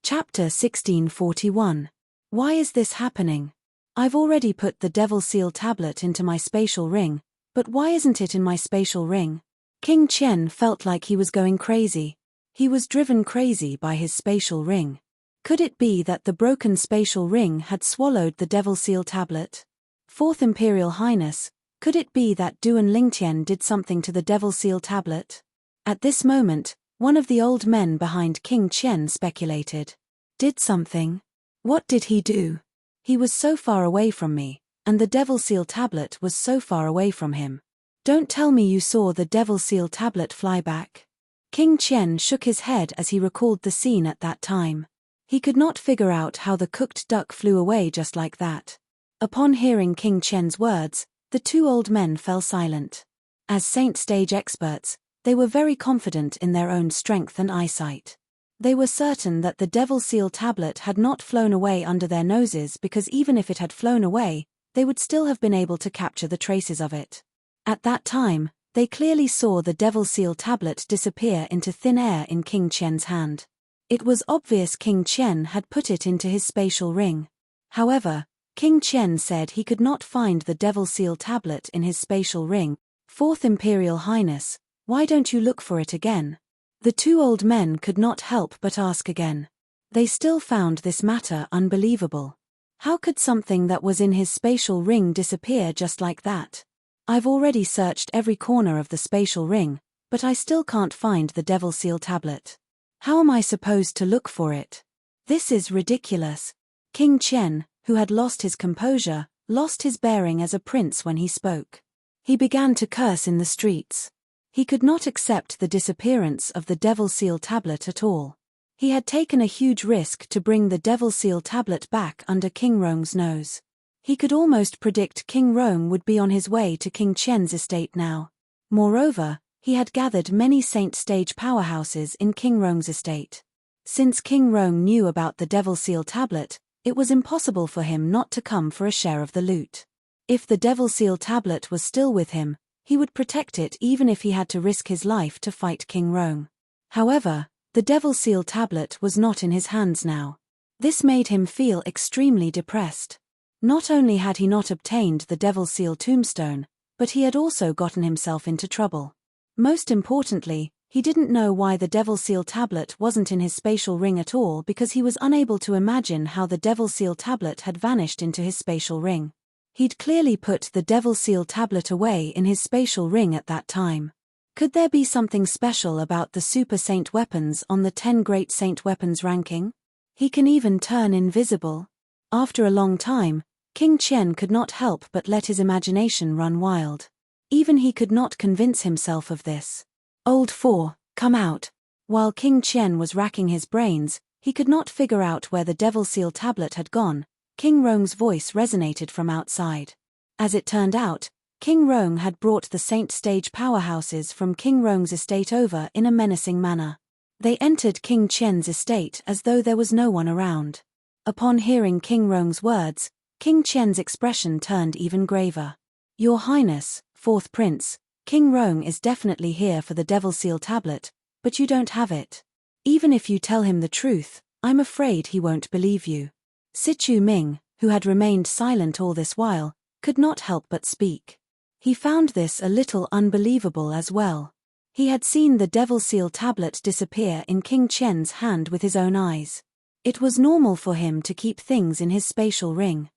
Chapter 1641. Why is this happening? I've already put the Devil Seal tablet into my spatial ring, but why isn't it in my spatial ring? King Qian felt like he was going crazy. He was driven crazy by his spatial ring. Could it be that the broken spatial ring had swallowed the Devil Seal tablet? Fourth Imperial Highness, could it be that Duan Lingtian did something to the Devil Seal tablet? At this moment, one of the old men behind King Qian speculated. Did something? What did he do? He was so far away from me, and the Devil Seal tablet was so far away from him. Don't tell me you saw the Devil Seal tablet fly back. King Qian shook his head as he recalled the scene at that time. He could not figure out how the cooked duck flew away just like that. Upon hearing King Qian's words, the two old men fell silent. As Saint Stage experts, they were very confident in their own strength and eyesight. They were certain that the Devil Seal tablet had not flown away under their noses, because even if it had flown away, they would still have been able to capture the traces of it. At that time, they clearly saw the Devil Seal tablet disappear into thin air in King Qian's hand. It was obvious King Qian had put it into his spatial ring. However, King Qian said he could not find the Devil Seal tablet in his spatial ring. Fourth Imperial Highness, why don't you look for it again? The two old men could not help but ask again. They still found this matter unbelievable. How could something that was in his spatial ring disappear just like that? I've already searched every corner of the spatial ring, but I still can't find the Devil Seal tablet. How am I supposed to look for it? This is ridiculous. King Qian, who had lost his composure, lost his bearing as a prince when he spoke. He began to curse in the streets. He could not accept the disappearance of the Devil Seal tablet at all. He had taken a huge risk to bring the Devil Seal tablet back under King Rong's nose. He could almost predict King Rong would be on his way to King Qian's estate now. Moreover, he had gathered many Saint Stage powerhouses in King Rong's estate. Since King Rong knew about the Devil Seal tablet, it was impossible for him not to come for a share of the loot. If the Devil Seal tablet was still with him, he would protect it even if he had to risk his life to fight King Rong. However, the Devil Seal tablet was not in his hands now. This made him feel extremely depressed. Not only had he not obtained the Devil Seal tombstone, but he had also gotten himself into trouble. Most importantly, he didn't know why the Devil Seal tablet wasn't in his spatial ring at all, because he was unable to imagine how the Devil Seal tablet had vanished into his spatial ring. He'd clearly put the Devil Seal tablet away in his spatial ring at that time. Could there be something special about the Super Saint weapons on the 10 Great Saint weapons ranking? He can even turn invisible. After a long time, King Qian could not help but let his imagination run wild. Even he could not convince himself of this. Old Four, come out. While King Qian was racking his brains, he could not figure out where the Devil Seal tablet had gone. King Rong's voice resonated from outside. As it turned out, King Rong had brought the Saint Stage powerhouses from King Rong's estate over in a menacing manner. They entered King Qian's estate as though there was no one around. Upon hearing King Rong's words, King Qian's expression turned even graver. Your Highness, Fourth Prince, King Rong is definitely here for the Devil Seal tablet, but you don't have it. Even if you tell him the truth, I'm afraid he won't believe you. Sichu Ming, who had remained silent all this while, could not help but speak. He found this a little unbelievable as well. He had seen the Devil Seal tablet disappear in King Qian's hand with his own eyes. It was normal for him to keep things in his spatial ring.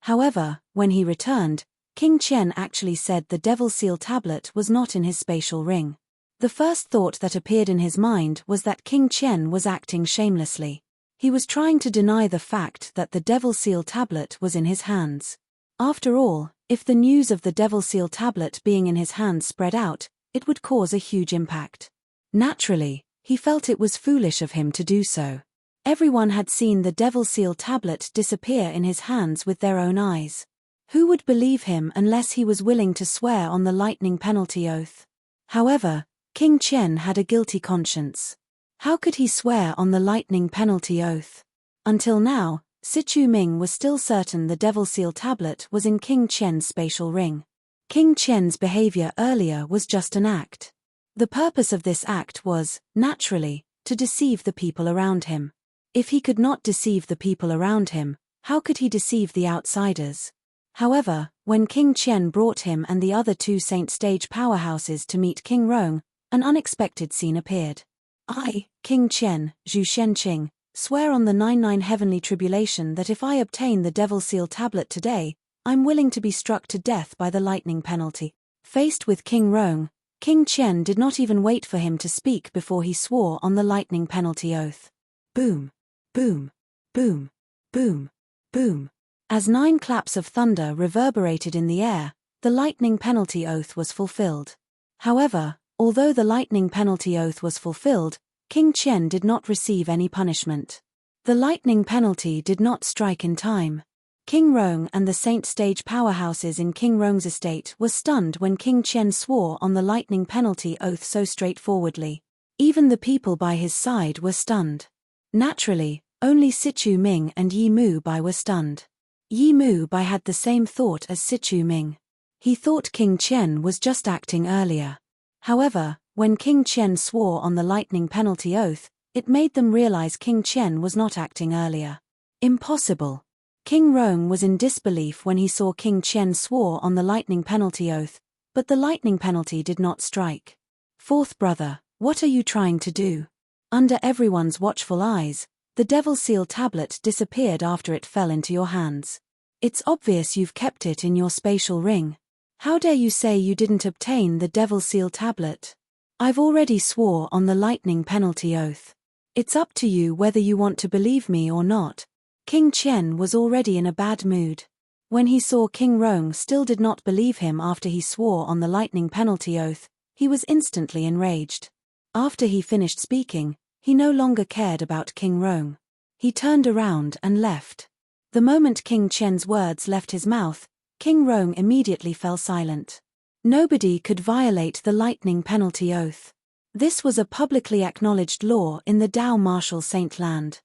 However, when he returned, King Qian actually said the Devil Seal tablet was not in his spatial ring. The first thought that appeared in his mind was that King Qian was acting shamelessly. He was trying to deny the fact that the Devil Seal tablet was in his hands. After all, if the news of the Devil Seal tablet being in his hands spread out, it would cause a huge impact. Naturally, he felt it was foolish of him to do so. Everyone had seen the Devil Seal tablet disappear in his hands with their own eyes. Who would believe him unless he was willing to swear on the lightning penalty oath? However, King Qian had a guilty conscience. How could he swear on the lightning penalty oath? Until now, Sichu Ming was still certain the Devil Seal tablet was in King Qian's spatial ring. King Qian's behavior earlier was just an act. The purpose of this act was, naturally, to deceive the people around him. If he could not deceive the people around him, how could he deceive the outsiders? However, when King Qian brought him and the other two Saint Stage powerhouses to meet King Rong, an unexpected scene appeared. I, King Qian, Zhu Shenqing, swear on the 99 heavenly tribulation that if I obtain the Devil Seal tablet today, I'm willing to be struck to death by the lightning penalty. Faced with King Rong, King Qian did not even wait for him to speak before he swore on the lightning penalty oath. Boom, boom, boom, boom, boom. As 9 claps of thunder reverberated in the air, the lightning penalty oath was fulfilled. However, although the lightning penalty oath was fulfilled, King Qian did not receive any punishment. The lightning penalty did not strike in time. King Rong and the Saint Stage powerhouses in King Rong's estate were stunned when King Qian swore on the lightning penalty oath so straightforwardly. Even the people by his side were stunned. Naturally, only Sichu Ming and Yi Mu Bai were stunned. Yi Mu Bai had the same thought as Sichu Ming. He thought King Qian was just acting earlier. However, when King Qian swore on the lightning penalty oath, it made them realize King Qian was not acting earlier. Impossible. King Rong was in disbelief when he saw King Qian swore on the lightning penalty oath, but the lightning penalty did not strike. Fourth brother, what are you trying to do? Under everyone's watchful eyes, the Devil Seal tablet disappeared after it fell into your hands. It's obvious you've kept it in your spatial ring. How dare you say you didn't obtain the Devil Seal tablet? I've already swore on the lightning penalty oath. It's up to you whether you want to believe me or not. King Qian was already in a bad mood. When he saw King Rong still did not believe him after he swore on the lightning penalty oath, he was instantly enraged. After he finished speaking, he no longer cared about King Rong. He turned around and left. The moment King Qian's words left his mouth, King Rong immediately fell silent. Nobody could violate the lightning penalty oath. This was a publicly acknowledged law in the Dao Martial Saint Land.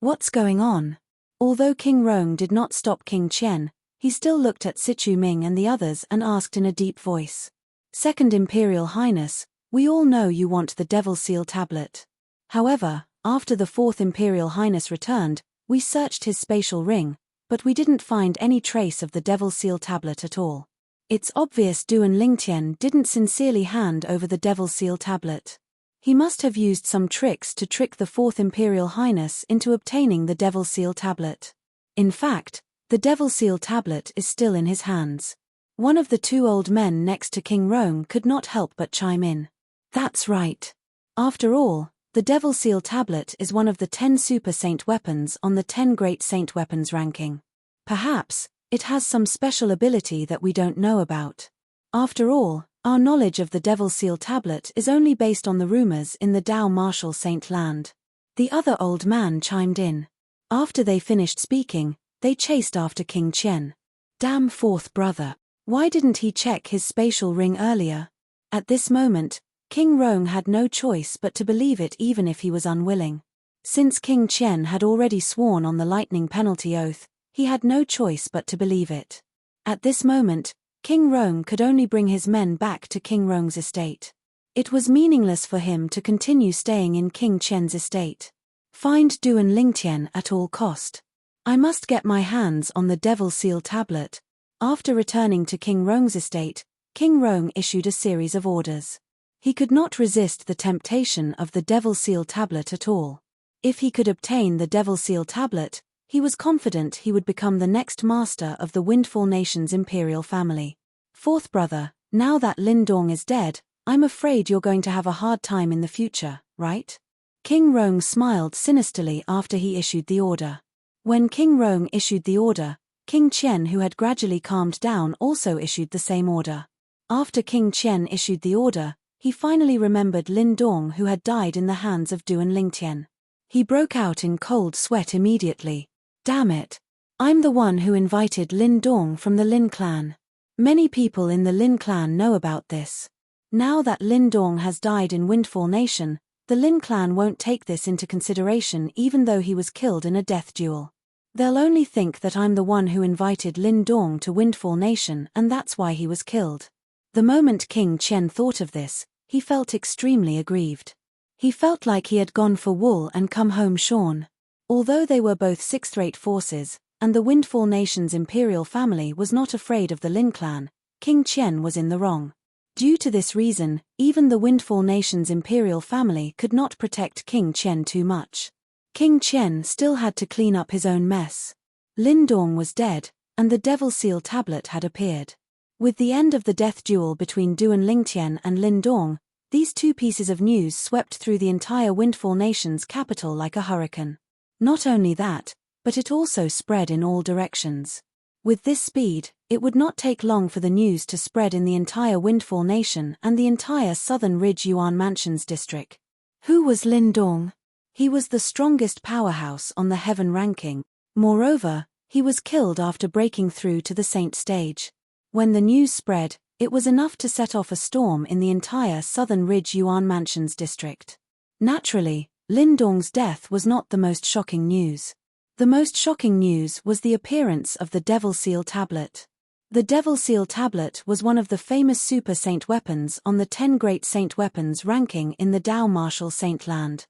What's going on? Although King Rong did not stop King Qian, he still looked at Sichu Ming and the others and asked in a deep voice. Second Imperial Highness, we all know you want the Devil Seal tablet. However, after the Fourth Imperial Highness returned, we searched his spatial ring, but we didn't find any trace of the Devil Seal tablet at all. It's obvious Duan Lingtian didn't sincerely hand over the Devil Seal tablet. He must have used some tricks to trick the Fourth Imperial Highness into obtaining the Devil Seal tablet. In fact, the Devil Seal tablet is still in his hands. One of the two old men next to King Rong could not help but chime in. That's right. After all, the Devil Seal tablet is one of the 10 Super Saint weapons on the 10 Great Saint weapons ranking. Perhaps, it has some special ability that we don't know about. After all, our knowledge of the Devil Seal tablet is only based on the rumors in the Dao Martial Saint Land. The other old man chimed in. After they finished speaking, they chased after King Qian. Damn fourth brother. Why didn't he check his spatial ring earlier? At this moment, King Rong had no choice but to believe it even if he was unwilling. Since King Qian had already sworn on the lightning penalty oath, he had no choice but to believe it. At this moment, King Rong could only bring his men back to King Rong's estate. It was meaningless for him to continue staying in King Qian's estate. Find Duan Lingtian at all cost. I must get my hands on the Devil Seal tablet. After returning to King Rong's estate, King Rong issued a series of orders. He could not resist the temptation of the Devil Seal tablet at all. If he could obtain the Devil Seal tablet, He was confident he would become the next master of the Windfall Nation's imperial family. Fourth brother, now that Lin Dong is dead, I'm afraid you're going to have a hard time in the future, right? King Rong smiled sinisterly after he issued the order. When King Rong issued the order, King Qian, who had gradually calmed down, also issued the same order. After King Qian issued the order, he finally remembered Lin Dong, who had died in the hands of Duan Lingtian. He broke out in cold sweat immediately. Damn it! I'm the one who invited Lin Dong from the Lin clan. Many people in the Lin clan know about this. Now that Lin Dong has died in Windfall Nation, the Lin clan won't take this into consideration even though he was killed in a death duel. They'll only think that I'm the one who invited Lin Dong to Windfall Nation and that's why he was killed. The moment King Qian thought of this, he felt extremely aggrieved. He felt like he had gone for wool and come home shorn. Although they were both sixth-rate forces, and the Windfall Nation's imperial family was not afraid of the Lin clan, King Qian was in the wrong. Due to this reason, even the Windfall Nation's imperial family could not protect King Qian too much. King Qian still had to clean up his own mess. Lin Dong was dead, and the Devil Seal tablet had appeared. With the end of the death duel between Duan Lingtian and Lin Dong, these two pieces of news swept through the entire Windfall Nation's capital like a hurricane. Not only that, but it also spread in all directions. With this speed, it would not take long for the news to spread in the entire Windfall Nation and the entire Southern Ridge Yuan Mansions district. Who was Lin Dong? He was the strongest powerhouse on the Heaven ranking. Moreover, he was killed after breaking through to the Saint stage. When the news spread, it was enough to set off a storm in the entire Southern Ridge Yuan Mansions district. Naturally, Lin Dong's death was not the most shocking news. The most shocking news was the appearance of the Devil Seal tablet. The Devil Seal tablet was one of the famous Super Saint weapons on the 10 Great Saint Weapons ranking in the Dao Martial Saint Land.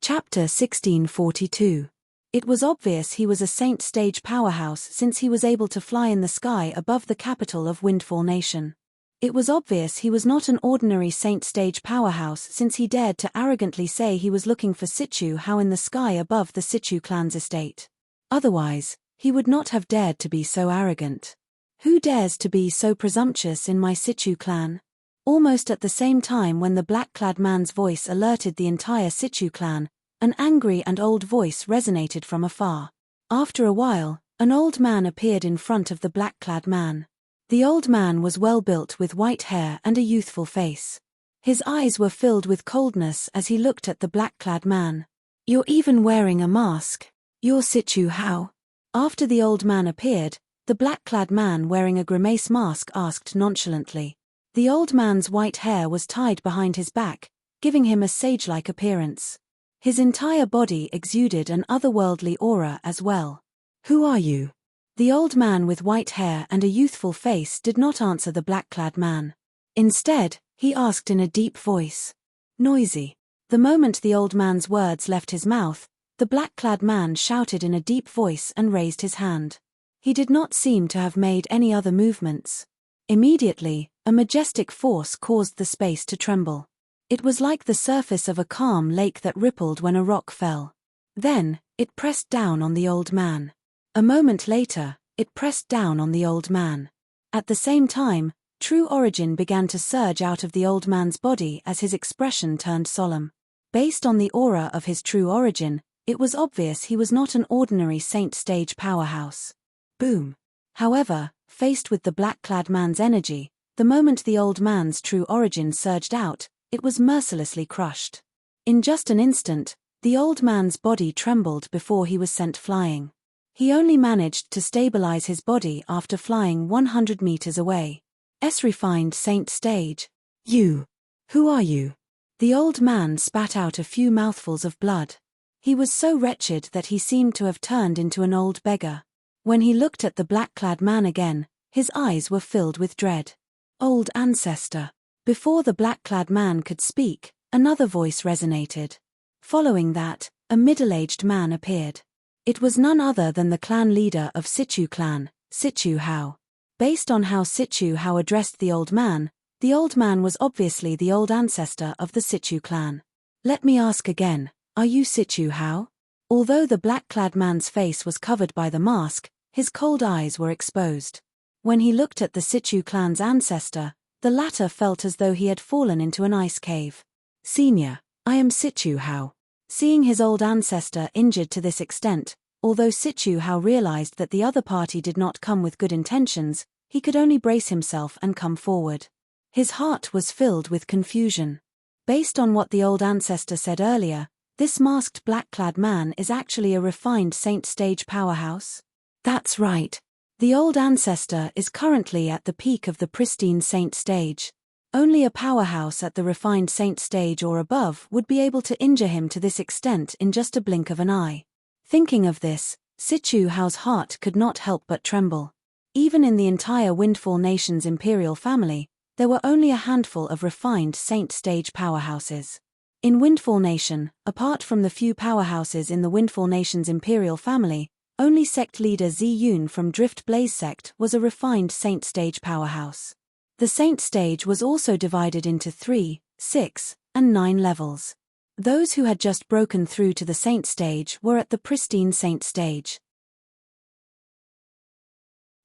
Chapter 1642. It was obvious he was a Saint stage powerhouse since he was able to fly in the sky above the capital of Windfall Nation. It was obvious he was not an ordinary Saint stage powerhouse since he dared to arrogantly say he was looking for Sichu Hao in the sky above the Sichu clan's estate. Otherwise, he would not have dared to be so arrogant. Who dares to be so presumptuous in my Sichu clan? Almost at the same time when the black-clad man's voice alerted the entire Sichu clan, an angry and old voice resonated from afar. After a while, an old man appeared in front of the black-clad man. The old man was well built with white hair and a youthful face. His eyes were filled with coldness as he looked at the black-clad man. You're even wearing a mask. You're Sichu Hao. After the old man appeared, the black-clad man wearing a grimace mask asked nonchalantly. The old man's white hair was tied behind his back, giving him a sage-like appearance. His entire body exuded an otherworldly aura as well. Who are you? The old man with white hair and a youthful face did not answer the black-clad man. Instead, he asked in a deep voice. Noisy. The moment the old man's words left his mouth, the black-clad man shouted in a deep voice and raised his hand. He did not seem to have made any other movements. Immediately, a majestic force caused the space to tremble. It was like the surface of a calm lake that rippled when a rock fell. Then, it pressed down on the old man. A moment later, it pressed down on the old man. At the same time, true origin began to surge out of the old man's body as his expression turned solemn. Based on the aura of his true origin, it was obvious he was not an ordinary Saint stage powerhouse. Boom. However, faced with the black-clad man's energy, the moment the old man's true origin surged out, it was mercilessly crushed. In just an instant, the old man's body trembled before he was sent flying. He only managed to stabilize his body after flying 100 meters away. Refined Saint stage. You. Who are you? The old man spat out a few mouthfuls of blood. He was so wretched that he seemed to have turned into an old beggar. When he looked at the black-clad man again, his eyes were filled with dread. Old ancestor. Before the black-clad man could speak, another voice resonated. Following that, a middle-aged man appeared. It was none other than the clan leader of Sichu clan, Sichu Hao. Based on how Sichu Hao addressed the old man, The old man was obviously the old ancestor of the Situ clan. Let me ask again, are you Situ Hao? Although the black-clad man's face was covered by the mask, his cold eyes were exposed. When he looked at the Situ clan's ancestor, the latter felt as though he had fallen into an ice cave. Senior, I am Situ Hao. Seeing his old ancestor injured to this extent, although Situ Hao realized that the other party did not come with good intentions, he could only brace himself and come forward. His heart was filled with confusion. Based on what the old ancestor said earlier, this masked black-clad man is actually a refined saint stage powerhouse? That's right. The old ancestor is currently at the peak of the pristine saint stage. Only a powerhouse at the refined saint stage or above would be able to injure him to this extent in just a blink of an eye. Thinking of this, Situ Hao's heart could not help but tremble. Even in the entire Windfall Nation's imperial family, there were only a handful of refined saint stage powerhouses. In Windfall Nation, apart from the few powerhouses in the Windfall Nation's imperial family, only sect leader Zi Yun from Drift Blaze sect was a refined saint stage powerhouse. The saint stage was also divided into 3, 6, and 9 levels. Those who had just broken through to the saint stage were at the pristine saint stage.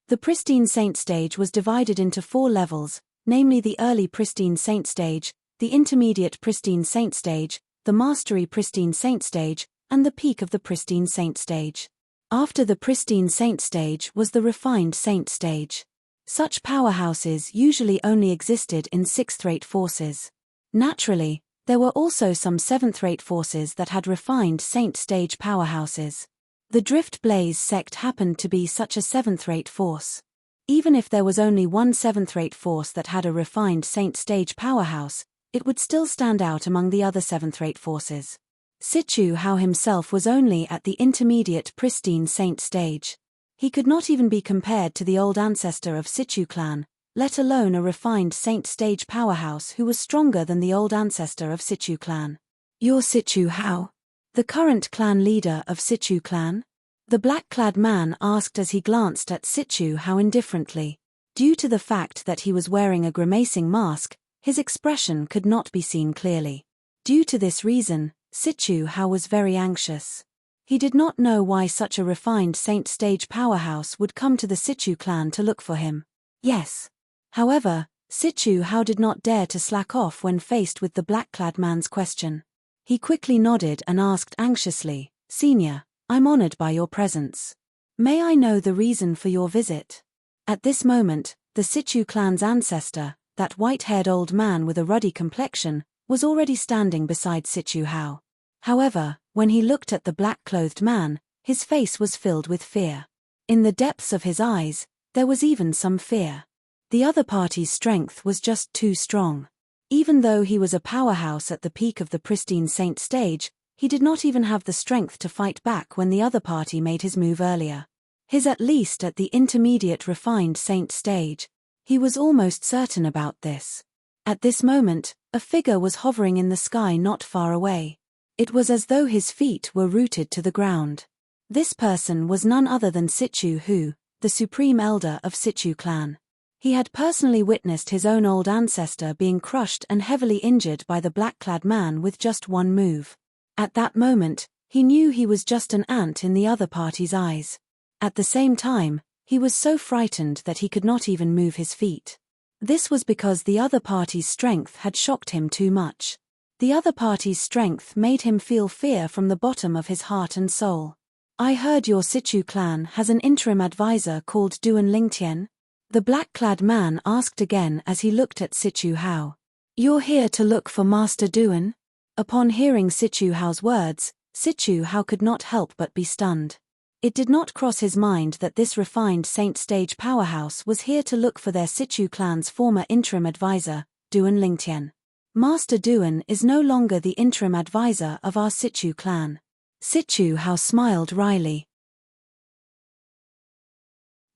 The pristine saint stage was divided into 4 levels, namely the early pristine saint stage, the intermediate pristine saint stage, the mastery pristine saint stage, and the peak of the pristine saint stage. After the pristine saint stage was the refined saint stage. Such powerhouses usually only existed in 6th-rate forces. Naturally, there were also some 7th-rate forces that had refined saint stage powerhouses. The Drift Blaze sect happened to be such a 7th-rate force. Even if there was only one 7th-rate force that had a refined saint stage powerhouse, it would still stand out among the other 7th-rate forces. Situ Hao himself was only at the intermediate pristine saint stage. He could not even be compared to the old ancestor of Situ clan, let alone a refined saint stage powerhouse who was stronger than the old ancestor of Situ clan. You're Situ Hao? The current clan leader of Situ clan? The black-clad man asked as he glanced at Situ Hao indifferently. Due to the fact that he was wearing a grimacing mask, his expression could not be seen clearly. Due to this reason, Situ Hao was very anxious. He did not know why such a refined saint stage powerhouse would come to the Situ clan to look for him. Yes. However, Situ Hao did not dare to slack off when faced with the black-clad man's question. He quickly nodded and asked anxiously, "Senior, I'm honored by your presence. May I know the reason for your visit?" At this moment, the Situ clan's ancestor, that white-haired old man with a ruddy complexion, was already standing beside Situ Hao. However, when he looked at the black-clothed man, his face was filled with fear. In the depths of his eyes, there was even some fear. The other party's strength was just too strong. Even though he was a powerhouse at the peak of the pristine saint stage, he did not even have the strength to fight back when the other party made his move earlier. His at least at the intermediate refined saint stage. He was almost certain about this. At this moment, a figure was hovering in the sky not far away. It was as though his feet were rooted to the ground. This person was none other than Situ Hao, the supreme elder of Situ clan. He had personally witnessed his own old ancestor being crushed and heavily injured by the black-clad man with just one move. At that moment, he knew he was just an ant in the other party's eyes. At the same time, he was so frightened that he could not even move his feet. This was because the other party's strength had shocked him too much. The other party's strength made him feel fear from the bottom of his heart and soul. "I heard your Situ clan has an interim advisor called Duan Lingtian?" The black-clad man asked again as he looked at Situ Hao. "You're here to look for Master Duan?" Upon hearing Situ Hao's words, Situ Hao could not help but be stunned. It did not cross his mind that this refined saint stage powerhouse was here to look for their Situ clan's former interim advisor, Duan Lingtian. Master Duan is no longer the interim advisor of our Situ clan. Situ Hao smiled wryly.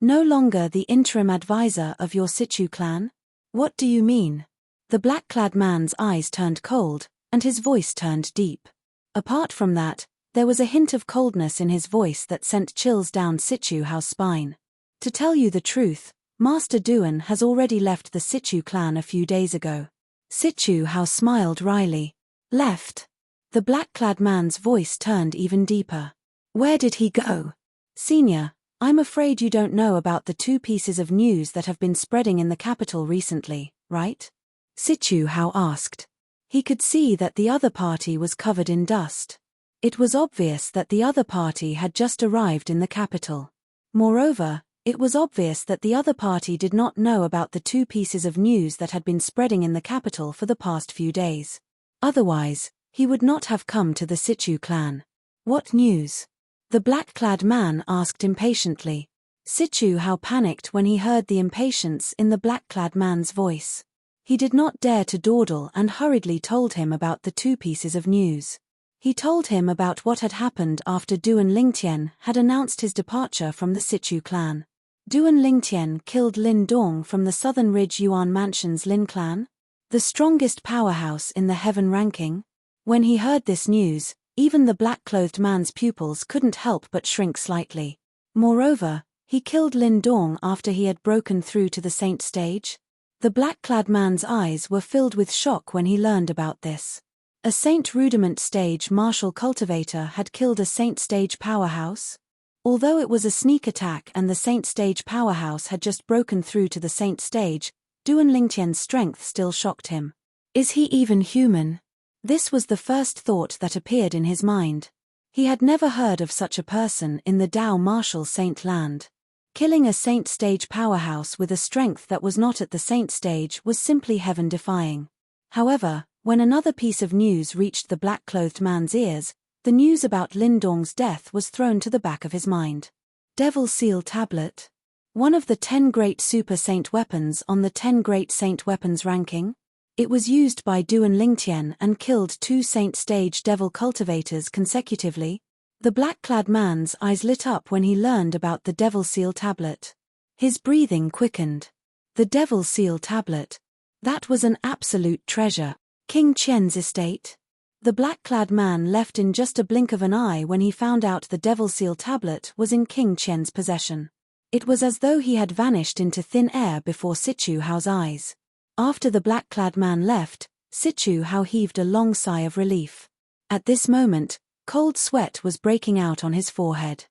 "No longer the interim advisor of your Situ clan? What do you mean?" The black-clad man's eyes turned cold, and his voice turned deep. Apart from that, there was a hint of coldness in his voice that sent chills down Situ Hao's spine. To tell you the truth, Master Duan has already left the Situ clan a few days ago. Situ Hao smiled wryly. Left? The black-clad man's voice turned even deeper. Where did he go? Senior, I'm afraid you don't know about the 2 pieces of news that have been spreading in the capital recently, right? Situ Hao asked. He could see that the other party was covered in dust. It was obvious that the other party had just arrived in the capital. Moreover, it was obvious that the other party did not know about the 2 pieces of news that had been spreading in the capital for the past few days. Otherwise, he would not have come to the Situ clan. What news? The black-clad man asked impatiently. Situ Hao panicked when he heard the impatience in the black-clad man's voice. He did not dare to dawdle and hurriedly told him about the 2 pieces of news. He told him about what had happened after Duan Lingtian had announced his departure from the Situ clan. Duan Lingtian killed Lin Dong from the Southern Ridge Yuan Mansion's Lin clan, the strongest powerhouse in the heaven ranking. When he heard this news, even the black-clothed man's pupils couldn't help but shrink slightly. Moreover, he killed Lin Dong after he had broken through to the saint stage. The black-clad man's eyes were filled with shock when he learned about this. A saint rudiment stage martial cultivator had killed a saint stage powerhouse? Although it was a sneak attack and the saint stage powerhouse had just broken through to the saint stage, Duan Lingtian's strength still shocked him. Is he even human? This was the first thought that appeared in his mind. He had never heard of such a person in the Dao martial saint land. Killing a saint stage powerhouse with a strength that was not at the saint stage was simply heaven-defying. However, when another piece of news reached the black-clothed man's ears, the news about Lin Dong's death was thrown to the back of his mind. Devil Seal Tablet? One of the 10 great super saint weapons on the 10 great saint weapons ranking? It was used by Duan Lingtian and killed 2 saint stage devil cultivators consecutively. The black-clad man's eyes lit up when he learned about the Devil Seal Tablet. His breathing quickened. The Devil Seal Tablet. That was an absolute treasure. King Qian's estate? The black-clad man left in just a blink of an eye when he found out the Devil Seal Tablet was in King Qian's possession. It was as though he had vanished into thin air before Situ Hao's eyes. After the black-clad man left, Situ Hao heaved a long sigh of relief. At this moment, cold sweat was breaking out on his forehead.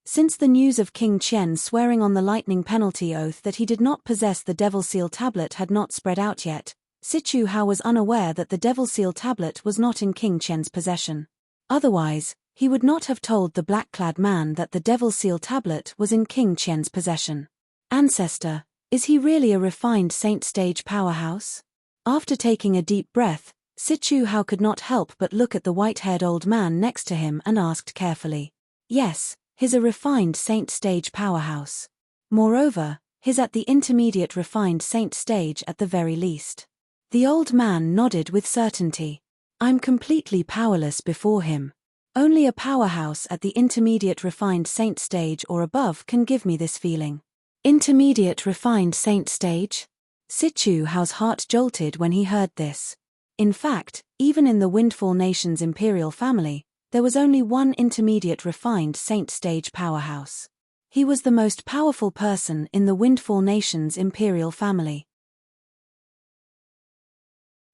Since the news of King Qian swearing on the lightning penalty oath that he did not possess the Devil Seal Tablet had not spread out yet, Situ Hao was unaware that the Devil Seal Tablet was not in King Qian's possession. Otherwise, he would not have told the black-clad man that the Devil Seal Tablet was in King Qian's possession. Ancestor, is he really a refined saint stage powerhouse? After taking a deep breath, Situ Hao could not help but look at the white-haired old man next to him and asked carefully. Yes, he's a refined saint stage powerhouse. Moreover, he's at the intermediate refined saint stage at the very least. The old man nodded with certainty. I'm completely powerless before him. Only a powerhouse at the intermediate refined saint stage or above can give me this feeling. Intermediate refined saint stage? Situ Hao's heart jolted when he heard this. In fact, even in the Windfall Nation's imperial family, there was only one intermediate refined saint stage powerhouse. He was the most powerful person in the Windfall Nation's imperial family.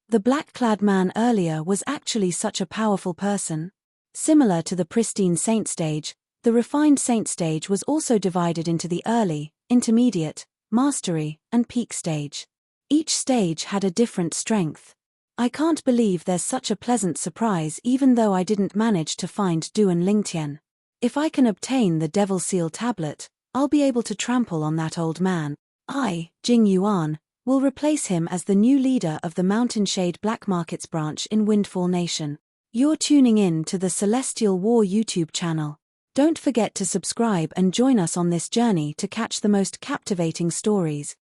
The black-clad man earlier was actually such a powerful person. Similar to the pristine saint stage, the refined saint stage was also divided into the early, intermediate, mastery, and peak stage. Each stage had a different strength. I can't believe there's such a pleasant surprise even though I didn't manage to find Duan Lingtian. If I can obtain the Devil Seal Tablet, I'll be able to trample on that old man. I, Jing Yuan, will replace him as the new leader of the Mountain Shade Black Markets branch in Windfall Nation. You're tuning in to the Celestial War YouTube channel. Don't forget to subscribe and join us on this journey to catch the most captivating stories.